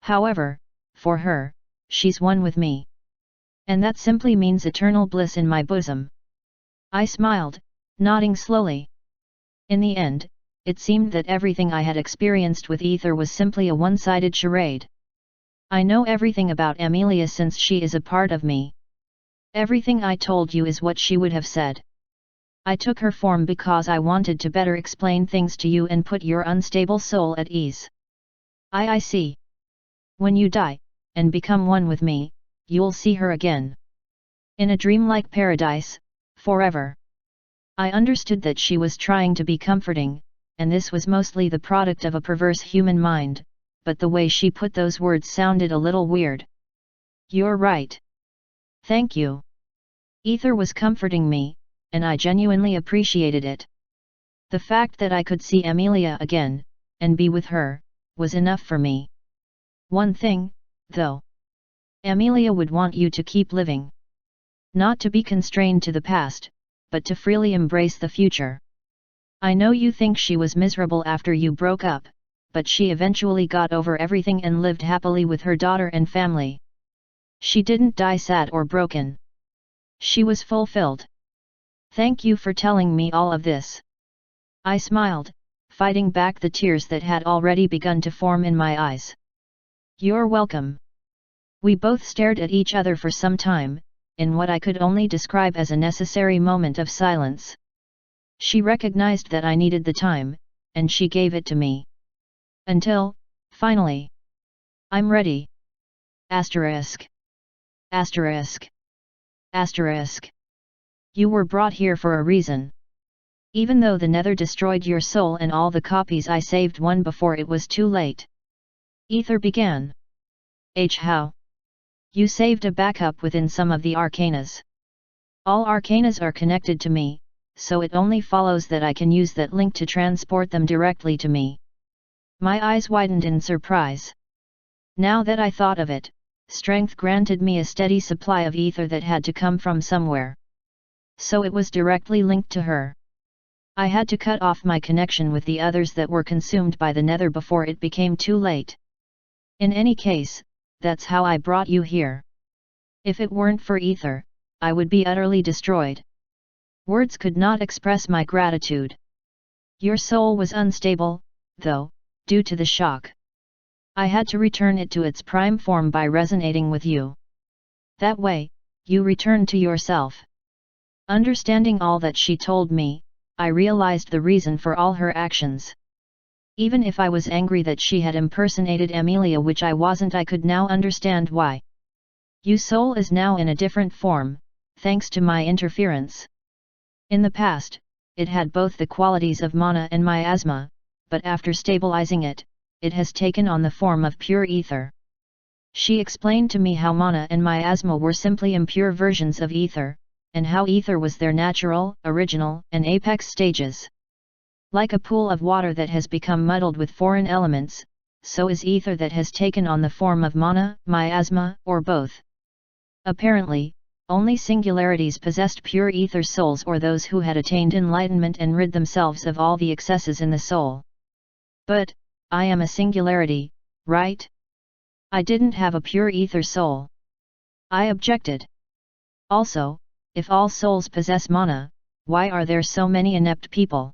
However, for her, she's one with me. And that simply means eternal bliss in my bosom. I smiled, nodding slowly. In the end, it seemed that everything I had experienced with Ether was simply a one-sided charade. I know everything about Amelia since she is a part of me. Everything I told you is what she would have said. I took her form because I wanted to better explain things to you and put your unstable soul at ease. I see. When you die, and become one with me, you'll see her again. In a dreamlike paradise, forever. I understood that she was trying to be comforting, and this was mostly the product of a perverse human mind, but the way she put those words sounded a little weird. You're right. Thank you. Ether was comforting me, and I genuinely appreciated it. The fact that I could see Amelia again, and be with her, was enough for me. One thing, though. Amelia would want you to keep living. Not to be constrained to the past, but to freely embrace the future. I know you think she was miserable after you broke up, but she eventually got over everything and lived happily with her daughter and family. She didn't die sad or broken. She was fulfilled. Thank you for telling me all of this. I smiled, fighting back the tears that had already begun to form in my eyes. You're welcome. We both stared at each other for some time, in what I could only describe as a necessary moment of silence. She recognized that I needed the time, and she gave it to me. Until, finally. I'm ready. Asterisk. Asterisk. Asterisk. You were brought here for a reason. Even though the Nether destroyed your soul and all the copies, I saved one before it was too late. Ether began. How? You saved a backup within some of the arcanas. All arcanas are connected to me, so it only follows that I can use that link to transport them directly to me. My eyes widened in surprise. Now that I thought of it, strength granted me a steady supply of ether that had to come from somewhere. So it was directly linked to her. I had to cut off my connection with the others that were consumed by the Nether before it became too late. In any case, that's how I brought you here. If it weren't for ether, I would be utterly destroyed. Words could not express my gratitude. Your soul was unstable, though, due to the shock. I had to return it to its prime form by resonating with you. That way, you returned to yourself. Understanding all that she told me, I realized the reason for all her actions. Even if I was angry that she had impersonated Amelia, which I wasn't, I could now understand why. Your soul is now in a different form, thanks to my interference. In the past, it had both the qualities of mana and miasma, but after stabilizing it, it has taken on the form of pure ether. She explained to me how mana and miasma were simply impure versions of ether, and how ether was their natural, original, and apex stages. Like a pool of water that has become muddled with foreign elements, so is ether that has taken on the form of mana, miasma, or both. Apparently, only singularities possessed pure ether souls, or those who had attained enlightenment and rid themselves of all the excesses in the soul. But, I am a singularity, right? I didn't have a pure ether soul. I objected. Also, if all souls possess mana, why are there so many inept people?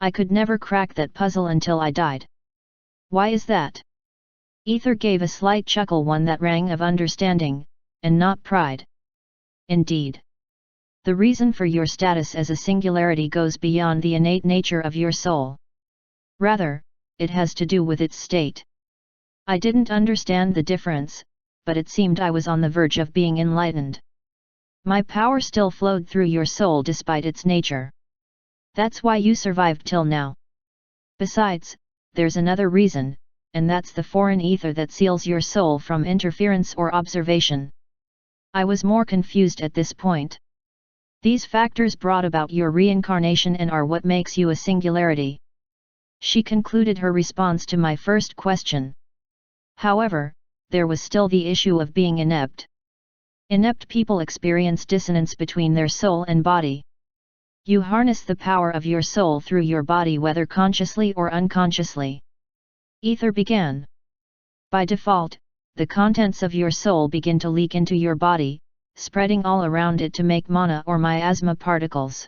I could never crack that puzzle until I died. Why is that? Ether gave a slight chuckle, one that rang of understanding, and not pride. Indeed. The reason for your status as a singularity goes beyond the innate nature of your soul. Rather, it has to do with its state. I didn't understand the difference, but it seemed I was on the verge of being enlightened. My power still flowed through your soul despite its nature. That's why you survived till now. Besides, there's another reason, and that's the foreign ether that seals your soul from interference or observation. I was more confused at this point. These factors brought about your reincarnation and are what makes you a singularity. She concluded her response to my first question. However, there was still the issue of being inept. Inept people experience dissonance between their soul and body. You harness the power of your soul through your body whether consciously or unconsciously. Ether began. By default, the contents of your soul begin to leak into your body, spreading all around it to make mana or miasma particles.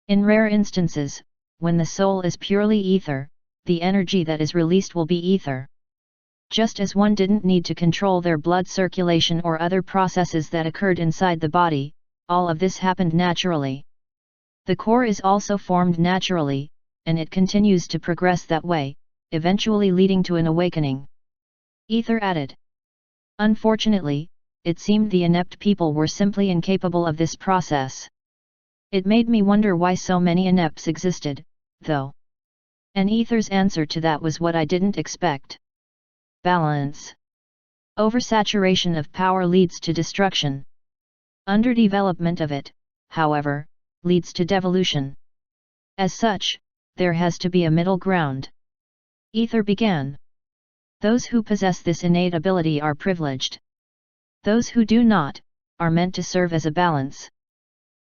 In rare instances, when the soul is purely ether, the energy that is released will be ether. Just as one didn't need to control their blood circulation or other processes that occurred inside the body, all of this happened naturally. The core is also formed naturally, and it continues to progress that way, eventually leading to an awakening. Ether added. Unfortunately, it seemed the inept people were simply incapable of this process. It made me wonder why so many inepts existed, though. And Ether's answer to that was what I didn't expect. Balance. Oversaturation of power leads to destruction. Underdevelopment of it, however, leads to devolution. As such, there has to be a middle ground. Ether began. Those who possess this innate ability are privileged. Those who do not, are meant to serve as a balance.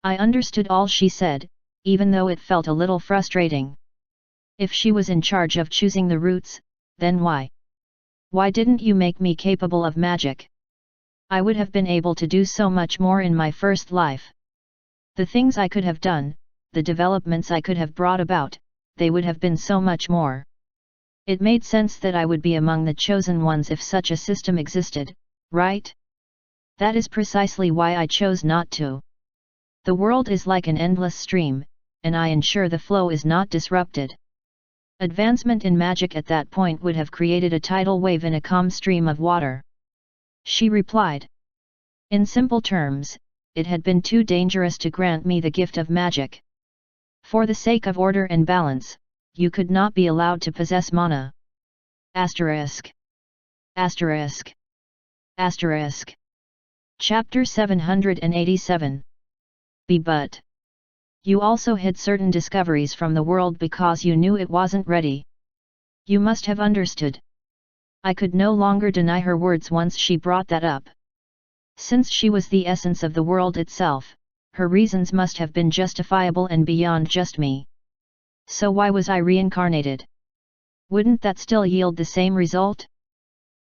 I understood all she said, even though it felt a little frustrating. If she was in charge of choosing the routes, then why? Why didn't you make me capable of magic? I would have been able to do so much more in my first life. The things I could have done, the developments I could have brought about, they would have been so much more. It made sense that I would be among the chosen ones if such a system existed, right? That is precisely why I chose not to. The world is like an endless stream, and I ensure the flow is not disrupted. Advancement in magic at that point would have created a tidal wave in a calm stream of water. She replied. In simple terms, it had been too dangerous to grant me the gift of magic. For the sake of order and balance, you could not be allowed to possess mana. Asterisk. Asterisk. Asterisk. Chapter 787. But you also hid certain discoveries from the world because you knew it wasn't ready. You must have understood. I could no longer deny her words once she brought that up. Since she was the essence of the world itself, her reasons must have been justifiable and beyond just me. So why was I reincarnated? Wouldn't that still yield the same result?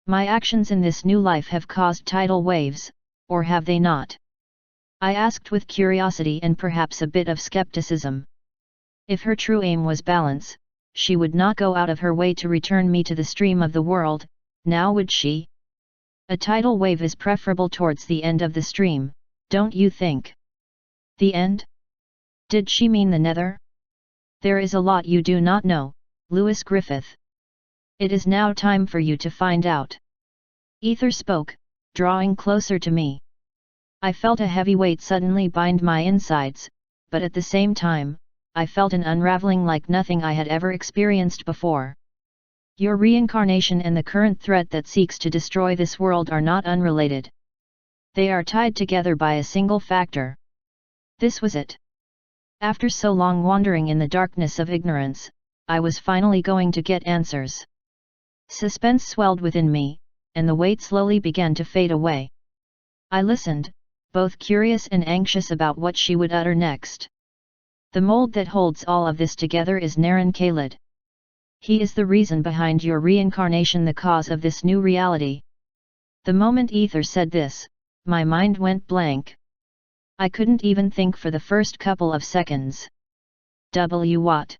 My actions in this new life have caused tidal waves, or have they not? I asked with curiosity and perhaps a bit of skepticism. If her true aim was balance, she would not go out of her way to return me to the stream of the world, now would she? A tidal wave is preferable towards the end of the stream, don't you think? The end? Did she mean the nether? There is a lot you do not know, Lewis Griffith. It is now time for you to find out. Ether spoke, drawing closer to me. I felt a heavy weight suddenly bind my insides, but at the same time, I felt an unraveling like nothing I had ever experienced before. Your reincarnation and the current threat that seeks to destroy this world are not unrelated. They are tied together by a single factor. This was it. After so long wandering in the darkness of ignorance, I was finally going to get answers. Suspense swelled within me, and the weight slowly began to fade away. I listened, both curious and anxious about what she would utter next. The mold that holds all of this together is Naren Khalid. He is the reason behind your reincarnation, the cause of this new reality. The moment Ether said this, my mind went blank. I couldn't even think for the first couple of seconds. What?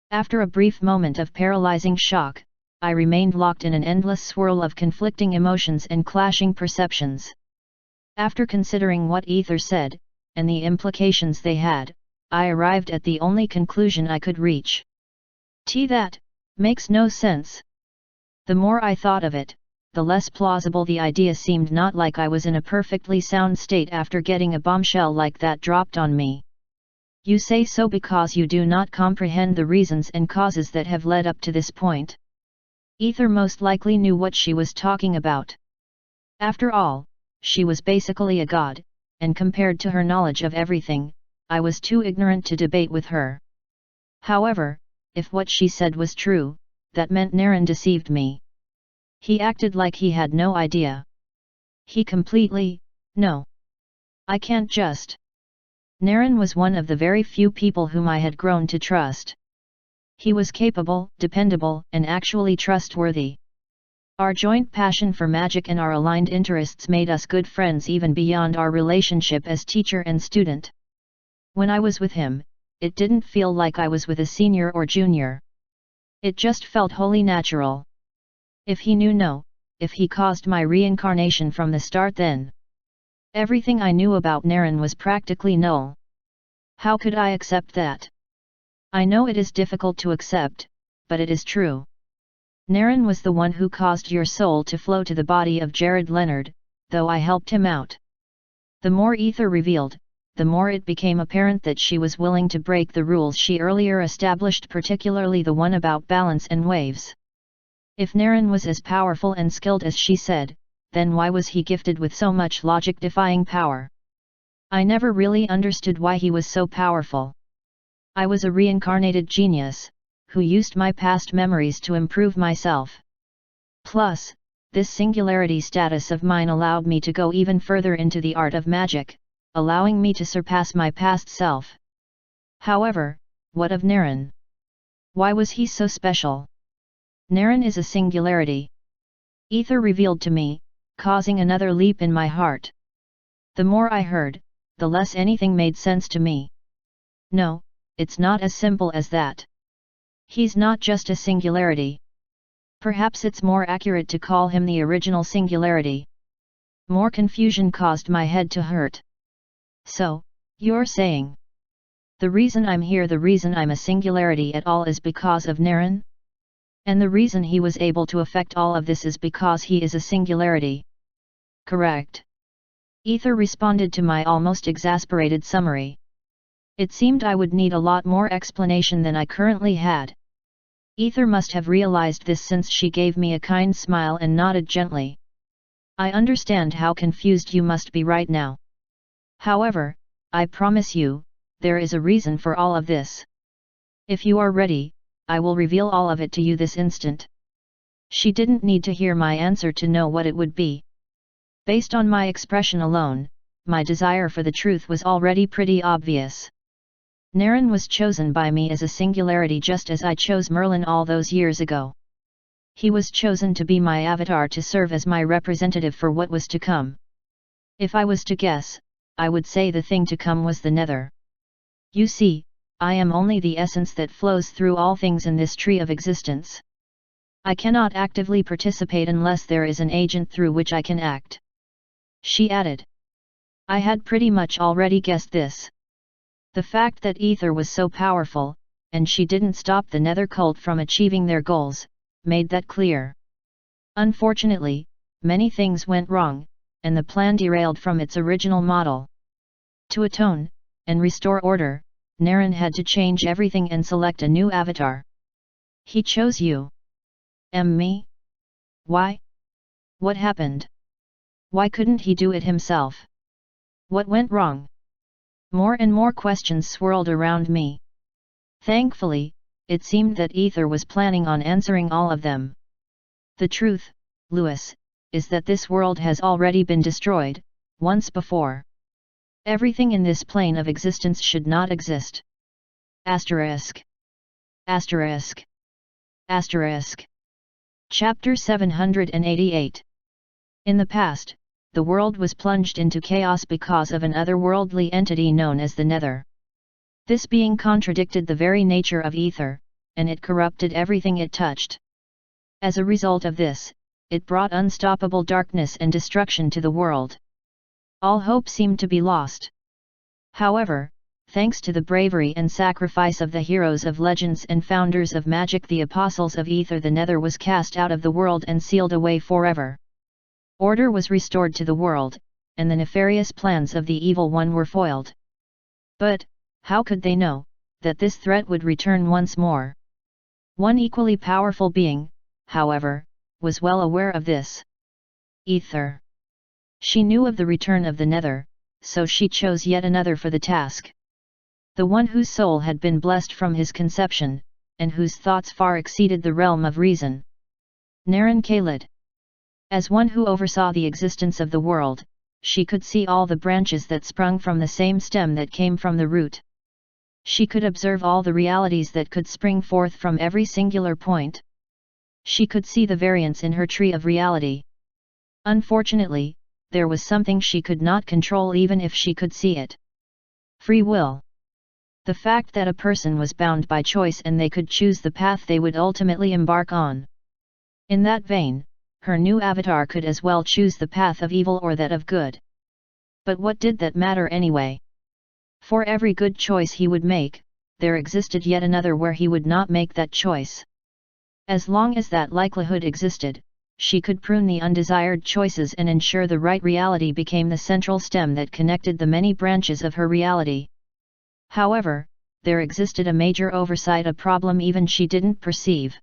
After a brief moment of paralyzing shock, I remained locked in an endless swirl of conflicting emotions and clashing perceptions. After considering what Ether said, and the implications they had, I arrived at the only conclusion I could reach. That makes no sense. The more I thought of it, the less plausible the idea seemed, not like I was in a perfectly sound state after getting a bombshell like that dropped on me. You say so because you do not comprehend the reasons and causes that have led up to this point. Ether most likely knew what she was talking about. After all, she was basically a god, and compared to her knowledge of everything, I was too ignorant to debate with her. However, if what she said was true, that meant Naren deceived me. He acted like he had no idea. He completely, no. I can't just. Naren was one of the very few people whom I had grown to trust. He was capable, dependable, and actually trustworthy. Our joint passion for magic and our aligned interests made us good friends even beyond our relationship as teacher and student. When I was with him, it didn't feel like I was with a senior or junior. It just felt wholly natural. If he knew no, if he caused my reincarnation from the start, then everything I knew about Naren was practically null. How could I accept that? I know it is difficult to accept, but it is true. Naren was the one who caused your soul to flow to the body of Jared Leonard, though I helped him out. The more Ether revealed, the more it became apparent that she was willing to break the rules she earlier established, particularly the one about balance and waves. If Naren was as powerful and skilled as she said, then why was he gifted with so much logic-defying power? I never really understood why he was so powerful. I was a reincarnated genius, who used my past memories to improve myself. Plus, this singularity status of mine allowed me to go even further into the art of magic, allowing me to surpass my past self. However, what of Naren? Why was he so special? Naren is a singularity. Ether revealed to me, causing another leap in my heart. The more I heard, the less anything made sense to me. No, it's not as simple as that. He's not just a singularity. Perhaps it's more accurate to call him the original singularity. More confusion caused my head to hurt. So, you're saying the reason I'm here, the reason I'm a singularity at all, is because of Naren? And the reason he was able to affect all of this is because he is a singularity. Correct. Ether responded to my almost exasperated summary. It seemed I would need a lot more explanation than I currently had. Ether must have realized this, since she gave me a kind smile and nodded gently. I understand how confused you must be right now. However, I promise you, there is a reason for all of this. If you are ready, I will reveal all of it to you this instant. She didn't need to hear my answer to know what it would be. Based on my expression alone, my desire for the truth was already pretty obvious. Naren was chosen by me as a singularity, just as I chose Merlin all those years ago. He was chosen to be my avatar, to serve as my representative for what was to come. If I was to guess, I would say the thing to come was the Nether. You see, I am only the essence that flows through all things in this tree of existence. I cannot actively participate unless there is an agent through which I can act. She added. I had pretty much already guessed this. The fact that Ether was so powerful, and she didn't stop the Nether cult from achieving their goals, made that clear. Unfortunately, many things went wrong, and the plan derailed from its original model. To atone, and restore order, Naren had to change everything and select a new avatar. He chose you. Me? Why? What happened? Why couldn't he do it himself? What went wrong? More and more questions swirled around me. Thankfully, it seemed that Ether was planning on answering all of them. The truth, Lewis, is that this world has already been destroyed, once before. Everything in this plane of existence should not exist. Asterisk. Asterisk. Asterisk. Chapter 788. In the past, the world was plunged into chaos because of an otherworldly entity known as the Nether. This being contradicted the very nature of Ether, and it corrupted everything it touched. As a result of this, it brought unstoppable darkness and destruction to the world. All hope seemed to be lost. However, thanks to the bravery and sacrifice of the heroes of legends and founders of magic, the apostles of Ether, the Nether was cast out of the world and sealed away forever. Order was restored to the world, and the nefarious plans of the Evil One were foiled. But, how could they know that this threat would return once more? One equally powerful being, however, was well aware of this. Ether. She knew of the return of the Nether, so she chose yet another for the task. The one whose soul had been blessed from his conception, and whose thoughts far exceeded the realm of reason. Naren Khalid. As one who oversaw the existence of the world, she could see all the branches that sprung from the same stem that came from the root. She could observe all the realities that could spring forth from every singular point. She could see the variance in her tree of reality. Unfortunately, there was something she could not control even if she could see it. Free will. The fact that a person was bound by choice and they could choose the path they would ultimately embark on. In that vein, her new avatar could as well choose the path of evil or that of good. But what did that matter anyway? For every good choice he would make, there existed yet another where he would not make that choice. As long as that likelihood existed, she could prune the undesired choices and ensure the right reality became the central stem that connected the many branches of her reality. However, there existed a major oversight, a problem even she didn't perceive.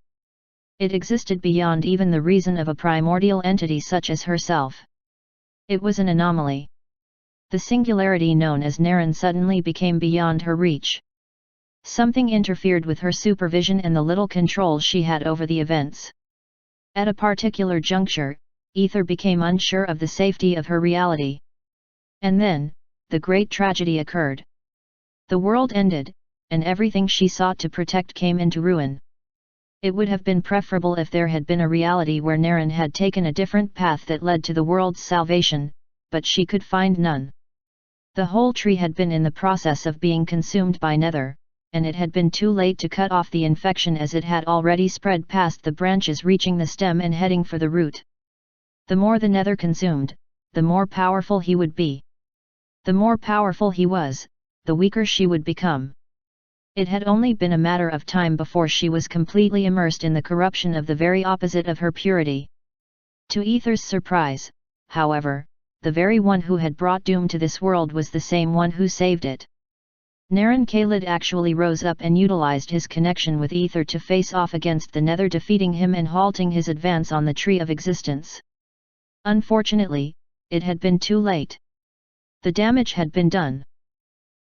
It existed beyond even the reason of a primordial entity such as herself. It was an anomaly. The singularity known as Naren suddenly became beyond her reach. Something interfered with her supervision and the little control she had over the events. At a particular juncture, Ether became unsure of the safety of her reality. And then, the great tragedy occurred. The world ended, and everything she sought to protect came into ruin. It would have been preferable if there had been a reality where Naren had taken a different path that led to the world's salvation, but she could find none. The whole tree had been in the process of being consumed by Nether, and it had been too late to cut off the infection as it had already spread past the branches, reaching the stem and heading for the root. The more the Nether consumed, the more powerful he would be. The more powerful he was, the weaker she would become. It had only been a matter of time before she was completely immersed in the corruption of the very opposite of her purity. To Ether's surprise, however, the very one who had brought doom to this world was the same one who saved it. Naren Khalid actually rose up and utilized his connection with Ether to face off against the Nether, defeating him and halting his advance on the Tree of Existence. Unfortunately, it had been too late. The damage had been done.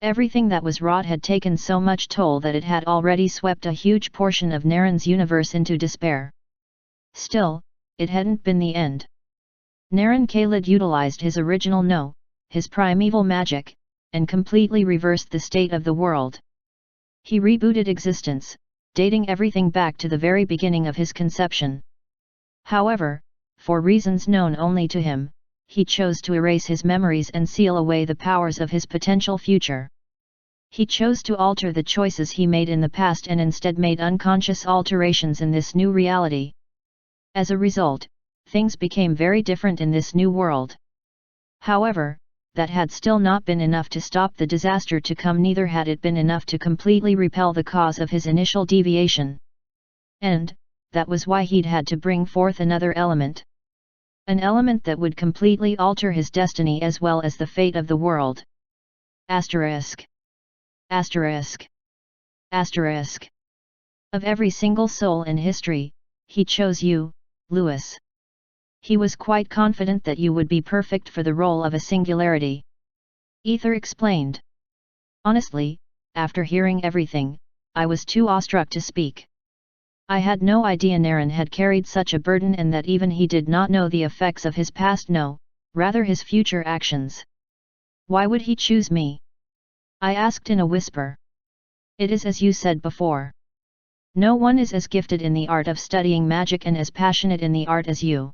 Everything that was wrought had taken so much toll that it had already swept a huge portion of Naren's universe into despair. Still, it hadn't been the end. Naren Khalid utilized his original No, his primeval magic, and completely reversed the state of the world. He rebooted existence, dating everything back to the very beginning of his conception. However, for reasons known only to him, he chose to erase his memories and seal away the powers of his potential future. He chose to alter the choices he made in the past and instead made unconscious alterations in this new reality. As a result, things became very different in this new world. However, that had still not been enough to stop the disaster to come, neither had it been enough to completely repel the cause of his initial deviation. And, that was why he'd had to bring forth another element. An element that would completely alter his destiny as well as the fate of the world. Asterisk. Asterisk. Asterisk. Of every single soul in history, he chose you, Lewis. He was quite confident that you would be perfect for the role of a singularity. Ether explained. Honestly, after hearing everything, I was too awestruck to speak. I had no idea Naren had carried such a burden and that even he did not know the effects of his past, no, rather his future actions. Why would he choose me? I asked in a whisper. It is as you said before. No one is as gifted in the art of studying magic and as passionate in the art as you.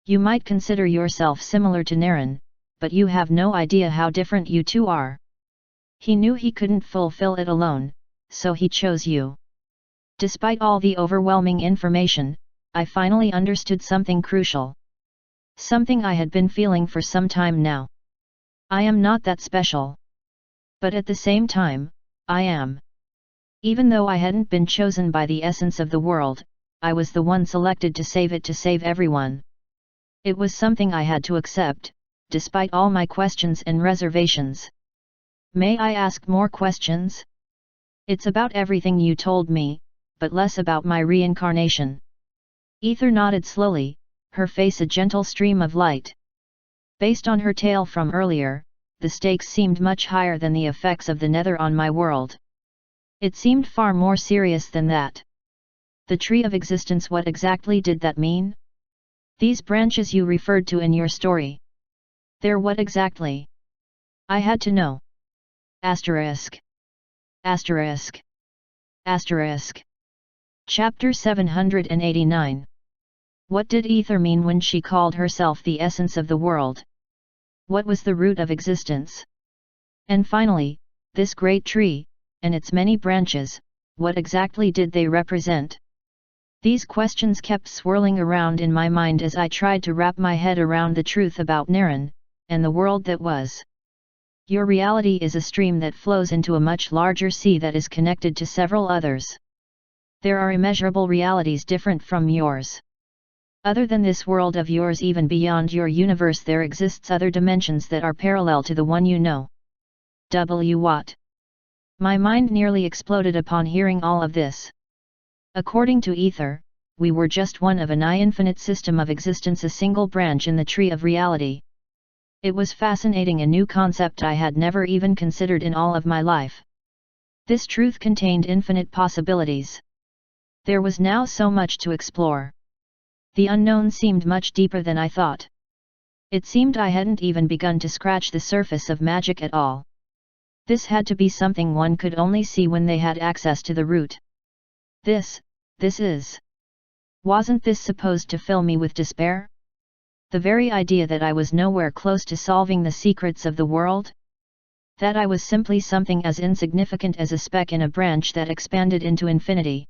You might consider yourself similar to Naren, but you have no idea how different you two are. He knew he couldn't fulfill it alone, so he chose you. Despite all the overwhelming information, I finally understood something crucial. Something I had been feeling for some time now. I am not that special. But at the same time, I am. Even though I hadn't been chosen by the essence of the world, I was the one selected to save it, to save everyone. It was something I had to accept, despite all my questions and reservations. May I ask more questions? It's about everything you told me, but less about my reincarnation. Ether nodded slowly, her face a gentle stream of light. Based on her tale from earlier, the stakes seemed much higher than the effects of the Nether on my world. It seemed far more serious than that. The Tree of Existence, what exactly did that mean? These branches you referred to in your story. They're what exactly? I had to know. Asterisk. Asterisk. Asterisk. Chapter 789. What did Ether mean when she called herself the essence of the world? What was the root of existence? And finally, this great tree, and its many branches, what exactly did they represent? These questions kept swirling around in my mind as I tried to wrap my head around the truth about Naren, and the world that was. Your reality is a stream that flows into a much larger sea that is connected to several others. There are immeasurable realities different from yours. Other than this world of yours, even beyond your universe, there exists other dimensions that are parallel to the one you know. What? My mind nearly exploded upon hearing all of this. According to Ether, we were just one of an infinite system of existence, a single branch in the tree of reality. It was fascinating, a new concept I had never even considered in all of my life. This truth contained infinite possibilities. There was now so much to explore. The unknown seemed much deeper than I thought. It seemed I hadn't even begun to scratch the surface of magic at all. This had to be something one could only see when they had access to the root. This is. Wasn't this supposed to fill me with despair? The very idea that I was nowhere close to solving the secrets of the world? That I was simply something as insignificant as a speck in a branch that expanded into infinity.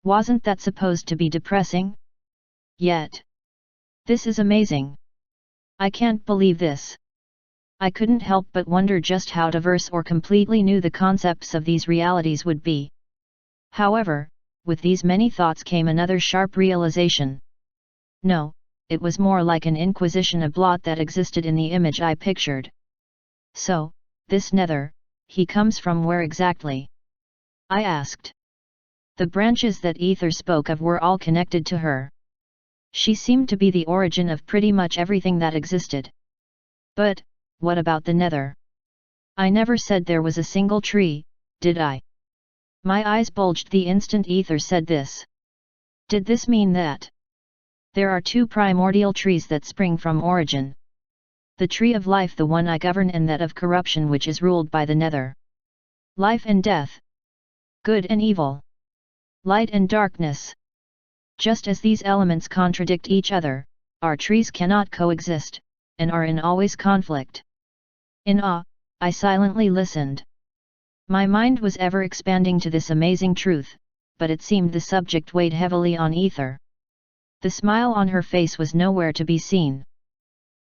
Wasn't that supposed to be depressing? Yet. This is amazing. I can't believe this. I couldn't help but wonder just how diverse or completely new the concepts of these realities would be. However, with these many thoughts came another sharp realization. No, it was more like an inquisition, a blot that existed in the image I pictured. So, this Nether, he comes from where exactly? I asked. The branches that Ether spoke of were all connected to her. She seemed to be the origin of pretty much everything that existed. But, what about the Nether? I never said there was a single tree, did I? My eyes bulged the instant Ether said this. Did this mean that there are two primordial trees that spring from origin? The tree of life, the one I govern, and that of corruption, which is ruled by the Nether. Life and death. Good and evil. Light and darkness. Just as these elements contradict each other, our trees cannot coexist, and are in always conflict. In awe, I silently listened. My mind was ever expanding to this amazing truth, but it seemed the subject weighed heavily on Ether. The smile on her face was nowhere to be seen.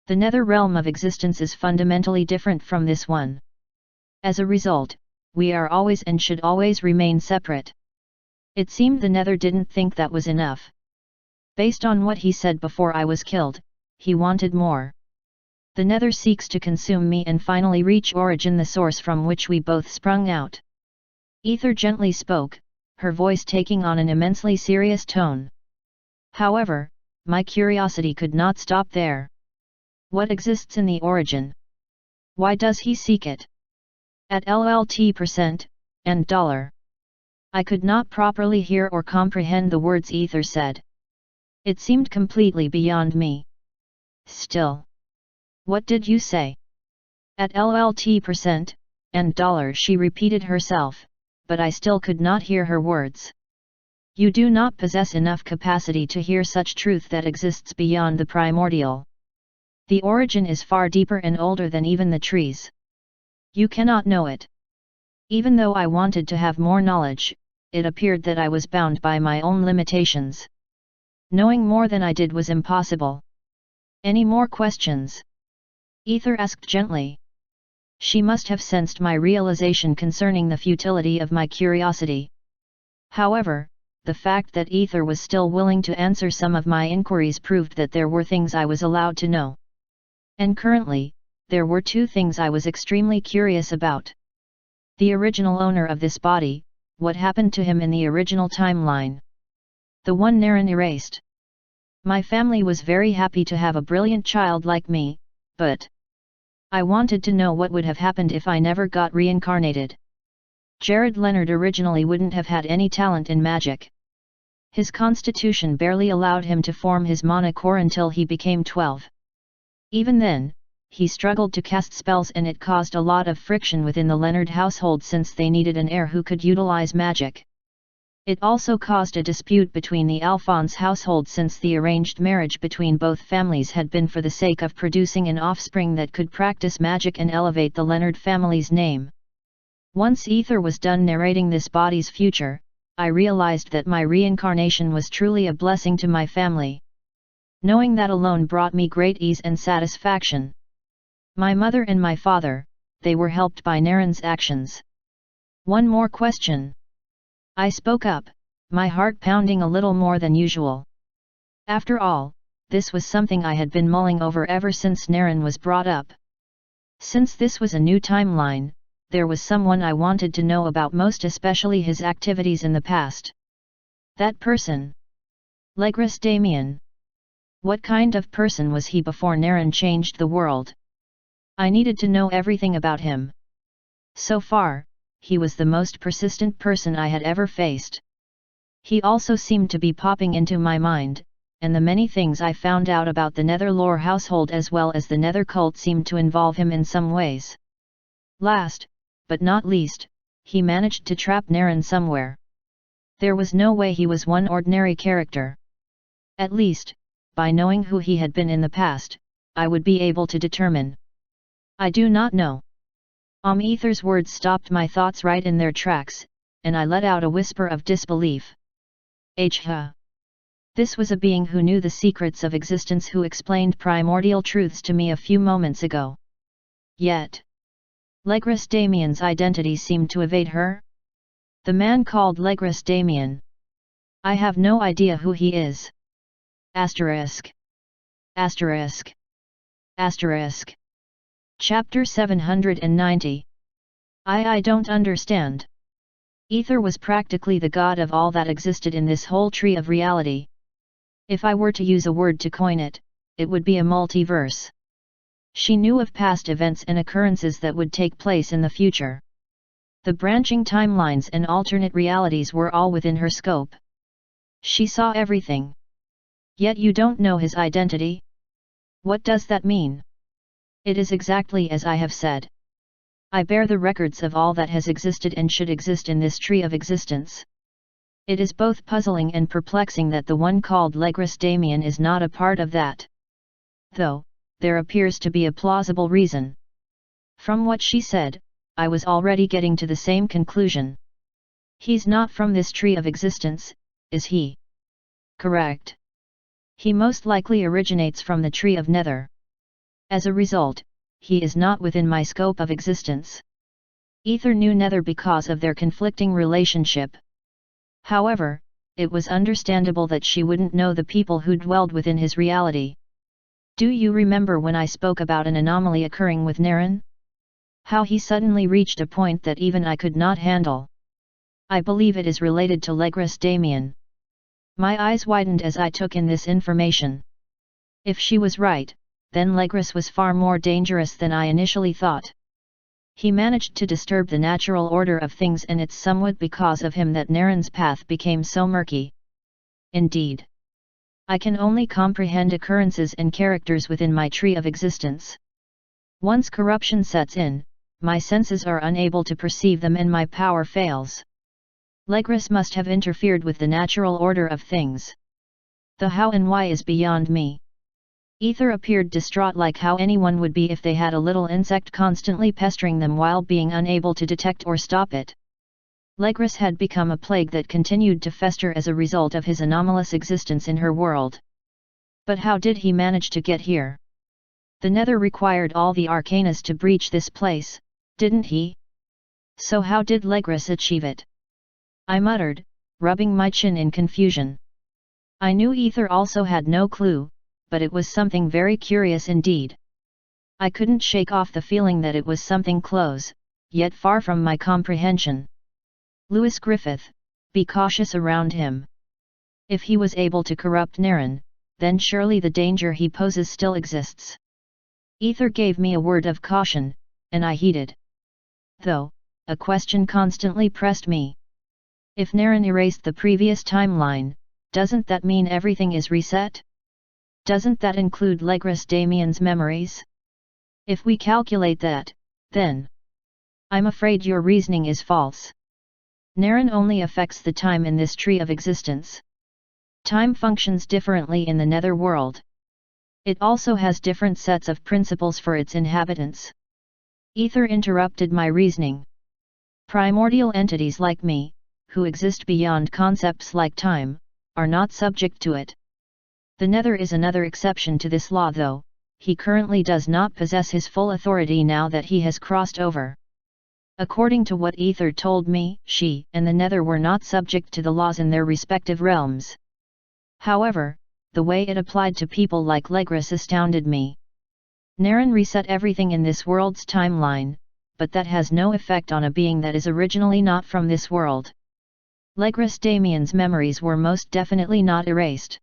The Nether realm of existence is fundamentally different from this one. As a result, we are always and should always remain separate. It seemed the Nether didn't think that was enough. Based on what he said before I was killed, he wanted more. The Nether seeks to consume me and finally reach origin, the source from which we both sprung out. Ether gently spoke, her voice taking on an immensely serious tone. However, my curiosity could not stop there. What exists in the origin? Why does he seek it? At %, and $. I could not properly hear or comprehend the words Ether said. It seemed completely beyond me. Still. What did you say? At %, and $, she repeated herself, but I still could not hear her words. You do not possess enough capacity to hear such truth that exists beyond the primordial. The origin is far deeper and older than even the trees. You cannot know it. Even though I wanted to have more knowledge, it appeared that I was bound by my own limitations. Knowing more than I did was impossible. Any more questions? Ether asked gently. She must have sensed my realization concerning the futility of my curiosity. However, the fact that Ether was still willing to answer some of my inquiries proved that there were things I was allowed to know. And currently, there were two things I was extremely curious about. The original owner of this body, what happened to him in the original timeline? The one Naren erased. My family was very happy to have a brilliant child like me, but I wanted to know what would have happened if I never got reincarnated. Jared Leonard originally wouldn't have had any talent in magic. His constitution barely allowed him to form his mana core until he became 12. Even then, he struggled to cast spells, and it caused a lot of friction within the Leonard household since they needed an heir who could utilize magic. It also caused a dispute between the Alphonse household since the arranged marriage between both families had been for the sake of producing an offspring that could practice magic and elevate the Leonard family's name. Once Ether was done narrating this body's future, I realized that my reincarnation was truly a blessing to my family. Knowing that alone brought me great ease and satisfaction. My mother and my father, they were helped by Naren's actions. One more question. I spoke up, my heart pounding a little more than usual. After all, this was something I had been mulling over ever since Naren was brought up. Since this was a new timeline, there was someone I wanted to know about, most especially his activities in the past. That person. Legris Damien. What kind of person was he before Naren changed the world? I needed to know everything about him. So far, he was the most persistent person I had ever faced. He also seemed to be popping into my mind, and the many things I found out about the Nether lore household as well as the Nether cult seemed to involve him in some ways. Last, but not least, he managed to trap Naren somewhere. There was no way he was one ordinary character. At least, by knowing who he had been in the past, I would be able to determine. I do not know. Ether's words stopped my thoughts right in their tracks, and I let out a whisper of disbelief. This was a being who knew the secrets of existence, who explained primordial truths to me a few moments ago. Yet, Legris Damien's identity seemed to evade her? The man called Legris Damien. I have no idea who he is. Asterisk. Asterisk. Asterisk. Chapter 790. I don't understand. Ether was practically the god of all that existed in this whole tree of reality. If I were to use a word to coin it, it would be a multiverse. She knew of past events and occurrences that would take place in the future. The branching timelines and alternate realities were all within her scope. She saw everything. Yet you don't know his identity? What does that mean? It is exactly as I have said. I bear the records of all that has existed and should exist in this tree of existence. It is both puzzling and perplexing that the one called Legris Damien is not a part of that. Though, there appears to be a plausible reason. From what she said, I was already getting to the same conclusion. He's not from this tree of existence, is he? Correct. He most likely originates from the tree of Nether. As a result, he is not within my scope of existence. Ether knew Nether because of their conflicting relationship. However, it was understandable that she wouldn't know the people who dwelled within his reality. Do you remember when I spoke about an anomaly occurring with Naren? How he suddenly reached a point that even I could not handle. I believe it is related to Legris Damien. My eyes widened as I took in this information. If she was right, then Legris was far more dangerous than I initially thought. He managed to disturb the natural order of things, and it's somewhat because of him that Naren's path became so murky. Indeed. I can only comprehend occurrences and characters within my tree of existence. Once corruption sets in, my senses are unable to perceive them and my power fails. Legris must have interfered with the natural order of things. The how and why is beyond me. Ether appeared distraught, like how anyone would be if they had a little insect constantly pestering them while being unable to detect or stop it. Legris had become a plague that continued to fester as a result of his anomalous existence in her world. But how did he manage to get here? The Nether required all the arcanas to breach this place, didn't he? So how did Legris achieve it? I muttered, rubbing my chin in confusion. I knew Ether also had no clue, but it was something very curious indeed. I couldn't shake off the feeling that it was something close, yet far from my comprehension. Lewis Griffith, be cautious around him. If he was able to corrupt Naren, then surely the danger he poses still exists. Ether gave me a word of caution, and I heeded. Though, a question constantly pressed me. If Naren erased the previous timeline, Doesn't that mean everything is reset? Doesn't that include Legris Damien's memories? If we calculate that, then I'm afraid your reasoning is false. Naren only affects the time in this tree of existence. Time functions differently in the netherworld. It also has different sets of principles for its inhabitants. Ether interrupted my reasoning. Primordial entities like me, who exist beyond concepts like time, are not subject to it. The Nether is another exception to this law, though he currently does not possess his full authority now that he has crossed over. According to what Ether told me, she and the Nether were not subject to the laws in their respective realms. However, the way it applied to people like Legris astounded me. Naren reset everything in this world's timeline, but that has no effect on a being that is originally not from this world. Legris Damien's memories were most definitely not erased.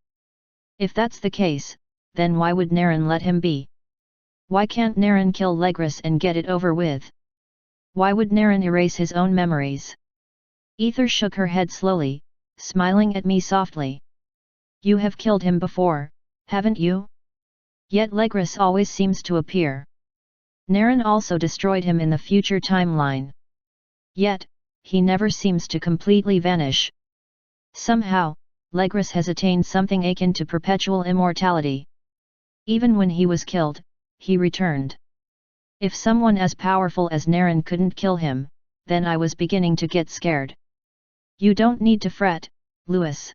If that's the case, then why would Naren let him be? Why can't Naren kill Legris and get it over with? Why would Naren erase his own memories? Ether shook her head slowly, smiling at me softly. You have killed him before, haven't you? Yet Legris always seems to appear. Naren also destroyed him in the future timeline. Yet, he never seems to completely vanish. Somehow, Legris has attained something akin to perpetual immortality. Even when he was killed, he returned. If someone as powerful as Naren couldn't kill him, then I was beginning to get scared. You don't need to fret, Louis.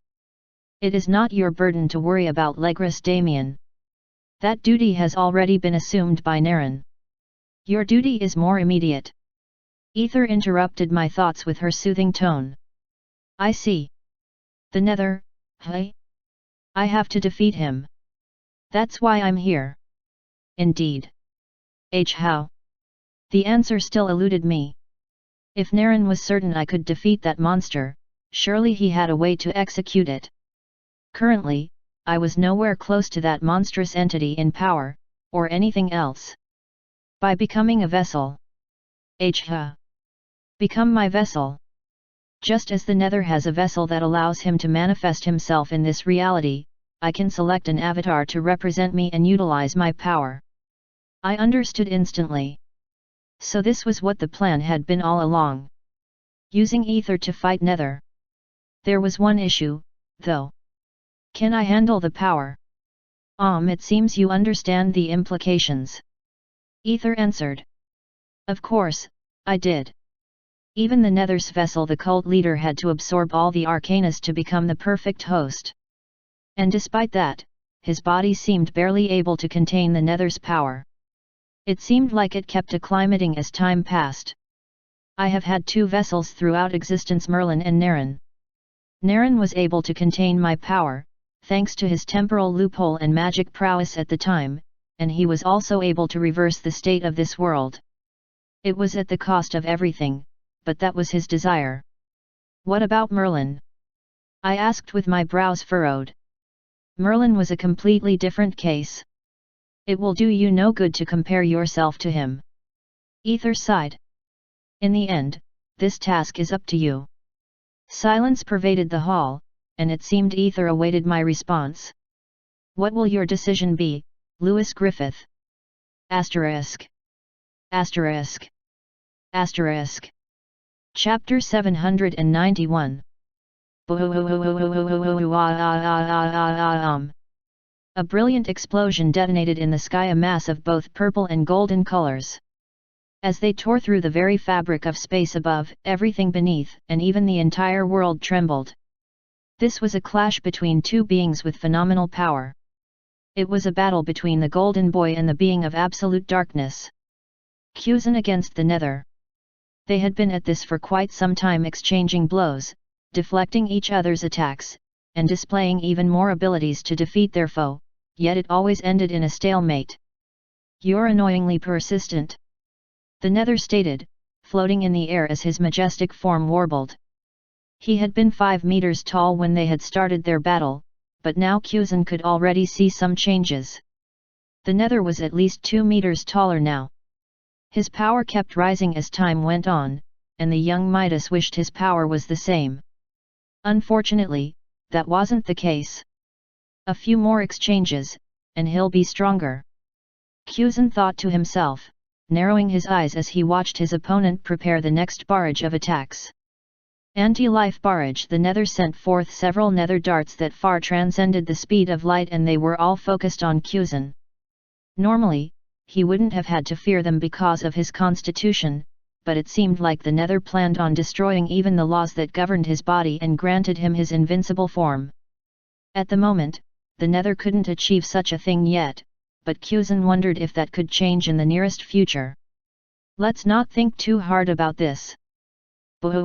It is not your burden to worry about Legris Damien. That duty has already been assumed by Naren. Your duty is more immediate. Ether interrupted my thoughts with her soothing tone. I see. The Nether, hey? I have to defeat him. That's why I'm here. Indeed. How? The answer still eluded me. If Naren was certain I could defeat that monster, surely he had a way to execute it. Currently, I was nowhere close to that monstrous entity in power, or anything else. By becoming a vessel. Become my vessel. Just as the Nether has a vessel that allows him to manifest himself in this reality, I can select an avatar to represent me and utilize my power. I understood instantly. So this was what the plan had been all along. Using Ether to fight Nether. There was one issue, though. Can I handle the power? It seems you understand the implications. Ether answered. Of course, I did. Even the Nether's vessel, the cult leader, had to absorb all the arcanas to become the perfect host. And despite that, his body seemed barely able to contain the Nether's power. It seemed like it kept acclimating as time passed. I have had two vessels throughout existence, Merlin and Naren. Naren was able to contain my power, thanks to his temporal loophole and magic prowess at the time, and he was also able to reverse the state of this world. It was at the cost of everything, but that was his desire. What about Merlin? I asked with my brows furrowed. Merlin was a completely different case. It will do you no good to compare yourself to him. Ether sighed. In the end, this task is up to you. Silence pervaded the hall, and it seemed Ether awaited my response. What will your decision be, Louis Griffith? Asterisk. Asterisk. Asterisk. Chapter 791. A brilliant explosion detonated in the sky, a mass of both purple and golden colors. As they tore through the very fabric of space above, everything beneath, and even the entire world trembled. This was a clash between two beings with phenomenal power. It was a battle between the Golden Boy and the being of absolute darkness. Kuzan against the Nether. They had been at this for quite some time, exchanging blows, deflecting each other's attacks, and displaying even more abilities to defeat their foe, yet it always ended in a stalemate. You're annoyingly persistent. The Nether stated, floating in the air as his majestic form warbled. He had been 5 meters tall when they had started their battle, but now Kuzan could already see some changes. The Nether was at least 2 meters taller now. His power kept rising as time went on, and the young Midas wished his power was the same. Unfortunately, that wasn't the case. A few more exchanges, and he'll be stronger. Kyuzan thought to himself, narrowing his eyes as he watched his opponent prepare the next barrage of attacks. Anti-life barrage. The nether sent forth several nether darts that far transcended the speed of light, and they were all focused on Kyuzan. Normally, he wouldn't have had to fear them because of his constitution, but it seemed like the nether planned on destroying even the laws that governed his body and granted him his invincible form. At the moment, the nether couldn't achieve such a thing yet, but Kyuzan wondered if that could change in the nearest future. Let's not think too hard about this. In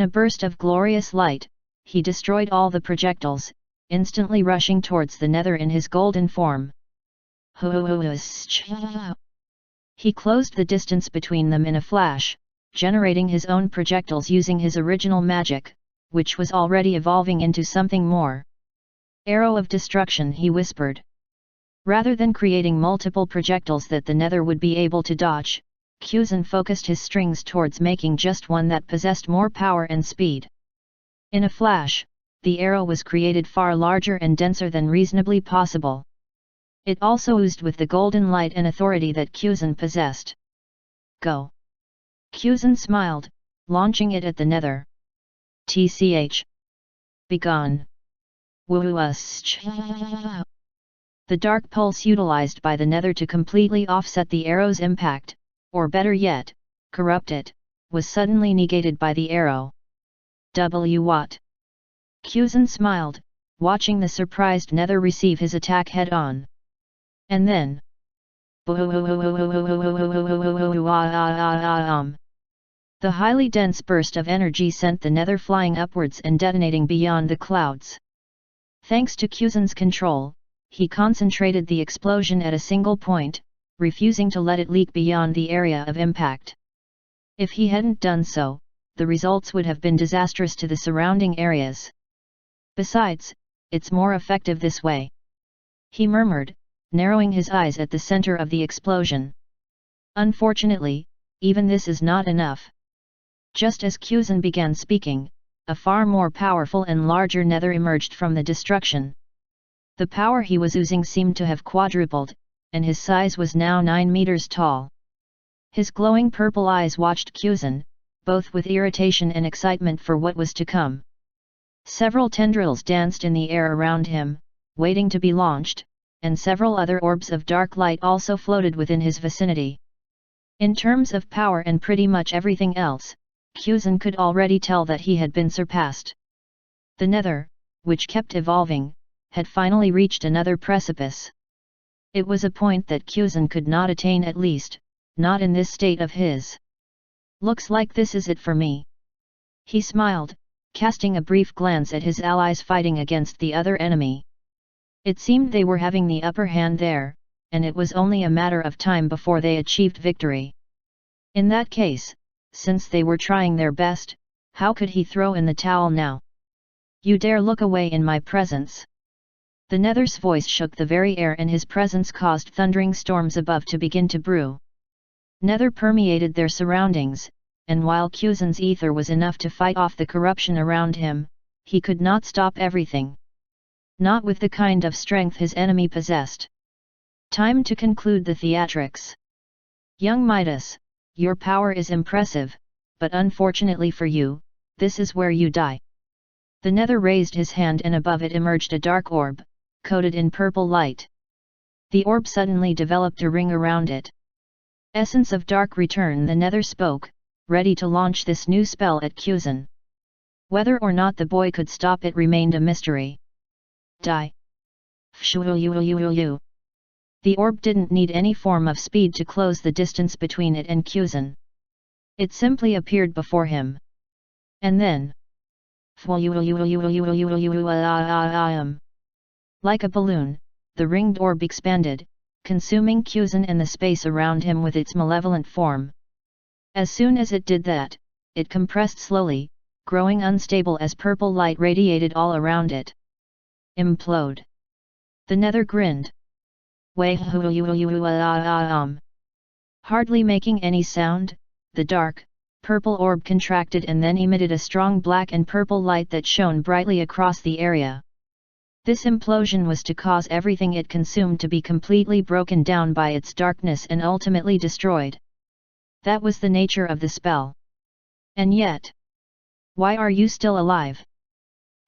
a burst of glorious light, he destroyed all the projectiles, instantly rushing towards the nether in his golden form. He closed the distance between them in a flash, generating his own projectiles using his original magic, which was already evolving into something more. Arrow of destruction, he whispered. Rather than creating multiple projectiles that the nether would be able to dodge, Kyuzan focused his strings towards making just one that possessed more power and speed. In a flash, the arrow was created far larger and denser than reasonably possible. It also oozed with the golden light and authority that Kyuzan possessed. Go! Kyuzan smiled, launching it at the nether. Tch! Begone! The dark pulse utilized by the nether to completely offset the arrow's impact, or better yet, corrupt it, was suddenly negated by the arrow. What? Kyuzan smiled, watching the surprised nether receive his attack head-on. And then... The highly dense burst of energy sent the nether flying upwards and detonating beyond the clouds. Thanks to Kyuzan's control, he concentrated the explosion at a single point, refusing to let it leak beyond the area of impact. If he hadn't done so, the results would have been disastrous to the surrounding areas. Besides, it's more effective this way. He murmured, narrowing his eyes at the center of the explosion. Unfortunately, even this is not enough. Just as Kyuzan began speaking, a far more powerful and larger nether emerged from the destruction. The power he was oozing seemed to have quadrupled, and his size was now 9 meters tall. His glowing purple eyes watched Kyuzan, both with irritation and excitement for what was to come. Several tendrils danced in the air around him, waiting to be launched, and several other orbs of dark light also floated within his vicinity. In terms of power and pretty much everything else, Kyuzan could already tell that he had been surpassed. The nether, which kept evolving, had finally reached another precipice. It was a point that Kyuzan could not attain, at least, not in this state of his. Looks like this is it for me. He smiled, casting a brief glance at his allies fighting against the other enemy. It seemed they were having the upper hand there, and it was only a matter of time before they achieved victory. In that case, since they were trying their best, how could he throw in the towel now? You dare look away in my presence! The nether's voice shook the very air, and his presence caused thundering storms above to begin to brew. Nether permeated their surroundings, and while Kyuzan's ether was enough to fight off the corruption around him, he could not stop everything. Not with the kind of strength his enemy possessed. Time to conclude the theatrics. Young Midas, your power is impressive, but unfortunately for you, this is where you die. The nether raised his hand, and above it emerged a dark orb, coated in purple light. The orb suddenly developed a ring around it. Essence of Dark Return. The nether spoke, ready to launch this new spell at Kyuzan. Whether or not the boy could stop it remained a mystery. Die! The orb didn't need any form of speed to close the distance between it and Kyuzan. It simply appeared before him. And then... Like a balloon, the ringed orb expanded, consuming Kyuzan and the space around him with its malevolent form. As soon as it did that, it compressed slowly, growing unstable as purple light radiated all around it. Implode! The nether grinned. Hardly making any sound, the dark, purple orb contracted and then emitted a strong black and purple light that shone brightly across the area. This implosion was to cause everything it consumed to be completely broken down by its darkness and ultimately destroyed. That was the nature of the spell. And yet, why are you still alive?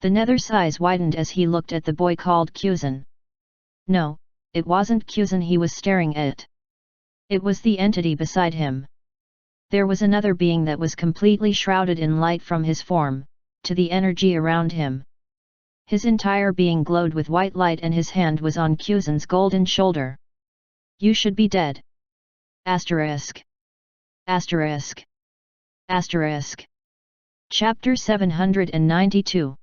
The Nether's eyes widened as he looked at the boy called Kuzan. No, it wasn't Kuzan he was staring at. It was the entity beside him. There was another being that was completely shrouded in light from his form, to the energy around him. His entire being glowed with white light and his hand was on Kuzan's golden shoulder. You should be dead. Asterisk. Asterisk. Asterisk. Chapter 792.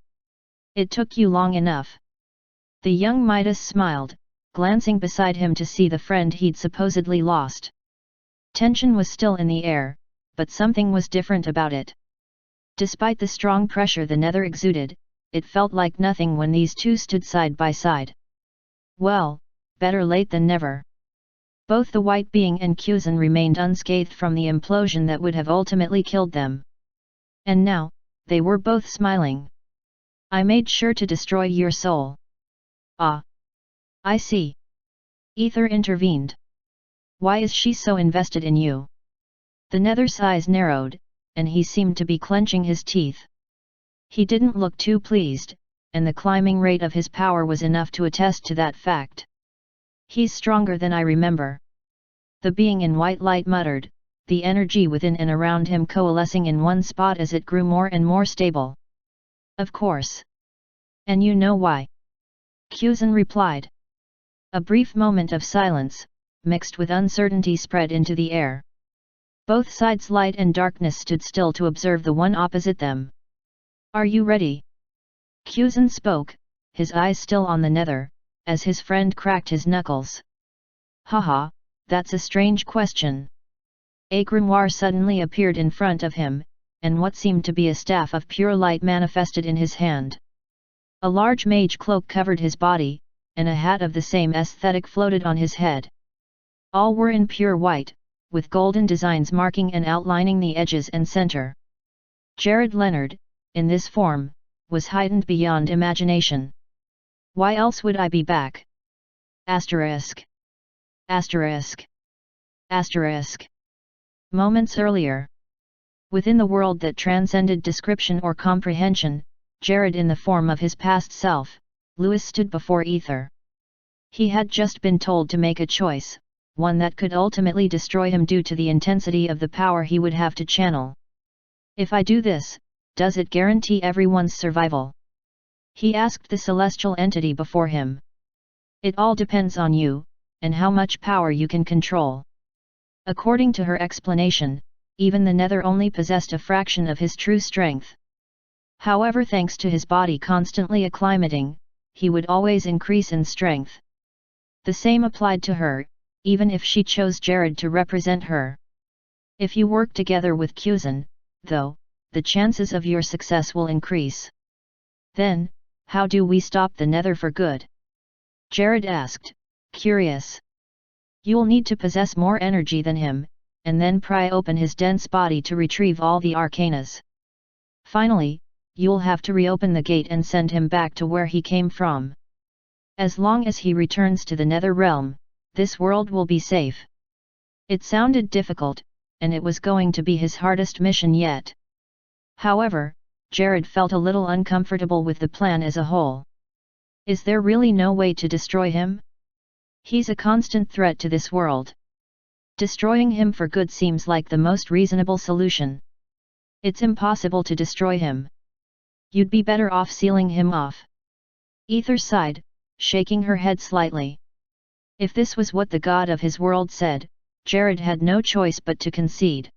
It took you long enough. The young Midas smiled, glancing beside him to see the friend he'd supposedly lost. Tension was still in the air, but something was different about it. Despite the strong pressure the Nether exuded, it felt like nothing when these two stood side by side. Well, better late than never. Both the white being and Kuzan remained unscathed from the implosion that would have ultimately killed them. And now, they were both smiling. I made sure to destroy your soul. Ah. I see. Ether intervened. Why is she so invested in you? The Nether's eyes narrowed, and he seemed to be clenching his teeth. He didn't look too pleased, and the climbing rate of his power was enough to attest to that fact. He's stronger than I remember. The being in white light muttered, the energy within and around him coalescing in one spot as it grew more and more stable. Of course. And you know why? Kuzan replied. A brief moment of silence, mixed with uncertainty, spread into the air. Both sides, light and darkness, stood still to observe the one opposite them. Are you ready? Kuzan spoke, his eyes still on the Nether, as his friend cracked his knuckles. Haha, that's a strange question. A grimoire suddenly appeared in front of him, and what seemed to be a staff of pure light manifested in his hand. A large mage cloak covered his body, and a hat of the same aesthetic floated on his head. All were in pure white, with golden designs marking and outlining the edges and center. Jared Leonard, in this form, was heightened beyond imagination. Why else would I be back? Asterisk. Asterisk. Asterisk. Moments earlier. Within the world that transcended description or comprehension, Jared in the form of his past self, Lewis, stood before Ether. He had just been told to make a choice, one that could ultimately destroy him due to the intensity of the power he would have to channel. If I do this, does it guarantee everyone's survival? He asked the celestial entity before him. It all depends on you, and how much power you can control. According to her explanation, even the Nether only possessed a fraction of his true strength. However, thanks to his body constantly acclimating, he would always increase in strength. The same applied to her, even if she chose Jared to represent her. If you work together with Kuzan, though, the chances of your success will increase. Then, how do we stop the Nether for good? Jared asked, curious. You'll need to possess more energy than him, and then pry open his dense body to retrieve all the arcanas. Finally, you'll have to reopen the gate and send him back to where he came from. As long as he returns to the Nether realm, this world will be safe. It sounded difficult, and it was going to be his hardest mission yet. However, Jared felt a little uncomfortable with the plan as a whole. Is there really no way to destroy him? He's a constant threat to this world. Destroying him for good seems like the most reasonable solution. It's impossible to destroy him. You'd be better off sealing him off. Ether sighed, shaking her head slightly. If this was what the god of his world said, Jared had no choice but to concede.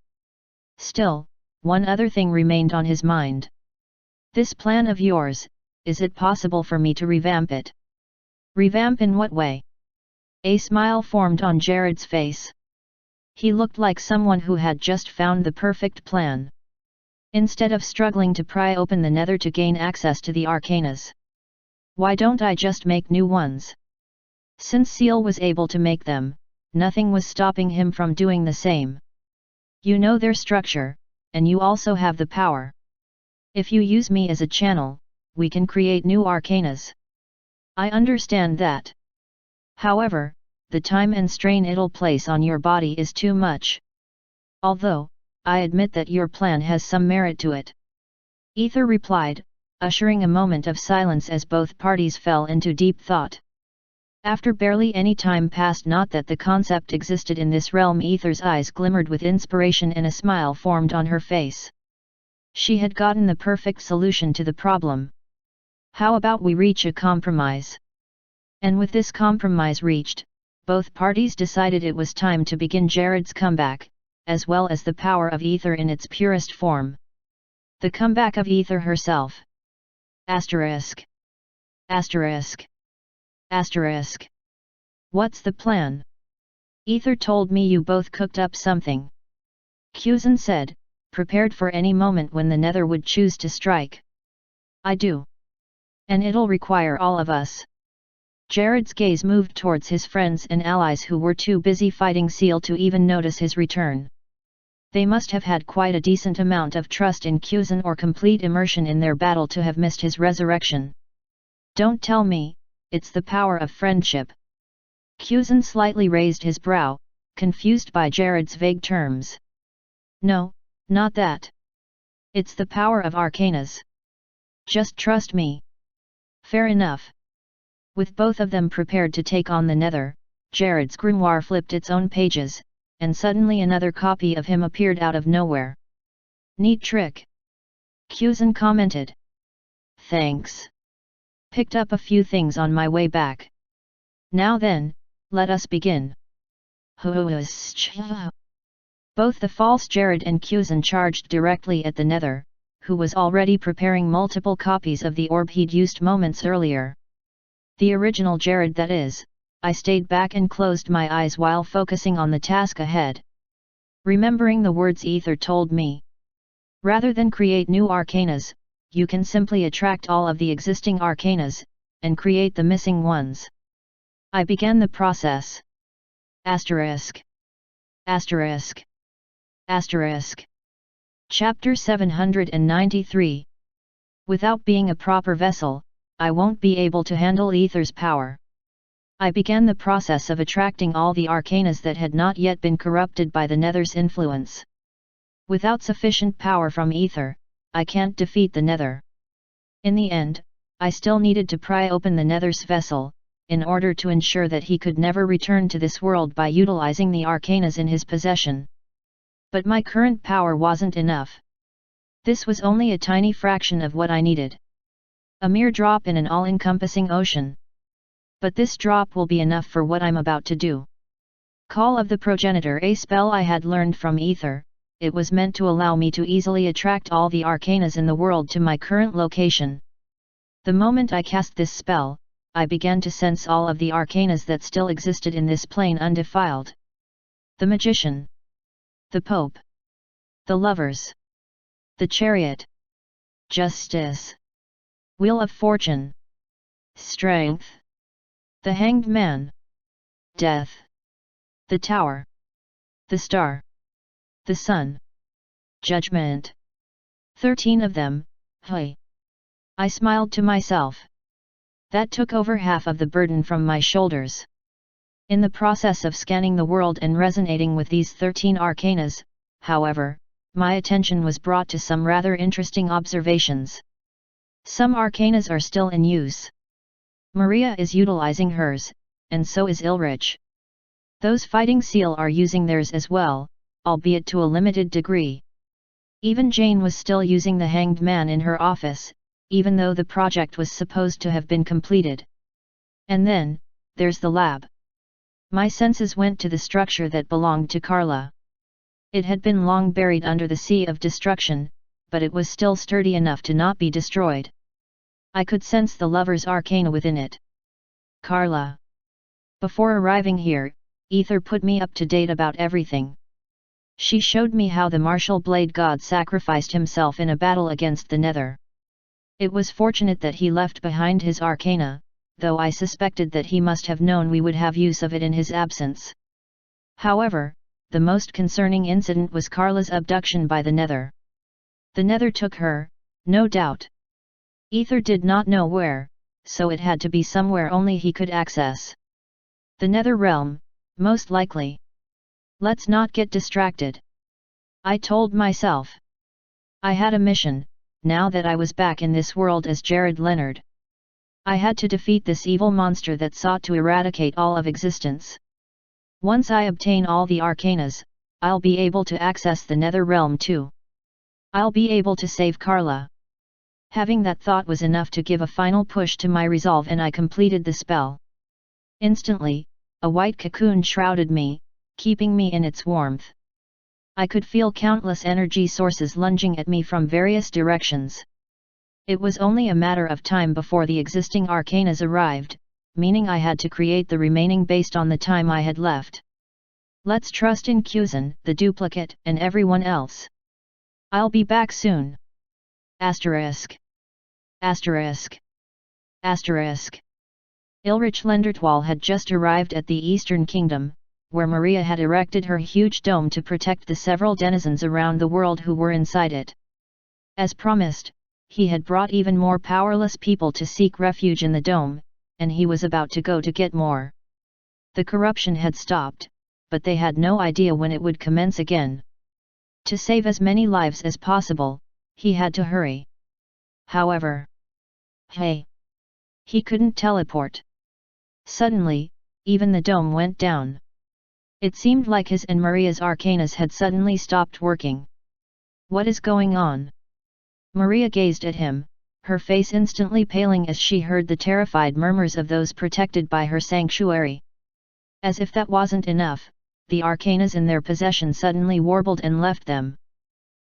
Still, one other thing remained on his mind. This plan of yours, is it possible for me to revamp it? Revamp in what way? A smile formed on Jared's face. He looked like someone who had just found the perfect plan. Instead of struggling to pry open the Nether to gain access to the arcanas. Why don't I just make new ones? Since Seal was able to make them, nothing was stopping him from doing the same. You know their structure, and you also have the power. If you use me as a channel, we can create new arcanas. I understand that. However, the time and strain it'll place on your body is too much. Although, I admit that your plan has some merit to it. Ether replied, ushering a moment of silence as both parties fell into deep thought. After barely any time passed, not that the concept existed in this realm, Ether's eyes glimmered with inspiration and a smile formed on her face. She had gotten the perfect solution to the problem. How about we reach a compromise? And with this compromise reached, both parties decided it was time to begin Jared's comeback, as well as the power of Ether in its purest form. The comeback of Ether herself. Asterisk. Asterisk. Asterisk. What's the plan? Ether told me you both cooked up something. Kuzan said, prepared for any moment when the Nether would choose to strike. I do. And it'll require all of us. Jared's gaze moved towards his friends and allies who were too busy fighting Seal to even notice his return. They must have had quite a decent amount of trust in Kuzan or complete immersion in their battle to have missed his resurrection. Don't tell me, it's the power of friendship. Kuzan slightly raised his brow, confused by Jared's vague terms. No, not that. It's the power of arcanas. Just trust me. Fair enough. With both of them prepared to take on the Nether, Jared's grimoire flipped its own pages, and suddenly another copy of him appeared out of nowhere. Neat trick. Kuzan commented. Thanks. Picked up a few things on my way back. Now then, let us begin. Both the false Jared and Kuzan charged directly at the Nether, who was already preparing multiple copies of the orb he'd used moments earlier. The original Jared, that is. I stayed back and closed my eyes while focusing on the task ahead. Remembering the words Ether told me. Rather than create new arcanas, you can simply attract all of the existing arcanas, and create the missing ones. I began the process. Asterisk. Asterisk. Asterisk. Chapter 793. Without being a proper vessel, I won't be able to handle Ether's power. I began the process of attracting all the arcanas that had not yet been corrupted by the Nether's influence. Without sufficient power from Ether, I can't defeat the Nether. In the end, I still needed to pry open the Nether's vessel, in order to ensure that he could never return to this world by utilizing the arcanas in his possession. But my current power wasn't enough. This was only a tiny fraction of what I needed. A mere drop in an all-encompassing ocean. But this drop will be enough for what I'm about to do. Call of the Progenitor, a spell I had learned from Ether. It was meant to allow me to easily attract all the arcanas in the world to my current location. The moment I cast this spell, I began to sense all of the arcanas that still existed in this plane undefiled. The Magician. The Pope. The Lovers. The Chariot. Justice. Wheel of Fortune. Strength. The Hanged Man. Death. The Tower. The Star. The Sun. Judgment. 13 of them, hey. I smiled to myself. That took over half of the burden from my shoulders. In the process of scanning the world and resonating with these 13 arcanas, however, my attention was brought to some rather interesting observations. Some arcanas are still in use. Maria is utilizing hers, and so is Ilrich. Those fighting Seal are using theirs as well, albeit to a limited degree. Even Jane was still using the Hanged Man in her office, even though the project was supposed to have been completed. And then, there's the lab. My senses went to the structure that belonged to Carla. It had been long buried under the sea of destruction, but it was still sturdy enough to not be destroyed. I could sense the lover's arcana within it. Carla. Before arriving here, Ether put me up to date about everything. She showed me how the martial blade god sacrificed himself in a battle against the Nether. It was fortunate that he left behind his arcana, though I suspected that he must have known we would have use of it in his absence. However, the most concerning incident was Carla's abduction by the Nether. The nether took her, no doubt. Ether did not know where, so it had to be somewhere only he could access. The nether realm, most likely. Let's not get distracted, I told myself. I had a mission, now that I was back in this world as Jared Leonard. I had to defeat this evil monster that sought to eradicate all of existence. Once I obtain all the arcanas, I'll be able to access the nether realm too. I'll be able to save Carla. Having that thought was enough to give a final push to my resolve, and I completed the spell. Instantly, a white cocoon shrouded me, keeping me in its warmth. I could feel countless energy sources lunging at me from various directions. It was only a matter of time before the existing arcanas arrived, meaning I had to create the remaining based on the time I had left. Let's trust in Kuzan, the duplicate, and everyone else. I'll be back soon. Asterisk. Asterisk. Asterisk. Ilrich Lendertwal had just arrived at the Eastern Kingdom, where Maria had erected her huge dome to protect the several denizens around the world who were inside it. As promised, he had brought even more powerless people to seek refuge in the dome, and he was about to go to get more. The corruption had stopped, but they had no idea when it would commence again. To save as many lives as possible, he had to hurry. However, hey! He couldn't teleport. Suddenly, even the dome went down. It seemed like his and Maria's arcanas had suddenly stopped working. What is going on? Maria gazed at him, her face instantly paling as she heard the terrified murmurs of those protected by her sanctuary. As if that wasn't enough, the arcanas in their possession suddenly warbled and left them.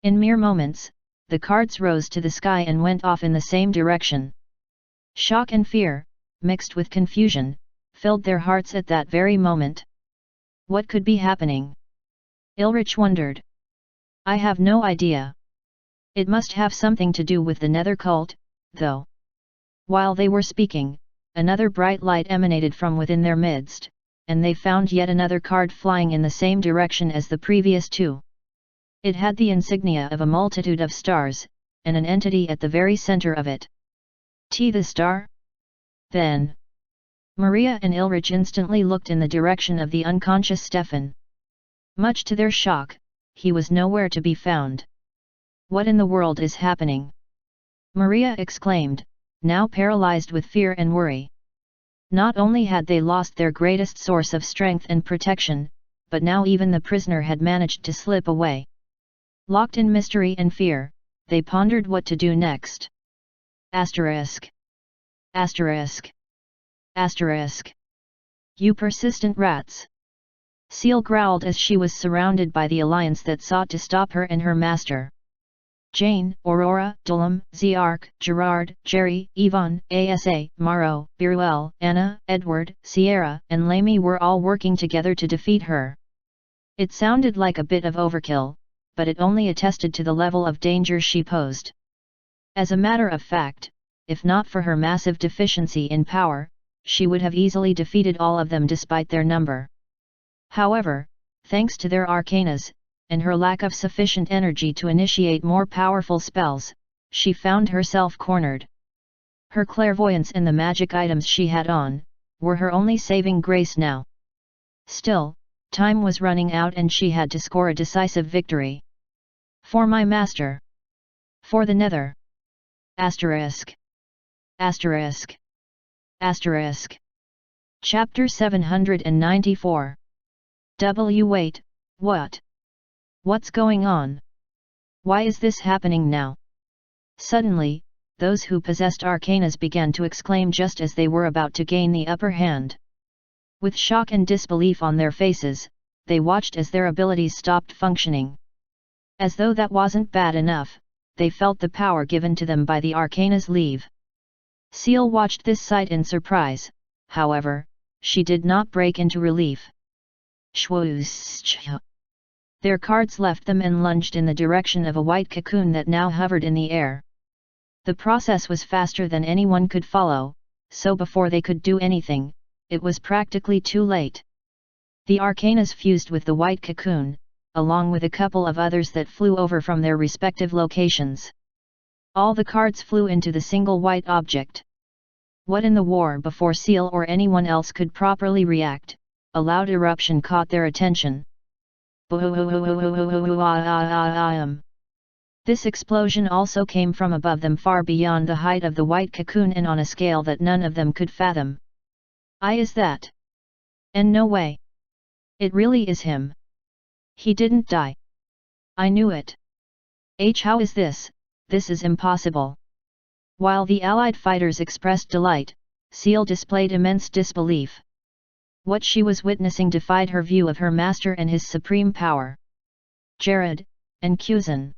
In mere moments, the cards rose to the sky and went off in the same direction. Shock and fear, mixed with confusion, filled their hearts at that very moment. What could be happening? Ilrich wondered. I have no idea. It must have something to do with the nether cult, though. While they were speaking, another bright light emanated from within their midst, and they found yet another card flying in the same direction as the previous two. It had the insignia of a multitude of stars, and an entity at the very center of it. The star? Then, Maria and Ilrich instantly looked in the direction of the unconscious Stefan. Much to their shock, he was nowhere to be found. What in the world is happening? Maria exclaimed, now paralyzed with fear and worry. Not only had they lost their greatest source of strength and protection, but now even the prisoner had managed to slip away. Locked in mystery and fear, they pondered what to do next. Asterisk. Asterisk. Asterisk. You persistent rats! Seal growled as she was surrounded by the alliance that sought to stop her and her master. Jane, Aurora, Dullum, Ziark, Gerard, Jerry, Yvonne, Asa, Maro, Biruel, Anna, Edward, Sierra, and Lamy were all working together to defeat her. It sounded like a bit of overkill, but it only attested to the level of danger she posed. As a matter of fact, if not for her massive deficiency in power, she would have easily defeated all of them despite their number. However, thanks to their arcanas, and her lack of sufficient energy to initiate more powerful spells, she found herself cornered. Her clairvoyance and the magic items she had on, were her only saving grace now. Still, time was running out and she had to score a decisive victory. For my master. For the nether. Asterisk. Asterisk. Asterisk. Chapter 794. Wait, what? What's going on? Why is this happening now? Suddenly, those who possessed arcanas began to exclaim just as they were about to gain the upper hand. With shock and disbelief on their faces, they watched as their abilities stopped functioning. As though that wasn't bad enough, they felt the power given to them by the arcanas leave. Seal watched this sight in surprise, however, she did not break into relief. Shwoosh! Their cards left them and lunged in the direction of a white cocoon that now hovered in the air. The process was faster than anyone could follow, so before they could do anything, it was practically too late. The arcanas fused with the white cocoon, along with a couple of others that flew over from their respective locations. All the cards flew into the single white object. What in the war? Before Seal or anyone else could properly react, a loud eruption caught their attention. This explosion also came from above them, far beyond the height of the white cocoon and on a scale that none of them could fathom. Is that? And no way. It really is him. He didn't die. I knew it. How is this? This is impossible. While the Allied fighters expressed delight, Seal displayed immense disbelief. What she was witnessing defied her view of her master and his supreme power. Jared, and Kuzan.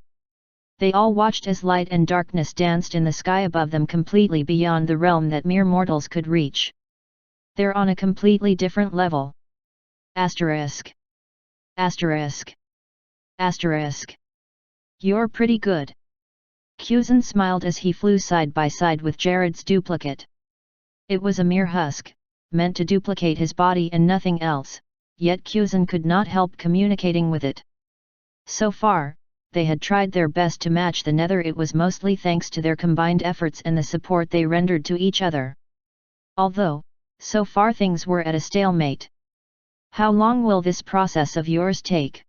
They all watched as light and darkness danced in the sky above them, completely beyond the realm that mere mortals could reach. They're on a completely different level. Asterisk. Asterisk. Asterisk. You're pretty good. Kuzan smiled as he flew side by side with Jared's duplicate. It was a mere husk, meant to duplicate his body and nothing else, yet Kuzan could not help communicating with it. So far, they had tried their best to match the nether. It was mostly thanks to their combined efforts and the support they rendered to each other. Although, so far things were at a stalemate. How long will this process of yours take?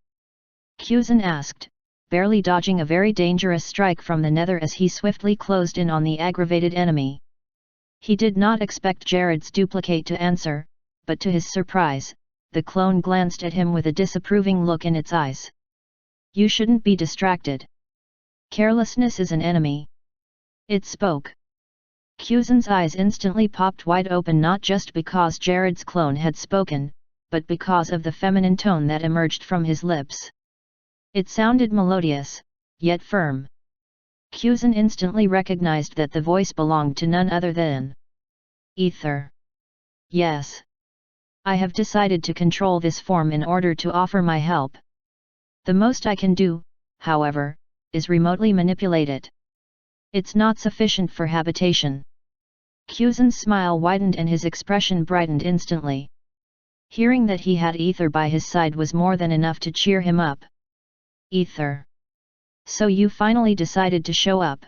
Kuzan asked, barely dodging a very dangerous strike from the nether as he swiftly closed in on the aggravated enemy. He did not expect Jared's duplicate to answer, but to his surprise, the clone glanced at him with a disapproving look in its eyes. You shouldn't be distracted. Carelessness is an enemy. It spoke. Kuzan's eyes instantly popped wide open, not just because Jared's clone had spoken, but because of the feminine tone that emerged from his lips. It sounded melodious, yet firm. Kuzan instantly recognized that the voice belonged to none other than Ether. Yes. I have decided to control this form in order to offer my help. The most I can do, however, is remotely manipulate it. It's not sufficient for habitation. Kuzan's smile widened and his expression brightened instantly. Hearing that he had Ether by his side was more than enough to cheer him up. Ether. So you finally decided to show up.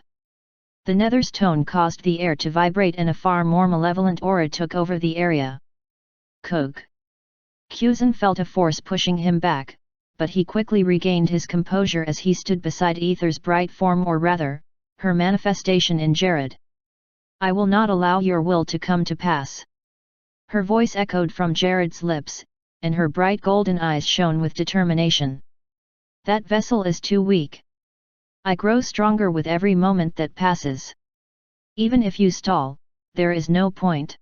The nether's tone caused the air to vibrate and a far more malevolent aura took over the area. Kug. Kuzan felt a force pushing him back, but he quickly regained his composure as he stood beside Ether's bright form, or rather, her manifestation in Jared. I will not allow your will to come to pass. Her voice echoed from Jared's lips, and her bright golden eyes shone with determination. That vessel is too weak. I grow stronger with every moment that passes. Even if you stall, there is no point.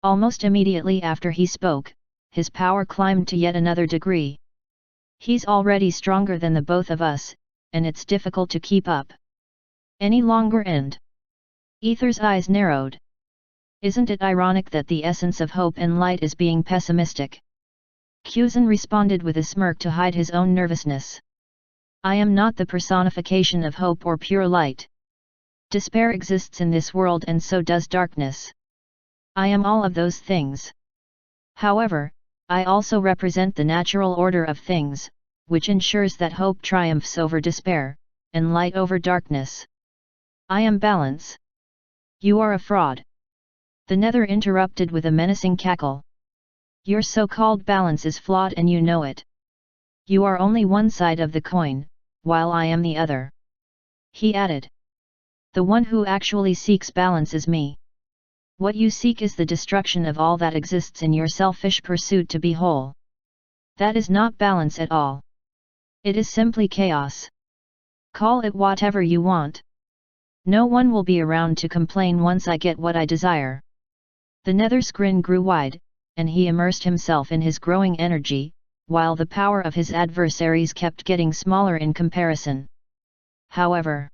Almost immediately after he spoke, his power climbed to yet another degree. He's already stronger than the both of us, and it's difficult to keep up any longer. And Ether's eyes narrowed. Isn't it ironic that the essence of hope and light is being pessimistic? Kuzan responded with a smirk to hide his own nervousness. I am not the personification of hope or pure light. Despair exists in this world, and so does darkness. I am all of those things. However, I also represent the natural order of things, which ensures that hope triumphs over despair, and light over darkness. I am balance. You are a fraud. The nether interrupted with a menacing cackle. Your so-called balance is flawed and you know it. You are only one side of the coin, while I am the other. He added. The one who actually seeks balance is me. What you seek is the destruction of all that exists in your selfish pursuit to be whole. That is not balance at all. It is simply chaos. Call it whatever you want. No one will be around to complain once I get what I desire. The nether's grin grew wide, and he immersed himself in his growing energy, while the power of his adversaries kept getting smaller in comparison. However,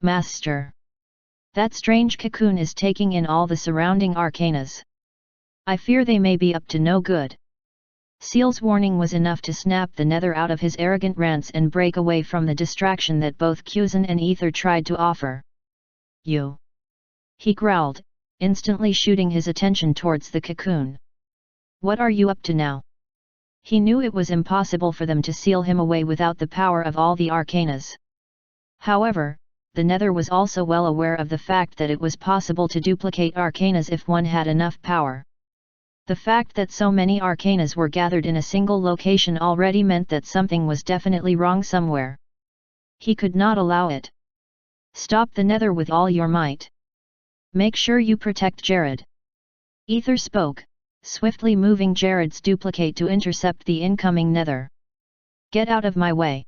Master, that strange cocoon is taking in all the surrounding arcanas. I fear they may be up to no good. Seal's warning was enough to snap the nether out of his arrogant rants and break away from the distraction that both Kuzan and Ether tried to offer. You! He growled, instantly shooting his attention towards the cocoon. What are you up to now? He knew it was impossible for them to seal him away without the power of all the arcanas. However, the Nether was also well aware of the fact that it was possible to duplicate arcanas if one had enough power. The fact that so many arcanas were gathered in a single location already meant that something was definitely wrong somewhere. He could not allow it. Stop the Nether with all your might. Make sure you protect Jared. Ether spoke, swiftly moving Jared's duplicate to intercept the incoming Nether. Get out of my way.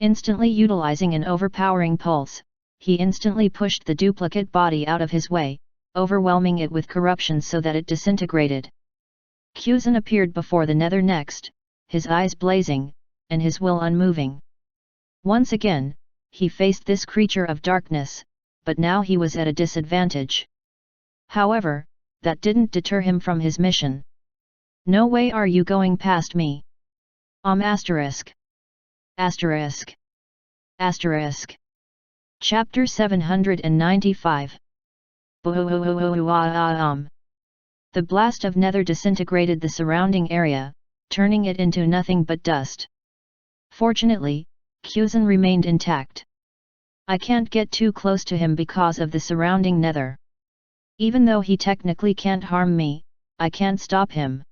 Instantly utilizing an overpowering pulse, he instantly pushed the duplicate body out of his way, overwhelming it with corruption so that it disintegrated. Kuzan appeared before the Nether next, his eyes blazing, and his will unmoving. Once again, he faced this creature of darkness, but now he was at a disadvantage. However, that didn't deter him from his mission. No way are you going past me. Asterisk. Asterisk. Asterisk. Chapter 795. The blast of Nether disintegrated the surrounding area, turning it into nothing but dust. Fortunately, Kuzan remained intact. I can't get too close to him because of the surrounding Nether. Even though he technically can't harm me, I can't stop him.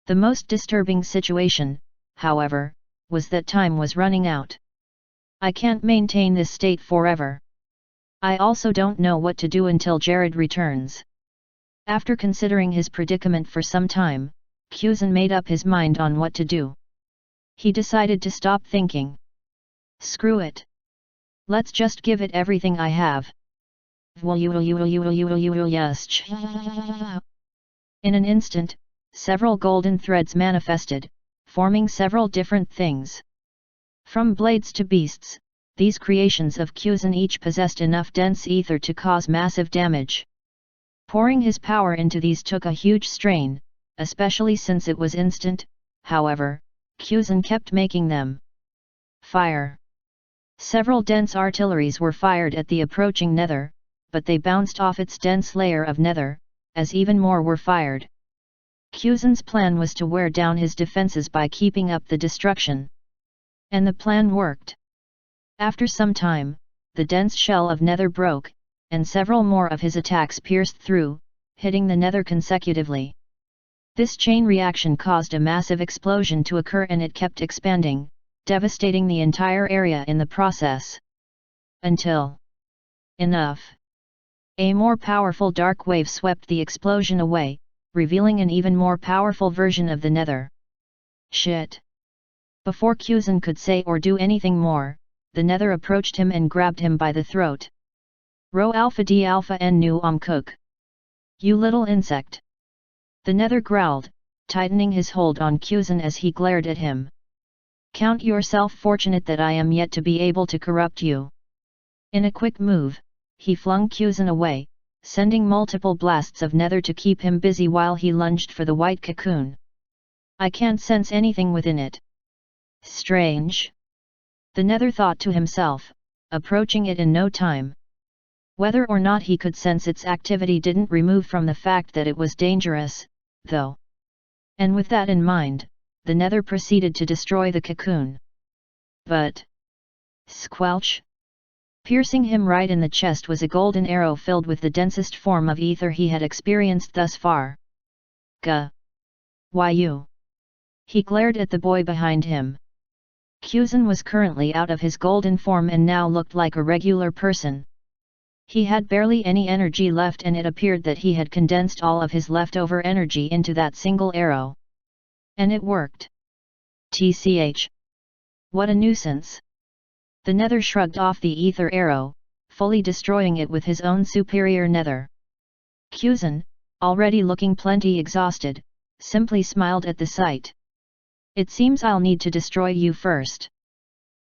The most disturbing situation, however, was that time was running out. I can't maintain this state forever. I also don't know what to do until Jared returns. After considering his predicament for some time, Kuzan made up his mind on what to do. He decided to stop thinking. Screw it. Let's just give it everything I have. In an instant, several golden threads manifested, forming several different things. From blades to beasts, these creations of Kuzan each possessed enough dense ether to cause massive damage. Pouring his power into these took a huge strain, especially since it was instant. However, Kuzan kept making them. Fire. Several dense artilleries were fired at the approaching Nether, but they bounced off its dense layer of Nether, as even more were fired. Kuzan's plan was to wear down his defenses by keeping up the destruction. And the plan worked. After some time, the dense shell of Nether broke, and several more of his attacks pierced through, hitting the Nether consecutively. This chain reaction caused a massive explosion to occur and it kept expanding, devastating the entire area in the process. Until enough. A more powerful dark wave swept the explosion away, revealing an even more powerful version of the Nether. Shit! Before Kuzan could say or do anything more, the Nether approached him and grabbed him by the throat. Rho Alpha D Alpha N Nu Cook. You little insect! The Nether growled, tightening his hold on Kuzan as he glared at him. Count yourself fortunate that I am yet to be able to corrupt you. In a quick move, he flung Kuzan away, sending multiple blasts of Nether to keep him busy while he lunged for the white cocoon. I can't sense anything within it. Strange. The Nether thought to himself, approaching it in no time. Whether or not he could sense its activity didn't remove from the fact that it was dangerous, though. And with that in mind, the Nether proceeded to destroy the cocoon. But squelch! Piercing him right in the chest was a golden arrow filled with the densest form of ether he had experienced thus far. Gah! Why you? He glared at the boy behind him. Kuzan was currently out of his golden form and now looked like a regular person. He had barely any energy left and it appeared that he had condensed all of his leftover energy into that single arrow. And it worked. TCH. What a nuisance. The Nether shrugged off the ether arrow, fully destroying it with his own superior Nether. Kuzan, already looking plenty exhausted, simply smiled at the sight. It seems I'll need to destroy you first.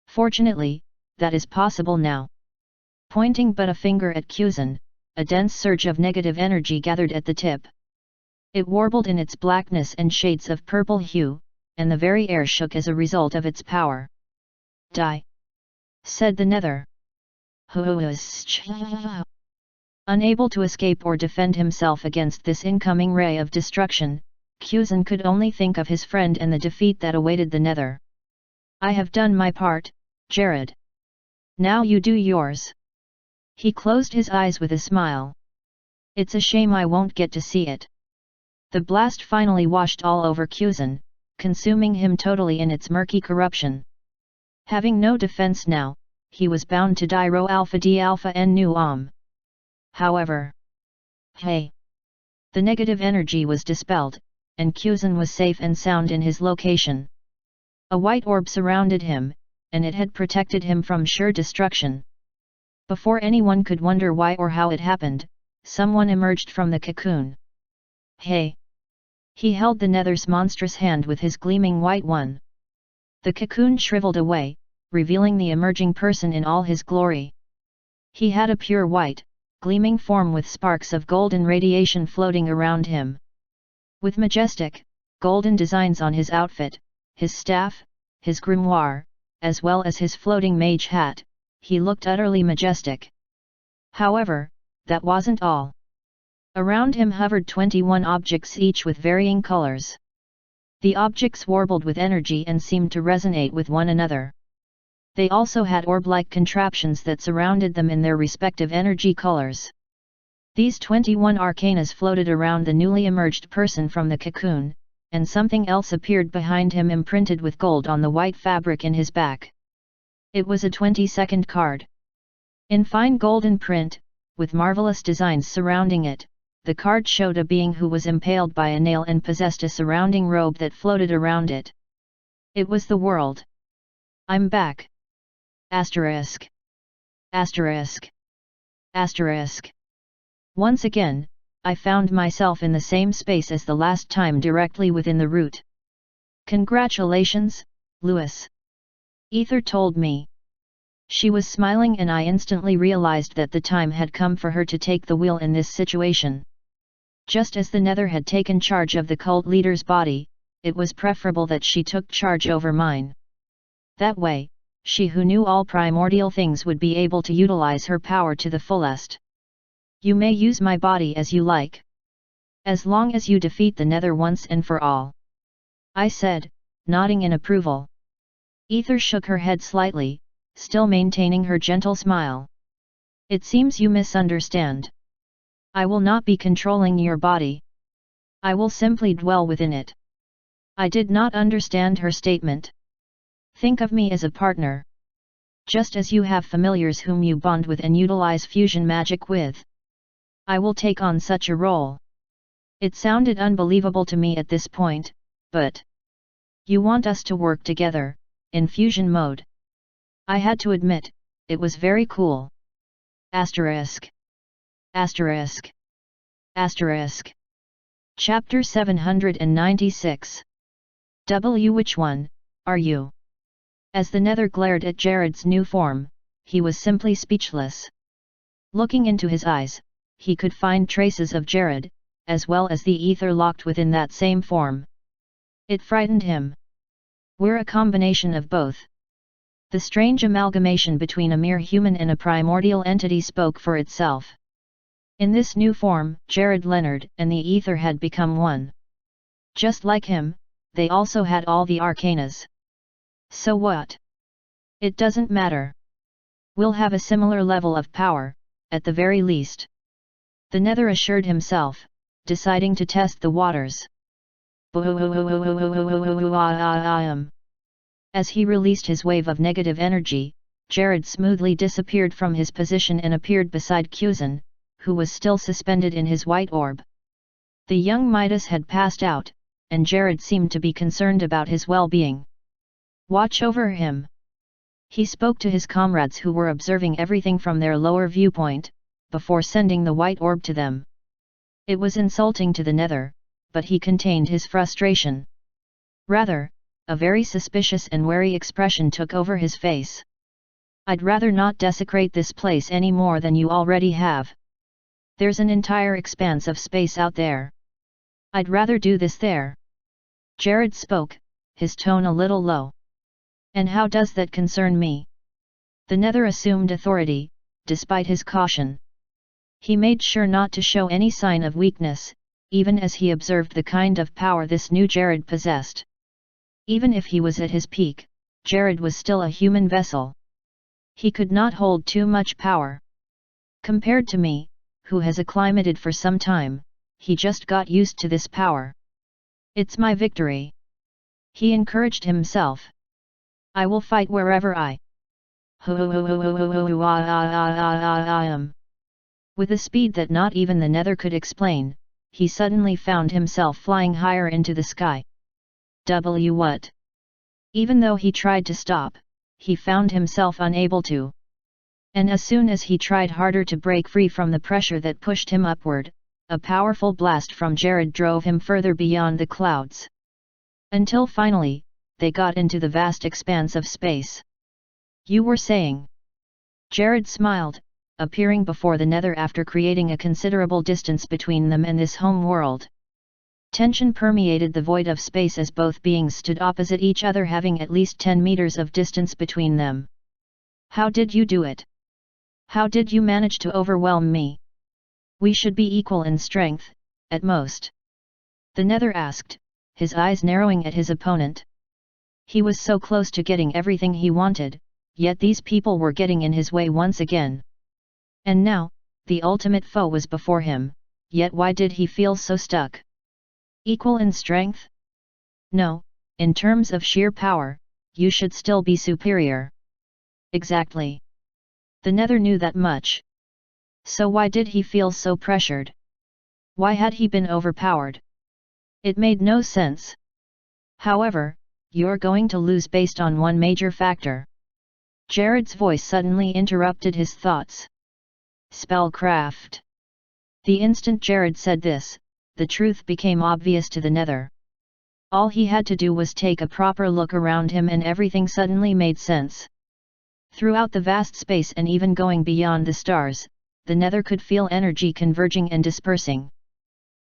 Fortunately, that is possible now. Pointing but a finger at Kuzan, a dense surge of negative energy gathered at the tip. It warbled in its blackness and shades of purple hue, and the very air shook as a result of its power. Die! Said the Nether. Unable to escape or defend himself against this incoming ray of destruction, Cusin could only think of his friend and the defeat that awaited the Nether. I have done my part, Jared. Now you do yours. He closed his eyes with a smile. It's a shame I won't get to see it. The blast finally washed all over Cusin, consuming him totally in its murky corruption. Having no defense now, he was bound to die Rho Alpha D Alpha N Nu However. Hey! The negative energy was dispelled, and Cusin was safe and sound in his location. A white orb surrounded him, and it had protected him from sure destruction. Before anyone could wonder why or how it happened, someone emerged from the cocoon. Hey! He held the Nether's monstrous hand with his gleaming white one. The cocoon shriveled away, revealing the emerging person in all his glory. He had a pure white, gleaming form with sparks of golden radiation floating around him. With majestic, golden designs on his outfit, his staff, his grimoire, as well as his floating mage hat, he looked utterly majestic. However, that wasn't all. Around him hovered 21 objects, each with varying colors. The objects warbled with energy and seemed to resonate with one another. They also had orb-like contraptions that surrounded them in their respective energy colors. These 21 arcanas floated around the newly emerged person from the cocoon, and something else appeared behind him imprinted with gold on the white fabric in his back. It was a 20-second card. In fine golden print, with marvelous designs surrounding it, the card showed a being who was impaled by a nail and possessed a surrounding robe that floated around it. It was the world. I'm back. Asterisk. Asterisk. Asterisk. Once again, I found myself in the same space as the last time, directly within the root. Congratulations, Lewis. Ether told me. She was smiling, and I instantly realized that the time had come for her to take the wheel in this situation. Just as the Nether had taken charge of the cult leader's body, it was preferable that she took charge over mine. That way, she who knew all primordial things would be able to utilize her power to the fullest. You may use my body as you like. As long as you defeat the Nether once and for all. I said, nodding in approval. Ether shook her head slightly, still maintaining her gentle smile. It seems you misunderstand. I will not be controlling your body. I will simply dwell within it. I did not understand her statement. Think of me as a partner. Just as you have familiars whom you bond with and utilize fusion magic with. I will take on such a role. It sounded unbelievable to me at this point, but... You want us to work together, in fusion mode. I had to admit, it was very cool. Asterisk. Asterisk. Asterisk. Chapter 796. Which one, are you? As the Nether glared at Jared's new form, he was simply speechless. Looking into his eyes, he could find traces of Jared, as well as the ether locked within that same form. It frightened him. We're a combination of both. The strange amalgamation between a mere human and a primordial entity spoke for itself. In this new form, Jared Leonard and the ether had become one. Just like him, they also had all the arcanas. So what? It doesn't matter. We'll have a similar level of power, at the very least. The Nether assured himself, deciding to test the waters. As he released his wave of negative energy, Jared smoothly disappeared from his position and appeared beside Cusin, who was still suspended in his white orb. The young Midas had passed out, and Jared seemed to be concerned about his well-being. Watch over him. He spoke to his comrades who were observing everything from their lower viewpoint, before sending the white orb to them. It was insulting to the Nether, but he contained his frustration. Rather, a very suspicious and wary expression took over his face. I'd rather not desecrate this place any more than you already have. There's an entire expanse of space out there. I'd rather do this there. Jared spoke, his tone a little low. And how does that concern me? The Nether assumed authority, despite his caution. He made sure not to show any sign of weakness, even as he observed the kind of power this new Jared possessed. Even if he was at his peak, Jared was still a human vessel. He could not hold too much power. Compared to me, who has acclimated for some time, he just got used to this power. It's my victory. He encouraged himself. I will fight wherever I am. With a speed that not even the nether could explain, he suddenly found himself flying higher into the sky. What? Even though he tried to stop, he found himself unable to. And as soon as he tried harder to break free from the pressure that pushed him upward, a powerful blast from Jared drove him further beyond the clouds. Until finally, they got into the vast expanse of space. You were saying? Jared smiled, appearing before the nether after creating a considerable distance between them and this home world. Tension permeated the void of space as both beings stood opposite each other, having at least 10 meters of distance between them. How did you do it? How did you manage to overwhelm me? We should be equal in strength, at most. The nether asked, his eyes narrowing at his opponent. He was so close to getting everything he wanted, yet these people were getting in his way once again. And now, the ultimate foe was before him, yet why did he feel so stuck? Equal in strength? No, in terms of sheer power, you should still be superior. Exactly. The nether knew that much. So why did he feel so pressured? Why had he been overpowered? It made no sense. However, you're going to lose based on one major factor. Jared's voice suddenly interrupted his thoughts. Spellcraft. The instant Jared said this, the truth became obvious to the nether. All he had to do was take a proper look around him and everything suddenly made sense. Throughout the vast space and even going beyond the stars, the nether could feel energy converging and dispersing.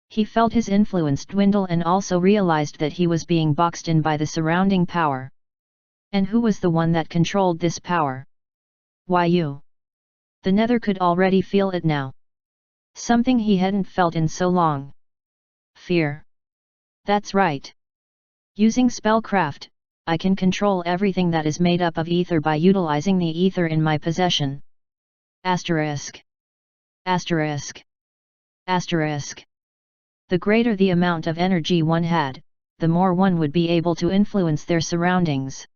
He felt his influence dwindle and also realized that he was being boxed in by the surrounding power. And who was the one that controlled this power? Why you? The nether could already feel it now. Something he hadn't felt in so long. Fear. That's right. Using spellcraft, I can control everything that is made up of ether by utilizing the ether in my possession. Asterisk. Asterisk. Asterisk. The greater the amount of energy one had, the more one would be able to influence their surroundings.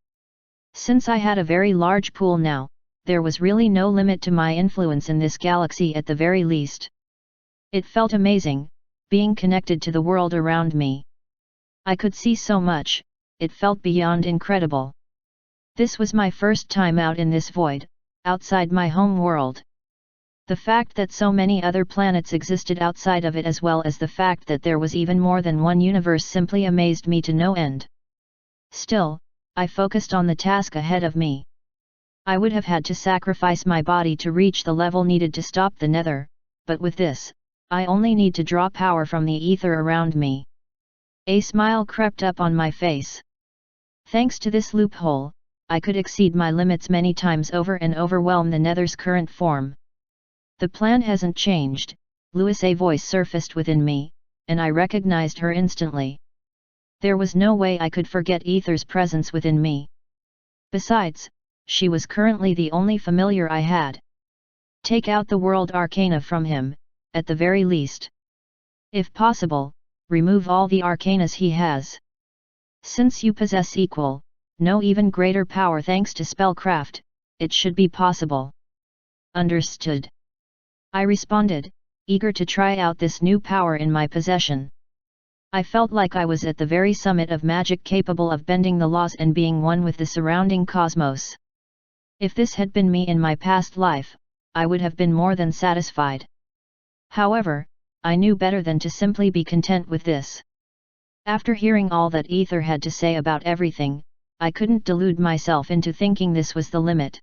Since I had a very large pool now, there was really no limit to my influence in this galaxy at the very least. It felt amazing, being connected to the world around me. I could see so much, it felt beyond incredible. This was my first time out in this void, outside my home world. The fact that so many other planets existed outside of it, as well as the fact that there was even more than one universe, simply amazed me to no end. Still, I focused on the task ahead of me. I would have had to sacrifice my body to reach the level needed to stop the nether, but with this, I only need to draw power from the ether around me. A smile crept up on my face. Thanks to this loophole, I could exceed my limits many times over and overwhelm the nether's current form. The plan hasn't changed, Louis' voice surfaced within me, and I recognized her instantly. There was no way I could forget ether's presence within me. Besides, she was currently the only familiar I had. Take out the world arcana from him, at the very least. If possible, remove all the arcanas he has. Since you possess equal, no even greater power thanks to spellcraft, it should be possible. Understood. I responded, eager to try out this new power in my possession. I felt like I was at the very summit of magic, capable of bending the laws and being one with the surrounding cosmos. If this had been me in my past life, I would have been more than satisfied. However, I knew better than to simply be content with this. After hearing all that ether had to say about everything, I couldn't delude myself into thinking this was the limit.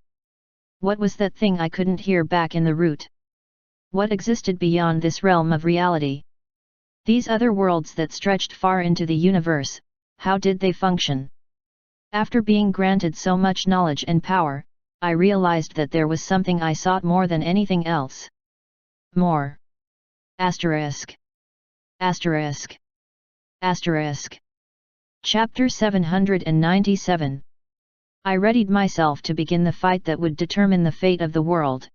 What was that thing I couldn't hear back in the root? What existed beyond this realm of reality? These other worlds that stretched far into the universe, how did they function? After being granted so much knowledge and power, I realized that there was something I sought more than anything else. More. Asterisk. Asterisk. Asterisk. Chapter 797. I readied myself to begin the fight that would determine the fate of the world.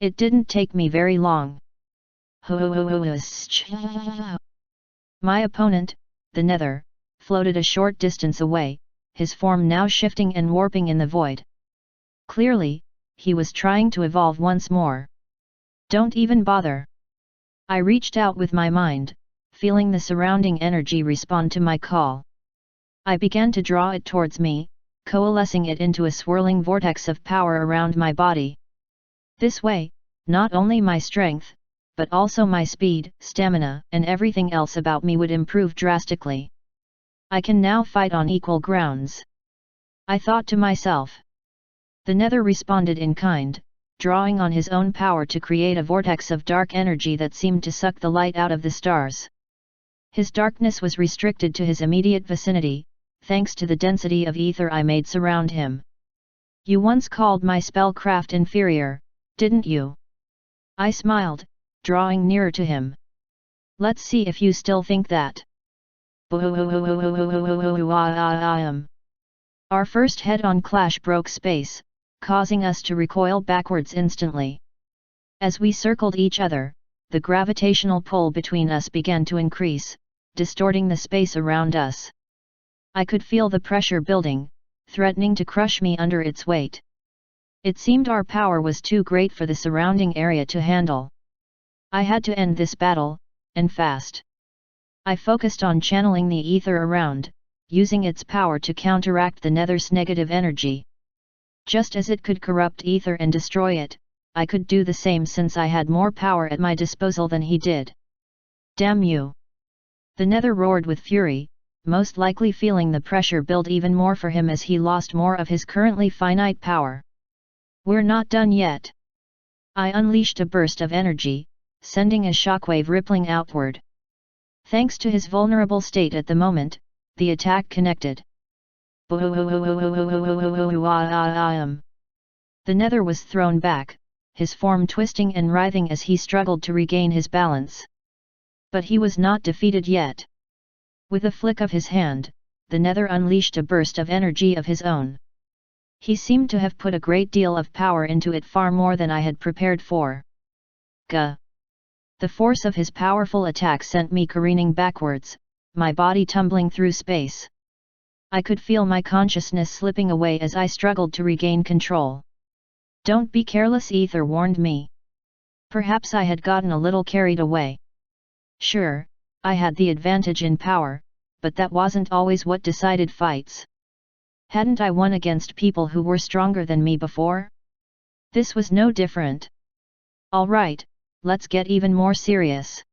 It didn't take me very long. My opponent, the Nether, floated a short distance away, his form now shifting and warping in the void. Clearly, he was trying to evolve once more. Don't even bother. I reached out with my mind, feeling the surrounding energy respond to my call. I began to draw it towards me, coalescing it into a swirling vortex of power around my body. This way, not only my strength, but also my speed, stamina, and everything else about me would improve drastically. I can now fight on equal grounds. I thought to myself. The Nether responded in kind, drawing on his own power to create a vortex of dark energy that seemed to suck the light out of the stars. His darkness was restricted to his immediate vicinity, thanks to the density of ether I made surround him. You once called my spellcraft inferior, didn't you? I smiled, drawing nearer to him. Let's see if you still think that. Our first head-on clash broke space, causing us to recoil backwards instantly. As we circled each other, the gravitational pull between us began to increase, distorting the space around us. I could feel the pressure building, threatening to crush me under its weight. It seemed our power was too great for the surrounding area to handle. I had to end this battle, and fast. I focused on channeling the ether around, using its power to counteract the Nether's negative energy. Just as it could corrupt ether and destroy it, I could do the same since I had more power at my disposal than he did. Damn you! The Nether roared with fury, most likely feeling the pressure build even more for him as he lost more of his currently finite power. We're not done yet. I unleashed a burst of energy, sending a shockwave rippling outward. Thanks to his vulnerable state at the moment, the attack connected. The Nether was thrown back, his form twisting and writhing as he struggled to regain his balance. But he was not defeated yet. With a flick of his hand, the Nether unleashed a burst of energy of his own. He seemed to have put a great deal of power into it, far more than I had prepared for. Gah! The force of his powerful attack sent me careening backwards, my body tumbling through space. I could feel my consciousness slipping away as I struggled to regain control. Don't be careless, ether warned me. Perhaps I had gotten a little carried away. Sure, I had the advantage in power, but that wasn't always what decided fights. Hadn't I won against people who were stronger than me before? This was no different. Alright, let's get even more serious.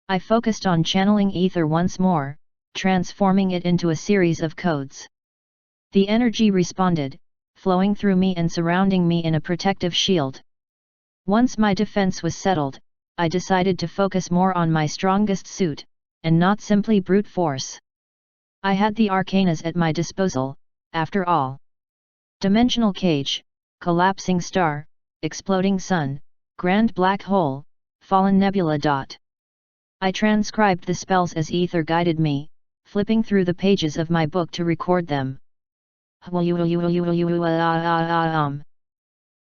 I focused on channeling ether once more, transforming it into a series of codes. The energy responded, flowing through me and surrounding me in a protective shield. Once my defense was settled, I decided to focus more on my strongest suit, and not simply brute force. I had the arcanas at my disposal, after all. Dimensional cage, collapsing star, exploding sun, grand black hole, fallen nebula. I transcribed the spells as ether guided me, flipping through the pages of my book to record them.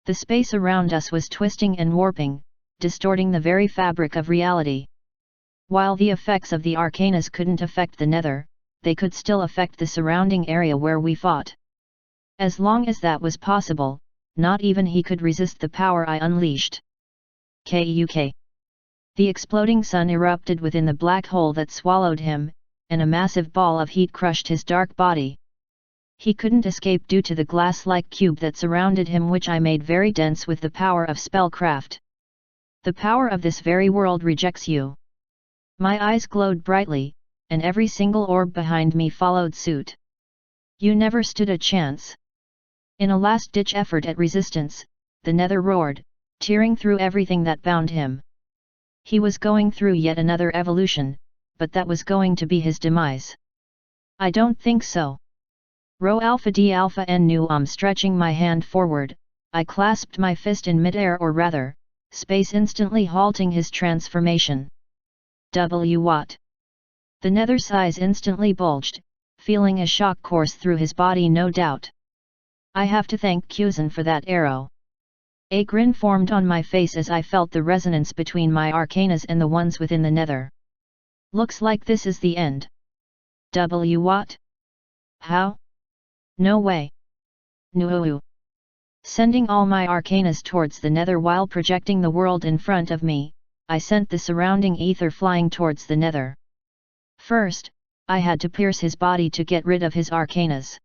The space around us was twisting and warping, distorting the very fabric of reality. While the effects of the arcanas couldn't affect the Nether, they could still affect the surrounding area where we fought. As long as that was possible, not even he could resist the power I unleashed. KUK. The exploding sun erupted within the black hole that swallowed him, and a massive ball of heat crushed his dark body. He couldn't escape due to the glass-like cube that surrounded him, which I made very dense with the power of spellcraft. The power of this very world rejects you. My eyes glowed brightly, and every single orb behind me followed suit. You never stood a chance. In a last-ditch effort at resistance, the Nether roared, tearing through everything that bound him. He was going through yet another evolution, but that was going to be his demise. I don't think so. Rho alpha d alpha n nu. Stretching my hand forward, I clasped my fist in midair, or rather, space, instantly halting his transformation. What? The nether's eyes instantly bulged, feeling a shock course through his body no doubt. I have to thank Kuzan for that arrow. A grin formed on my face as I felt the resonance between my arcanas and the ones within the nether. Looks like this is the end. What? How? No way. No. Sending all my arcanas towards the nether while projecting the world in front of me, I sent the surrounding ether flying towards the nether. First, I had to pierce his body to get rid of his arcanas.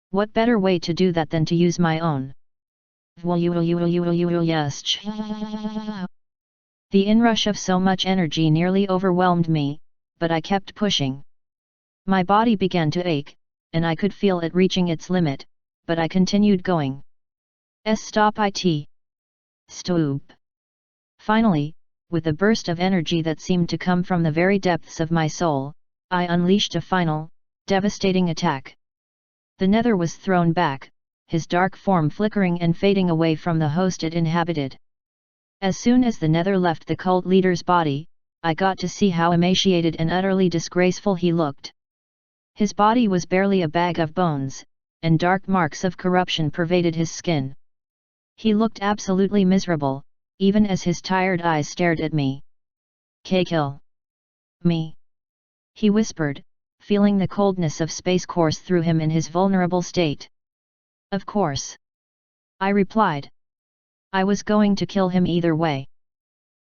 What better way to do that than to use my own? The inrush of so much energy nearly overwhelmed me, but I kept pushing. My body began to ache, and I could feel it reaching its limit, but I continued going. Stop. Finally, with a burst of energy that seemed to come from the very depths of my soul, I unleashed a final, devastating attack. The nether was thrown back, his dark form flickering and fading away from the host it inhabited. As soon as the nether left the cult leader's body, I got to see how emaciated and utterly disgraceful he looked. His body was barely a bag of bones, and dark marks of corruption pervaded his skin. He looked absolutely miserable, even as his tired eyes stared at me. Kill me, he whispered, feeling the coldness of space course through him in his vulnerable state. Of course, I replied. I was going to kill him either way.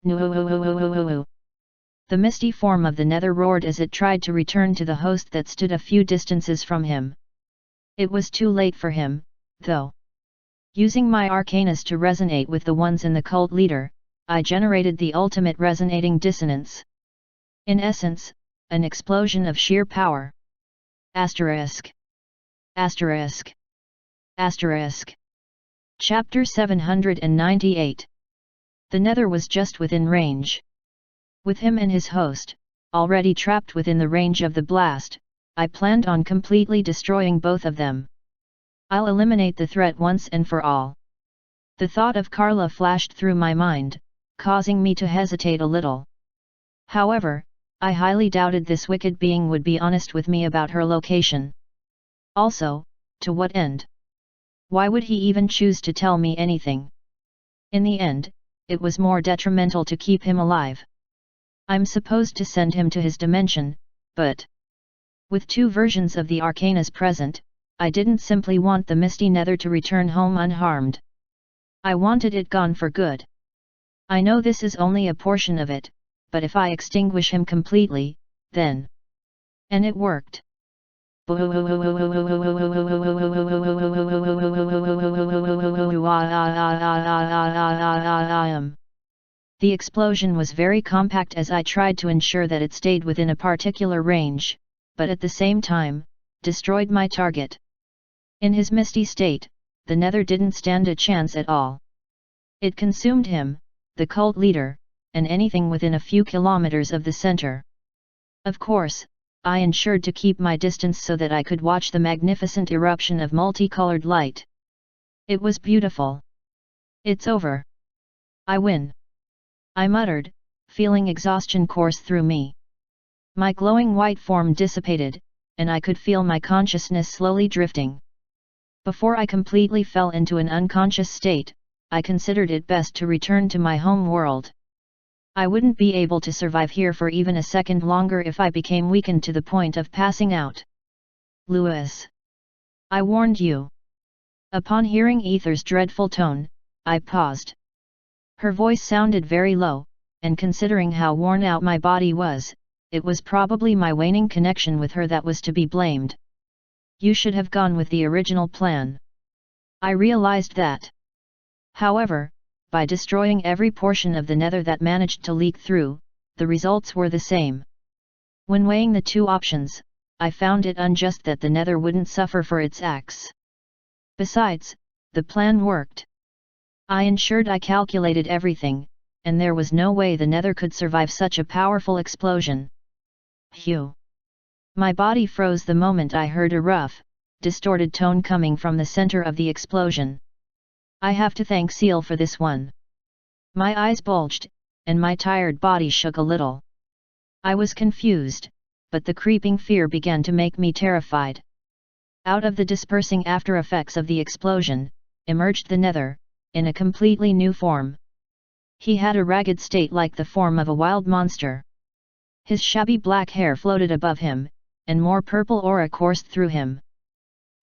No. The misty form of the nether roared as it tried to return to the host that stood a few distances from him. It was too late for him, though. Using my arcanas to resonate with the ones in the cult leader, I generated the ultimate resonating dissonance. In essence, an explosion of sheer power. Asterisk. Chapter 798. The nether was just within range. With him and his host, already trapped within the range of the blast, I planned on completely destroying both of them. I'll eliminate the threat once and for all. The thought of Carla flashed through my mind, causing me to hesitate a little. However, I highly doubted this wicked being would be honest with me about her location. Also, to what end? Why would he even choose to tell me anything? In the end, it was more detrimental to keep him alive. I'm supposed to send him to his dimension, but with two versions of the arcanas present, I didn't simply want the misty nether to return home unharmed. I wanted it gone for good. I know this is only a portion of it, but if I extinguish him completely, then... And it worked. The explosion was very compact as I tried to ensure that it stayed within a particular range, but at the same time, destroyed my target. In his misty state, the nether didn't stand a chance at all. It consumed him, the cult leader, and anything within a few kilometers of the center. Of course, I ensured to keep my distance so that I could watch the magnificent eruption of multicolored light. It was beautiful. It's over. I win. I muttered, feeling exhaustion course through me. My glowing white form dissipated, and I could feel my consciousness slowly drifting. Before I completely fell into an unconscious state, I considered it best to return to my home world. I wouldn't be able to survive here for even a second longer if I became weakened to the point of passing out. Lewis. I warned you. Upon hearing Ether's dreadful tone, I paused. Her voice sounded very low, and considering how worn out my body was, it was probably my waning connection with her that was to be blamed. You should have gone with the original plan. I realized that. However, by destroying every portion of the nether that managed to leak through, the results were the same. When weighing the two options, I found it unjust that the nether wouldn't suffer for its acts. Besides, the plan worked. I ensured I calculated everything, and there was no way the nether could survive such a powerful explosion. Phew! My body froze the moment I heard a rough, distorted tone coming from the center of the explosion. I have to thank Seal for this one. My eyes bulged, and my tired body shook a little. I was confused, but the creeping fear began to make me terrified. Out of the dispersing after effects of the explosion, emerged the Nether, in a completely new form. He had a ragged state like the form of a wild monster. His shabby black hair floated above him, and more purple aura coursed through him.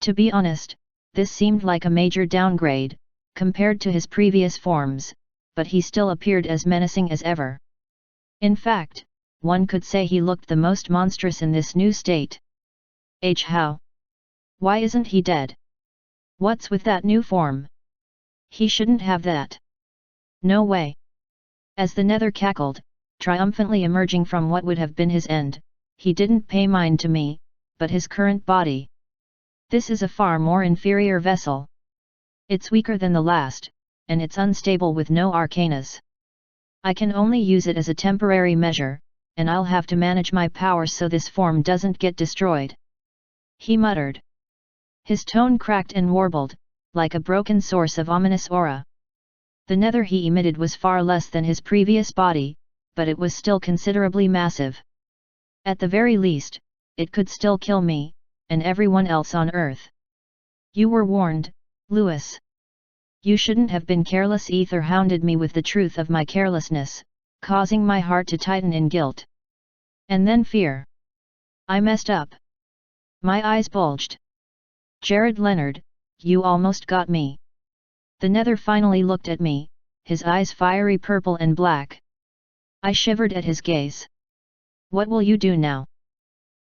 To be honest, this seemed like a major downgrade, compared to his previous forms, but he still appeared as menacing as ever. In fact, one could say he looked the most monstrous in this new state. How? Why isn't he dead? What's with that new form? He shouldn't have that. No way. As the Nether cackled, triumphantly emerging from what would have been his end, he didn't pay mind to me, but his current body. This is a far more inferior vessel. It's weaker than the last, and it's unstable with no arcanas. I can only use it as a temporary measure, and I'll have to manage my power so this form doesn't get destroyed. He muttered. His tone cracked and warbled, like a broken source of ominous aura. The Nether he emitted was far less than his previous body, but it was still considerably massive. At the very least, it could still kill me, and everyone else on Earth. You were warned, Lewis. You shouldn't have been careless. Ether hounded me with the truth of my carelessness, causing my heart to tighten in guilt. And then fear. I messed up. My eyes bulged. Jared Leonard, you almost got me. The Nether finally looked at me, his eyes fiery purple and black. I shivered at his gaze. What will you do now?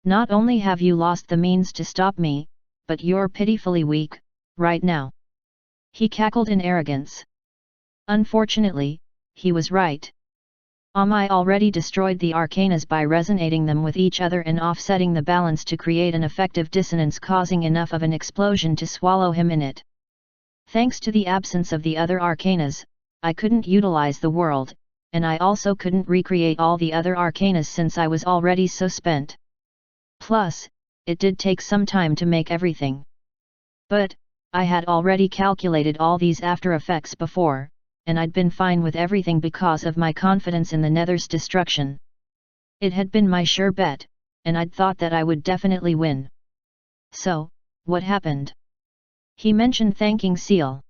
Not only have you lost the means to stop me, but you're pitifully weak, right now. He cackled in arrogance. Unfortunately, he was right. I already destroyed the arcanas by resonating them with each other and offsetting the balance to create an effective dissonance, causing enough of an explosion to swallow him in it. Thanks to the absence of the other arcanas, I couldn't utilize the world, and I also couldn't recreate all the other arcanas since I was already so spent. Plus, it did take some time to make everything. But, I had already calculated all these after effects before, and I'd been fine with everything because of my confidence in the Nether's destruction. It had been my sure bet, and I'd thought that I would definitely win. So, what happened? He mentioned thanking Seal.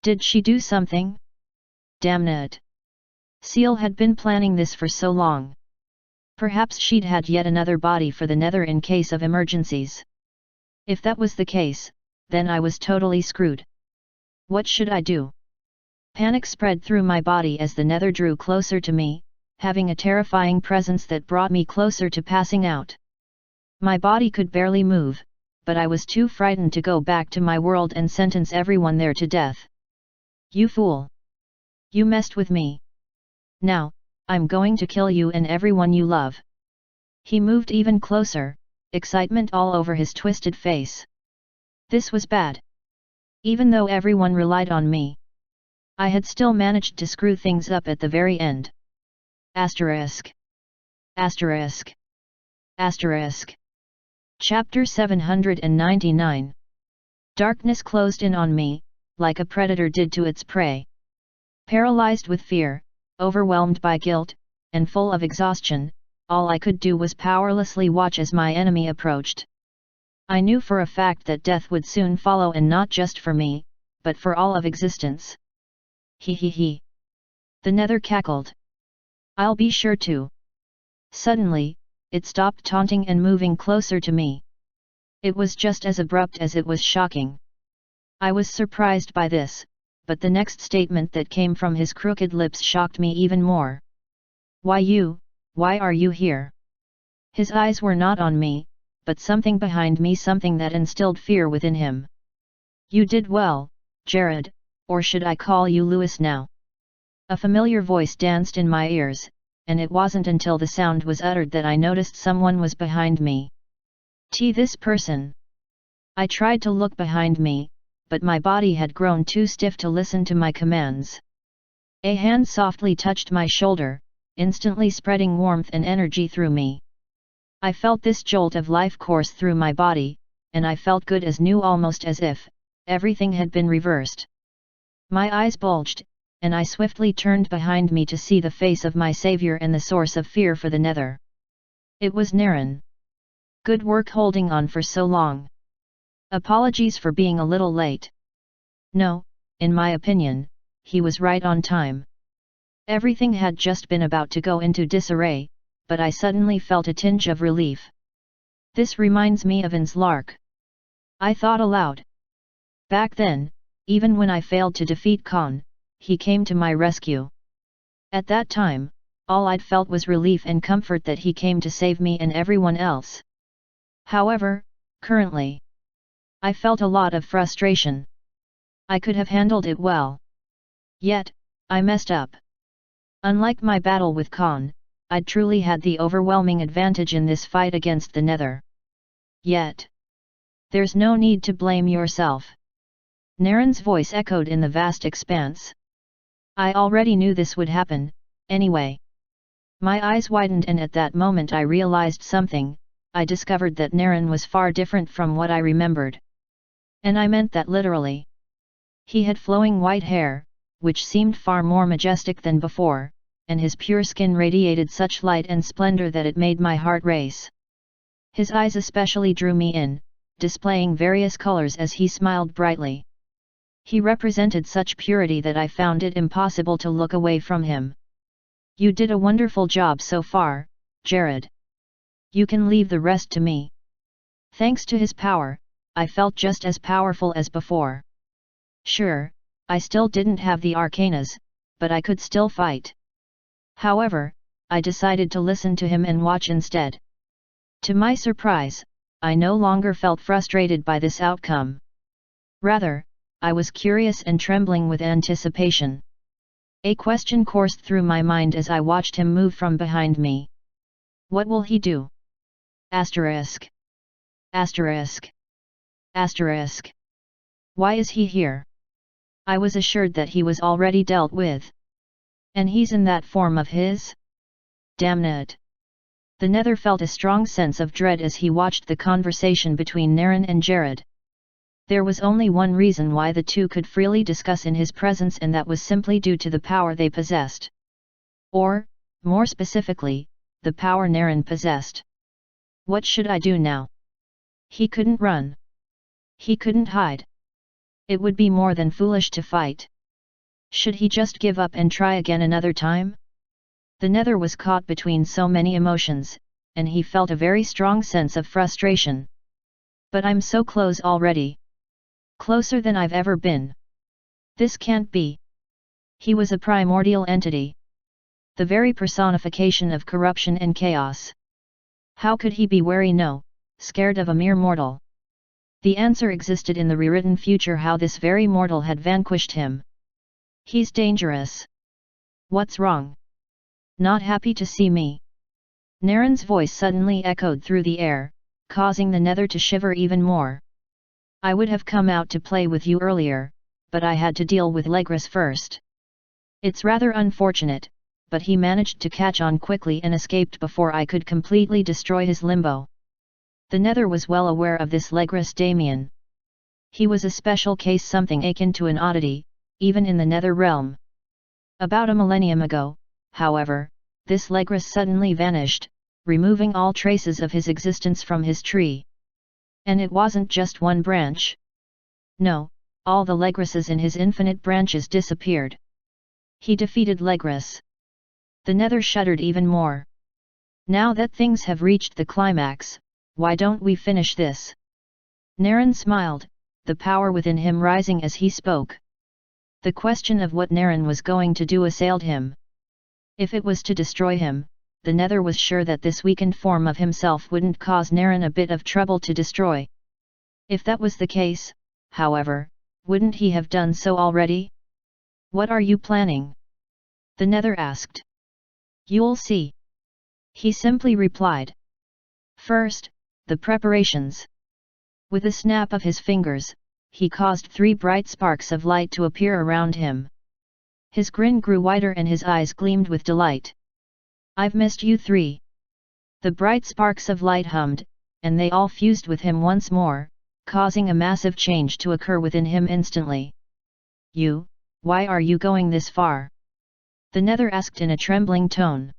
Did she do something? Damn it. Seal had been planning this for so long. Perhaps she'd had yet another body for the Nether in case of emergencies. If that was the case, then I was totally screwed. What should I do? Panic spread through my body as the Nether drew closer to me, having a terrifying presence that brought me closer to passing out. My body could barely move, but I was too frightened to go back to my world and sentence everyone there to death. You fool! You messed with me. Now, I'm going to kill you and everyone you love. He moved even closer, excitement all over his twisted face. This was bad. Even though everyone relied on me, I had still managed to screw things up at the very end. Asterisk. Asterisk. Asterisk. Chapter 799. Darkness closed in on me, like a predator did to its prey. Paralyzed with fear, overwhelmed by guilt, and full of exhaustion, all I could do was powerlessly watch as my enemy approached. I knew for a fact that death would soon follow, and not just for me, but for all of existence. He. The Nether cackled. I'll be sure to. Suddenly, it stopped taunting and moving closer to me. It was just as abrupt as it was shocking. I was surprised by this, but the next statement that came from his crooked lips shocked me even more. Why are you here? His eyes were not on me, but something behind me, something that instilled fear within him. You did well, Jared, or should I call you Lewis now? A familiar voice danced in my ears, and it wasn't until the sound was uttered that I noticed someone was behind me. This person. I tried to look behind me, but my body had grown too stiff to listen to my commands. A hand softly touched my shoulder, instantly spreading warmth and energy through me. I felt this jolt of life course through my body, and I felt good as new, almost as if everything had been reversed. My eyes bulged, and I swiftly turned behind me to see the face of my savior and the source of fear for the Nether. It was Naren. Good work holding on for so long. Apologies for being a little late. No, in my opinion, he was right on time. Everything had just been about to go into disarray, but I suddenly felt a tinge of relief. This reminds me of Anne's lark. I thought aloud. Back then, even when I failed to defeat Khan, he came to my rescue. At that time, all I'd felt was relief and comfort that he came to save me and everyone else. However, currently, I felt a lot of frustration. I could have handled it well. Yet, I messed up. Unlike my battle with Khan, I'd truly had the overwhelming advantage in this fight against the Nether. Yet, there's no need to blame yourself. Naren's voice echoed in the vast expanse. I already knew this would happen, anyway. My eyes widened and at that moment I realized something. I discovered that Naren was far different from what I remembered. And I meant that literally. He had flowing white hair, which seemed far more majestic than before, and his pure skin radiated such light and splendor that it made my heart race. His eyes especially drew me in, displaying various colors as he smiled brightly. He represented such purity that I found it impossible to look away from him. You did a wonderful job so far, Jared. You can leave the rest to me. Thanks to his power, I felt just as powerful as before. Sure, I still didn't have the arcanas, but I could still fight. However, I decided to listen to him and watch instead. To my surprise, I no longer felt frustrated by this outcome. Rather, I was curious and trembling with anticipation. A question coursed through my mind as I watched him move from behind me. What will he do? Asterisk. Asterisk. Asterisk. Why is he here? I was assured that he was already dealt with. And he's in that form of his? Damn it! The Nether felt a strong sense of dread as he watched the conversation between Naren and Jared. There was only one reason why the two could freely discuss in his presence, and that was simply due to the power they possessed. Or, more specifically, the power Naren possessed. What should I do now? He couldn't run. He couldn't hide. It would be more than foolish to fight. Should he just give up and try again another time? The Nether was caught between so many emotions, and he felt a very strong sense of frustration. But I'm so close already. Closer than I've ever been. This can't be. He was a primordial entity. The very personification of corruption and chaos. How could he be wary, no, scared of a mere mortal? The answer existed in the rewritten future, how this very mortal had vanquished him. He's dangerous. What's wrong? Not happy to see me? Naren's voice suddenly echoed through the air, causing the Nether to shiver even more. I would have come out to play with you earlier, but I had to deal with Legris first. It's rather unfortunate, but he managed to catch on quickly and escaped before I could completely destroy his limbo. The Nether was well aware of this Legris Damien. He was a special case, something akin to an oddity, even in the Nether realm. About a millennium ago, however, this Legris suddenly vanished, removing all traces of his existence from his tree. And it wasn't just one branch. No, all the Legrises in his infinite branches disappeared. He defeated Legris. The Nether shuddered even more. Now that things have reached the climax, why don't we finish this? Naren smiled, the power within him rising as he spoke. The question of what Naren was going to do assailed him. If it was to destroy him, the Nether was sure that this weakened form of himself wouldn't cause Naren a bit of trouble to destroy. If that was the case, however, wouldn't he have done so already? What are you planning? The Nether asked. You'll see. He simply replied. First, the preparations. With a snap of his fingers, he caused 3 bright sparks of light to appear around him. His grin grew wider and his eyes gleamed with delight. I've missed you 3. The bright sparks of light hummed, and they all fused with him once more, causing a massive change to occur within him instantly. You, why are you going this far? The Nether asked in a trembling tone.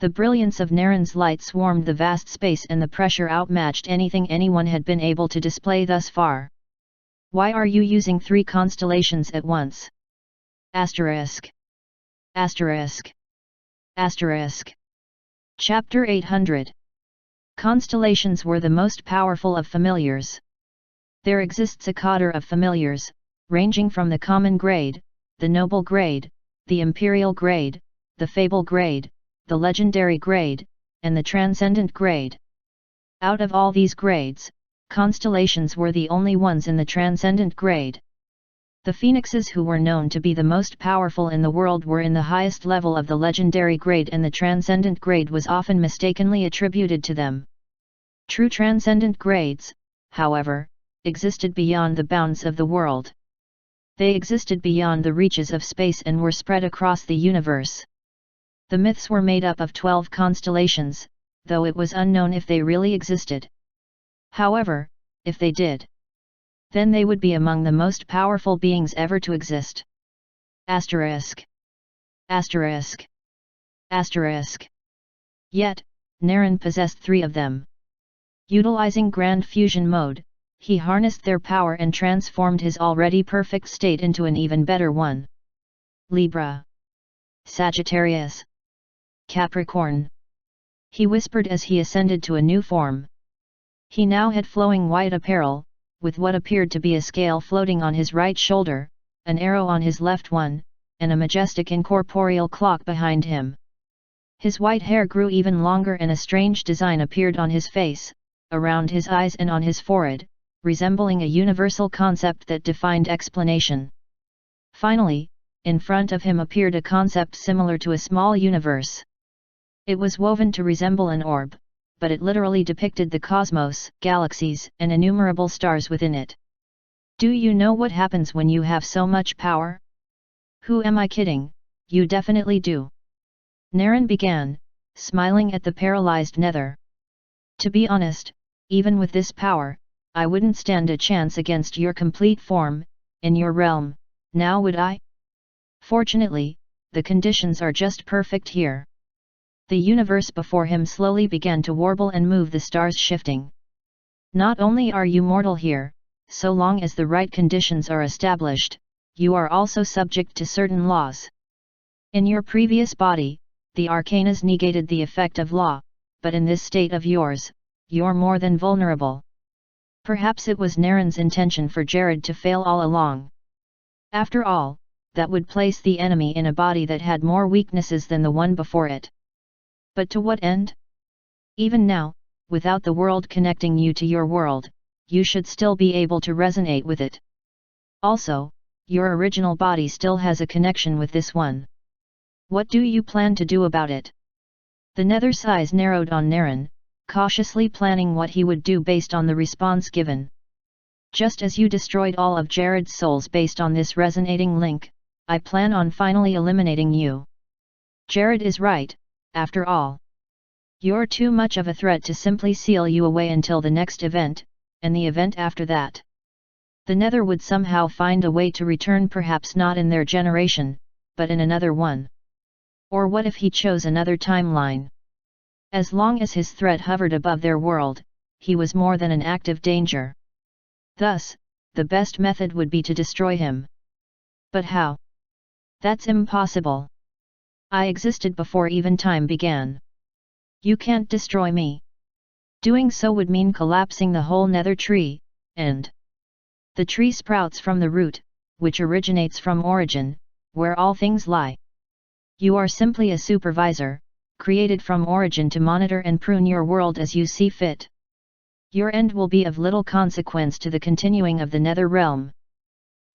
The brilliance of Naren's light swarmed the vast space and the pressure outmatched anything anyone had been able to display thus far. Why are you using 3 constellations at once? Asterisk. Asterisk. Asterisk. Chapter 800. Constellations were the most powerful of familiars. There exists a cadre of familiars, ranging from the common grade, the noble grade, the imperial grade, the fable grade, the legendary grade, and the transcendent grade. Out of all these grades, constellations were the only ones in the transcendent grade. The phoenixes who were known to be the most powerful in the world were in the highest level of the legendary grade, and the transcendent grade was often mistakenly attributed to them. True transcendent grades, however, existed beyond the bounds of the world. They existed beyond the reaches of space and were spread across the universe. The myths were made up of 12 constellations, though it was unknown if they really existed. However, if they did, then they would be among the most powerful beings ever to exist. Asterisk. Asterisk. Asterisk. Yet, Naren possessed 3 of them. Utilizing Grand Fusion Mode, he harnessed their power and transformed his already perfect state into an even better one. Libra. Sagittarius. Capricorn. He whispered as he ascended to a new form. He now had flowing white apparel, with what appeared to be a scale floating on his right shoulder, an arrow on his left one, and a majestic incorporeal clock behind him. His white hair grew even longer and a strange design appeared on his face, around his eyes and on his forehead, resembling a universal concept that defied explanation. Finally, in front of him appeared a concept similar to a small universe. It was woven to resemble an orb, but it literally depicted the cosmos, galaxies, and innumerable stars within it. Do you know what happens when you have so much power? Who am I kidding? You definitely do. Naren began, smiling at the paralyzed Nether. To be honest, even with this power, I wouldn't stand a chance against your complete form, in your realm, now would I? Fortunately, the conditions are just perfect here. The universe before him slowly began to warble and move, the stars shifting. Not only are you mortal here, so long as the right conditions are established, you are also subject to certain laws. In your previous body, the arcanas negated the effect of law, but in this state of yours, you're more than vulnerable. Perhaps it was Naren's intention for Jared to fail all along. After all, that would place the enemy in a body that had more weaknesses than the one before it. But to what end? Even now, without the world connecting you to your world, you should still be able to resonate with it. Also, your original body still has a connection with this one. What do you plan to do about it? The Nether's eyes narrowed on Naren, cautiously planning what he would do based on the response given. Just as you destroyed all of Jared's souls based on this resonating link, I plan on finally eliminating you. Jared is right, after all. You're too much of a threat to simply seal you away until the next event, and the event after that. The Nether would somehow find a way to return, perhaps not in their generation, but in another one. Or what if he chose another timeline? As long as his threat hovered above their world, he was more than an active danger. Thus, the best method would be to destroy him. But how? That's impossible. I existed before even time began. You can't destroy me. Doing so would mean collapsing the whole Nether tree, and the tree sprouts from the root, which originates from origin, where all things lie. You are simply a supervisor, created from origin to monitor and prune your world as you see fit. Your end will be of little consequence to the continuing of the Nether realm.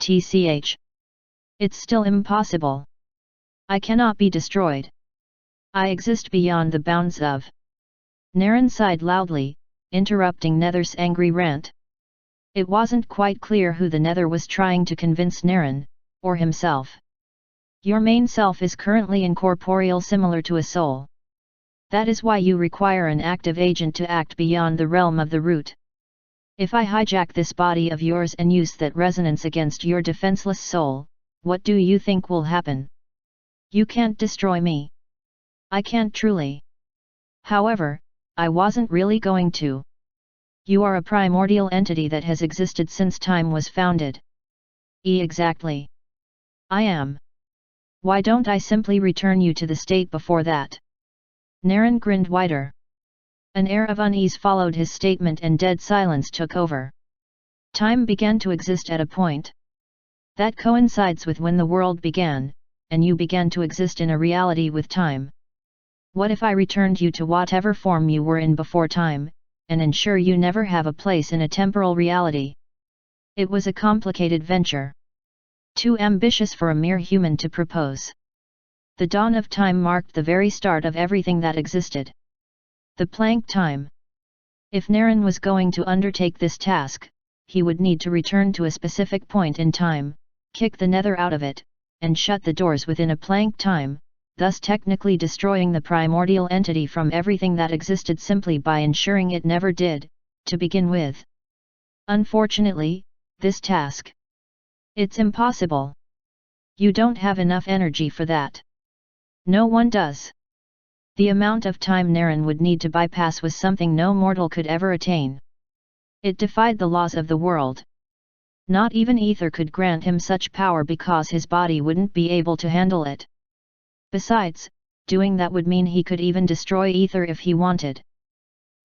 TCH. It's still impossible. I cannot be destroyed. I exist beyond the bounds of. Naren sighed loudly, interrupting Nether's angry rant. It wasn't quite clear who the Nether was trying to convince Naren, or himself. Your main self is currently incorporeal, similar to a soul. That is why you require an active agent to act beyond the realm of the root. If I hijack this body of yours and use that resonance against your defenseless soul, what do you think will happen? You can't destroy me. I can't truly. However, I wasn't really going to. You are a primordial entity that has existed since time was founded. Exactly. I am. Why don't I simply return you to the state before that? Naren grinned wider. An air of unease followed his statement and dead silence took over. Time began to exist at a point that coincides with when the world began, and you began to exist in a reality with time. What if I returned you to whatever form you were in before time, and ensure you never have a place in a temporal reality? It was a complicated venture. Too ambitious for a mere human to propose. The dawn of time marked the very start of everything that existed. The Planck time. If Naren was going to undertake this task, he would need to return to a specific point in time, kick the nether out of it, and shut the doors within a Planck time, thus technically destroying the primordial entity from everything that existed simply by ensuring it never did, to begin with. Unfortunately, this task. It's impossible. You don't have enough energy for that. No one does. The amount of time Naren would need to bypass was something no mortal could ever attain. It defied the laws of the world. Not even ether could grant him such power because his body wouldn't be able to handle it. Besides, doing that would mean he could even destroy ether if he wanted.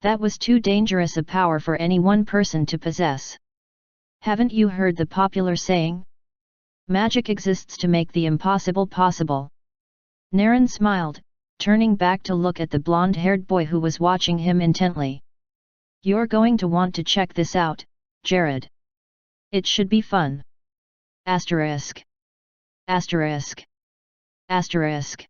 That was too dangerous a power for any one person to possess. Haven't you heard the popular saying? Magic exists to make the impossible possible. Naren smiled, turning back to look at the blonde-haired boy who was watching him intently. You're going to want to check this out, Jared. It should be fun. Asterisk. Asterisk. Asterisk.